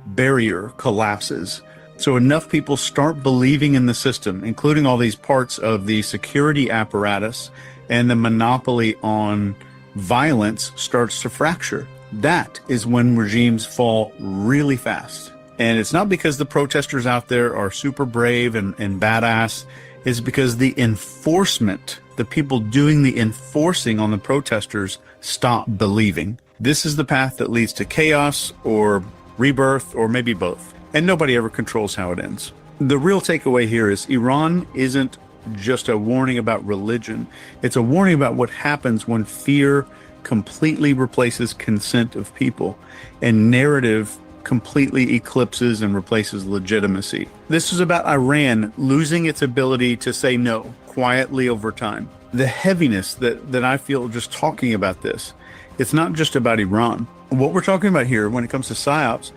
barrier collapses. So enough people start believing in the system, including all these parts of the security apparatus, and the monopoly on violence starts to fracture. That is when regimes fall really fast. And it's not because the protesters out there are super brave and badass. It's because the enforcement, the people doing the enforcing on the protesters, stop believing. This is the path that leads to chaos or rebirth or maybe both. And nobody ever controls how it ends. The real takeaway here is Iran isn't just a warning about religion. It's a warning about what happens when fear completely replaces consent of people and narrative completely eclipses and replaces legitimacy. This is about Iran losing its ability to say no quietly over time. The heaviness that I feel just talking about this, it's not just about Iran. What we're talking about here when it comes to psyops,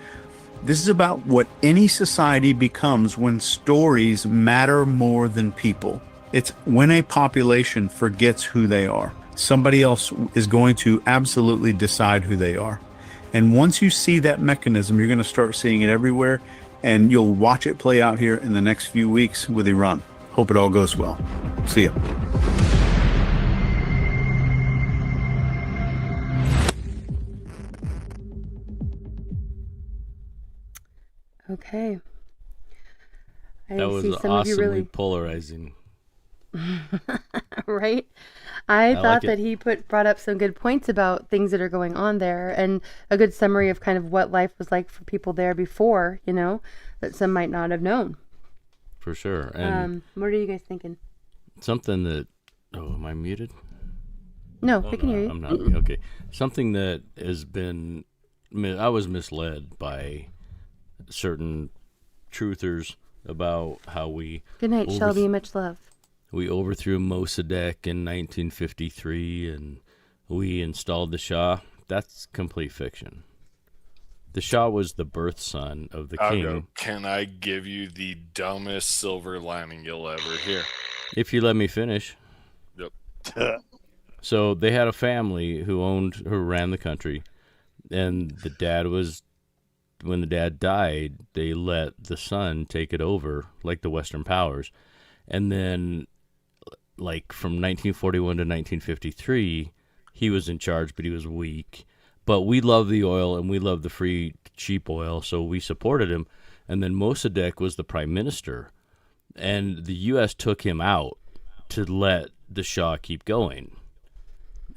this is about what any society becomes when stories matter more than people. It's when a population forgets who they are. Somebody else is going to absolutely decide who they are. And once you see that mechanism, you're going to start seeing it everywhere, and you'll watch it play out here in the next few weeks with Iran. Hope it all goes well. See ya. Okay. I That was see some of you awesomely really polarizing. right. I I thought like it. that he brought up some good points about things that are going on there, and a good summary of kind of what life was like for people there before, that some might not have known. For sure. And What are you guys thinking? something that, am I muted? No, Oh, we can hear you. I'm not. Okay. Something that has been, I was misled by certain truthers about how we Good night, Shelby. Much love. we overthrew Mossadegh in 1953 and we installed the Shah. That's complete fiction. The Shah was the birth son of the king. Go, can I give you the dumbest silver lining you'll ever hear? If you let me finish. Yep. So they had a family who ran the country, and when the dad died, they let the son take it over, like the Western powers. And then, like, from 1941 to 1953, he was in charge, but he was weak. But we love the oil, and we love the free, cheap oil, so we supported him. And then Mossadegh was the prime minister, and the U.S. took him out to let the Shah keep going.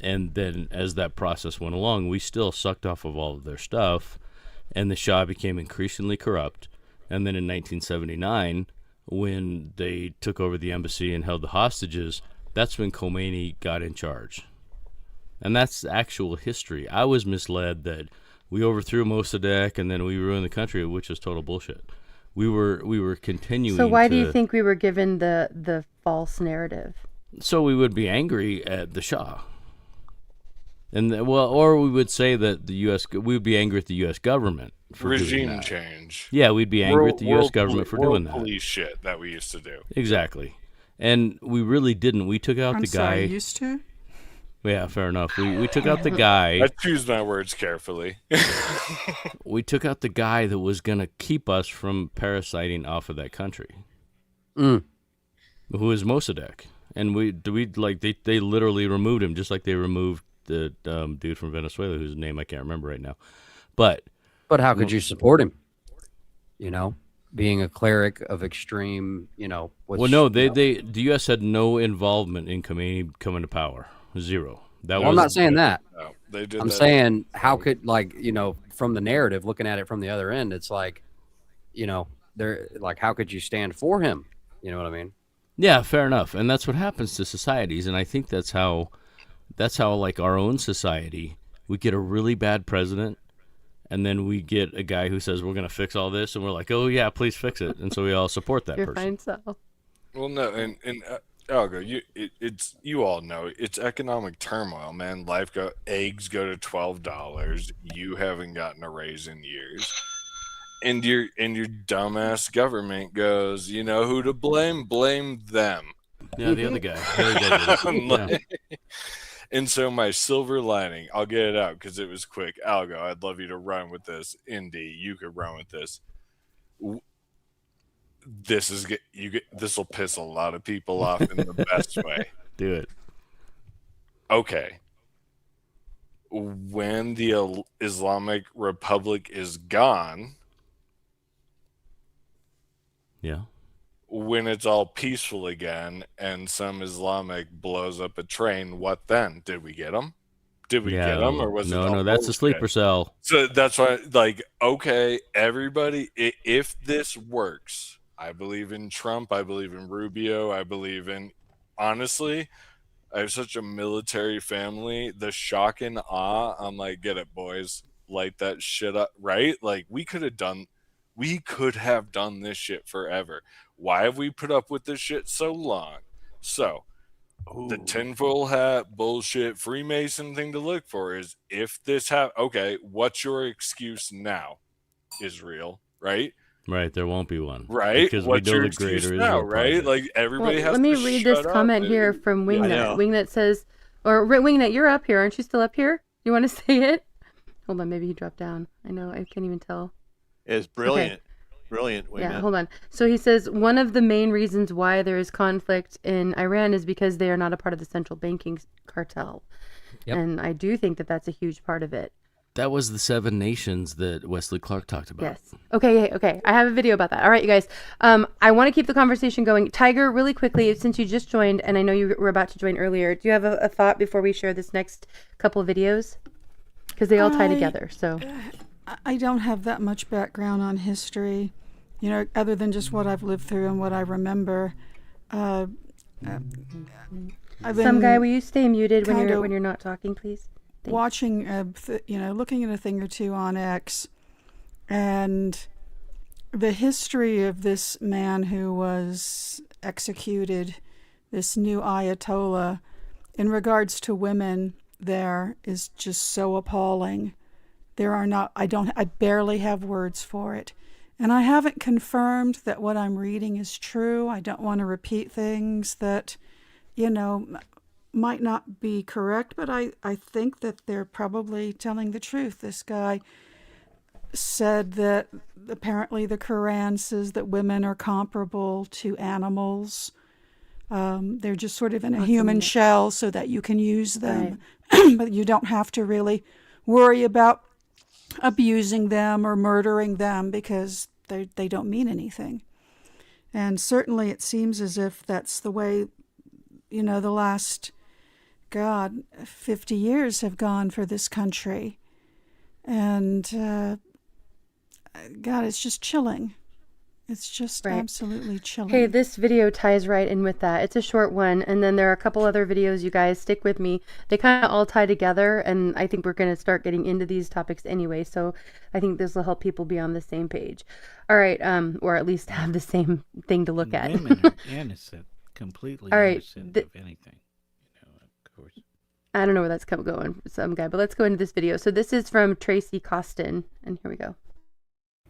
And then as that process went along, we still sucked off of all of their stuff, and the Shah became increasingly corrupt. And then in 1979, when they took over the embassy and held the hostages, that's when Khomeini got in charge. And that's actual history. I was misled that we overthrew Mossadegh and then we ruined the country, which is total bullshit. We were continuing. So why do you think we were given the false narrative? So we would be angry at the Shah. And or we would say that we would be angry at the U.S. government for doing Regime that. change. Yeah, we'd be angry at the U.S. government for doing that. Police shit that we used to do. Exactly. And we really didn't. We took out I'm the guy. sorry, used to? Yeah, fair enough. We took out the guy. I choose my words carefully. We took out the guy that was going to keep us from parasiting off of that country. Who is Mossadegh. And they literally removed him, just like they removed the dude from Venezuela whose name I can't remember right now. But how could you support him? Being a cleric of extreme, the U.S. had no involvement in Khomeini coming to power. Zero. I'm not saying that. No, they did. I'm saying how could from the narrative, looking at it from the other end, it's like, they're like, how could you stand for him? You know what I mean? Yeah, fair enough. And that's what happens to societies. And I think that's how like our own society, we get a really bad president, and then we get a guy who says we're going to fix all this, and we're like, oh yeah, please fix it. And so we all support that You're person. fine, Sal. Well, no, and Algo, you all know it's economic turmoil, man. Eggs go to $12. You haven't gotten a raise in years. And your dumbass government goes, you know who to blame? Blame them. Yeah, the other guy. And so my silver lining, I'll get it out because it was quick. Algo, I'd love you to run with this. Indy, you could run with this. This will piss a lot of people off in the best way. Do it. Okay. When the Islamic Republic is gone, yeah. When it's all peaceful again and some Islamic blows up a train, what then? Did we get them? Did we get them, or was it all No, that's bullshit? a sleeper cell. So that's why, okay, everybody, if this works, I believe in Trump, I believe in Rubio, honestly, I have such a military family, the shock and awe, I'm like, get it, boys, light that shit up, right? Like, we could have done this shit forever. Why have we put up with this shit so long? So, the tinfoil hat bullshit Freemason thing to look for is if this okay, what's your excuse now, Israel, right? Right, there won't be one. Right? Because what's we know your the excuse greater now, Israel right? project. Like, everybody has Let me to read shut this up comment and- here from I Wingnut. know. Wingnut says, Wingnut, you're up here. Aren't you still up here? You want to say it? Hold on, maybe he dropped down. I know, I can't even tell. It's brilliant. Okay. Brilliant. Wait a Yeah, minute. hold on. So he says one of the main reasons why there is conflict in Iran is because they are not a part of the central banking cartel. Yep. And I do think that that's a huge part of it. That was the 7 nations that Wesley Clark talked about. Yes. Okay. I have a video about that. All right, you guys. I want to keep the conversation going. Tiger, really quickly, since you just joined, and I know you were about to join earlier, do you have a thought before we share this next couple of videos? Because they all tie together. So I don't have that much background on history, other than just what I've lived through and what I remember. I've been Some guy, will you stay muted when you're not talking, please? Thanks. Watching, looking at a thing or two on X, and the history of this man who was executed, this new Ayatollah, in regards to women, there is just so appalling. I barely have words for it. And I haven't confirmed that what I'm reading is true. I don't want to repeat things that, might not be correct, but I think that they're probably telling the truth. This guy said that apparently the Quran says that women are comparable to animals. They're just sort of in a human shell so that you can use them, but you don't have to really worry about abusing them or murdering them because they don't mean anything. And certainly it seems as if that's the way, the last, 50 years have gone for this country. And, it's just chilling. It's just absolutely chilling. Okay, this video ties right in with that. It's a short one, and then there are a couple other videos, you guys. Stick with me. They kind of all tie together, and I think we're going to start getting into these topics anyway, so I think this will help people be on the same page. All right, or at least have the same thing to look at. Women are innocent, completely innocent of anything. Of course. I don't know where that's going, some guy, but let's go into this video. So this is from Tracy Costin, and here we go.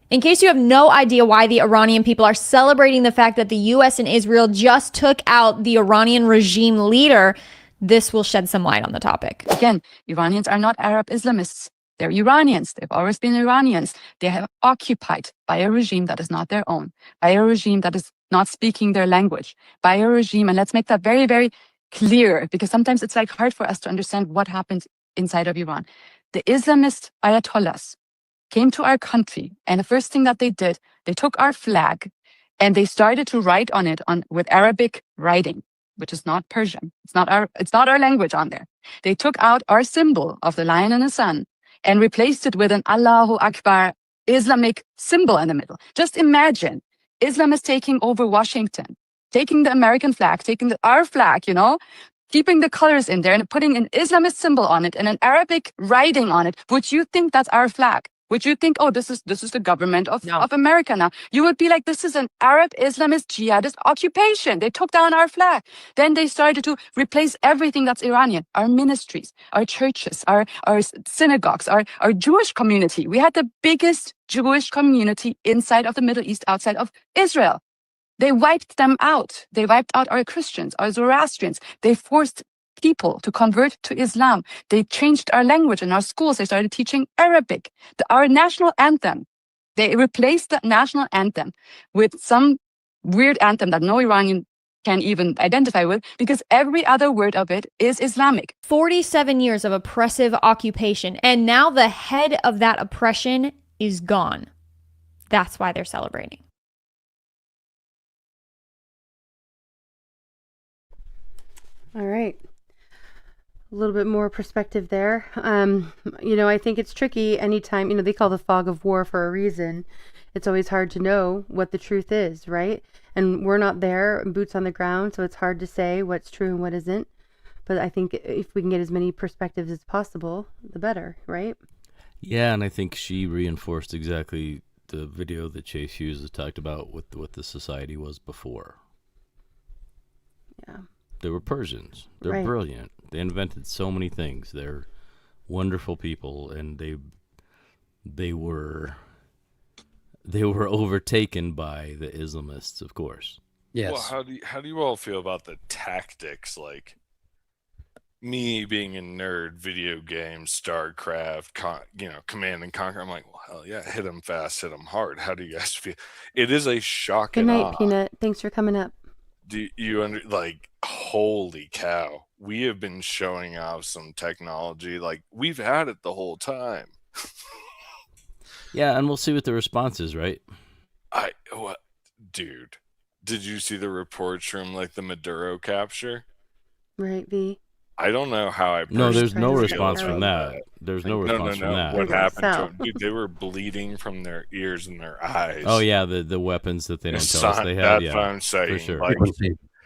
In case you have no idea why the Iranian people are celebrating the fact that the U.S. and Israel just took out the Iranian regime leader, this will shed some light on the topic. Again, Iranians are not Arab Islamists. They're Iranians. They've always been Iranians. They have occupied by a regime that is not their own, by a regime that is not speaking their language, by a regime, and let's make that very, very clear, because sometimes it's hard for us to understand what happens inside of Iran. The Islamist Ayatollahs came to our country, and the first thing that they did, they took our flag and they started to write on it with Arabic writing, which is not Persian. It's not our language on there. They took out our symbol of the lion and the sun and replaced it with an Allahu Akbar Islamic symbol in the middle. Just imagine Islam is taking over Washington, taking the American flag, taking our flag, keeping the colors in there and putting an Islamist symbol on it and an Arabic writing on it. Would you think that's our flag? Would you think, oh, this is the government of America now? You would be like, this is an Arab Islamist jihadist occupation. They took down our flag. Then they started to replace everything that's Iranian, our ministries, our churches, our synagogues, our Jewish community. We had the biggest Jewish community inside of the Middle East, outside of Israel. They wiped them out. They wiped out our Christians, our Zoroastrians. They forced people to convert to Islam. They changed our language in our schools. They started teaching Arabic. Our national anthem, they replaced the national anthem with some weird anthem that no Iranian can even identify with, because every other word of it is Islamic. 47 years of oppressive occupation, and now the head of that oppression is gone. That's why they're celebrating. All right. A little bit more perspective there. I think it's tricky anytime, they call the fog of war for a reason. It's always hard to know what the truth is, right? And we're not there, boots on the ground, so it's hard to say what's true and what isn't. But I think if we can get as many perspectives as possible, the better, right? Yeah, and I think she reinforced exactly the video that Chase Hughes has talked about with what the society was before. Yeah. They were Persians. They're brilliant. They invented so many things. They're wonderful people, and they were overtaken by the Islamists, of course. Yes. Well, how do you all feel about the tactics? Like me being a nerd, video games, StarCraft, Command and Conquer. I'm like, well, hell yeah, hit them fast, hit them hard. How do you guys feel? It is a shock. Good night, Peanut. Thanks for coming up. Do you holy cow, we have been showing off some technology like we've had it the whole time. Yeah, and we'll see what the response is, right? What, dude? Did you see the reports from like the Maduro capture? Right, V. I don't know how I No, there's personally no feel response from about that. There's Like, no No, response from that. What They're gonna happened to sell. them? Dude, they were bleeding from their ears and their eyes. Oh yeah, the weapons that they don't tell us they have. That's Yeah, what I'm saying. for sure. Like,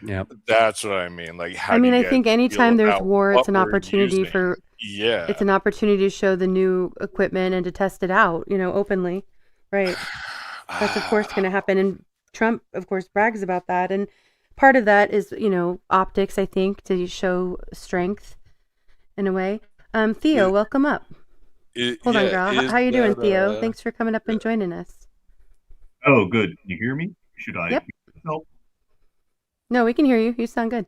Yeah, that's what I mean. Like, how I mean, do you I guys think feel anytime there's about war, it's what an we're opportunity using? for Yeah. it's an opportunity to show the new equipment and to test it out, openly. Right. That's of course going to happen. And Trump, of course, brags about that. And part of that is, optics, I think, to show strength in a way. Theo, welcome up. Hold on, girl. How you doing, Theo? Thanks for coming up and joining us. Oh, good. Can you hear me? Should I? Yep. Help? No, we can hear you. You sound good.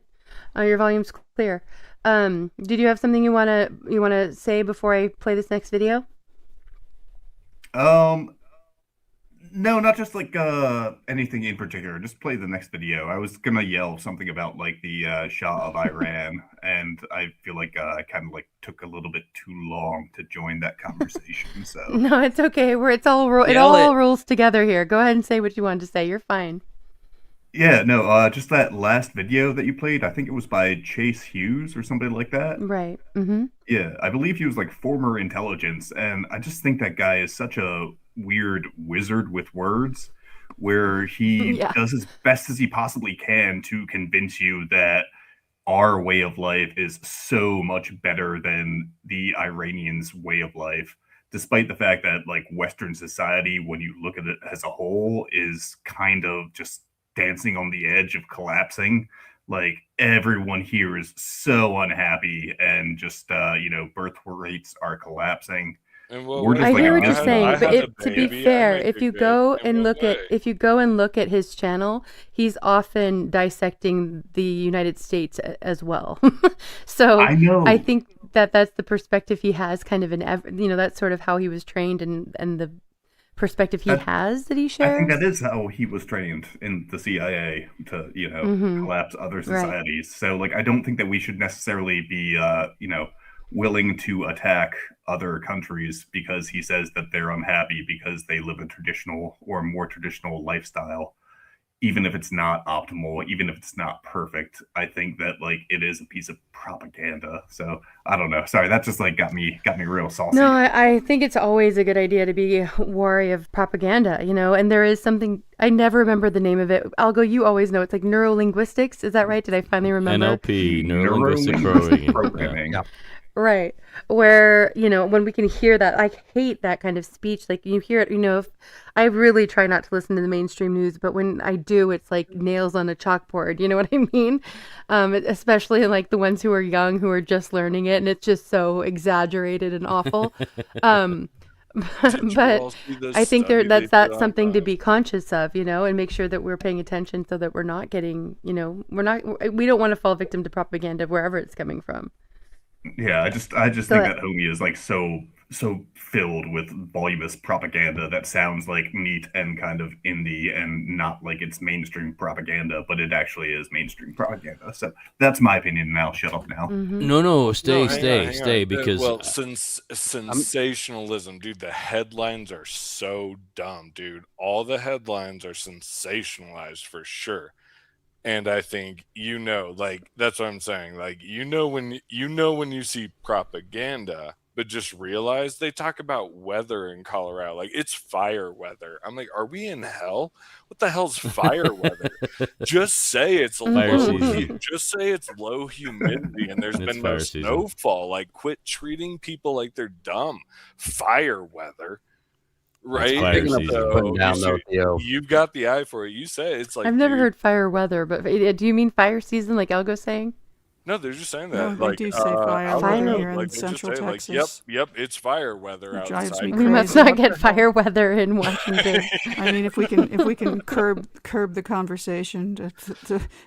Your volume's clear. Did you have something you wanna say before I play this next video? No, not just like anything in particular. Just play the next video. I was gonna yell something about like the Shah of Iran, and I feel like I kind of like took a little bit too long to join that conversation. So No, it's okay. It all Yell it. rolls together here. Go ahead and say what you wanted to say. You're fine. yeah, no, just that last video that you played. I think it was by Chase Hughes or somebody like that. Right. Mm-hmm. Yeah, I believe he was like former intelligence, and I just think that guy is such a weird wizard with words, where he Yeah. does as best as he possibly can to convince you that our way of life is so much better than the Iranians' way of life, despite the fact that like Western society, when you look at it as a whole, is kind of just dancing on the edge of collapsing. Like everyone here is so unhappy, and just birth rates are collapsing. In what We're way? just I like hear a what you're I saying, but had a to be baby. I fair, made if a you good- go in and what way? look at his channel, he's often dissecting the United States as well. So I know. I think that that's the perspective he has, kind of that's sort of how he was trained, and the perspective he has that he I shares. think that is how he was trained in the CIA to, Mhm. collapse other Right. societies. So, like, I don't think that we should necessarily be, willing to attack other countries because he says that they're unhappy because they live a traditional or more traditional lifestyle. Even if it's not optimal, even if it's not perfect, I think that like it is a piece of propaganda. So I don't know. Sorry, that just like got me real saucy. No, I think it's always a good idea to be wary of propaganda, and there is something, I never remember the name of it. Algo, you always know. It's like neurolinguistics. Is that right? Did I finally remember? NLP, neurolinguistic programming. programming. Yeah. Right. Where, when we can hear that, I hate that kind of speech. Like you hear it, if I really try not to listen to the mainstream news, but when I do, it's like nails on a chalkboard. You know what I mean? Especially like the ones who are young, who are just learning it. And it's just so exaggerated and awful. But all see the I think study they that's did on, something to be conscious of, and make sure that we're paying attention so that we're not getting, we don't want to fall victim to propaganda wherever it's coming from. Yeah, I just So think that homie is like so filled with voluminous propaganda that sounds like neat and kind of indie and not like it's mainstream propaganda, but it actually is mainstream propaganda. So that's my opinion, and I'll shut up now. No, stay, hang stay, on. because Well, sensationalism, dude. The headlines are so dumb, dude. All the headlines are sensationalized for sure. And I think like that's what I'm saying. Like when you see propaganda, but just realize they talk about weather in Colorado, like it's fire weather. I'm like, are we in hell? What the hell's fire weather? Just say it's Fire low. season. Just say it's low humidity and there's It's been no fire season. snowfall. Like, quit treating people like they're dumb. Fire weather. Right? fire Picking up season. what you're putting down, though, Theo. You've got the eye for it. You say it. It's like, I've never dude, heard fire weather, but do you mean fire season like Elgo's saying? no, they're just saying No, that. they Like, do say fire out weather loud, here in like, they just Central say, like, Texas. yep, it's fire weather It drives outside. me We must crazy. not get fire weather in Washington. I mean, if we can curb the conversation,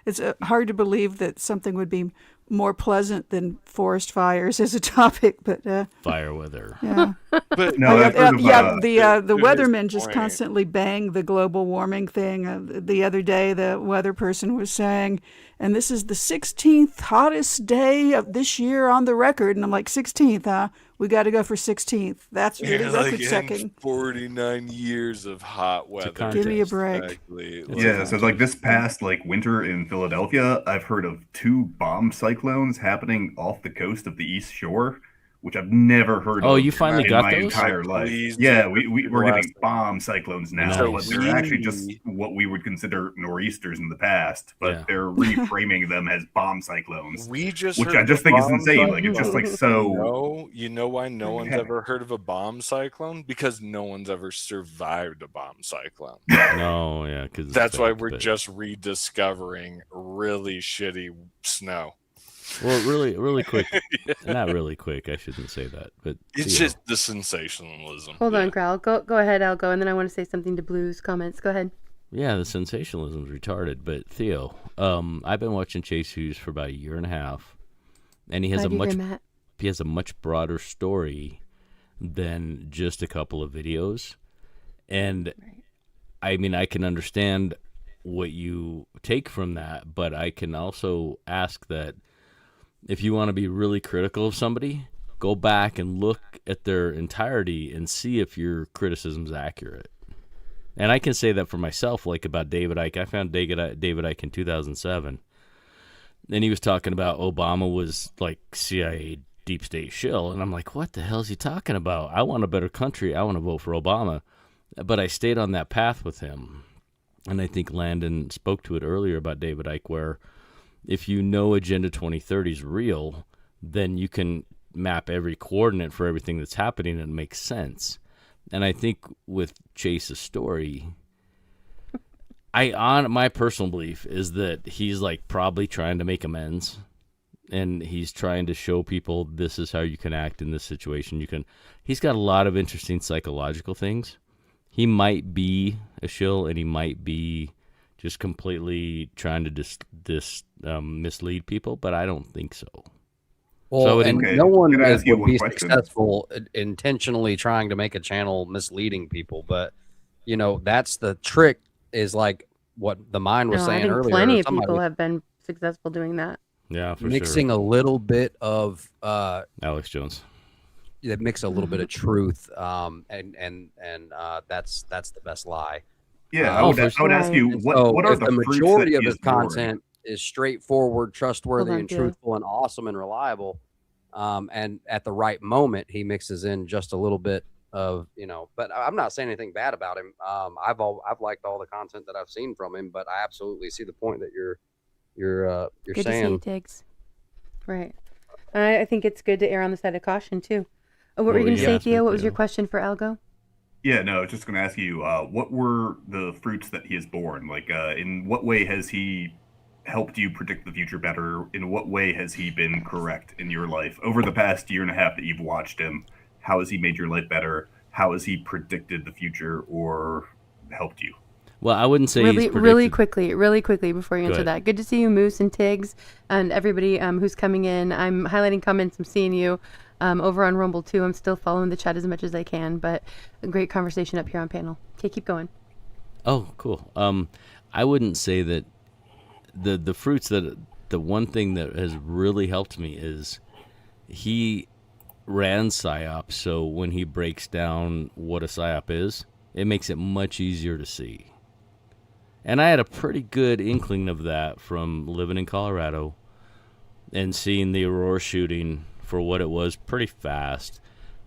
it's hard to believe that something would be more pleasant than forest fires as a topic, but Fire weather. yeah. But No, I've heard of, the to his weathermen just point- constantly bang the global warming thing. The other day, the weather person was saying, and this is the 16th hottest day of this year on the record, and I'm like, 16th, huh? We got to go for 16th. That's really Yeah, record like in setting. 49 years of hot weather. Give me a break. Exactly. Yeah, so like this past like winter in Philadelphia, I've heard of 2 bomb cyclones happening off the coast of the East Shore, which I've never heard Oh, of you finally in got my those? entire Like, life. please Yeah, do we're the getting last bomb cyclones now, Nice. but they're actually just what we would consider nor'easters in the past, but Yeah. they're reframing them as bomb cyclones, We just which heard I of just a think is bomb insane. Like it's just like cyclone. so. You know why no one's Yeah. ever heard of a bomb cyclone? Because no one's ever survived a bomb cyclone. No, yeah, because That's why we're just rediscovering really shitty snow. Well, really quick. Not really quick. I shouldn't say that, but It's Theo. just the sensationalism. Hold on, Growl. Go ahead, Algo, and then I want to say something to Blue's comments. Go ahead. Yeah, the sensationalism's retarded. But Theo, I've been watching Chase Hughes for about a year and a half, and he has he has a much broader story than just a couple of videos. And I mean, I can understand what you take from that, but I can also ask that if you want to be really critical of somebody, go back and look at their entirety and see if your criticism's accurate. And I can say that for myself, like about David Icke. I found David Icke in 2007. And he was talking about Obama was like CIA deep state shill. And I'm like, what the hell is he talking about? I want a better country. I want to vote for Obama. But I stayed on that path with him. And I think Landon spoke to it earlier about David Icke, where if you know Agenda 2030 is real, then you can map every coordinate for everything that's happening and it makes sense. And I think with Chase's story, my personal belief is that he's like probably trying to make amends, and he's trying to show people this is how you can act in this situation. He's got a lot of interesting psychological things. He might be a shill, and he might be just completely trying to mislead people, but I don't think so. Well, So no one Can I ask you would one be question? successful intentionally trying to make a channel misleading people, but that's the trick. Is like what the mind was No, I saying think earlier. plenty of somebody people have been successful doing that. Yeah, for mixing sure. a little bit of Alex Jones. That mix a little bit of truth, and that's the best lie. Yeah, I would ask you And what so are if the the fruits majority that of he his is born? content is straightforward, trustworthy, Hold on, and Theo. truthful, and awesome and reliable, and at the right moment he mixes in just a little bit of But I'm not saying anything bad about him. I've liked all the content that I've seen from him, but I absolutely see the point that you're Good saying. to see you, Tiggs. Right. I think it's good to err on the side of caution, too. What were you going to say, Theo? What was your question for Algo? Yeah, no, I was just going to ask you, what were the fruits that he has borne? Like, in what way has he helped you predict the future better? In what way has he been correct in your life over the past year and a half that you've watched him? How has he made your life better? How has he predicted the future or helped you? Well, I wouldn't say really quickly before you Go answer ahead. that. Good to see you, Moose and Tiggs, and everybody who's coming in. I'm highlighting comments. I'm seeing you over on Rumble too. I'm still following the chat as much as I can, but a great conversation up here on panel. Okay, keep going. Oh, cool. I wouldn't say that the fruits that the one thing that has really helped me is he ran PSYOP, so when he breaks down what a PSYOP is, it makes it much easier to see. And I had a pretty good inkling of that from living in Colorado and seeing the Aurora shooting for what it was pretty fast.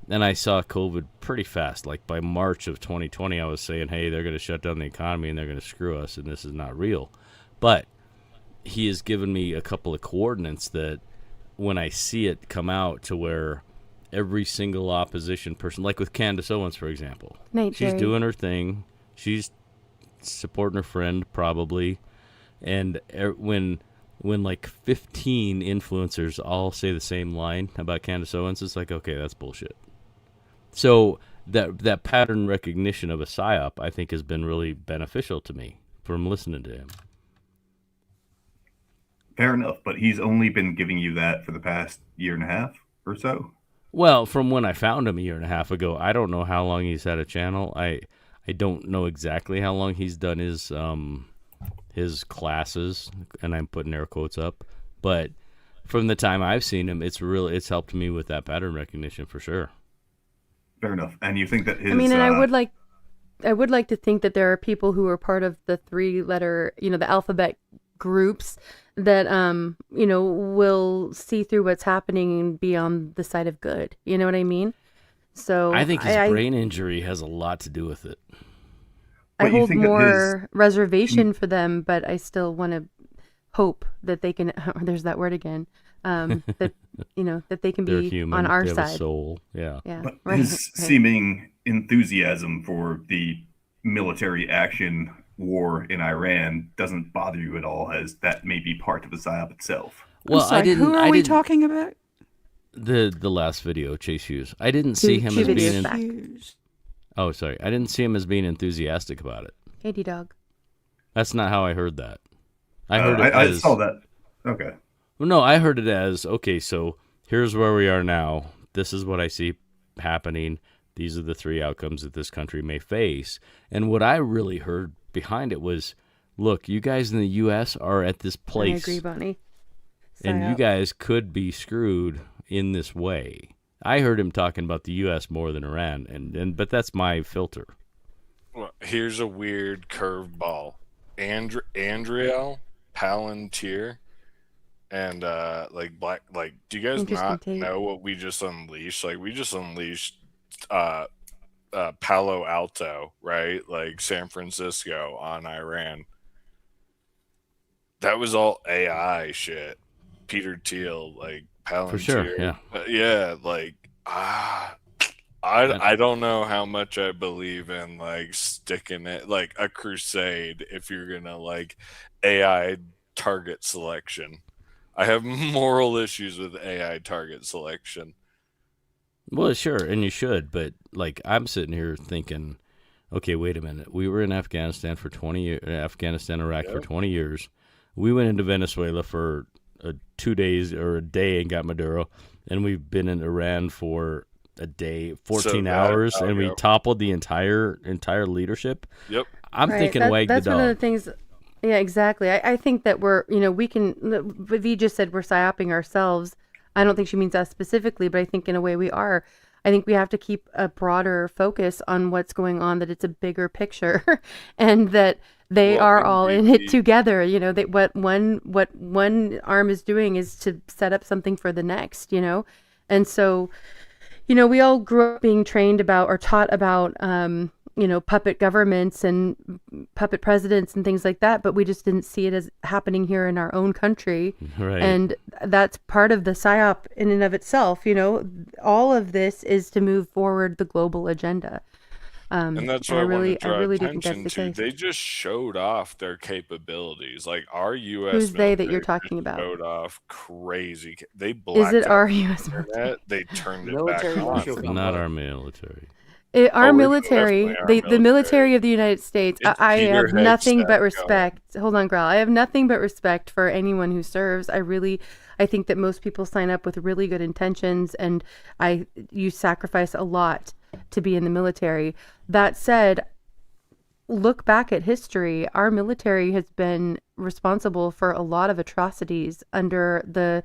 Then I saw COVID pretty fast. Like by March of 2020, I was saying, hey, they're going to shut down the economy and they're going to screw us and this is not real. But he has given me a couple of coordinates that when I see it come out to where every single opposition person, like with Candace Owens, for example, Night, she's Jerry. doing her thing. She's supporting her friend probably. And when like 15 influencers all say the same line about Candace Owens, it's like, okay, that's bullshit. So that pattern recognition of a PSYOP, I think, has been really beneficial to me from listening to him. Fair enough, but he's only been giving you that for the past year and a half or so. Well, from when I found him a year and a half ago, I don't know how long he's had a channel. I don't know exactly how long he's done his classes, and I'm putting air quotes up. But from the time I've seen him, it's helped me with that pattern recognition for sure. Fair enough. And you think that his? I mean, and I would like to think that there are people who are part of the 3-letter, the alphabet groups that will see through what's happening and be on the side of good. You know what I mean? So I think his brain injury has a lot to do with it. I hold more reservation for them, but I still want to hope that they can. There's that word again. That that they can They're be human. on our they have side. A soul. Yeah. But his seeming enthusiasm for the military action war in Iran doesn't bother you at all, as that may be part of the psyop itself. Well, I'm sorry, who are we talking about? The last video, Chase Hughes. I didn't see him as being. Oh, sorry. I didn't see him as being enthusiastic about it. Katie dog. That's not how I heard that. I heard I saw that. Okay. Well, no, I heard it as, okay, so here's where we are now. This is what I see happening. These are the 3 outcomes that this country may face. And what I really heard behind it was, look, you guys in the U.S. are at this place. I agree, Bonnie. And you guys could be screwed in this way. I heard him talking about the U.S. more than Iran, but that's my filter. Well, here's a weird curveball. Andriel Palantir and do you guys not know what we just unleashed? Like, we just unleashed Palo Alto, right? Like San Francisco on Iran. That was all AI shit. Peter Thiel, like Palantir. For sure, yeah. Yeah, like I don't know how much I believe in like sticking it like a crusade if you're gonna like AI target selection. I have moral issues with AI target selection. Well, sure, and you should, but like I'm sitting here thinking, okay, wait a minute. We were in Afghanistan for 20 years, Iraq for 20 years. We went into Venezuela for 2 days or a day and got Maduro, and we've been in Iran for a day, 14 hours, and we toppled the entire leadership. Yep. I'm thinking wag the dog. That's one of the things. Yeah, exactly. I think that we're, we can, but V just said we're psyoping ourselves. I don't think she means us specifically, but I think in a way we are. I think we have to keep a broader focus on what's going on, that it's a bigger picture and that they are all in it together. That what one arm is doing is to set up something for the next, And so, we all grew up being trained about or taught about, puppet governments and puppet presidents and things like that, but we just didn't see it as happening here in our own country. Right. And that's part of the psyop in and of itself. All of this is to move forward the global agenda. And that's what I really do think that's the to. case. They just showed off their capabilities. Like our U.S. Who's they that you're military talking about? Showed off crazy. They Is blacked it out our the U.S. internet. military? They turned it back on. Not our military. Our military, the military of the United States, I have nothing but respect. Hold on, Growl. I have nothing but respect for anyone who serves. I think that most people sign up with really good intentions, and you sacrifice a lot to be in the military. That said, look back at history. Our military has been responsible for a lot of atrocities under the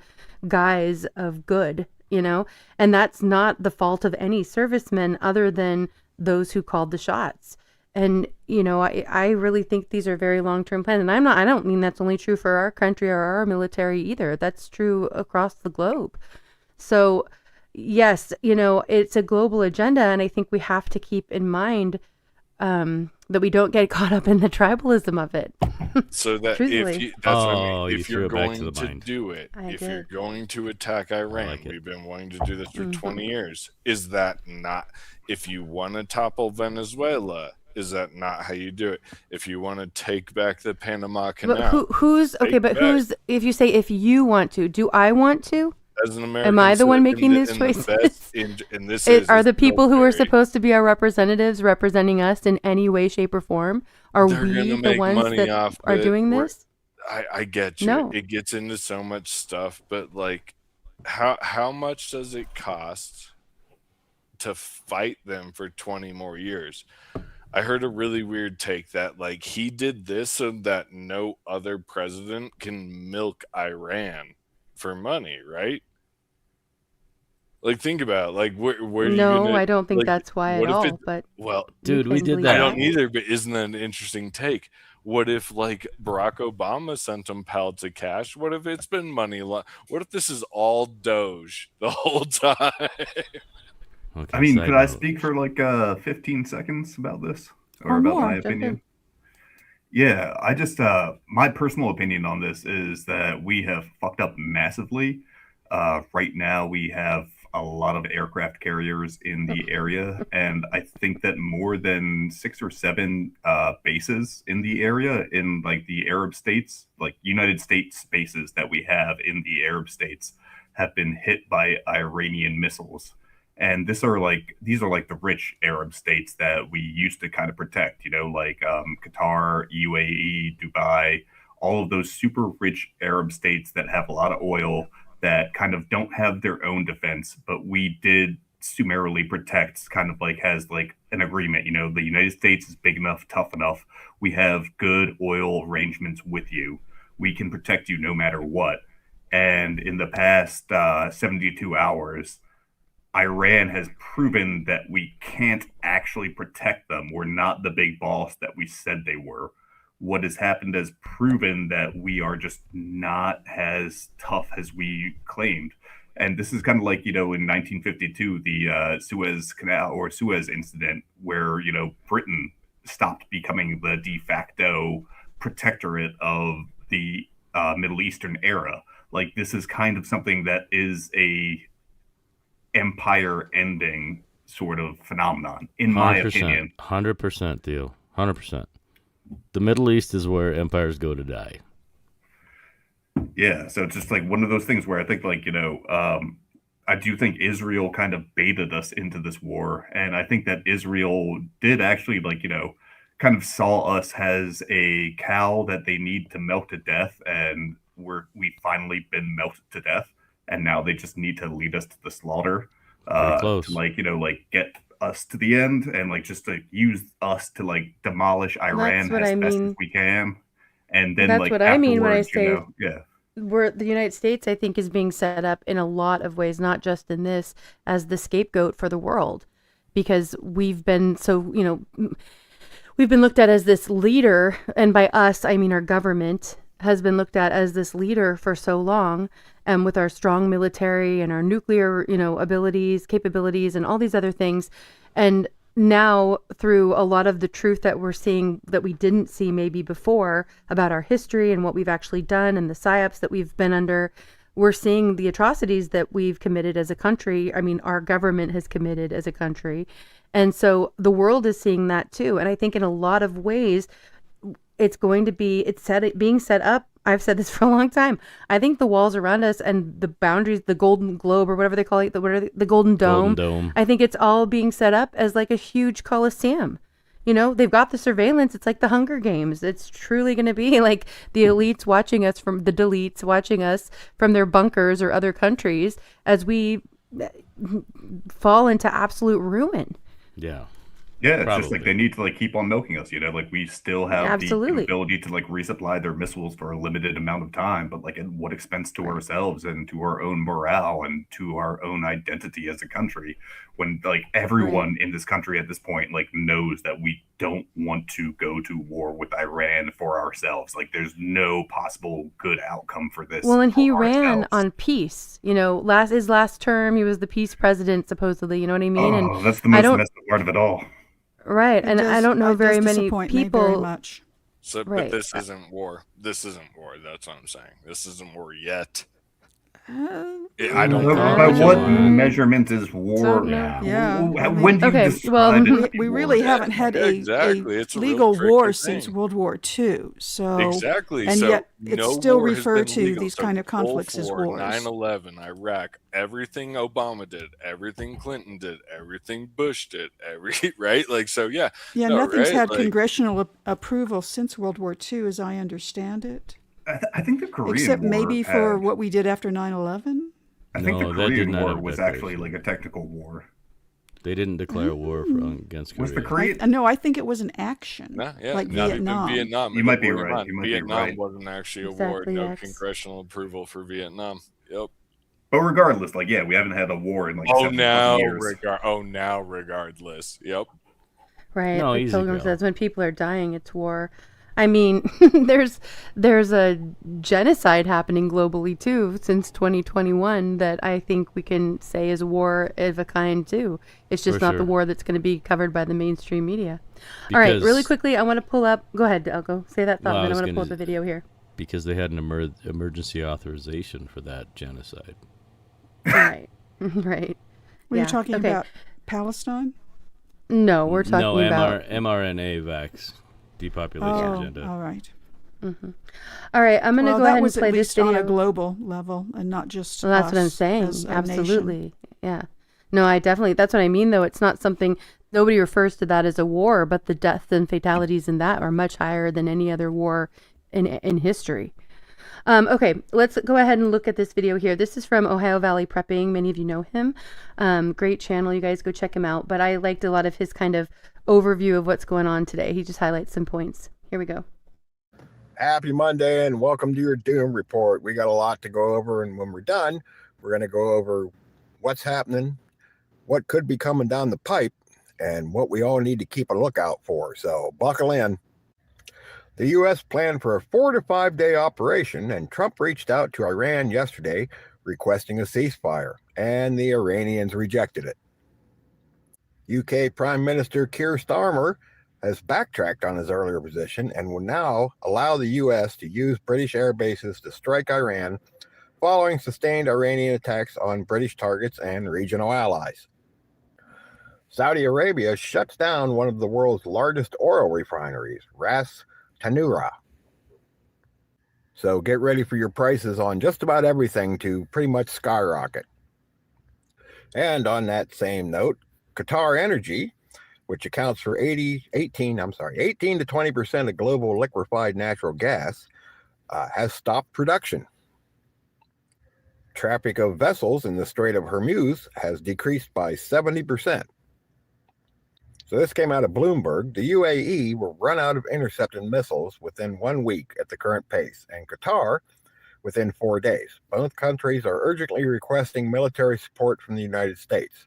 guise of good. And that's not the fault of any servicemen other than those who called the shots. And, I really think these are very long-term plans. And I don't mean that's only true for our country or our military either. That's true across the globe. So yes, it's a global agenda. And I think we have to keep in mind that we don't get caught up in the tribalism of it. So that Truthfully. if you're going to do it, if you're going to attack Iran, we've been wanting to do this for 20 years. Is that not, if you want to topple Venezuela, is that not how you do it? If you want to take back the Panama Canal, if you say if you want to, do I want to? As an American, am I the one making these choices? Are the people who are supposed to be our representatives representing us in any way, shape, or form? Are we the ones that are doing this? I get you. No. It gets into so much stuff, but like, how much does it cost to fight them for 20 more years? I heard a really weird take that like he did this so that no other president can milk Iran for money, right? Like, think about it. Like, where are you No, gonna I don't think like? that's why at What if it? all, but Well, you Dude, we can did believe I that. don't that. either. But isn't that an interesting take? What if like Barack Obama sent him pallets of cash? What if it's been money? What if this is all Doge the whole time? I mean, could I speak for like 15 seconds about this or about my more. Jump in. opinion? Yeah, I just my personal opinion on this is that we have fucked up massively. Right now, we have a lot of aircraft carriers in the area, and I think that more than 6 or 7 bases in the area, in like the Arab states, like United States bases that we have in the Arab states, have been hit by Iranian missiles. And these are like the rich Arab states that we used to kind of protect, like Qatar, UAE, Dubai, all of those super rich Arab states that have a lot of oil that kind of don't have their own defense, but we did summarily protect, kind of like has like an agreement. The United States is big enough, tough enough. We have good oil arrangements with you. We can protect you no matter what. And in the past 72 hours, Iran has proven that we can't actually protect them. We're not the big boss that we said they were. What has happened has proven that we are just not as tough as we claimed. And this is kind of like, in 1952, the Suez Canal or Suez incident, where, Britain stopped becoming the de facto protectorate of the Middle Eastern era. Like, this is kind of something that is a empire ending sort of phenomenon, in my opinion. 100%, Theo. 100%. The Middle East is where empires go to die. Yeah, so it's just like one of those things where I think, like, I do think Israel kind of baited us into this war. And I think that Israel did actually, like, kind of saw us as a cow that they need to milk to death. And we've finally been melted to death. And now they just need to lead us to the slaughter, to like, like get us to the end and like just to use us to like demolish Iran what as I best mean. as we can. And then That's like what I mean when I afterwards, say yeah. we're the United States, I think, is being set up in a lot of ways, not just in this, as the scapegoat for the world, because we've been so, we've been looked at as this leader, and by us, I mean our government has been looked at as this leader for so long, and with our strong military and our nuclear, abilities, capabilities, and all these other things. And now through a lot of the truth that we're seeing that we didn't see maybe before about our history and what we've actually done and the psyops that we've been under, we're seeing the atrocities that we've committed as a country. I mean, our government has committed as a country. And so the world is seeing that too. And I think in a lot of ways, it's going to be, being set up. I've said this for a long time. I think the walls around us and the boundaries, the Golden Globe or whatever they call it, the Golden Dome. I think it's all being set up as like a huge coliseum. They've got the surveillance. It's like the Hunger Games. It's truly going to be like the elites watching us from the deletes, watching us from their bunkers or other countries as we fall into absolute ruin. Yeah. Yeah, it's just like they need to like keep on milking us, like we still have Absolutely. the ability to like resupply their missiles for a limited amount of time, but like at what expense to ourselves and to our own morale and to our own identity as a country, when like everyone in this country at this point like knows that we don't want to go to war with Iran for ourselves. Like there's no possible good outcome for this. Well, and he for ran ourselves. on peace. His last term, he was the peace president, supposedly. You know what I mean? Oh, And that's the most messed up part of it all. Right, and I don't know very many disappoint me people. very much. So, Right. but this isn't war. This isn't war. That's what I'm saying. This isn't war yet. I don't know. know. By what measurement is war? Yeah. When do you describe it? We really haven't had Yeah, exactly. a It's a real legal tricky war thing. since World War II. So Exactly. and so yet it's no still war has referred been to legal. these So kind of Gulf conflicts as War, wars. 9/11, Iraq, everything Obama did, everything Clinton did, everything Bush did, right? Like so, yeah. Yeah, no, nothing's right? had Like, congressional approval since World War II, as I understand it. I think the Korean Except War maybe for had- what we did after 9/11. I think No, the that did Korean not War have was declaration. actually like a technical war. They didn't declare war against Korea. Was the Korean? No, I think it was an action, yeah, like not Vietnam. even Vietnam. You might be Believe it or right. not, You might be Vietnam right. wasn't actually a war. Exactly, No yes. congressional approval for Vietnam. Yep. But regardless, like, yeah, we haven't had a war in like Oh, 7 now fucking years. regardless. Yep. Right. No, Like easy, Pilgrim girl. says, when people are dying, it's war. I mean, there's a genocide happening globally too since 2021 that I think we can say is a war of a kind too. It's just For not the sure. war that's going to be covered by the mainstream media. All right, really Because- quickly, I want to pull up. Go ahead, I'll go say that thought, Well, I and then I was want to pull up gonna- the video here. Because they had an emergency authorization for that genocide. Right. Right. Were Yeah. you talking Okay. about Palestine? No, we're talking about mRNA vax depopulation agenda. All right. Mhm. All right, I'm going to Well, go that ahead and was play at this least video on a global level and not just Well, that's what I'm us saying. as a Absolutely. nation. Yeah. No, I definitely, that's what I mean, though. It's not something, nobody refers to that as a war, but the deaths and fatalities in that are much higher than any other war in history. Okay, let's go ahead and look at this video here. This is from Ohio Valley Prepping. Many of you know him. Great channel. You guys go check him out. But I liked a lot of his kind of overview of what's going on today. He just highlights some points. Here we go. Happy Monday and welcome to your Doom Report. We got a lot to go over, and when we're done, we're going to go over what's happening, what could be coming down the pipe, and what we all need to keep a lookout for. So buckle in. The U.S. planned for a 4 to 5 day operation, and Trump reached out to Iran yesterday requesting a ceasefire, and the Iranians rejected it. UK Prime Minister Keir Starmer has backtracked on his earlier position and will now allow the U.S. to use British air bases to strike Iran following sustained Iranian attacks on British targets and regional allies. Saudi Arabia shuts down one of the world's largest oil refineries, Ras Tanura. So get ready for your prices on just about everything to pretty much skyrocket. And on that same note, Qatar Energy, which accounts for 18 to 20% of global liquefied natural gas, has stopped production. Traffic of vessels in the Strait of Hormuz has decreased by 70%. So this came out of Bloomberg. The UAE will run out of intercepted missiles within 1 week at the current pace, and Qatar within 4 days. Both countries are urgently requesting military support from the United States.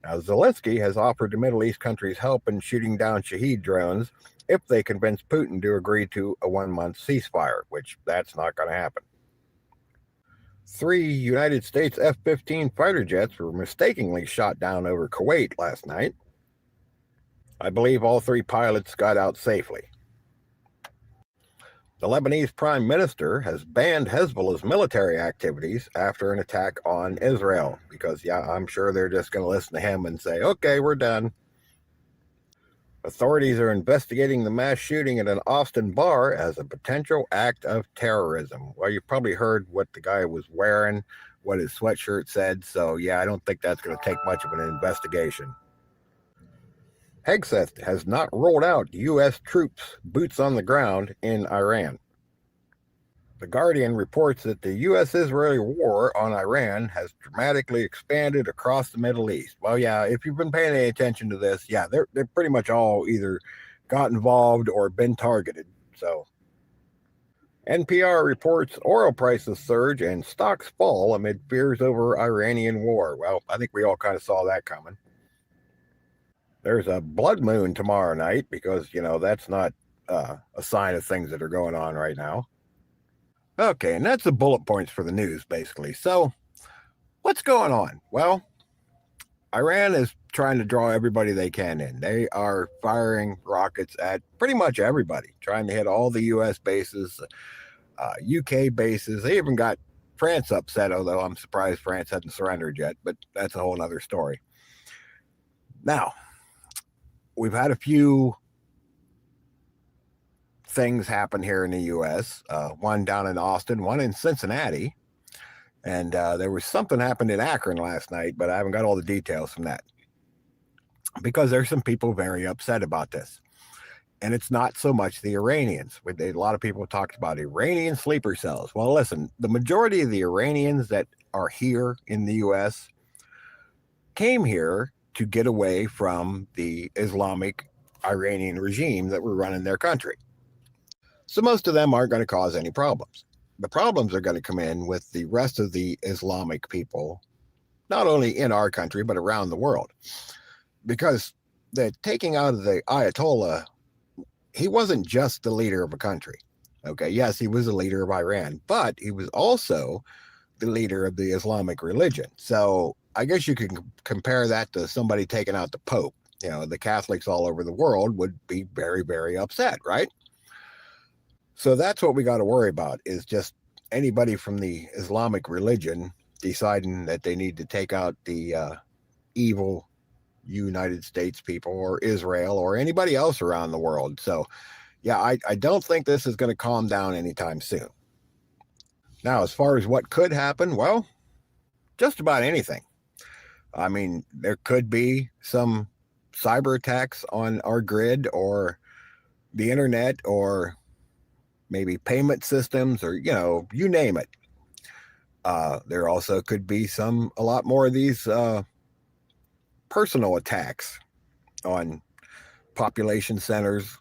Now, Zelensky has offered the Middle East countries help in shooting down Shahed drones if they convince Putin to agree to a 1-month ceasefire, which that's not going to happen. 3 United States F-15 fighter jets were mistakenly shot down over Kuwait last night. I believe all 3 pilots got out safely. The Lebanese Prime Minister has banned Hezbollah's military activities after an attack on Israel because, yeah, I'm sure they're just going to listen to him and say, okay, we're done. Authorities are investigating the mass shooting at an Austin bar as a potential act of terrorism. Well, you probably heard what the guy was wearing, what his sweatshirt said, so yeah, I don't think that's going to take much of an investigation. Hegseth has not rolled out U.S. troops boots on the ground in Iran. The Guardian reports that the U.S.-Israeli war on Iran has dramatically expanded across the Middle East. Well, yeah, if you've been paying any attention to this, yeah, they're pretty much all either got involved or been targeted. So, NPR reports oil prices surge and stocks fall amid fears over Iranian war. Well, I think we all kind of saw that coming. There's a blood moon tomorrow night because, you know, that's not a sign of things that are going on right now. Okay, and that's the bullet points for the news, basically. So, what's going on? Well, Iran is trying to draw everybody they can in. They are firing rockets at pretty much everybody, trying to hit all the U.S. bases, UK bases. They even got France upset, although I'm surprised France hasn't surrendered yet, but that's a whole other story. Now, we've had a few things happen here in the U.S., one down in Austin, one in Cincinnati, and there was something happened in Akron last night, but I haven't got all the details from that because there's some people very upset about this. And it's not so much the Iranians. A lot of people talked about Iranian sleeper cells. Well, listen, the majority of the Iranians that are here in the U.S. came here to get away from the Islamic Iranian regime that were running their country. So most of them aren't going to cause any problems. the problems are going to come in with the rest of the Islamic people, not only in our country, but around the world. Because the taking out of the Ayatollah, he wasn't just the leader of a country. Okay, yes, he was the leader of Iran, but he was also the leader of the Islamic religion. So I guess you can compare that to somebody taking out the Pope. You know, the Catholics all over the world would be very, very upset, right? So that's what we got to worry about, is just anybody from the Islamic religion deciding that they need to take out the evil United States people or Israel or anybody else around the world. So yeah, I don't think this is going to calm down anytime soon. Now, as far as what could happen, well, just about anything. I mean, there could be some cyber attacks on our grid or the internet or maybe payment systems or, you know, you name it. There also could be a lot more of these personal attacks on population centers,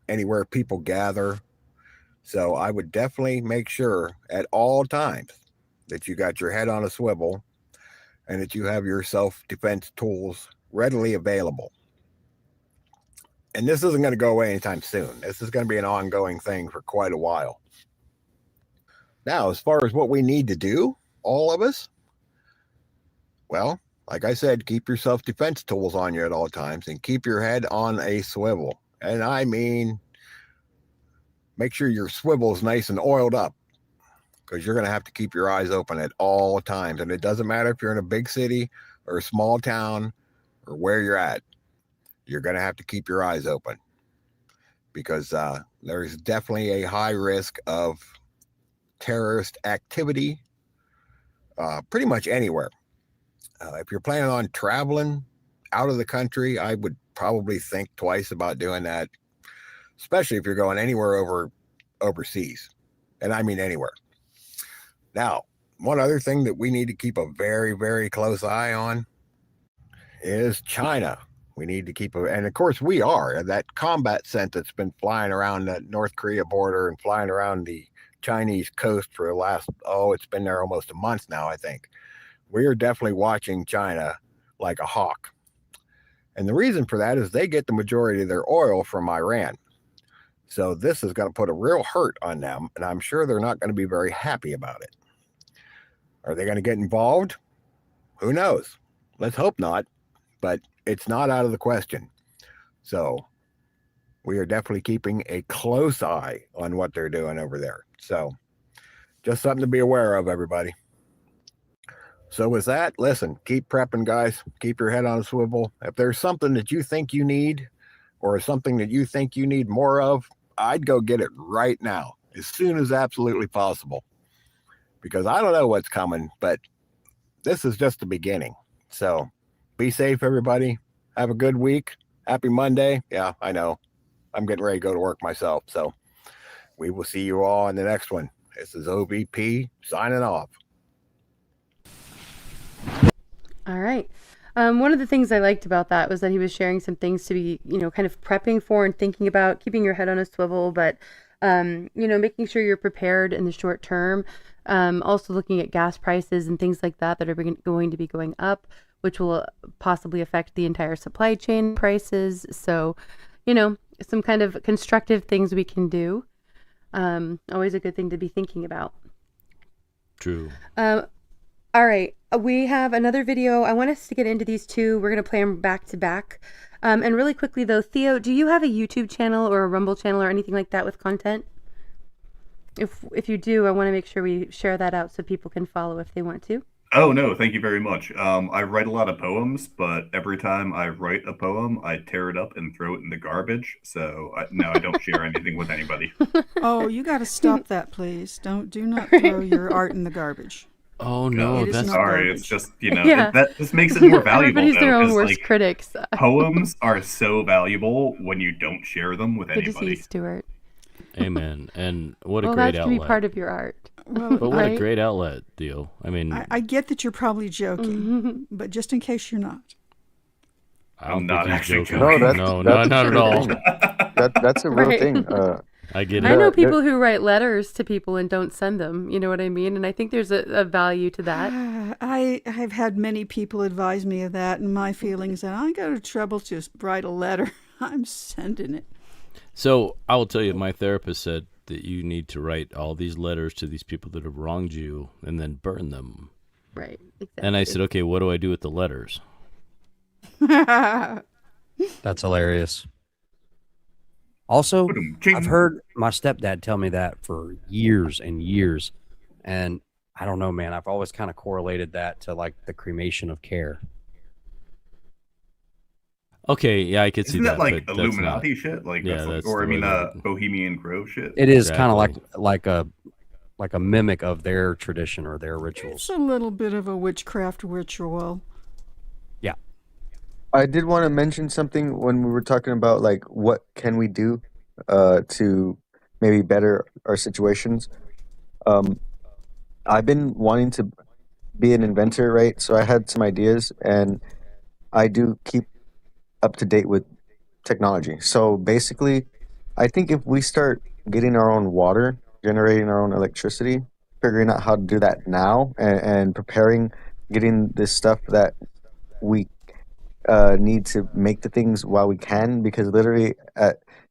anywhere people gather. So I would definitely make sure at all times that you got your head on a swivel and that you have your self-defense tools readily available. And this isn't going to go away anytime soon. This is going to be an ongoing thing for quite a while. Now, as far as what we need to do, all of us, well, like I said, keep your self-defense tools on you at all times and keep your head on a swivel. And I mean, make sure your swivel is nice and oiled up, because you're going to have to keep your eyes open at all times. And it doesn't matter if you're in a big city or a small town or where you're at, you're going to have to keep your eyes open, because there's definitely a high risk of terrorist activity pretty much anywhere. If you're planning on traveling out of the country, I would probably think twice about doing that, especially if you're going anywhere overseas. And I mean anywhere. Now, one other thing that we need to keep a very, very close eye on is China. We need to keep and of course we are, that combat scent that's been flying around the North Korea border and flying around the Chinese coast for the last, it's been there almost a month now, I think. We are definitely watching China like a hawk. And the reason for that is they get the majority of their oil from Iran. So this is going to put a real hurt on them, and I'm sure they're not going to be very happy about it. Are they going to get involved? Who knows? Let's hope not, but it's not out of the question. So we are definitely keeping a close eye on what they're doing over there. So just something to be aware of, everybody. So with that, listen, keep prepping, guys. Keep your head on a swivel. If there's something that you think you need or something that you think you need more of, I'd go get it right now, as soon as absolutely possible. Because I don't know what's coming, but this is just the beginning. So be safe, everybody. Have a good week. Happy Monday. Yeah, I know. I'm getting ready to go to work myself. So we will see you all in the next one. This is OVP signing off. All right. One of the things I liked about that was that he was sharing some things to be, kind of prepping for and thinking about, keeping your head on a swivel, but, making sure you're prepared in the short term. Also looking at gas prices and things like that are going to be going up, which will possibly affect the entire supply chain prices. So, some kind of constructive things we can do. Always a good thing to be thinking about. True. All right, we have another video. I want us to get into these two. We're going to play them back to back. And really quickly though, Theo, do you have a YouTube channel or a Rumble channel or anything like that with content? If you do, I want to make sure we share that out so people can follow if they want to. Oh, no, thank you very much. I write a lot of poems, but every time I write a poem, I tear it up and throw it in the garbage. So no, I don't share anything with anybody. Oh, you got to stop that, please. Do not throw your art in the garbage. Oh no, that's sorry. garbage. It's just Yeah. that just makes it more valuable. Everybody's their though, own 'cause, worst critics. Poems are so valuable when you don't share them with Good to see you, anybody. Stuart. Amen. And what a Well, great that can be outlet. part of your art. Well, But what a great outlet, Theo. I mean, I get that you're probably joking, but just in case you're not. I don't I'm not think he's actually joking. joking. No, No, not at all. That's a real Right. thing. I get I it. know people who write letters to people and don't send them. You know what I mean? And I think there's a value to that. I have had many people advise me of that, and my feelings that I go to trouble to write a letter. I'm sending it. So I will tell you, my therapist said that you need to write all these letters to these people that have wronged you and then burn them. Right. Exactly. And I said, okay, what do I do with the letters? That's hilarious. Also, I've heard my stepdad tell me that for years and years. And I don't know, man. I've always kind of correlated that to like the cremation of care. Okay, yeah, I could see Isn't that like but Illuminati that's not, shit? Like, yeah, that's like, that's or I the way mean, that- Bohemian Grove shit. It is kind of Exactly. like a mimic of their tradition or their rituals. It's a little bit of a witchcraft ritual. Yeah. I did want to mention something when we were talking about like what can we do to maybe better our situations. I've been wanting to be an inventor, right? So I had some ideas, and I do keep up to date with technology. So basically, I think if we start getting our own water, generating our own electricity, figuring out how to do that now, and preparing, getting this stuff that we need to make the things while we can, because literally,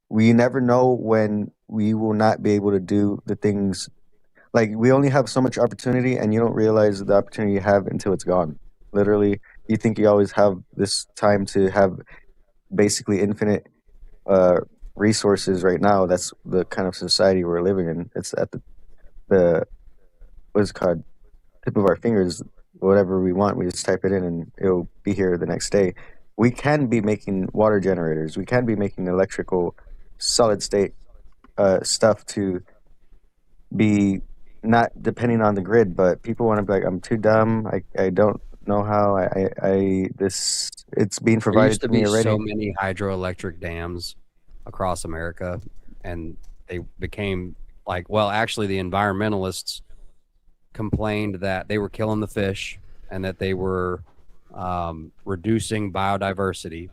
we never know when we will not be able to do the things. Like, we only have so much opportunity, and you don't realize the opportunity you have until it's gone. Literally, you think you always have this time to have basically infinite resources right now. That's the kind of society we're living in. It's at the what's it called, tip of our fingers. Whatever we want, we just type it in and it'll be here the next day. We can be making water generators. We can be making electrical solid state stuff to be not depending on the grid. But people want to be like, I'm too dumb. I don't know how. It's being There provided used to to me be already. so many hydroelectric dams across America, and they became like, well, actually, the environmentalists complained that they were killing the fish and that they were reducing biodiversity.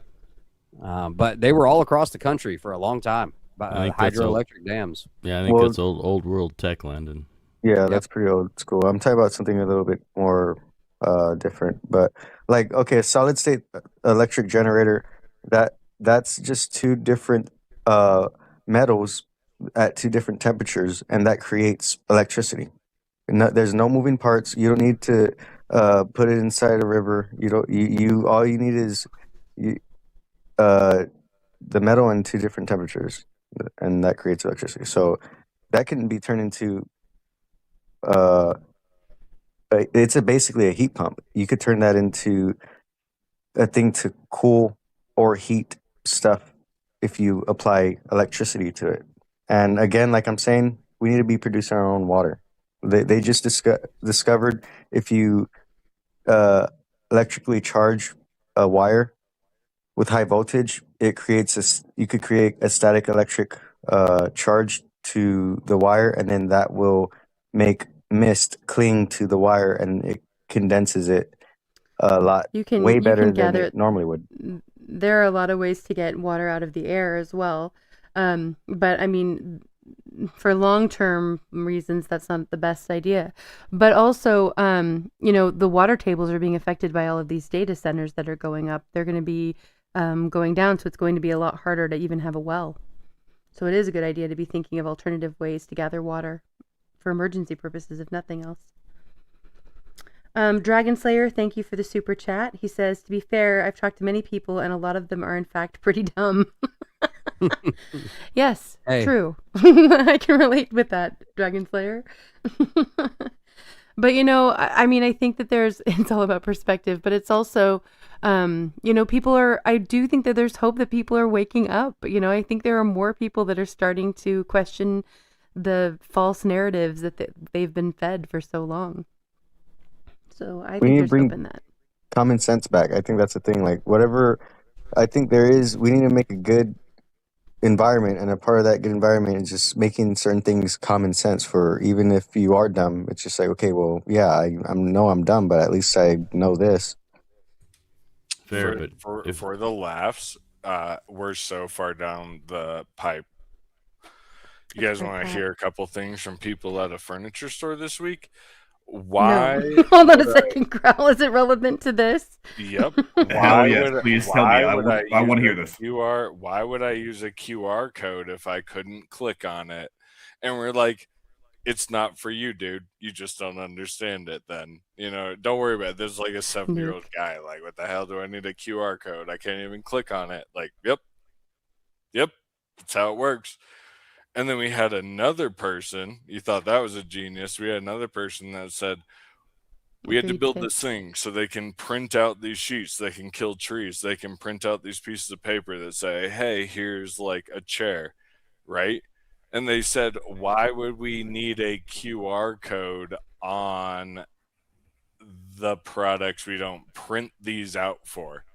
But they were all across the country for a long time. I think that's Hydroelectric dams. Yeah, I think Well, that's old world tech, Landon. Yeah, that's pretty old school. I'm talking about something a little bit more different. But like, okay, a solid state electric generator, that's just two different metals at two different temperatures, and that creates electricity. There's no moving parts. You don't need to put it inside a river. You don't. You all you need is you, the metal in two different temperatures, and that creates electricity. So that can be turned into it's basically a heat pump. You could turn that into a thing to cool or heat stuff if you apply electricity to it. And again, like I'm saying, we need to be producing our own water. They just discovered if you electrically charge a wire with high voltage, it creates you could create a static electric charge to the wire, and then that will make mist cling to the wire, and it condenses it a lot way better than gather it normally would. There are a lot of ways to get water out of the air as well. But I mean, for long-term reasons, that's not the best idea. But also, the water tables are being affected by all of these data centers that are going up. They're going to be going down, so it's going to be a lot harder to even have a well. So it is a good idea to be thinking of alternative ways to gather water for emergency purposes, if nothing else. Dragon Slayer, thank you for the super chat. He says, to be fair, I've talked to many people, and a lot of them are in fact pretty dumb. Yes, Hey. true. I can relate with that, Dragon Slayer. But I mean, I think that it's all about perspective, but it's also, I do think that there's hope that people are waking up. I think there are more people that are starting to question the false narratives that they've been fed for so long. So I We think need to there's bring hope in that. common sense back. I think that's the thing. Like, whatever, I think we need to make a good environment, and a part of that good environment is just making certain things common sense. For even if you are dumb, it's just like, okay, well, yeah, I know I'm dumb, but at least I know this. Fair, but for the laughs, we're so far down the pipe. You guys like want to that. hear a couple things from people at a furniture store this week? No. Why? Hold on a would I- second, Growl. Is it relevant to this? Yep. Hell yes, please tell me. I would want to use hear a this. Why would I use a QR code if I couldn't click on it? And we're like, it's not for you, dude. You just don't understand it then. Don't worry about it. There's like a 7-year-old guy. Like, what the hell do I need a QR code? I can't even click on it. Like, yep. That's how it works. And then we had another person. You thought that was a genius. We had another person that said, we had to build this thing so they can print out these sheets. They can kill trees. They can print out these pieces of paper that say, hey, here's like a chair, right? And they said, why would we need a QR code on the products we don't print these out for?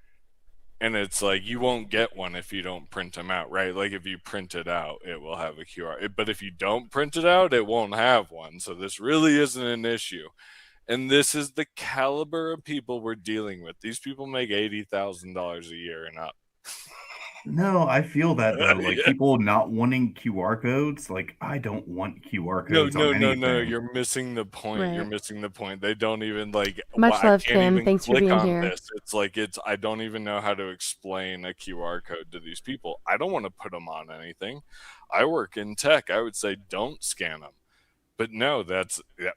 And it's like, you won't get one if you don't print them out, right? Like if you print it out, it will have a QR. But if you don't print it out, it won't have one. So this really isn't an issue. And this is the caliber of people we're dealing with. These people make $80,000 a year and up. No, I feel that though. Like Yeah. people not wanting QR codes. Like I don't want QR codes on anything. No. You're missing the point. You're Right. missing the point. They don't even like. Much I love, can't Kim. even Thanks for click being on here. this. It's like I don't even know how to explain a QR code to these people. I don't want to put them on anything. I work in tech. I would say don't scan them. But no,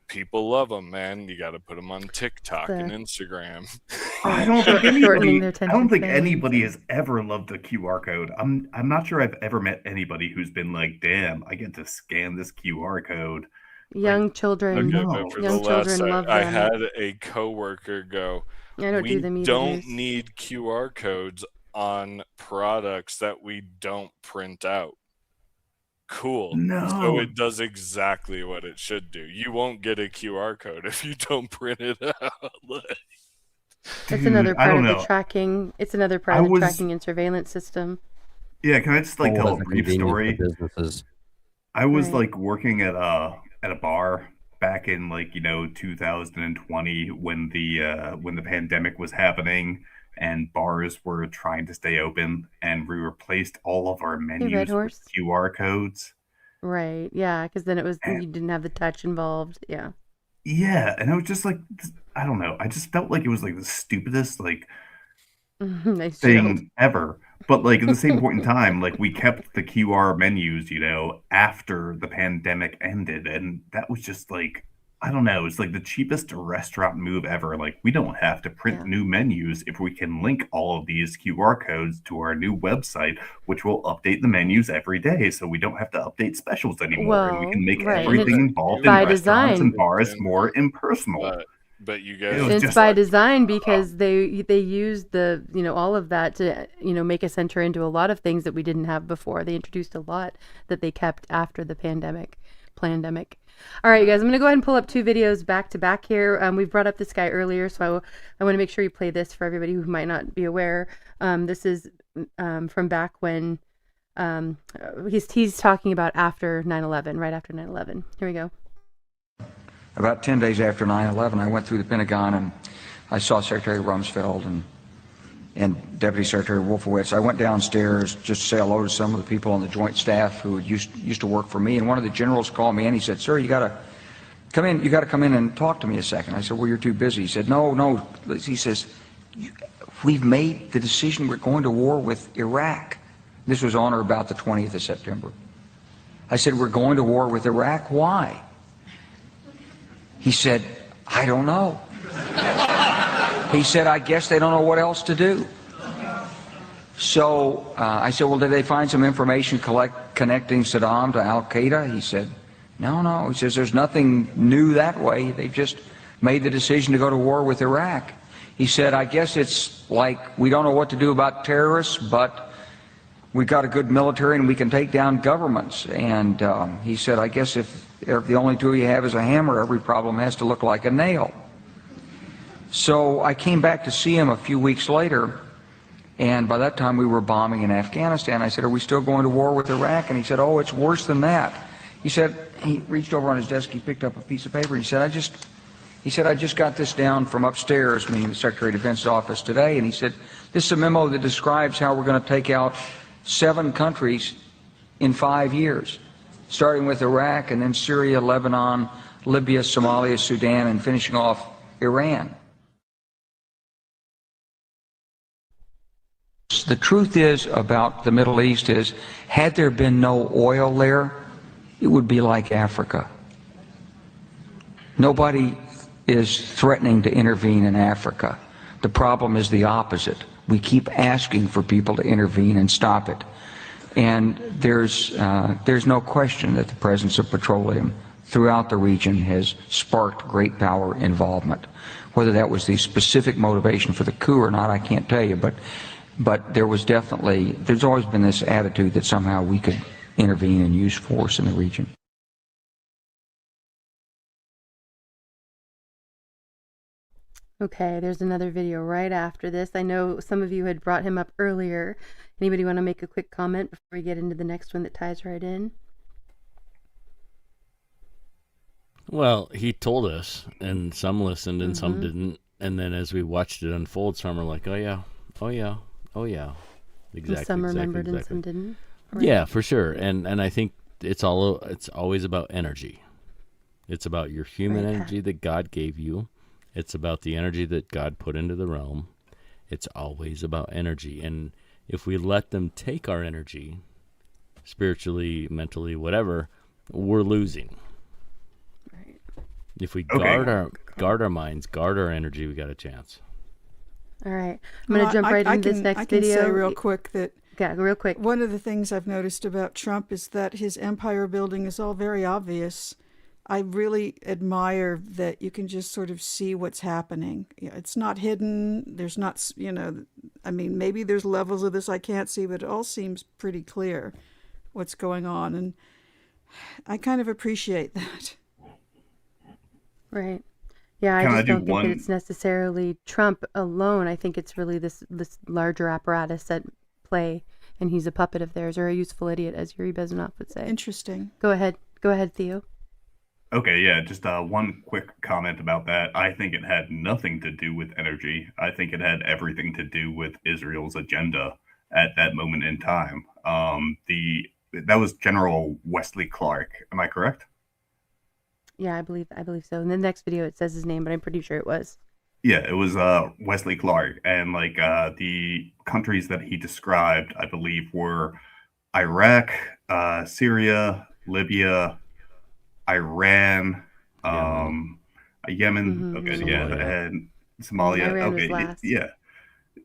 people love them, man. You got to put them on TikTok and Instagram. I don't think Shortening anybody. their I attention don't think span. anybody has ever loved a QR code. I'm not sure I've ever met anybody who's been like, "Damn, I get to scan this QR code." Young children, Okay, but for the young last children love I them. had a coworker go, I don't we do them either, don't Bruce. need QR codes on products that we don't print out. Cool. So No. it does exactly what it should do. You won't get a QR code if you don't print it out. It's another Dude, I part don't of the know. tracking. It's another part I of the was- tracking and surveillance system. Yeah, can I just like All tell a as a brief convenience story? for businesses. I was Right. like working at a bar back in 2020 when the pandemic was happening and bars were trying to stay open, and we replaced all of our Red menus with Horse. QR codes. Right. Yeah, because then you didn't have the touch involved. Yeah. Yeah, and it was just like I don't know. I just felt like it was like the stupidest Nice joke. thing ever. But like at the same point in time, like we kept the QR menus, after the pandemic ended, and that was just like I don't know, it's like the cheapest restaurant move ever. Like we don't have to print new menus if we can link all of these QR codes to our new website, which will update the menus every day, so we don't have to update specials anymore, and we can make right, and everything it's involved by in restaurants design. and bars more impersonal. But you It guys was It's just by like, design because they used the all of that to make us enter into a lot of things that we didn't have before. They introduced a lot that they kept after the pandemic. All right, you guys, I'm going to go ahead and pull up two videos back to back here. We've brought up this guy earlier, so I want to make sure you play this for everybody who might not be aware. This is from back when he's talking about after 9/11, right after 9/11. Here we go. About 10 days after 9/11, I went through the Pentagon and I saw Secretary Rumsfeld and Deputy Secretary Wolfowitz. I went downstairs just to say hello to some of the people on the Joint Staff who used to work for me. And one of the generals called me and he said, "Sir, you got to come in. You got to come in and talk to me a second." I said, "Well, you're too busy." He said, "No." He says, "We've made the decision. We're going to war with Iraq." This was on or about the 20th of September. I said, "We're going to war with Iraq. Why?" He said, "I don't know." He said, "I guess they don't know what else to do." So I said, "Well, did they find some information connecting Saddam to Al-Qaeda?" He said, No. He says, "There's nothing new that way. They've just made the decision to go to war with Iraq." He said, "I guess it's like we don't know what to do about terrorists, but we've got a good military and we can take down governments." And he said, "I guess if the only tool you have is a hammer, every problem has to look like a nail." So I came back to see him a few weeks later, and by that time we were bombing in Afghanistan. I said, "Are we still going to war with Iraq?" And he said, "Oh, it's worse than that." He said, he reached over on his desk, he picked up a piece of paper, he said, I just got this down from upstairs, meaning the Secretary of Defense's office today, and he said, "This is a memo that describes how we're going to take out 7 countries in 5 years. starting with Iraq and then Syria, Lebanon, Libya, Somalia, Sudan, and finishing off Iran. The truth is about the Middle East is, had there been no oil there, it would be like Africa. Nobody is threatening to intervene in Africa. The problem is the opposite. We keep asking for people to intervene and stop it. And there's no question that the presence of petroleum throughout the region has sparked great power involvement. Whether that was the specific motivation for the coup or not, I can't tell you, but there's always been this attitude that somehow we could intervene and use force in the region. Okay, there's another video right after this. I know some of you had brought him up earlier. Anybody want to make a quick comment before we get into the next one that ties right in? Well, he told us, and some listened and some didn't. And then as we watched it unfold, some were like, oh yeah, oh yeah, oh yeah. Exactly. And some remembered and some didn't? Or Yeah, for sure. And I think it's always about energy. It's about your human energy that God gave you. It's about the energy that God put into the realm. It's always about energy. And if we let them take our energy, spiritually, mentally, whatever, we're losing. Right. If we guard our minds, guard our energy, we got a chance. All right. I'm going to jump right into this next video. I can say real quick that real quick. One of the things I've noticed about Trump is that his empire building is all very obvious. I really admire that you can just sort of see what's happening. It's not hidden. There's not, I mean, maybe there's levels of this I can't see, but it all seems pretty clear what's going on. And I kind of appreciate that. Right. Yeah, I just don't think that it's necessarily Trump alone. I think it's really this larger apparatus at play, and he's a puppet of theirs, or a useful idiot, as Yuri Bezmenov would say. Interesting. Go ahead, Theo. Okay, yeah, just one quick comment about that. I think it had nothing to do with energy. I think it had everything to do with Israel's agenda at that moment in time. That was General Wesley Clark. Am I correct? Yeah, I believe so. In the next video, it says his name, but I'm pretty sure it was. Yeah, it was Wesley Clark, and the countries that he described, I believe, were Iraq, Syria, Libya, Iran, Yemen. Okay, Somalia. and Somalia. Iran was Okay, last.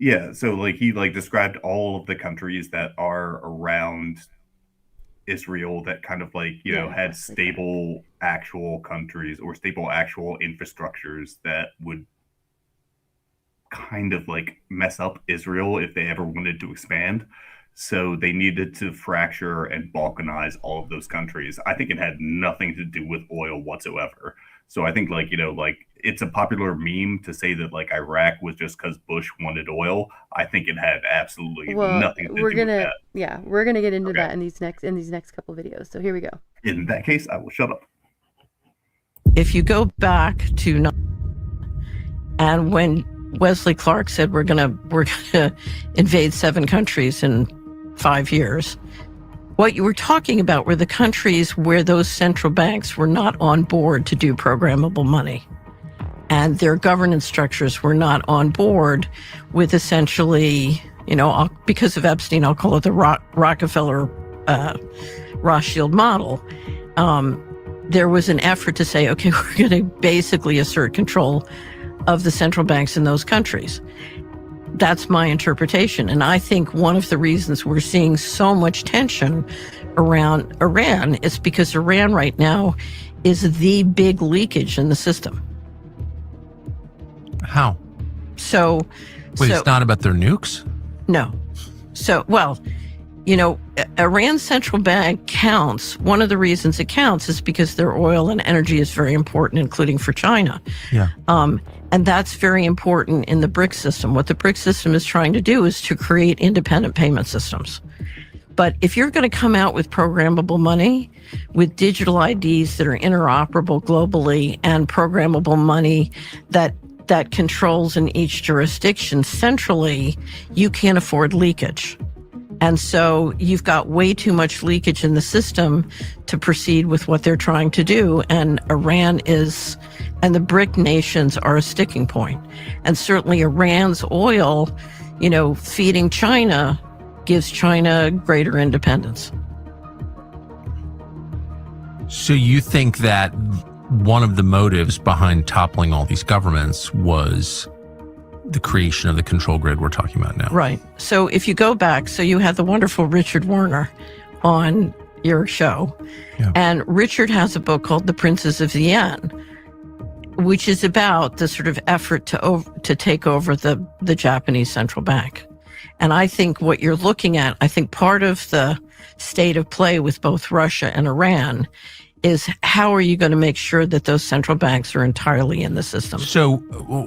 yeah. So he described all of the countries that are around Israel that kind of had stable actual countries or stable actual infrastructures that would kind of mess up Israel if they ever wanted to expand. So they needed to fracture and balkanize all of those countries. I think it had nothing to do with oil whatsoever. So I think it's a popular meme to say that Iraq was just because Bush wanted oil. I think it had absolutely nothing to do with that. Yeah, we're gonna get into that in these next couple videos. So here we go. In that case, I will shut up. If you go back to and when Wesley Clark said we're gonna invade 7 countries in 5 years, what you were talking about were the countries where those central banks were not on board to do programmable money. And their governance structures were not on board with essentially, because of Epstein, I'll call it the Rockefeller Rothschild model. There was an effort to say, okay, we're going to basically assert control of the central banks in those countries. That's my interpretation. And I think one of the reasons we're seeing so much tension around Iran is because Iran right now is the big leakage in the system. How? So it's not about their nukes? No. So, Iran's central bank counts. One of the reasons it counts is because their oil and energy is very important, including for China. Yeah. And that's very important in the BRICS system. What the BRICS system is trying to do is to create independent payment systems. But if you're going to come out with programmable money, with digital IDs that are interoperable globally, and programmable money that controls in each jurisdiction centrally, you can't afford leakage. And so you've got way too much leakage in the system to proceed with what they're trying to do. And Iran is, and the BRIC nations are a sticking point. And certainly Iran's oil, feeding China gives China greater independence. So you think that one of the motives behind toppling all these governments was the creation of the control grid we're talking about now? Right. So if you go back, so you had the wonderful Richard Werner on your show. Yeah. And Richard has a book called The Princes of the Yen, which is about the sort of effort to take over the Japanese central bank. And I think what you're looking at, I think part of the state of play with both Russia and Iran is how are you going to make sure that those central banks are entirely in the system? So,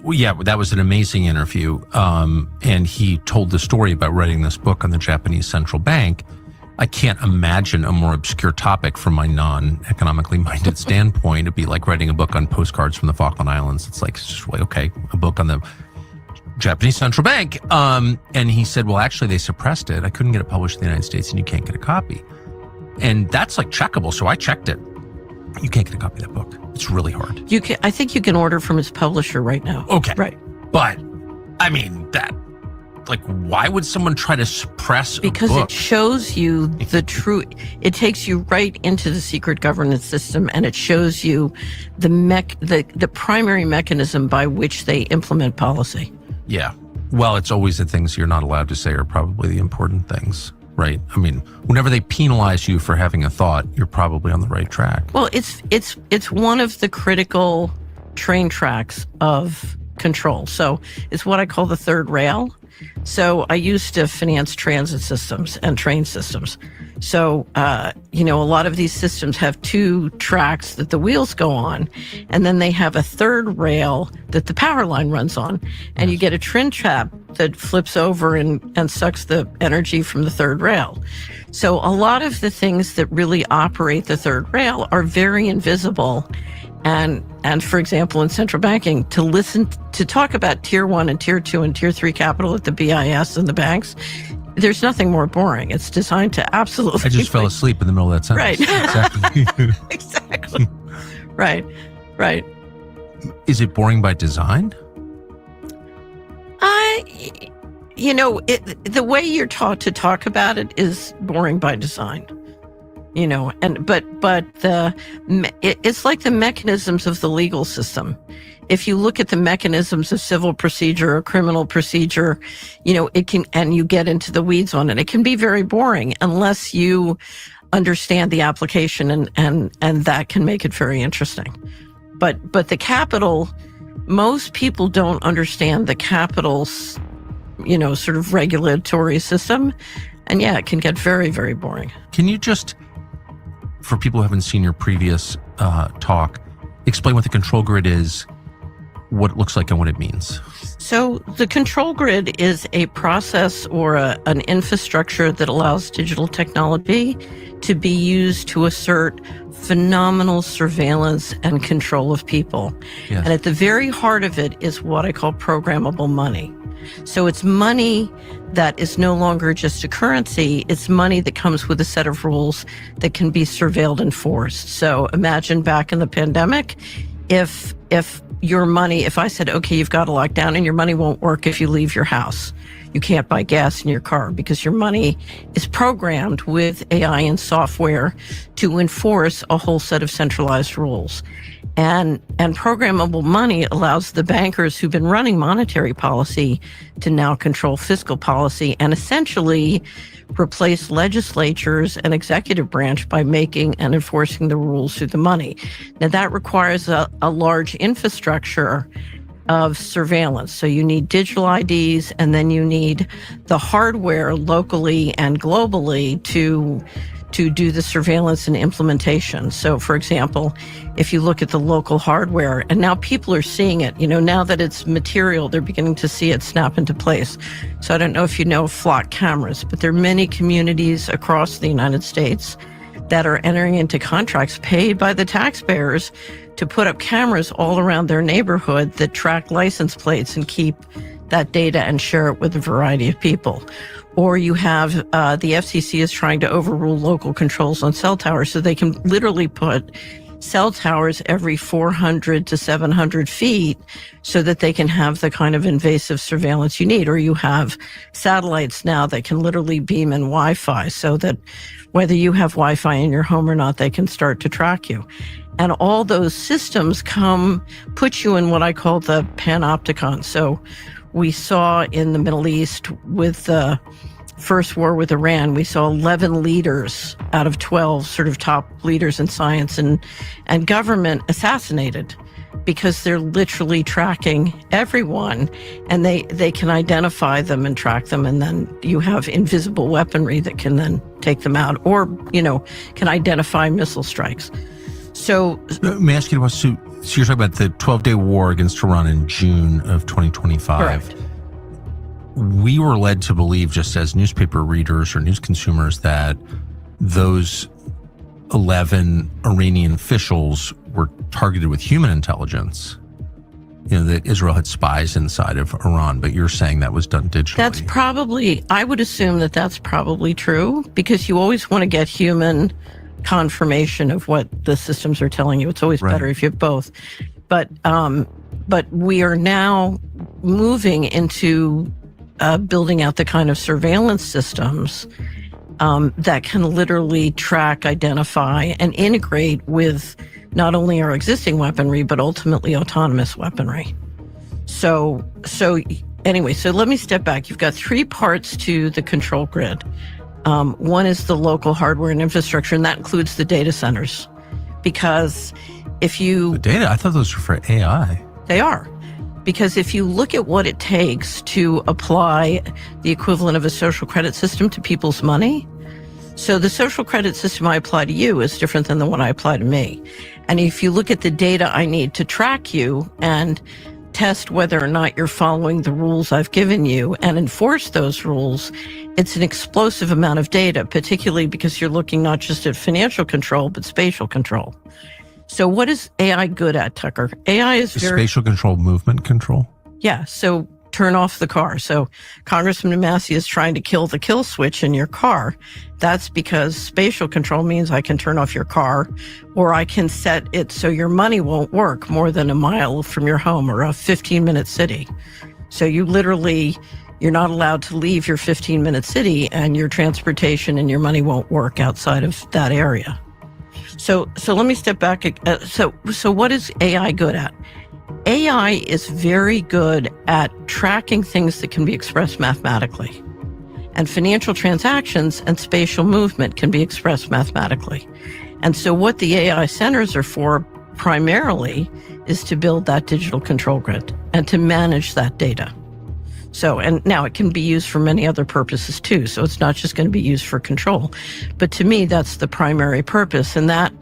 yeah, that was an amazing interview. And he told the story about writing this book on the Japanese central bank. I can't imagine a more obscure topic from my non-economically minded standpoint. It'd be like writing a book on postcards from the Falkland Islands. It's like, okay, a book on the Japanese central bank. And he said, well, actually, they suppressed it. I couldn't get it published in the United States, and you can't get a copy. And that's like checkable. So I checked it. You can't get a copy of that book. It's really hard. I think you can order from its publisher right now. Okay. Right. But, I mean, why would someone try to suppress a because book? It shows you the true, it takes you right into the secret governance system, and it shows you the primary mechanism by which they implement policy. Yeah. Well, it's always the things you're not allowed to say are probably the important things, right? I mean, whenever they penalize you for having a thought, you're probably on the right track. Well, it's one of the critical train tracks of control. So it's what I call the third rail. So I used to finance transit systems and train systems. So, a lot of these systems have two tracks that the wheels go on, and then they have a third rail that the power line runs on. And you get a train trap that flips over and sucks the energy from the third rail. So a lot of the things that really operate the third rail are very invisible. And for example, in central banking, to talk about tier 1 and tier 2 and tier 3 capital at the BIS and the banks, there's nothing more boring. It's designed to absolutely. I just fell asleep in the middle of that sentence. Right. Exactly. Exactly. Right. Is it boring by design? The way you're taught to talk about it is boring by design. It's like the mechanisms of the legal system. If you look at the mechanisms of civil procedure or criminal procedure, it can, and you get into the weeds on it, it can be very boring unless you understand the application, and that can make it very interesting. But the capital, most people don't understand the capital's, sort of regulatory system. And yeah, it can get very, very boring. Can you just, for people who haven't seen your previous talk, explain what the control grid is, what it looks like, and what it means? So the control grid is a process or an infrastructure that allows digital technology to be used to assert phenomenal surveillance and control of people. Yes. And at the very heart of it is what I call programmable money. So it's money that is no longer just a currency. It's money that comes with a set of rules that can be surveilled and forced. So imagine back in the pandemic, if your money, if I said, okay, you've got to lock down and your money won't work if you leave your house. You can't buy gas in your car because your money is programmed with AI and software to enforce a whole set of centralized rules. And programmable money allows the bankers who've been running monetary policy to now control fiscal policy and essentially replace legislatures and executive branch by making and enforcing the rules through the money. Now that requires a large infrastructure of surveillance. So you need digital IDs, and then you need the hardware locally and globally to do the surveillance and implementation. So for example, if you look at the local hardware, and now people are seeing it, now that it's material, they're beginning to see it snap into place. So I don't know if you know flock cameras, but there are many communities across the United States that are entering into contracts paid by the taxpayers to put up cameras all around their neighborhood that track license plates and keep that data and share it with a variety of people. or you have the FCC is trying to overrule local controls on cell towers, so they can literally put cell towers every 400 to 700 feet so that they can have the kind of invasive surveillance you need. Or you have satellites now that can literally beam in Wi-Fi so that whether you have Wi-Fi in your home or not, they can start to track you. And all those systems put you in what I call the panopticon. So we saw in the Middle East with the first war with Iran, we saw 11 leaders out of 12 sort of top leaders in science and government assassinated because they're literally tracking everyone, and they can identify them and track them, and then you have invisible weaponry that can then take them out, or, can identify missile strikes. So may I ask you about, so you're talking about the 12-day war against Iran in June of 2025. Correct. We were led to believe, just as newspaper readers or news consumers, that those 11 Iranian officials were targeted with human intelligence. That Israel had spies inside of Iran, but you're saying that was done digitally. I would assume that that's probably true, because you always want to get human confirmation of what the systems are telling you. It's always better if you have both. But we are now moving into building out the kind of surveillance systems that can literally track, identify, and integrate with not only our existing weaponry, but ultimately autonomous weaponry. So let me step back. You've got three parts to the control grid. One is the local hardware and infrastructure, and that includes the data centers. Because the data, I thought those were for AI. They are. Because if you look at what it takes to apply the equivalent of a social credit system to people's money, so the social credit system I apply to you is different than the one I apply to me. And if you look at the data I need to track you and test whether or not you're following the rules I've given you and enforce those rules, it's an explosive amount of data, particularly because you're looking not just at financial control, but spatial control. So what is AI good at, Tucker? AI is spatial control, movement control? Yeah, so turn off the car. So Congressman Massey is trying to kill the kill switch in your car. That's because spatial control means I can turn off your car, or I can set it so your money won't work more than a mile from your home or a 15-minute city. So you're not allowed to leave your 15-minute city, and your transportation and your money won't work outside of that area. So let me step back. So what is AI good at? AI is very good at tracking things that can be expressed mathematically. And financial transactions and spatial movement can be expressed mathematically. And so what the AI centers are for primarily is to build that digital control grid and to manage that data. So, and now it can be used for many other purposes too. So it's not just going to be used for control. But to me, that's the primary purpose. And that,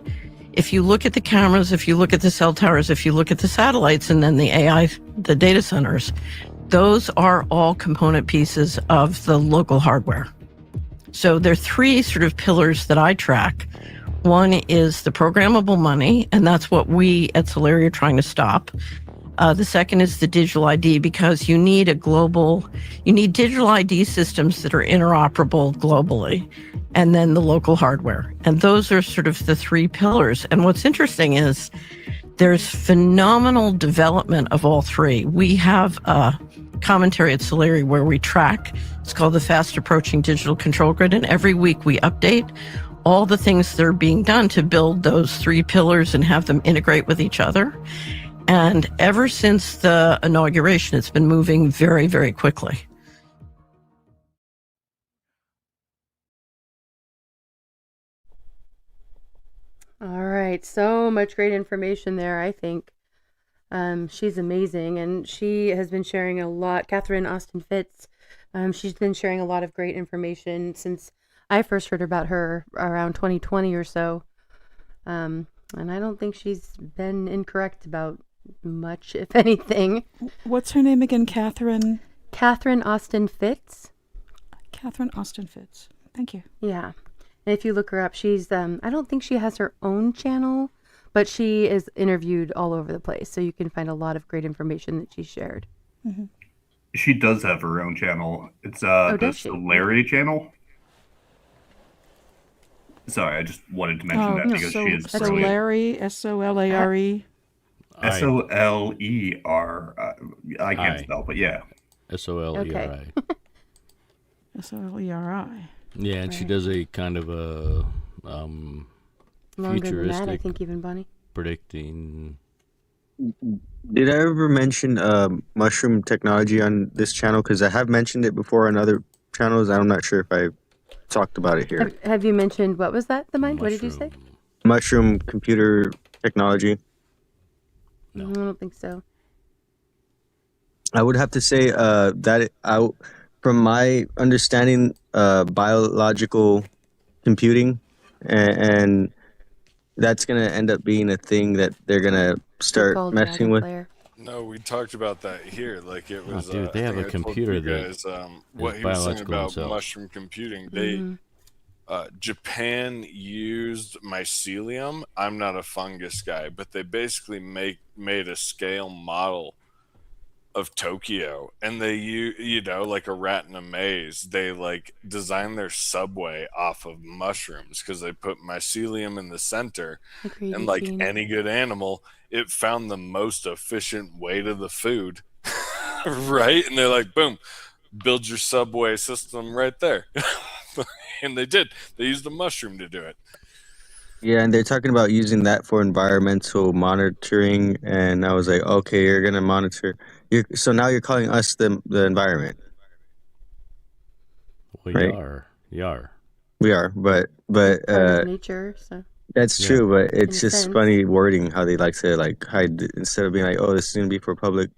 if you look at the cameras, if you look at the cell towers, if you look at the satellites, and then the AI, the data centers, those are all component pieces of the local hardware. So there are three sort of pillars that I track. One is the programmable money, and that's what we at Solari are trying to stop. The second is the digital ID, because you need digital ID systems that are interoperable globally, and then the local hardware. And those are sort of the three pillars. And what's interesting is there's phenomenal development of all three. We have a commentary at Solari where we track, it's called the Fast Approaching Digital Control Grid, and every week we update all the things that are being done to build those three pillars and have them integrate with each other. And ever since the inauguration, it's been moving very, very quickly. All right, so much great information there, I think. She's amazing, and she has been sharing a lot. Catherine Austin Fitz, she's been sharing a lot of great information since I first heard about her around 2020 or so. And I don't think she's been incorrect about much, if anything. What's her name again? Catherine Austin Fitz. Catherine Austin Fitz. Thank you. Yeah. And if you look her up, she's, I don't think she has her own channel, but she is interviewed all over the place. So you can find a lot of great information that she shared. Mm-hmm. She does have her own channel. It's Oh, the does she? Solari channel. Sorry, I just wanted to mention that because she is brilliant. Solari, Solare. Soler. I can't spell, but yeah. Soleri. Soleri. Yeah, and she does a kind of a Longer than futuristic that, I think, even Bonnie. predicting. Did I ever mention mushroom technology on this channel? Because I have mentioned it before on other channels. I'm not sure if I talked about it here. Have you mentioned, what was that, the mind? What did you say? Mushroom computer technology. No. I don't think so. I would have to say from my understanding, biological computing, and that's going to end up being a thing that they're going to start messing with. No, we talked about that here. Like it was. Dude, they I have think a I told computer you that guys, is what he was saying biological about himself. mushroom computing. They Japan used mycelium. I'm not a fungus guy, but they basically made a scale model of Tokyo, and they like a rat in a maze. They like designed their subway off of mushrooms because they put mycelium in the center, and like any good animal, it found the most efficient way to the food, right? And they're like, boom, build your subway system right there. And they did. They used the mushroom to do it. Yeah, and they're talking about using that for environmental monitoring, and I was like, okay, you're gonna monitor. So now you're calling us the environment. Well, right? you are. We are, but Part of nature, so. That's true, but it's In a just sense. funny wording how they like to like hide instead of being like, oh, this is gonna be for public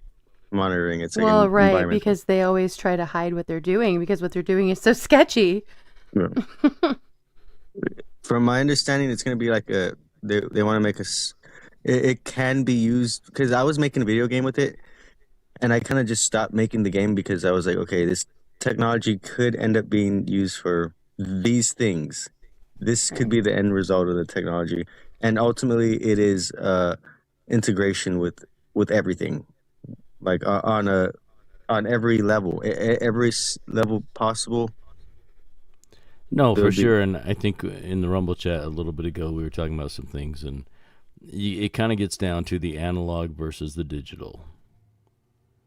monitoring. It's like Well, right, environmental. because they always try to hide what they're doing because what they're doing is so sketchy. Yeah. From my understanding, it's gonna be like they want to make us. It can be used because I was making a video game with it, and I kind of just stopped making the game because I was like, okay, this technology could end up being used for these things. This could be the end result of the technology, and ultimately, it is integration with everything, like on every level, every level possible. No, There'll for be- sure. And I think in the Rumble chat a little bit ago, we were talking about some things, and it kind of gets down to the analog versus the digital.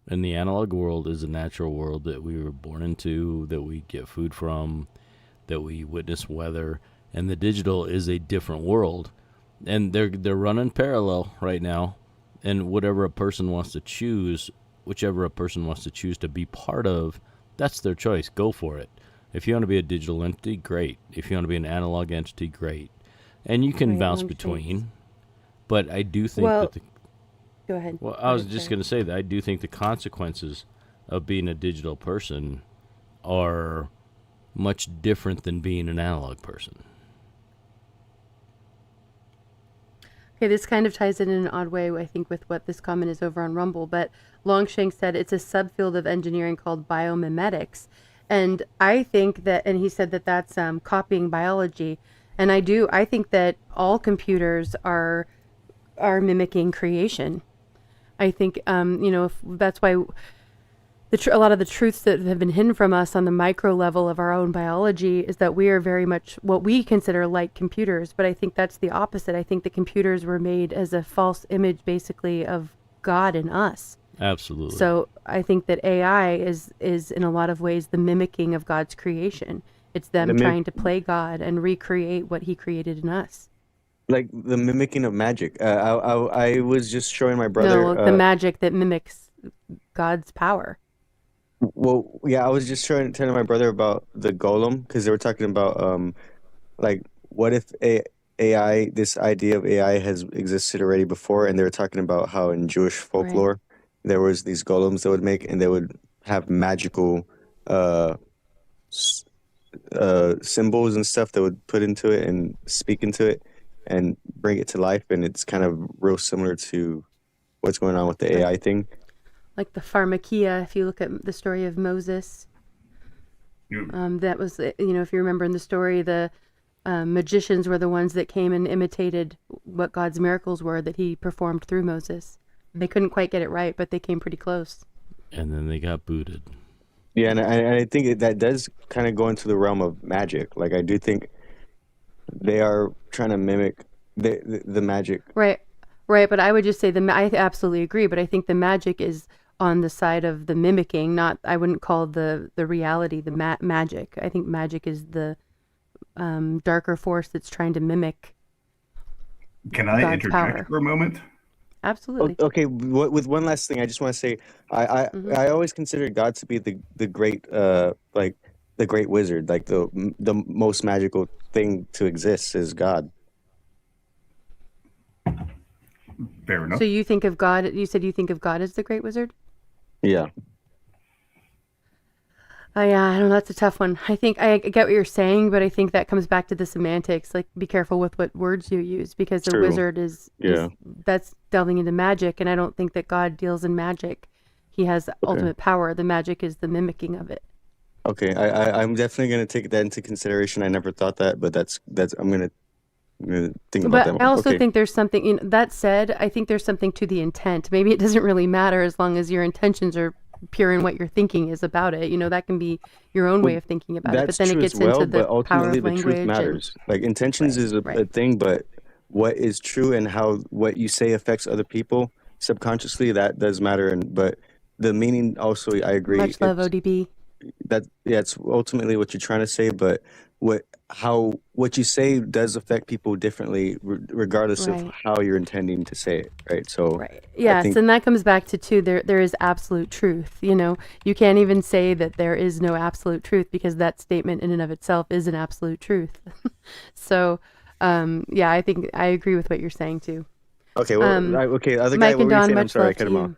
And the analog world is a natural world that we were born into, that we get food from, that we witness weather. And the digital is a different world. And they're running parallel right now. And whatever a person wants to choose, whichever a person wants to choose to be part of, that's their choice. Go for it. If you want to be a digital entity, great. If you want to be an analog entity, great. And you can Right, bounce long between. shapes. But I do think Well, that go ahead. Well, Go I was ahead, just sorry. going to say that I do think the consequences of being a digital person are much different than being an analog person. Okay, this kind of ties in an odd way, I think, with what this comment is over on Rumble. But Longshank said it's a subfield of engineering called biomimetics. And I think that, and he said that that's copying biology. And I think that all computers are mimicking creation. I think, that's why a lot of the truths that have been hidden from us on the micro level of our own biology is that we are very much what we consider like computers. But I think that's the opposite. I think the computers were made as a false image, basically, of God in us. Absolutely. So I think that AI is in a lot of ways the mimicking of God's creation. It's them trying to play God and recreate what he created in us. like the mimicking of magic. I was just showing my brother. No, the magic that mimics God's power. Well, yeah, I was just telling my brother about the golem because they were talking about like what if AI, this idea of AI has existed already before, and they were talking about how in Jewish folklore there was these golems they would make, and they would have magical symbols and stuff that would put into it and speak into it and bring it to life, and it's kind of real similar to what's going on with the AI thing. Like the pharmakia, if you look at the story of Moses, that was, if you remember in the story, the magicians were the ones that came and imitated what God's miracles were that he performed through Moses. They couldn't quite get it right, but they came pretty close. and then they got booted. Yeah, and I think that does kind of go into the realm of magic. Like I do think they are trying to mimic the magic. Right, right. But I would just say I absolutely agree. But I think the magic is on the side of the mimicking. Not, I wouldn't call the reality the magic. I think magic is the darker force that's trying to mimic. Can I God's interject power. for a moment? Absolutely. Okay, with one last thing, I just want to say, I always considered God to be the great like the great wizard, like the most magical thing to exist is God. Fair enough. So you think of God? You said you think of God as the great wizard? Yeah. Yeah, I don't know. That's a tough one. I think I get what you're saying, but I think that comes back to the semantics. Like, be careful with what words you use, because the True. wizard is Yeah. that's delving into magic, and I don't think that God deals in magic. He has ultimate power. The magic is the mimicking of it. Okay, I'm definitely gonna take that into consideration. I never thought that, but that's I'm gonna think about that But I one. also Okay. think there's something, that said, I think there's something to the intent. Maybe it doesn't really matter as long as your intentions are pure in what you're thinking is about it. That can be your own way of thinking about it. But That's then it true gets as well, into the but power ultimately of the truth language. matters. Like intentions is a thing, but what is true and how what you say affects other people subconsciously, that does matter. But the meaning also, I agree. Much love, ODB. It's ultimately what you're trying to say, but what you say does affect people differently, regardless of Right. how you're intending to say it, right? So Right. Yes, and that comes back to too. There is absolute truth. You can't even say that there is no absolute truth, because that statement in and of itself is an absolute truth. So, yeah, I think I agree with what you're saying too. Okay, well, okay, other guy, Mike what and were you Don, saying? I'm much sorry, I love cut to him off.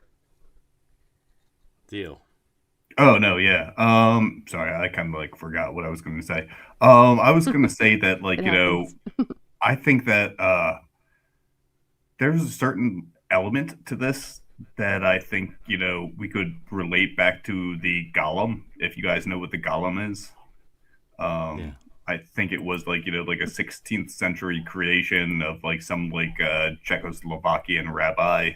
you. Deal. Oh no, yeah. Sorry, I kind of like forgot what I was going to say. I was going to say that like, It you know, happens. I think that there's a certain element to this that I think, you know, we could relate back to the golem, if you guys know what the golem is. I think it was like, you know, like a 16th century creation of like some like Czechoslovakian rabbi.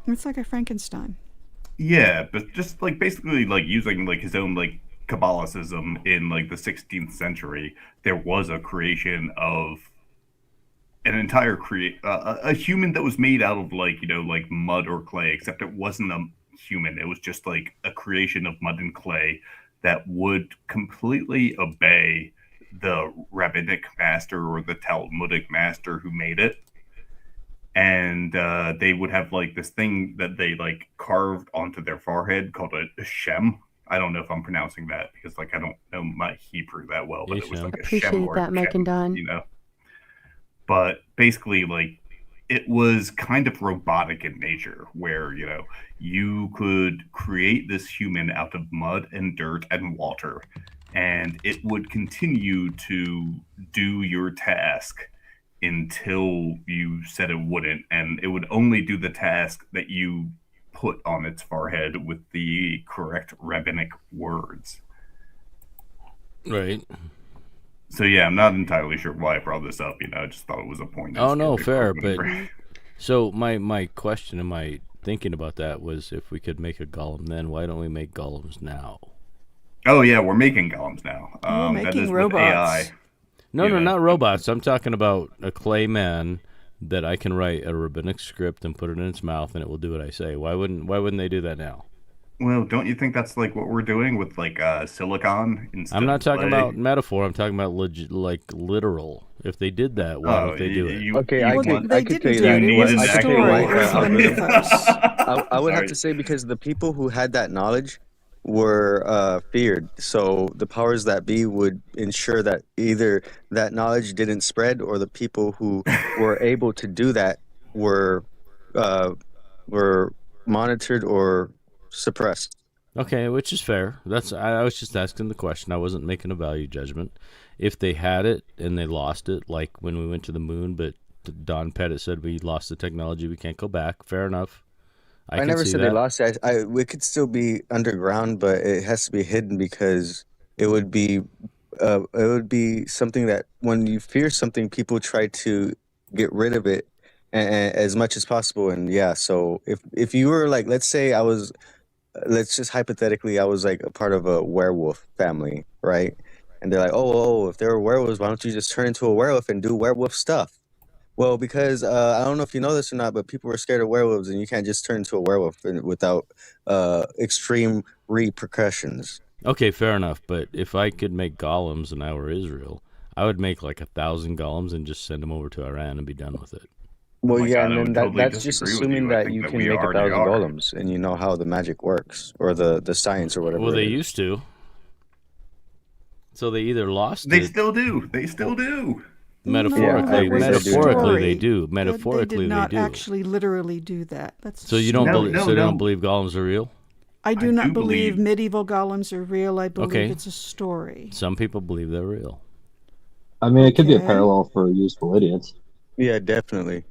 It's like a Frankenstein. Yeah, but just like basically like using like his own like Kabbalicism in like the 16th century, there was a creation of an entire a human that was made out of like, you know, like mud or clay, except it wasn't a human. It was just like a creation of mud and clay that would completely obey the rabbinic master or the Talmudic master who made it. And they would have like this thing that they like carved onto their forehead called a shem. I don't know if I'm pronouncing that because like I don't know my Hebrew that well, but it was like a shem Appreciate or that, Mike shem, and Don. you know. But basically, like it was kind of robotic in nature, where you know you could create this human out of mud and dirt and water, and it would continue to do your task until you said it wouldn't, and it would only do the task that you put on its forehead with the correct rabbinic words. Right. So yeah, I'm not entirely sure why I brought this up. You know, I just thought it was a point. Oh no, fair. But so my question and my thinking about that was, if we could make a golem then, why don't we make golems now? Oh yeah, we're making golems now. We're making that is robots. with AI. No, not robots. I'm talking about a clay man that I can write a rabbinic script and put it in its mouth, and it will do what I say. Why wouldn't they do that now? Well, don't you think that's like what we're doing with like silicon instead I'm not of talking clay? about metaphor. I'm talking about like literal. If they did that, why don't they do it? Okay, I could tell you that. I could tell you why. I would have to say because the people who had that knowledge were feared. So the powers that be would ensure that either that knowledge didn't spread, or the people who were able to do that were monitored or suppressed. Okay, which is fair. I was just asking the question. I wasn't making a value judgment. If they had it and they lost it, like when we went to the moon, but Don Pettit said we lost the technology, we can't go back. Fair enough. I can never see said that. they lost it. It could still be underground, but it has to be hidden because it would be something that when you fear something, people try to get rid of it as much as possible. And yeah, so if you were like, let's say I was, let's just hypothetically, I was like a part of a werewolf family, right? And they're like, oh, if there were werewolves, why don't you just turn into a werewolf and do werewolf stuff? Well, because I don't know if you know this or not, but people were scared of werewolves, and you can't just turn into a werewolf without extreme repercussions. Okay, fair enough. But if I could make golems and I were Israel, I would make like 1,000 golems and just send them over to Iran and be done with it. Well, my yeah, God, and I then would totally that's just disagree with assuming you. I that think you that can we make are, they 1,000 are. golems and you know how the magic works or the science or whatever. Well, they it is. used to. So they either lost They it. still do. They still do. Metaphorically, No, that was a metaphorically they story. do. They Metaphorically did not they do. actually literally do that. That's So you don't story. believe? So you don't believe golems are real? I do not believe medieval golems are real. I believe Okay. it's a story. Some people believe they're real. I mean, it could be a Okay. parallel for useful idiots. Yeah, definitely.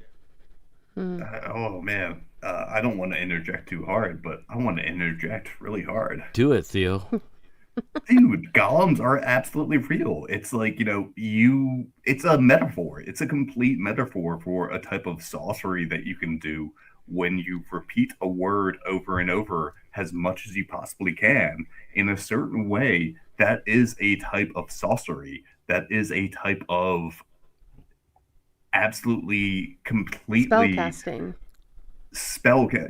Oh man, I don't want to interject too hard, but I want to interject really hard. Do it, Theo. Dude, golems are absolutely real. It's like, it's a metaphor. It's a complete metaphor for a type of sorcery that you can do when you repeat a word over and over as much as you possibly can in a certain way. That is a type of sorcery. That is a type of absolutely, completely Spellcasting.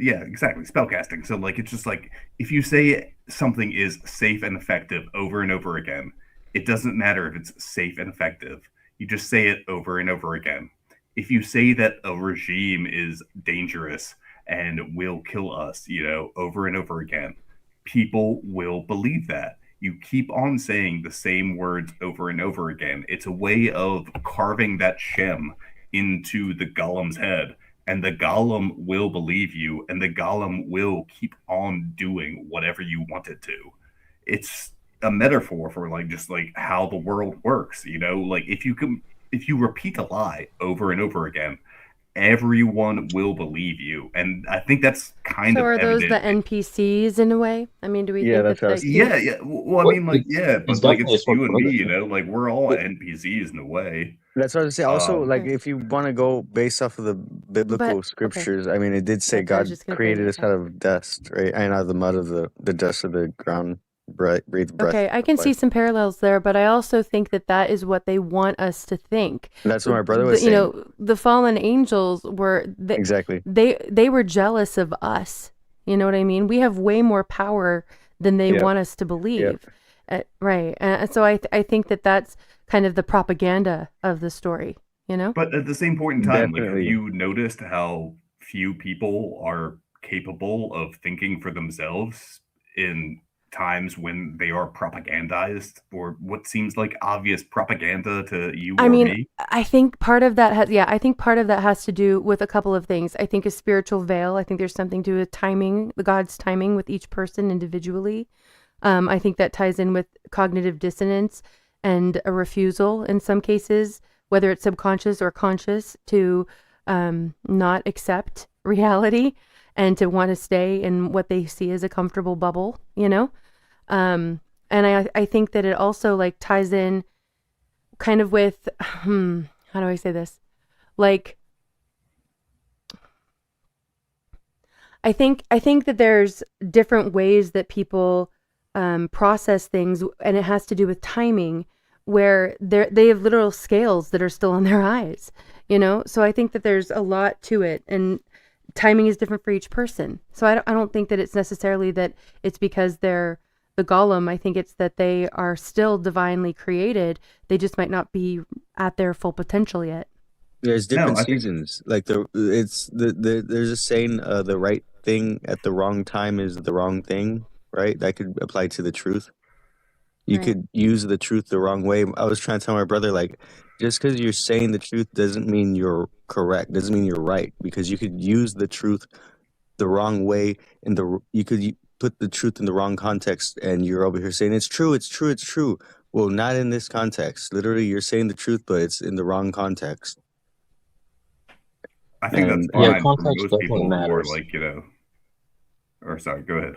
Yeah, exactly, spellcasting. So like, it's just like, if you say something is safe and effective over and over again, it doesn't matter if it's safe and effective, you just say it over and over again. If you say that a regime is dangerous and will kill us, over and over again, people will believe that. You keep on saying the same words over and over again. It's a way of carving that shem into the golem's head, and the golem will believe you, and the golem will keep on doing whatever you want it to. It's a metaphor for like just like how the world works. Like if you repeat a lie over and over again, everyone will believe you, and I think that's kind So of are those the evident. NPCs in a way? I mean, do we Yeah, think that's that what I they? Yeah. Well, I mean, like, yeah, it's but like definitely a it's source you of and me, literature. like we're all NPCs in a way. That's what I was saying. Also, like, Right. if you want to go based off of the biblical okay. scriptures, I mean, it did say That's what I was God just gonna bring created it us out of dust, right? And out of the mud of the dust of the ground, breathe breath. Okay, I can of see life. some parallels there, but I also think that that is what they want us to think. That's what my brother was You saying. know, the fallen angels were Exactly. They were jealous of us. You know what I mean? We have way more power than they Yep. want us to believe. Right. And so I think that that's kind of the propaganda of the story. You know? But at the same point in time, like, have Definitely. you noticed how few people are capable of thinking for themselves in times when they are propagandized or what seems like obvious propaganda to you I or mean, me? I think part of that I think part of that has to do with a couple of things. I think a spiritual veil. I think there's something to do with timing, the God's timing with each person individually. I think that ties in with cognitive dissonance and a refusal in some cases, whether it's subconscious or conscious, to not accept reality and to want to stay in what they see as a comfortable bubble, and I think that it also like ties in kind of with how do I say this? Like I think that there's different ways that people process things, and it has to do with timing, where they have literal scales that are still on their eyes, So I think that there's a lot to it, and timing is different for each person. So I don't think that it's necessarily that it's because they're the golem. I think it's that they are still divinely created. They just might not be at their full potential yet. There's No, different I think seasons. Like there's a saying, the right thing at the wrong time is the wrong thing, right? That could apply to the truth. You Right. could use the truth the wrong way. I was trying to tell my brother, like, just because you're saying the truth doesn't mean you're correct, doesn't mean you're right, because you could use the truth the wrong way you could put the truth in the wrong context, and you're over here saying it's true, it's true, it's true. Well, not in this context. Literally, you're saying the truth, but it's in the wrong context. I think that's And Yeah, fine for context most definitely people who are matters. like, or sorry, go ahead.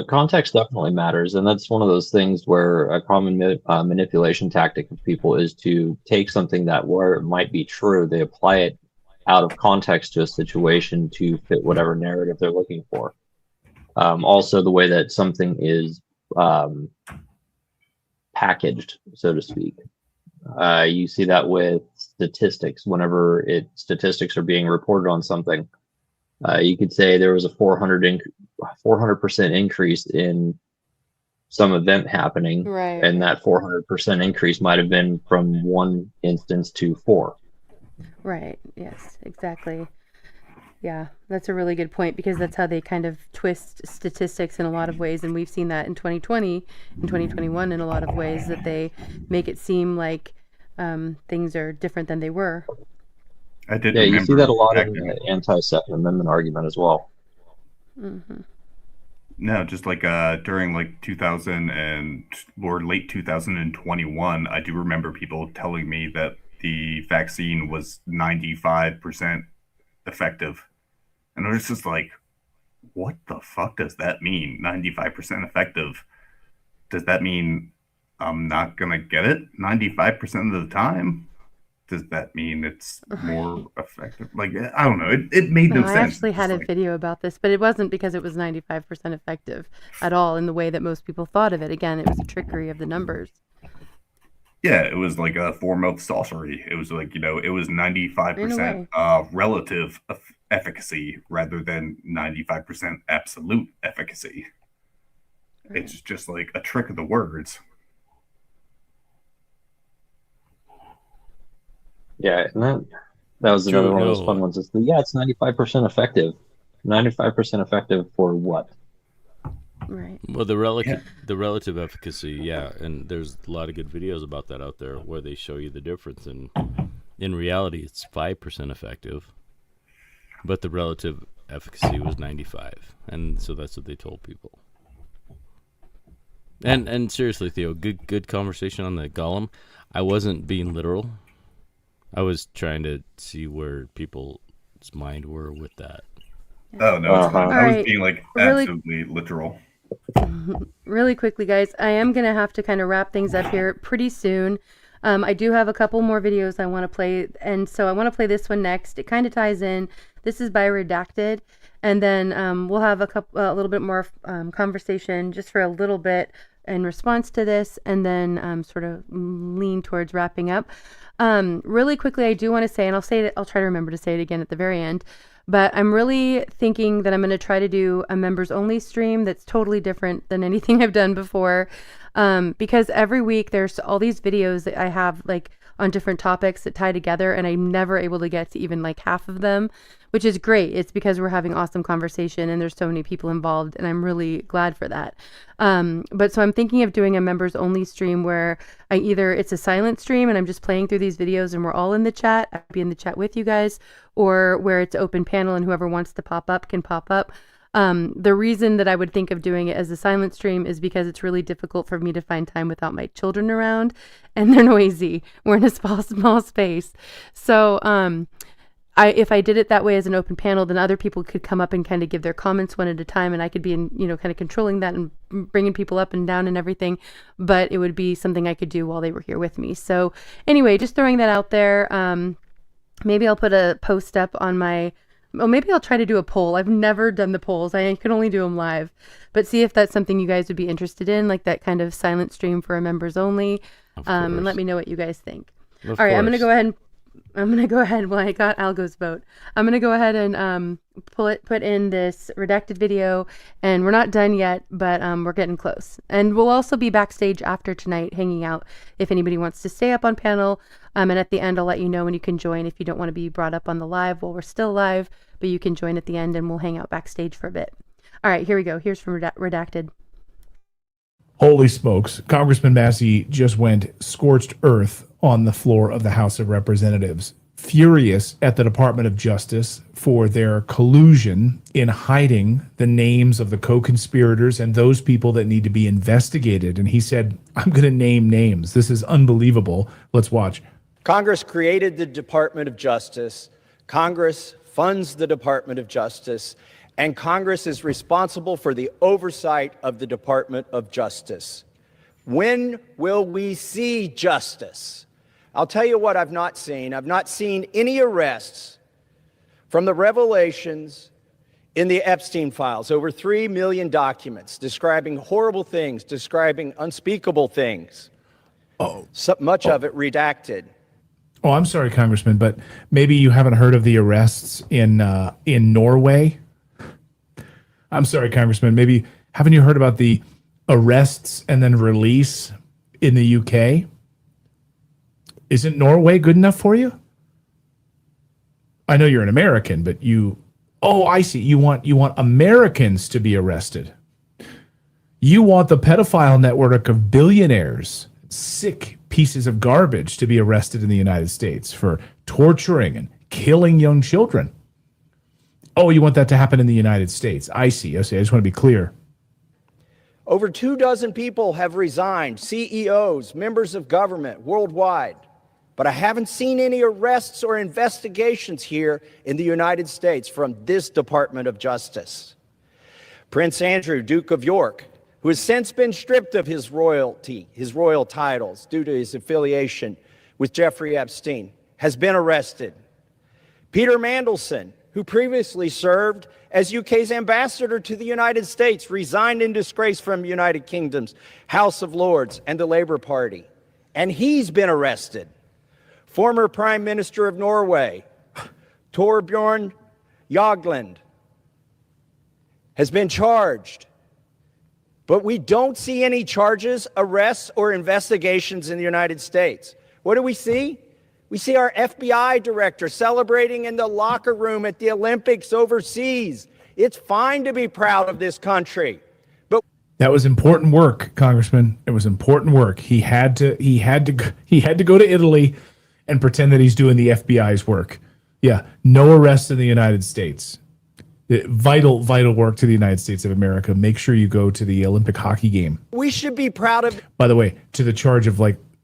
Context definitely matters, and that's one of those things where a common manipulation tactic of people is to take something that where it might be true, they apply it out of context to a situation to fit whatever narrative they're looking for. Also, the way that something is packaged, so to speak. You see that with statistics. Whenever statistics are being reported on something, you could say there was a 400% increase in some event happening, Right. and that 400% increase might have been from one instance to 4. Right. Yes, exactly. Yeah, that's a really good point, because that's how they kind of twist statistics in a lot of ways. And we've seen that in 2020, in 2021, in a lot of ways, that they make it seem like things are different than they were. I did. Yeah, you see that a lot back in then. the anti-Second Amendment argument as well. Mm-hmm. No, just like during like 2000 or late 2021, I do remember people telling me that the vaccine was 95% effective. And I was just like, what the fuck does that mean? 95% effective. Does that mean I'm not going to get it 95% of the time? Does that mean it's more effective? Like, I don't know. It made no No, I sense. actually had a video about this, but it wasn't because it was 95% effective at all in the way that most people thought of it. Again, it was a trickery of the numbers. Yeah, it was like a form of sorcery. It was like, it was 95% relative efficacy rather than 95% absolute efficacy. Right. It's just like a trick of the words. Yeah, and that was another one of those fun ones. It's 95% effective. 95% effective for what? Right. Well, the relative efficacy, yeah, and there's a lot of good videos about that out there where they show you the difference. And in reality, it's 5% effective, but the relative efficacy was 95, and so that's what they told people. And seriously, Theo, good conversation on the golem. I wasn't being literal. I was trying to see where people's mind were with that. Oh no, it's fine. I was right. being like Really- absolutely literal. Really quickly, guys, I am going to have to kind of wrap things up here pretty soon. I do have a couple more videos I want to play, and so I want to play this one next. It kind of ties in. This is by Redacted, and then we'll have a little bit more conversation just for a little bit in response to this, and then sort of lean towards wrapping up. Really quickly, I do want to say, and I'll try to remember to say it again at the very end, but I'm really thinking that I'm going to try to do a members only stream that's totally different than anything I've done before. Because every week there's all these videos that I have like on different topics that tie together, and I'm never able to get to even like half of them, which is great. It's because we're having awesome conversation and there's so many people involved, and I'm really glad for that. But so I'm thinking of doing a members only stream where it's a silent stream and I'm just playing through these videos and we're all in the chat. I'll be in the chat with you guys, or where it's open panel and whoever wants to pop up can pop up. The reason that I would think of doing it as a silent stream is because it's really difficult for me to find time without my children around, and they're noisy. We're in a small space. So, if I did it that way as an open panel, then other people could come up and kind of give their comments one at a time, and I could be kind of controlling that and bringing people up and down and everything, but it would be something I could do while they were here with me. So anyway, just throwing that out there. Maybe I'll put a post up on maybe I'll try to do a poll. I've never done the polls. I can only do them live, but see if that's something you guys would be interested in, like that kind of silent stream for members only. And let me know what you guys think. All right, I'm going to go ahead. Well, I got Algo's vote. I'm going to go ahead and put in this redacted video, and we're not done yet, but we're getting close. And we'll also be backstage after tonight hanging out if anybody wants to stay up on panel. And at the end, I'll let you know when you can join if you don't want to be brought up on the live while we're still live, but you can join at the end and we'll hang out backstage for a bit. All right, here we go. Here's from Redacted. Holy smokes. Congressman Massey just went scorched earth on the floor of the House of Representatives, furious at the Department of Justice for their collusion in hiding the names of the co-conspirators and those people that need to be investigated. And he said, I'm going to name names. This is unbelievable. Let's watch. Congress created the Department of Justice. Congress funds the Department of Justice. and Congress is responsible for the oversight of the Department of Justice. When will we see justice? I'll tell you what I've not seen. I've not seen any arrests from the revelations in the Epstein files, over 3 million documents describing horrible things, describing unspeakable things. Much of it redacted. Oh, I'm sorry, Congressman, but maybe you haven't heard of the arrests in Norway. I'm sorry, Congressman. Maybe haven't you heard about the arrests and then release in the UK? Isn't Norway good enough for you? I know you're an American, but you. Oh, I see. You want Americans to be arrested. You want the pedophile network of billionaires, sick pieces of garbage, to be arrested in the United States for torturing and killing young children. Oh, you want that to happen in the United States. I see. I just want to be clear. Over 24 people have resigned, CEOs, members of government worldwide. But I haven't seen any arrests or investigations here in the United States from this Department of Justice. Prince Andrew, Duke of York, who has since been stripped of his royal titles due to his affiliation with Jeffrey Epstein, has been arrested. Peter Mandelson, who previously served as UK's ambassador to the United States, resigned in disgrace from United Kingdom's House of Lords and the Labour Party, and he's been arrested. Former Prime Minister of Norway, Torbjorn Jagland, has been charged. But we don't see any charges, arrests, or investigations in the United States. What do we see? We see our FBI director celebrating in the locker room at the Olympics overseas. It's fine to be proud of this country. But that was important work, Congressman. It was important work. He had to go to Italy and pretend that he's doing the FBI's work. Yeah, no arrests in the United States. Vital work to the United States of America. Make sure you go to the Olympic hockey game. we should be proud of By the way, to the charge of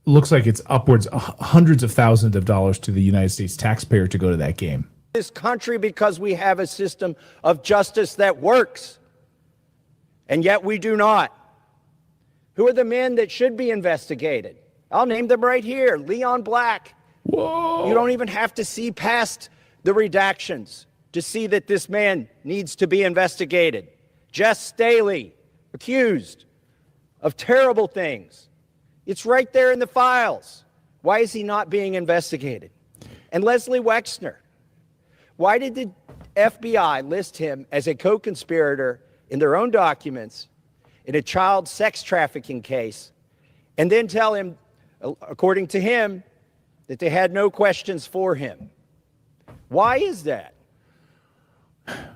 looks like it's upwards of hundreds of thousands of dollars to the United States taxpayer to go to that game. this country because we have a system of justice that works. And yet we do not. Who are the men that should be investigated? I'll name them right here. Leon Black. Whoa. You don't even have to see past the redactions to see that this man needs to be investigated. Jess Staley, accused of terrible things. It's right there in the files. Why is he not being investigated? And Leslie Wexner. Why did the FBI list him as a co-conspirator in their own documents in a child sex trafficking case and then tell him, according to him, that they had no questions for him? Why is that?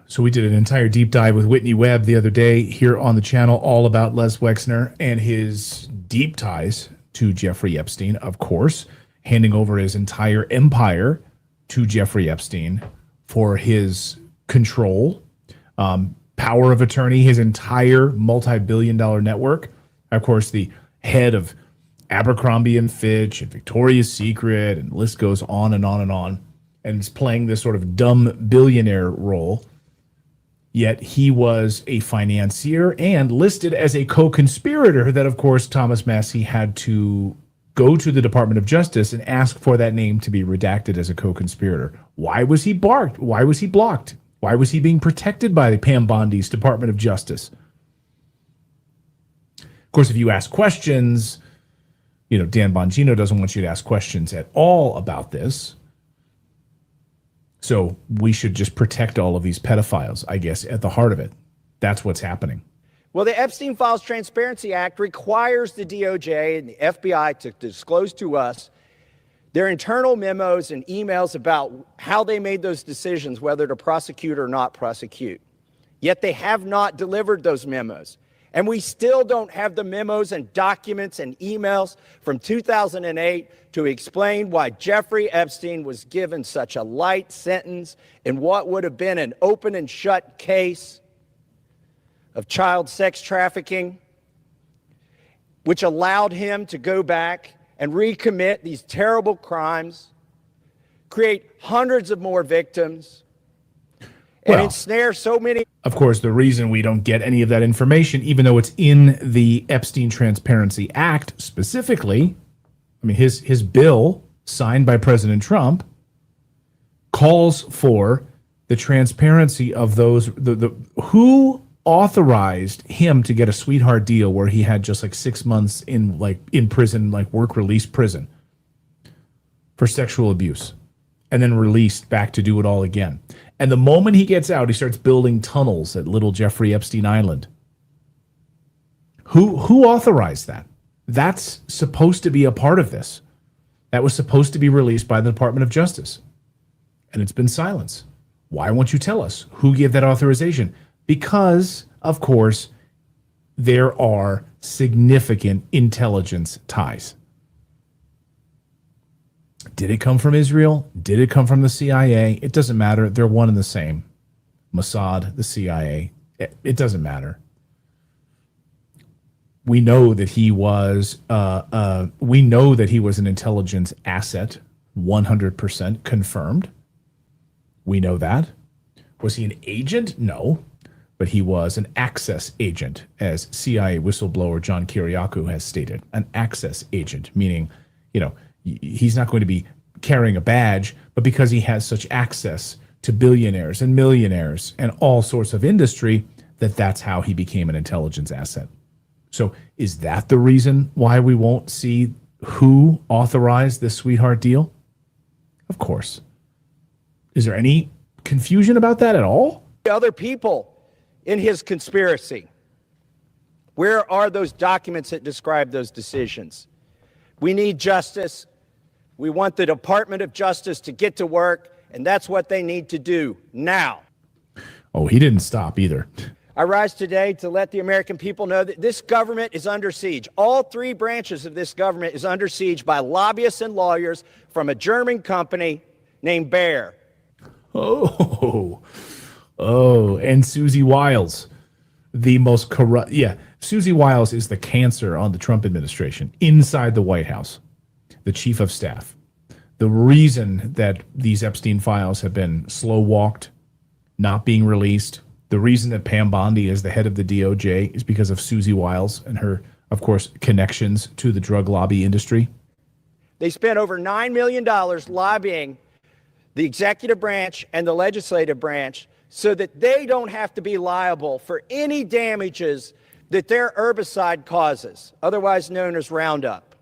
So we did an entire deep dive with Whitney Webb the other day here on the channel, all about Les Wexner and his deep ties to Jeffrey Epstein, of course, handing over his entire empire to Jeffrey Epstein for his control, power of attorney, his entire multi-billion-dollar network. Of course, the head of Abercrombie and Fitch and Victoria's Secret, and the list goes on and on and on. And is playing this sort of dumb billionaire role. Yet he was a financier and listed as a co-conspirator that, of course, Thomas Massie had to go to the Department of Justice and ask for that name to be redacted as a co-conspirator. Why was he blocked? Why was he blocked? Why was he being protected by Pam Bondi's Department of Justice? Of course, if you ask questions, Dan Bongino doesn't want you to ask questions at all about this. So we should just protect all of these pedophiles, I guess, at the heart of it. That's what's happening. Well, the Epstein Files Transparency Act requires the DOJ and the FBI to disclose to us their internal memos and emails about how they made those decisions, whether to prosecute or not prosecute. Yet they have not delivered those memos. And we still don't have the memos and documents and emails from 2008 to explain why Jeffrey Epstein was given such a light sentence in what would have been an open and shut case of child sex trafficking, which allowed him to go back and recommit these terrible crimes, create hundreds of more victims, and Well, ensnare so many. Of course, the reason we don't get any of that information, even though it's in the Epstein Transparency Act specifically, I mean, his bill signed by President Trump calls for the transparency of those, who authorized him to get a sweetheart deal where he had just like 6 months in prison, like work release prison for sexual abuse, and then released back to do it all again. And the moment he gets out, he starts building tunnels at little Jeffrey Epstein Island. Who authorized that? That's supposed to be a part of this. That was supposed to be released by the Department of Justice. And it's been silenced. Why won't you tell us who gave that authorization? Because, of course, there are significant intelligence ties. Did it come from Israel? Did it come from the CIA? It doesn't matter. They're one and the same. Mossad, the CIA. It doesn't matter. We know that he was. We know that he was an intelligence asset, 100% confirmed. We know that. Was he an agent? No, but he was an access agent, as CIA whistleblower John Kiriakou has stated. An access agent, meaning, he's not going to be carrying a badge, but because he has such access to billionaires and millionaires and all sorts of industry, that's how he became an intelligence asset. So is that the reason why we won't see who authorized this sweetheart deal? Of course. Is there any confusion about that at all? Other people in his conspiracy. Where are those documents that describe those decisions? We need justice. We want the Department of Justice to get to work, and that's what they need to do now. Oh, he didn't stop either. I rise today to let the American people know that this government is under siege. All three branches of this government is under siege by lobbyists and lawyers from a German company named Bayer. Oh, and Susie Wiles, the most corrupt. Yeah, Susie Wiles is the cancer on the Trump administration inside the White House, the chief of staff. The reason that these Epstein files have been slow walked, not being released, the reason that Pam Bondi is the head of the DOJ is because of Susie Wiles and her, of course, connections to the drug lobby industry. They spent over $9 million lobbying the executive branch and the legislative branch so that they don't have to be liable for any damages that their herbicide causes, otherwise known as Roundup.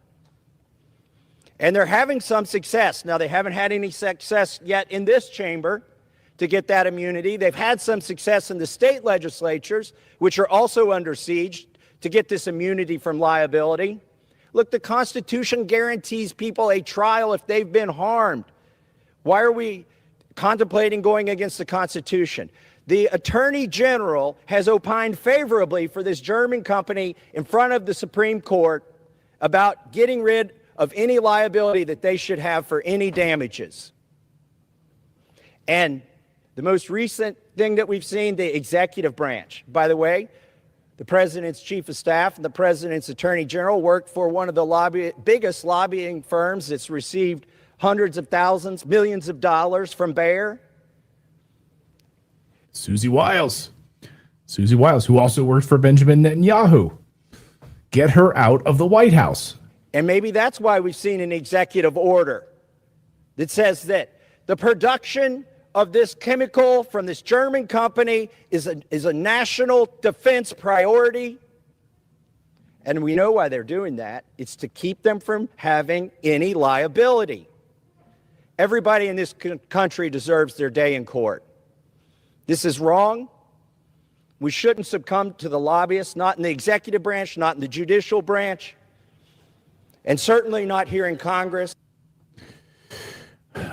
And they're having some success. Now, they haven't had any success yet in this chamber to get that immunity. They've had some success in the state legislatures, which are also under siege, to get this immunity from liability. Look, the Constitution guarantees people a trial if they've been harmed. Why are we contemplating going against the Constitution? The Attorney General has opined favorably for this German company in front of the Supreme Court about getting rid of any liability that they should have for any damages. And the most recent thing that we've seen, the executive branch. By the way, the president's chief of staff and the president's attorney general worked for one of the biggest lobbying firms that's received hundreds of thousands, millions of dollars from Bayer. Susie Wiles, who also worked for Benjamin Netanyahu. Get her out of the White House. And maybe that's why we've seen an executive order that says that the production of this chemical from this German company is a national defense priority. And we know why they're doing that. It's to keep them from having any liability. Everybody in this country deserves their day in court. This is wrong. We shouldn't succumb to the lobbyists, not in the executive branch, not in the judicial branch, and certainly not here in Congress.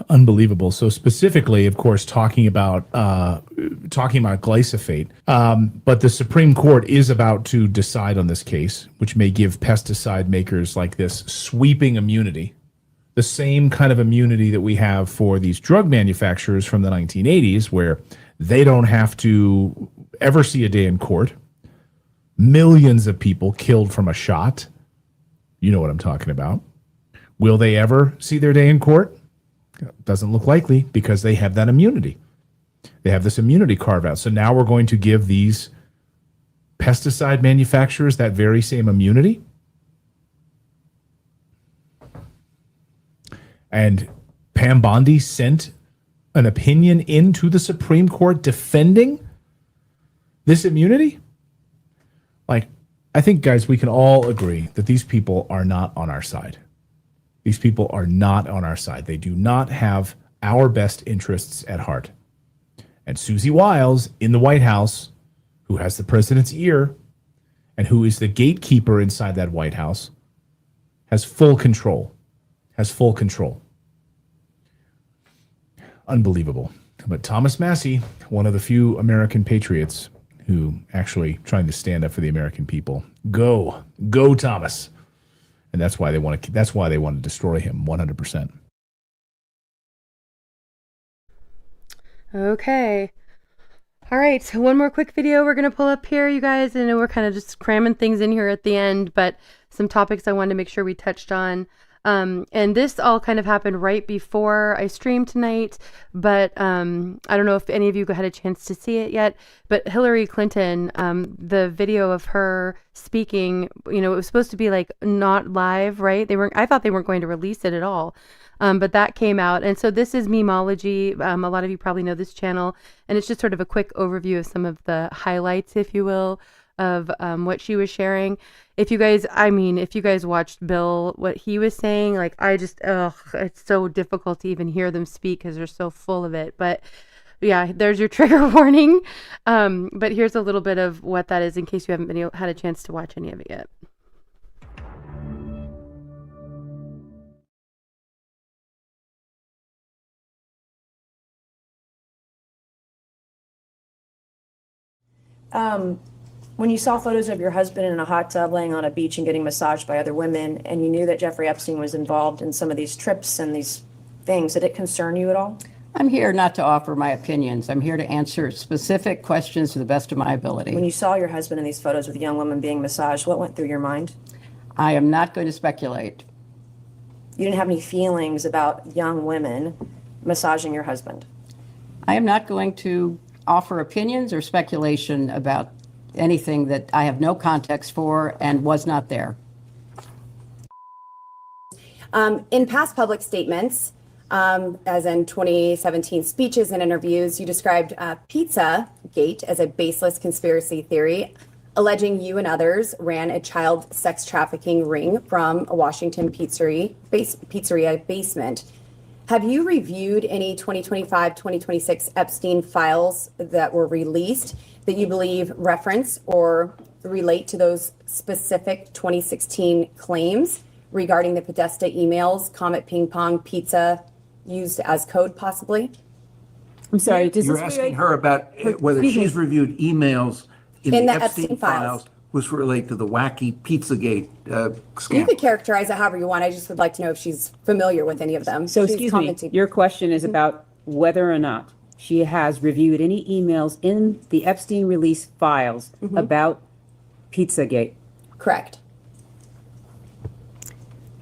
Unbelievable. So specifically, of course, talking about glyphosate, but the Supreme Court is about to decide on this case, which may give pesticide makers like this sweeping immunity, the same kind of immunity that we have for these drug manufacturers from the 1980s, where they don't have to ever see a day in court. Millions of people killed from a shot. You know what I'm talking about. Will they ever see their day in court? Doesn't look likely because they have that immunity. They have this immunity carve out. So now we're going to give these pesticide manufacturers that very same immunity. And Pam Bondi sent an opinion into the Supreme Court defending this immunity. Like, I think, guys, we can all agree that these people are not on our side. These people are not on our side. They do not have our best interests at heart. And Susie Wiles in the White House, who has the president's ear and who is the gatekeeper inside that White House, has full control. Unbelievable. But Thomas Massey, one of the few American patriots who actually trying to stand up for the American people. Go Thomas. And that's why they want to destroy him 100%. Okay. All right. So one more quick video we're going to pull up here, you guys. I know we're kind of just cramming things in here at the end, but some topics I wanted to make sure we touched on. And this all kind of happened right before I streamed tonight, but I don't know if any of you had a chance to see it yet, but Hillary Clinton, the video of her speaking, it was supposed to be like not live, right? I thought they weren't going to release it at all. But that came out. And so this is Memology. A lot of you probably know this channel, and it's just sort of a quick overview of some of the highlights, if you will, of what she was sharing. If you guys watched Bill, what he was saying, like, it's so difficult to even hear them speak because they're so full of it. But yeah, there's your trigger warning. But here's a little bit of what that is in case you haven't had a chance to watch any of it yet. When you saw photos of your husband in a hot tub laying on a beach and getting massaged by other women, and you knew that Jeffrey Epstein was involved in some of these trips and these things, did it concern you at all? I'm here not to offer my opinions. I'm here to answer specific questions to the best of my ability. When you saw your husband in these photos with a young woman being massaged, what went through your mind? I am not going to speculate. You didn't have any feelings about young women massaging your husband? I am not going to offer opinions or speculation about anything that I have no context for and was not there. In past public statements, as in 2017 speeches and interviews, you described Pizzagate as a baseless conspiracy theory, alleging you and others ran a child sex trafficking ring from a Washington pizzeria basement. Have you reviewed any 2025-2026 Epstein files that were released that you believe reference or relate to those specific 2016 claims regarding the Podesta emails, Comet Ping Pong Pizza used as code possibly? I'm sorry, you're asking her about whether she's reviewed emails in the Epstein files which relate to the wacky Pizzagate scam. You could characterize it however you want. I just would like to know if she's familiar with any of them. So She's excuse me, commenting. your question is about whether or not she has reviewed any emails in the Epstein release files about Pizzagate. Correct.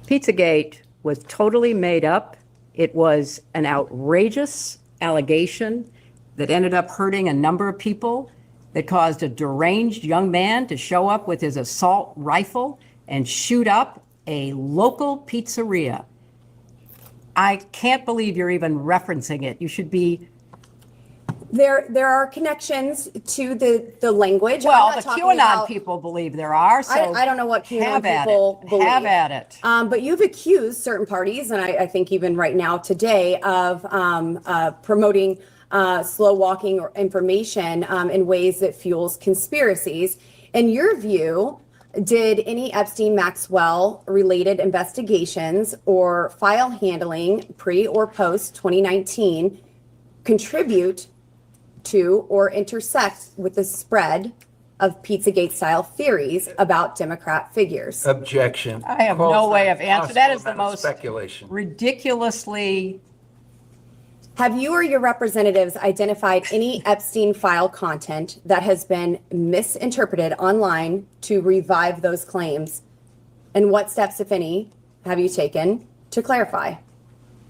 Pizzagate was totally made up. It was an outrageous allegation that ended up hurting a number of people, that caused a deranged young man to show up with his assault rifle and shoot up a local pizzeria. I can't believe you're even referencing it. You should be. There are connections to the language. Well, the QAnon people believe there are. So I don't know what QAnon have at people it. believe. Have at it. But you've accused certain parties, and I think even right now today, of promoting slow walking or information in ways that fuels conspiracies. In your view, did any Epstein Maxwell related investigations or file handling pre or post 2019 contribute to or intersect with the spread of Pizzagate style theories about Democrat figures? Objection. I have no way of answering. That is the most speculation. Ridiculously. Have you or your representatives identified any Epstein file content that has been misinterpreted online to revive those claims? And what steps, if any, have you taken to clarify?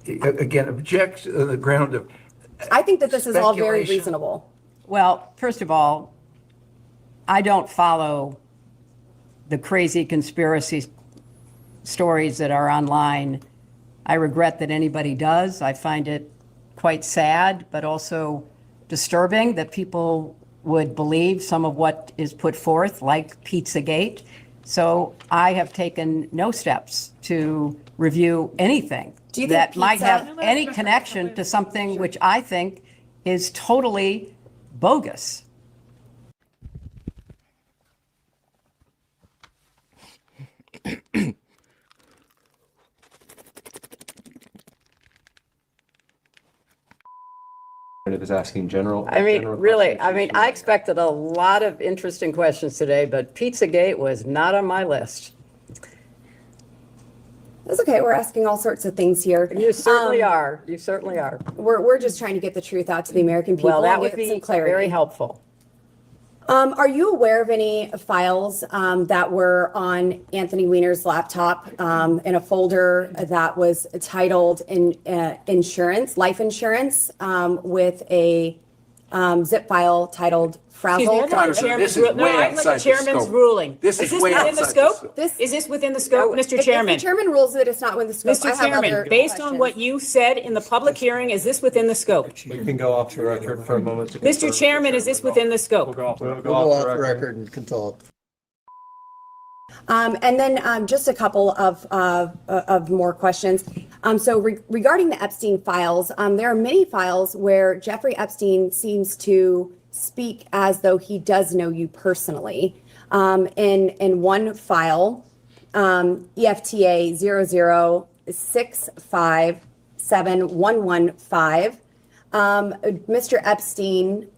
Again, object on the ground of I think that this is all very reasonable. Well, first of all, I don't follow the crazy conspiracy stories that are online. I regret that anybody does. I find it quite sad, but also disturbing that people would believe some of what is put forth, like Pizzagate. So I have taken no steps to review anything that might have any connection to something which I think is totally bogus. Is asking general. I mean, really, I expected a lot of interesting questions today, but Pizzagate was not on my list. That's okay. We're asking all sorts of things here. You certainly are. You certainly are. We're just trying to get the truth out to the American people. Well, that and would get be some clarity. very helpful. Are you aware of any files that were on Anthony Weiner's laptop in a folder that was titled insurance, life insurance, with a zip file titled frazzle? This is way outside the chairman's ruling. This is way within the outside scope. the Is this within the scope, Mr. If Chairman? the chairman rules that it's not within the scope, I Mr. have Chairman, other based on questions. what you said in the public hearing, is this within the scope? We can go off the record for a moment. Mr. Chairman, is this within the scope? We'll go off the record and can talk. And then just a couple of more questions. Regarding the Epstein files, there are many files where Jeffrey Epstein seems to speak as though he does know you personally. In one file, EFTA 006571115, Mr. Epstein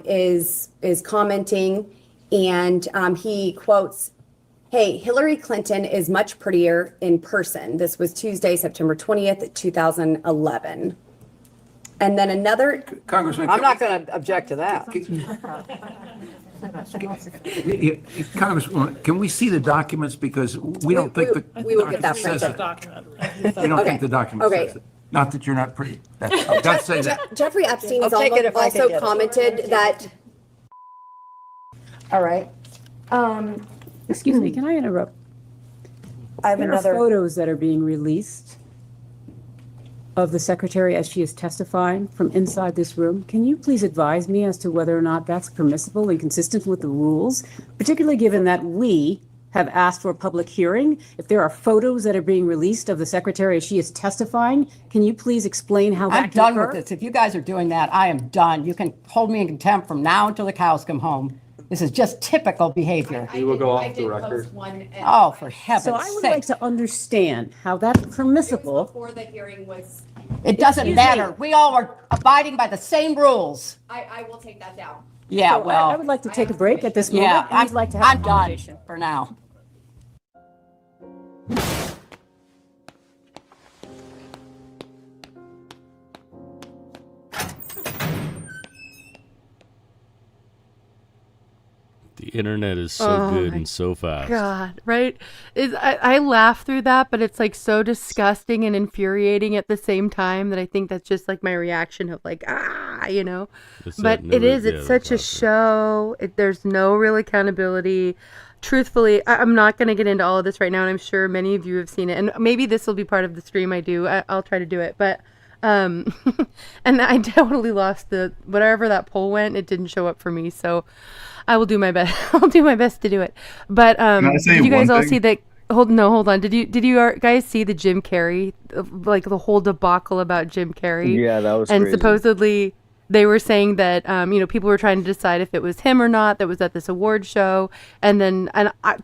is commenting, and he quotes, "Hey, Hillary Clinton is much prettier in person." This was Tuesday, September 20th, 2011. And then another... Congressman, I'm not going to object to that. Congressman, can we see the documents, because we don't think the we will get that document printed. says it. We don't think the document says it. Not that you're not pretty. I've got to say that. Jeffrey Epstein has I'll take it if I can also get it. commented that... All right. Excuse me, can I interrupt? I have There are another... photos that are being released of the secretary as she is testifying from inside this room. Can you please advise me as to whether or not that's permissible and consistent with the rules, particularly given that we have asked for a public hearing? If there are photos that are being released of the secretary as she is testifying, can you please explain how that I'm done can with occur? this. If you guys are doing that, I am done. You can hold me in contempt from now until the cows come home. This is just typical behavior. We will go off the record. Oh, for heaven's So sake. I would like to understand how that's permissible. Before the hearing was... It doesn't Excuse matter. me. We all are abiding by the same rules. I will take that down. Yeah, So I well, would like to take a break at this moment. yeah, and I'd like to have I'm a done conversation. for now. The internet is so good and so fast. God, right? I laugh through that, but it's like so disgusting and infuriating at the same time that I think that's just like my reaction of like, you know. It's But that it is, never- it's yeah, such a show. There's no real accountability. Truthfully, I'm not going to get into all of this right now, and I'm sure many of you have seen it. And maybe this will be part of the stream I do. I'll try to do it. But, and I totally lost whatever that poll went. It didn't show up for me. So I will do my best. I'll do my best to do it. But did you guys all see that? Hold on. Did you guys see the Jim Carrey, like the whole debacle about Jim Carrey? Yeah, that was and crazy. supposedly they were saying that people were trying to decide if it was him or not that was at this award show. And then,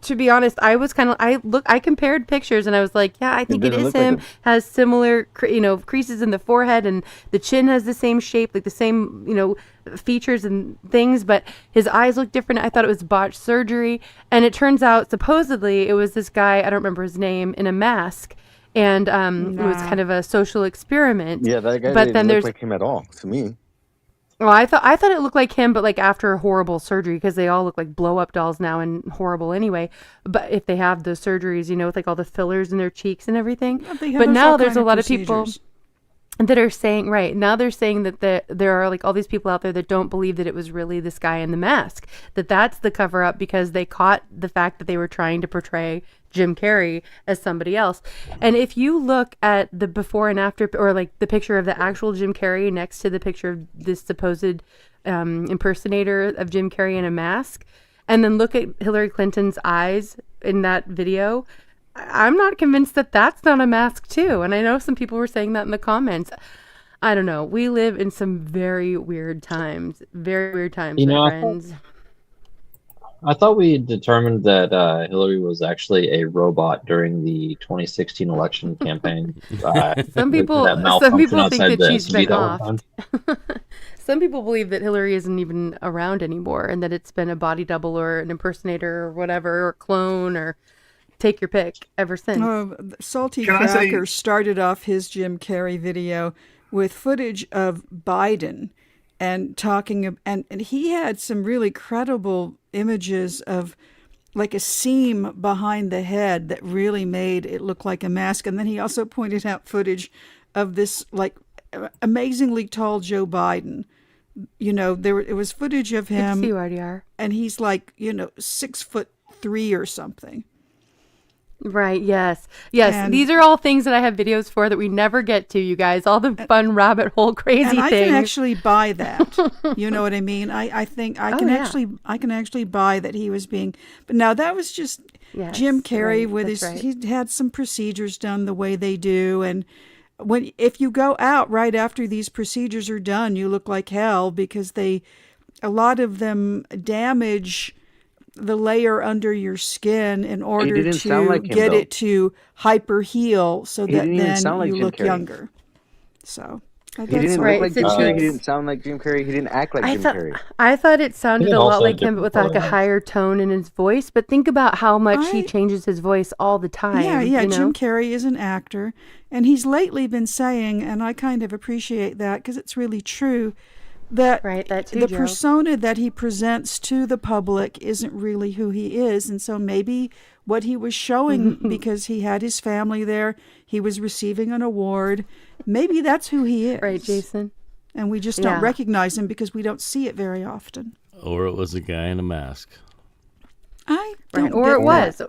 to be honest, I was kind of I compared pictures and I was like, yeah, I think it didn't is look like him. him. Has similar creases in the forehead, and the chin has the same shape, like the same features and things, but his eyes look different. I thought it was botched surgery, and it turns out supposedly it was this guy, I don't remember his name, in a mask, and it was kind of a social experiment. Yeah, that guy but didn't then look there's like him at all to me. well, I thought it looked like him, but like after a horrible surgery, because they all look like blow up dolls now and horrible anyway. But if they have the surgeries, with like all the fillers in their cheeks and everything. Yeah, they have But those now all there's kind a of lot of people. procedures. that are saying, right now they're saying that there are like all these people out there that don't believe that it was really this guy in the mask, that's the cover up because they caught the fact that they were trying to portray Jim Carrey as somebody else. And if you look at the before and after, or like the picture of the actual Jim Carrey next to the picture of this supposed impersonator of Jim Carrey in a mask, and then look at Hillary Clinton's eyes in that video, I'm not convinced that that's not a mask too. And I know some people were saying that in the comments. I don't know. We live in some very weird times. Very weird times, my friends. I thought we determined that Hillary was actually a robot during the 2016 election campaign. Some people think that she's been off. Some people believe that Hillary isn't even around anymore and that it's been a body double or an impersonator or whatever, or clone, or take your pick ever since. Salty Cracker started off his Jim Carrey video with footage of Biden and talking, and he had some really credible images of like a seam behind the head that really made it look like a mask. And then he also pointed out footage of this like amazingly tall Joe Biden. You know, it was footage of him. Good to see you, RDR. And he's like, 6'3" or something. Right. Yes. And these are all things that I have videos for that we never get to, you guys. All the fun rabbit hole crazy and I things. can actually buy that. You know what I mean? I think I can actually buy that he was being. But now that was just Jim Carrey with his. Right. He had some procedures done the way they do, and if you go out right after these procedures are done, you look like hell because a lot of them damage the layer under your skin in order to get it to hyper heal so that then you look younger. So he didn't look like Jim Carrey. He didn't sound like Jim Carrey. He didn't act like Jim Carrey. I thought it sounded a lot like him, but with like a higher tone in his voice. But think about how much he changes his voice all the time. Yeah. You know? Jim Carrey is an actor, and he's lately been saying, and I kind of appreciate that because it's really true, that the persona that he presents to the public isn't really who he is. And so maybe what he was showing, because he had his family there, he was receiving an award, maybe that's who he is. Right, Jason? And we just don't recognize him because we don't see it very often. Or it was a guy in a mask. I don't Or it was.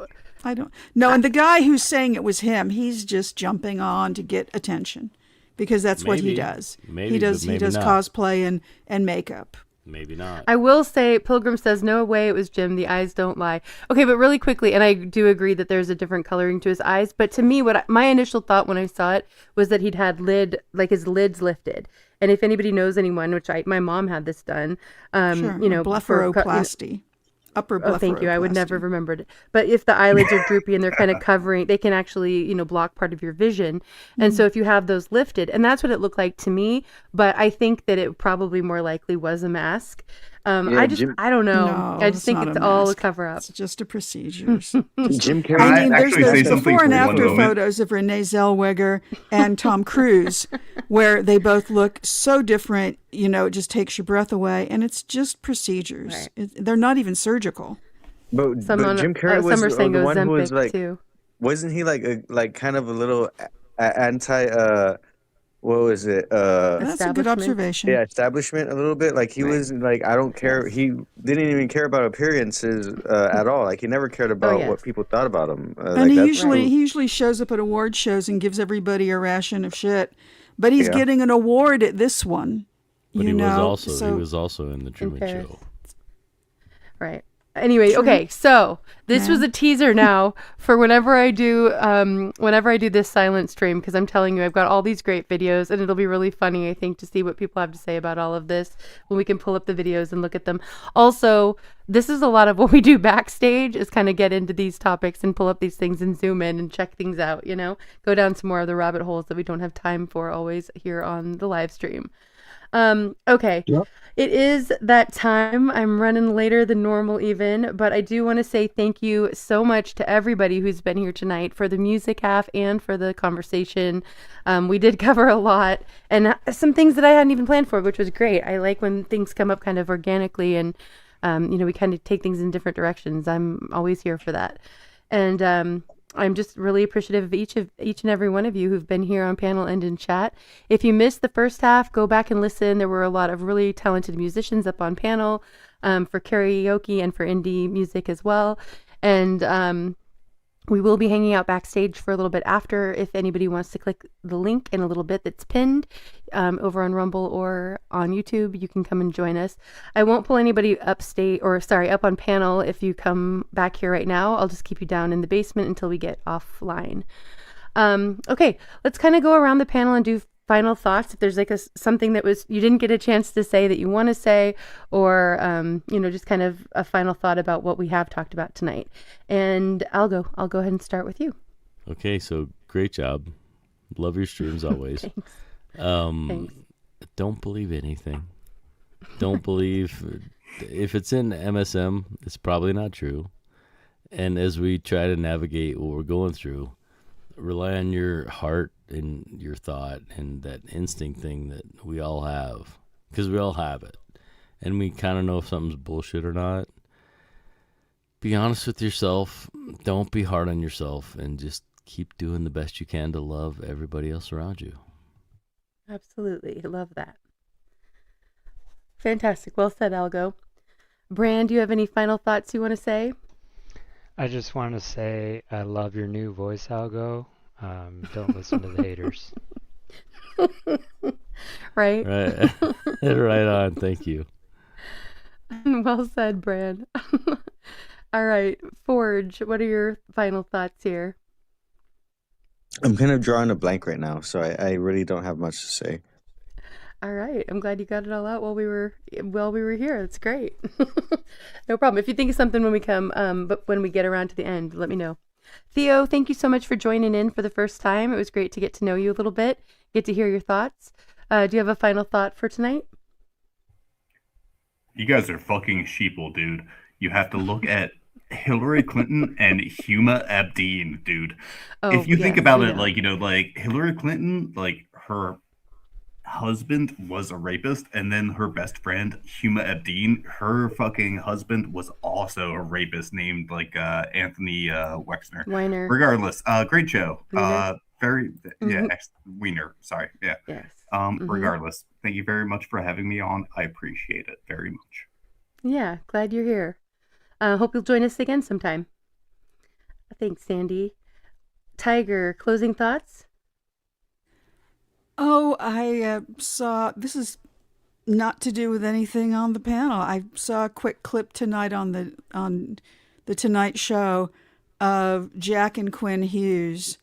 I don't. No, and the guy who's saying it was him, he's just jumping on to get attention. Because that's what he does. Maybe, he does not. Cosplay and makeup. Maybe not. I will say, Pilgrim says, no way it was Jim. The eyes don't lie. Okay, but really quickly, and I do agree that there's a different coloring to his eyes. But to me, my initial thought when I saw it was that he'd had his lids lifted. And if anybody knows anyone, which my mom had this done, blepharoplasty. Upper blepharoplasty. Oh, thank you. I would never remembered it. But if the eyelids are droopy and they're kind of covering, they can actually, block part of your vision. And so if you have those lifted, and that's what it looked like to me, but I think that it probably more likely was a mask. I don't know. No, I just think it's all a cover up. It's just a procedure. Jim Carrey. I mean, there's the before and after photos of Renee Zellweger and Tom Cruise, where they both look so different. It just takes your breath away, and it's just procedures. Right. They're not even surgical. But Jim Carrey was the one who was like, too. Wasn't he like kind of a little anti? What was it? That's a good observation. Yeah, establishment a little bit. Like he was like, I don't care. He didn't even care about appearances at all. Like he never cared about what people thought about him. And he usually shows up at award shows and gives everybody a ration of shit. But he's getting an award at this one. But he was also in the Truman Show. Right. Anyway, okay, so this was a teaser now for whenever I do this silent stream, because I'm telling you, I've got all these great videos, and it'll be really funny, I think, to see what people have to say about all of this when we can pull up the videos and look at them. Also, this is a lot of what we do backstage, is kind of get into these topics and pull up these things and zoom in and check things out, go down some more of the rabbit holes that we don't have time for always here on the live stream. Okay. Yep. It is that time. I'm running later than normal even, but I do want to say thank you so much to everybody who's been here tonight for the music half and for the conversation. We did cover a lot and some things that I hadn't even planned for, which was great. I like when things come up kind of organically and, we kind of take things in different directions. I'm always here for that. And, I'm just really appreciative of each and every one of you who've been here on panel and in chat. If you missed the first half, go back and listen. There were a lot of really talented musicians up on panel for karaoke and for indie music as well. And we will be hanging out backstage for a little bit after. If anybody wants to click the link in a little bit that's pinned over on Rumble or on YouTube, you can come and join us. I won't pull anybody up on panel if you come back here right now. I'll just keep you down in the basement until we get offline. Okay, let's kind of go around the panel and do final thoughts. If there's like something that you didn't get a chance to say that you want to say, or just kind of a final thought about what we have talked about tonight. And I'll go ahead and start with you. Okay, so great job. Love your streams always. Thanks. Thanks. Don't believe anything. Don't believe if it's in MSM, it's probably not true. And as we try to navigate what we're going through, rely on your heart and your thought and that instinct thing that we all have, because we all have it, and we kind of know if something's bullshit or not. Be honest with yourself. Don't be hard on yourself, and just keep doing the best you can to love everybody else around you. Absolutely. Love that. Fantastic. Well said, Algo. Brand, do you have any final thoughts you want to say? I just want to say I love your new voice, Algo. Don't listen to the haters. Right? Right. Right on. Thank you. Well said, Brand. All right. Forge, what are your final thoughts here? I'm kind of drawing a blank right now, so I really don't have much to say. All right. I'm glad you got it all out while we were here. That's great. No problem. If you think of something when we come, but when we get around to the end, let me know. Theo, thank you so much for joining in for the first time. It was great to get to know you a little bit, get to hear your thoughts. Do you have a final thought for tonight? You guys are fucking sheeple, dude. You have to look at Hillary Clinton and Huma Abedin, dude. If you think about it, like Hillary Clinton, like her husband was a rapist, and then her best friend Huma Abedin, her fucking husband was also a rapist named Anthony Wexner. Weiner. Regardless, great show. Very Mhm. Wiener. Sorry, yeah. Yes. Regardless, thank you very much for having me on. I appreciate it very much. Yeah, glad you're here. Hope you'll join us again sometime. Thanks, Sandy. Tiger, closing thoughts? Oh, I saw, this is not to do with anything on the panel. I saw a quick clip tonight on the Tonight Show of Jack and Quinn Hughes,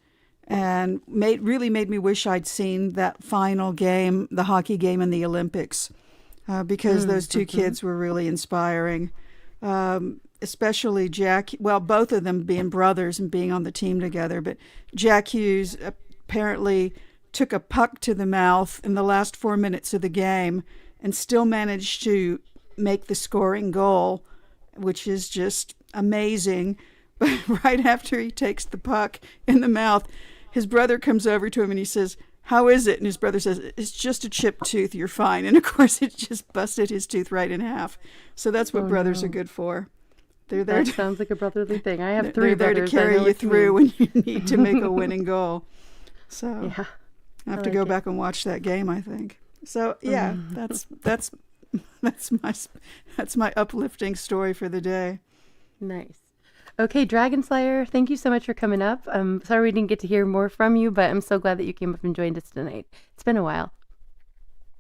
and really made me wish I'd seen that final game, the hockey game in the Olympics, because those two kids were really inspiring. Especially Jack, well, both of them being brothers and being on the team together, but Jack Hughes apparently took a puck to the mouth in the last 4 minutes of the game and still managed to make the scoring goal, which is just amazing. But right after he takes the puck in the mouth, his brother comes over to him and he says, "How is it?" And his brother says, "It's just a chipped tooth, you're fine." And of course it just busted his tooth right in half. So that's what brothers are good for. They're there. That sounds like a brotherly thing. I have three they're there brothers. to carry you through when you need to make a winning goal. So yeah, I have to go back and watch that game, I think. So yeah, that's my uplifting story for the day. Nice. Okay, Dragon Slayer, thank you so much for coming up. I'm sorry we didn't get to hear more from you, but I'm so glad that you came up and joined us tonight. It's been a while.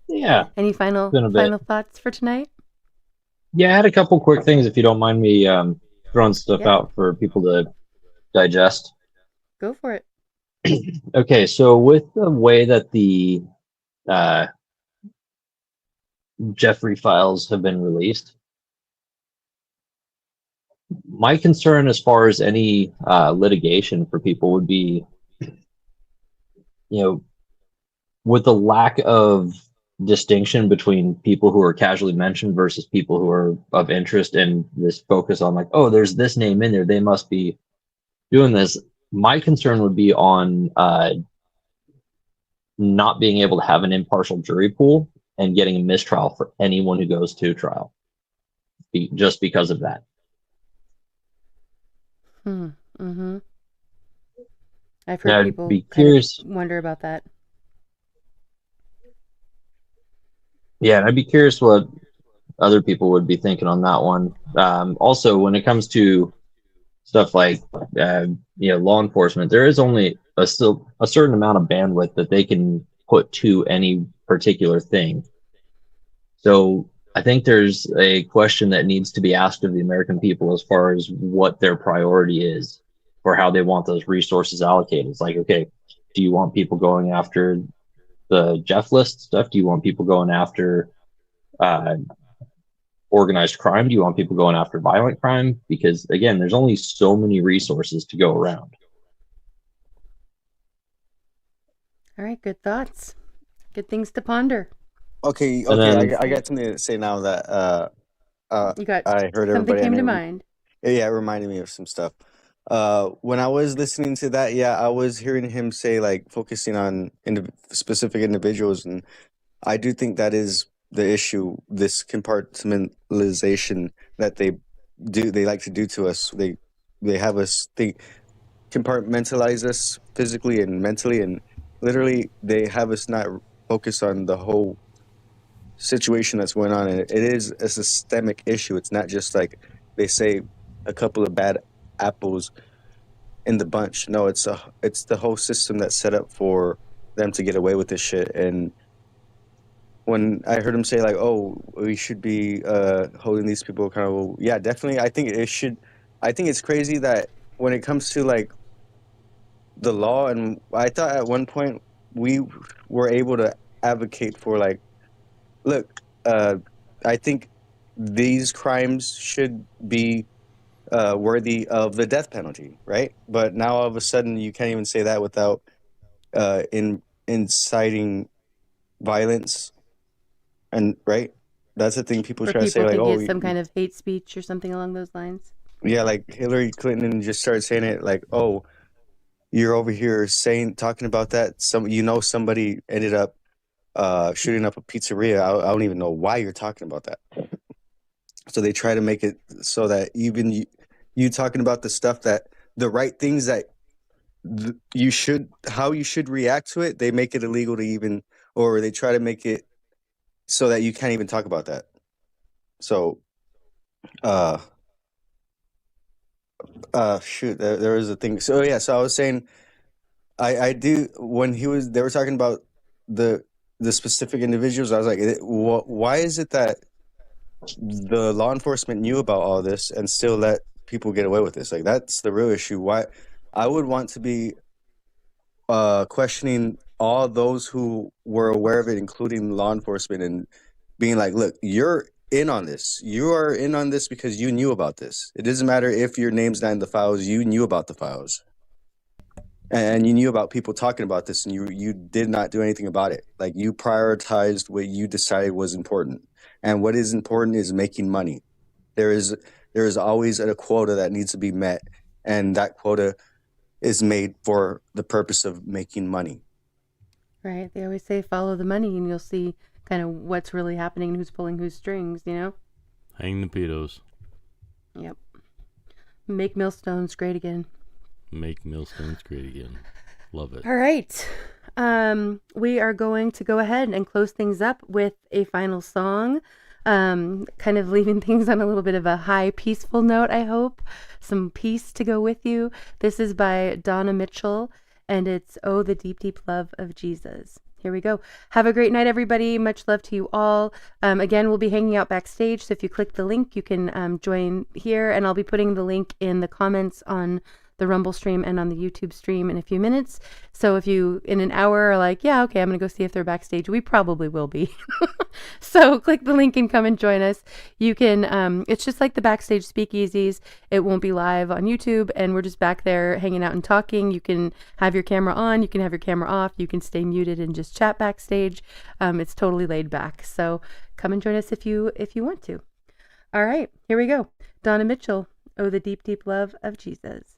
Yeah. Any final thoughts for tonight? Yeah, I had a couple quick things, if you don't mind me throwing stuff out for people to digest. Go for it. Okay, so with the way that the Jeffrey files have been released, my concern as far as any litigation for people would be, with the lack of distinction between people who are casually mentioned versus people who are of interest, and this focus on like, oh, there's this name in there, they must be doing this. My concern would be on not being able to have an impartial jury pool and getting a mistrial for anyone who goes to trial just because of that. Mm-hmm. I've Yeah, heard I'd people be kind of curious. wonder about that. Yeah, and I'd be curious what other people would be thinking on that one. Also, when it comes to stuff like law enforcement, there is only still a certain amount of bandwidth that they can put to any particular thing. So I think there's a question that needs to be asked of the American people as far as what their priority is for how they want those resources allocated. It's like, okay, do you want people going after the Jeff List stuff? Do you want people going after organized crime? Do you want people going after violent crime? Because again, there's only so many resources to go around. All right, good thoughts. Good things to ponder. Okay, And then I got something to say now that You got I heard something everybody came and to mind. yeah, it reminded me of some stuff. When I was listening to that, yeah, I was hearing him say like focusing on specific individuals, and I do think that is the issue. This compartmentalization that they like to do to us. They have us think compartmentalize us physically and mentally, and literally they have us not focus on the whole situation that's going on. And it is a systemic issue. It's not just like they say a couple of bad apples in the bunch. No, it's the whole system that's set up for them to get away with this shit. And when I heard him say like, "Oh, we should be holding these people accountable," yeah, definitely. I think it should. I think it's crazy that when it comes to like the law, and I thought at one point we were able to advocate for like, look, I think these crimes should be worthy of the death penalty, right? But now all of a sudden you can't even say that without inciting violence, and right, that's the thing people Where try to say people like, think oh, it's some kind of hate speech or something along those lines. yeah, like Hillary Clinton just started saying it like, oh, you're over here talking about that. Somebody ended up shooting up a pizzeria. I don't even know why you're talking about that. So they try to make it so that even you talking about the stuff that the right things that how you should react to it, they make it illegal to even, or they try to make it so that you can't even talk about that. So, shoot, there was a thing. So yeah, so I was saying, I do when they were talking about the specific individuals. I was like, why is it that the law enforcement knew about all this and still let people get away with this? Like, that's the real issue. Why I would want to be questioning all those who were aware of it, including law enforcement, and being like, look, you're in on this. You are in on this because you knew about this. It doesn't matter if your name's not in the files. You knew about the files. And you knew about people talking about this, and you did not do anything about it. Like, you prioritized what you decided was important. And what is important is making money. There is always a quota that needs to be met, and that quota is made for the purpose of making money. Right. They always say follow the money, and you'll see kind of what's really happening and who's pulling whose strings, you know? Hang the pedos. Yep. Make millstones great again. Make millstones great again. Love it. All right. We are going to go ahead and close things up with a final song. Kind of leaving things on a little bit of a high, peaceful note, I hope. Some peace to go with you. This is by Donna Mitchell, and it's Oh, the Deep, Deep Love of Jesus. Here we go. Have a great night, everybody. Much love to you all. Again, we'll be hanging out backstage, so if you click the link, you can join here, and I'll be putting the link in the comments on the Rumble stream and on the YouTube stream in a few minutes. So if you, in an hour, are like, yeah, okay, I'm going to go see if they're backstage, we probably will be. So click the link and come and join us. You can, it's just like the backstage speakeasies. It won't be live on YouTube, and we're just back there hanging out and talking. You can have your camera on, you can have your camera off, you can stay muted and just chat backstage. It's totally laid back. So come and join us if you want to. All right, here we go. Donna Mitchell, Oh, the Deep, Deep Love of Jesus.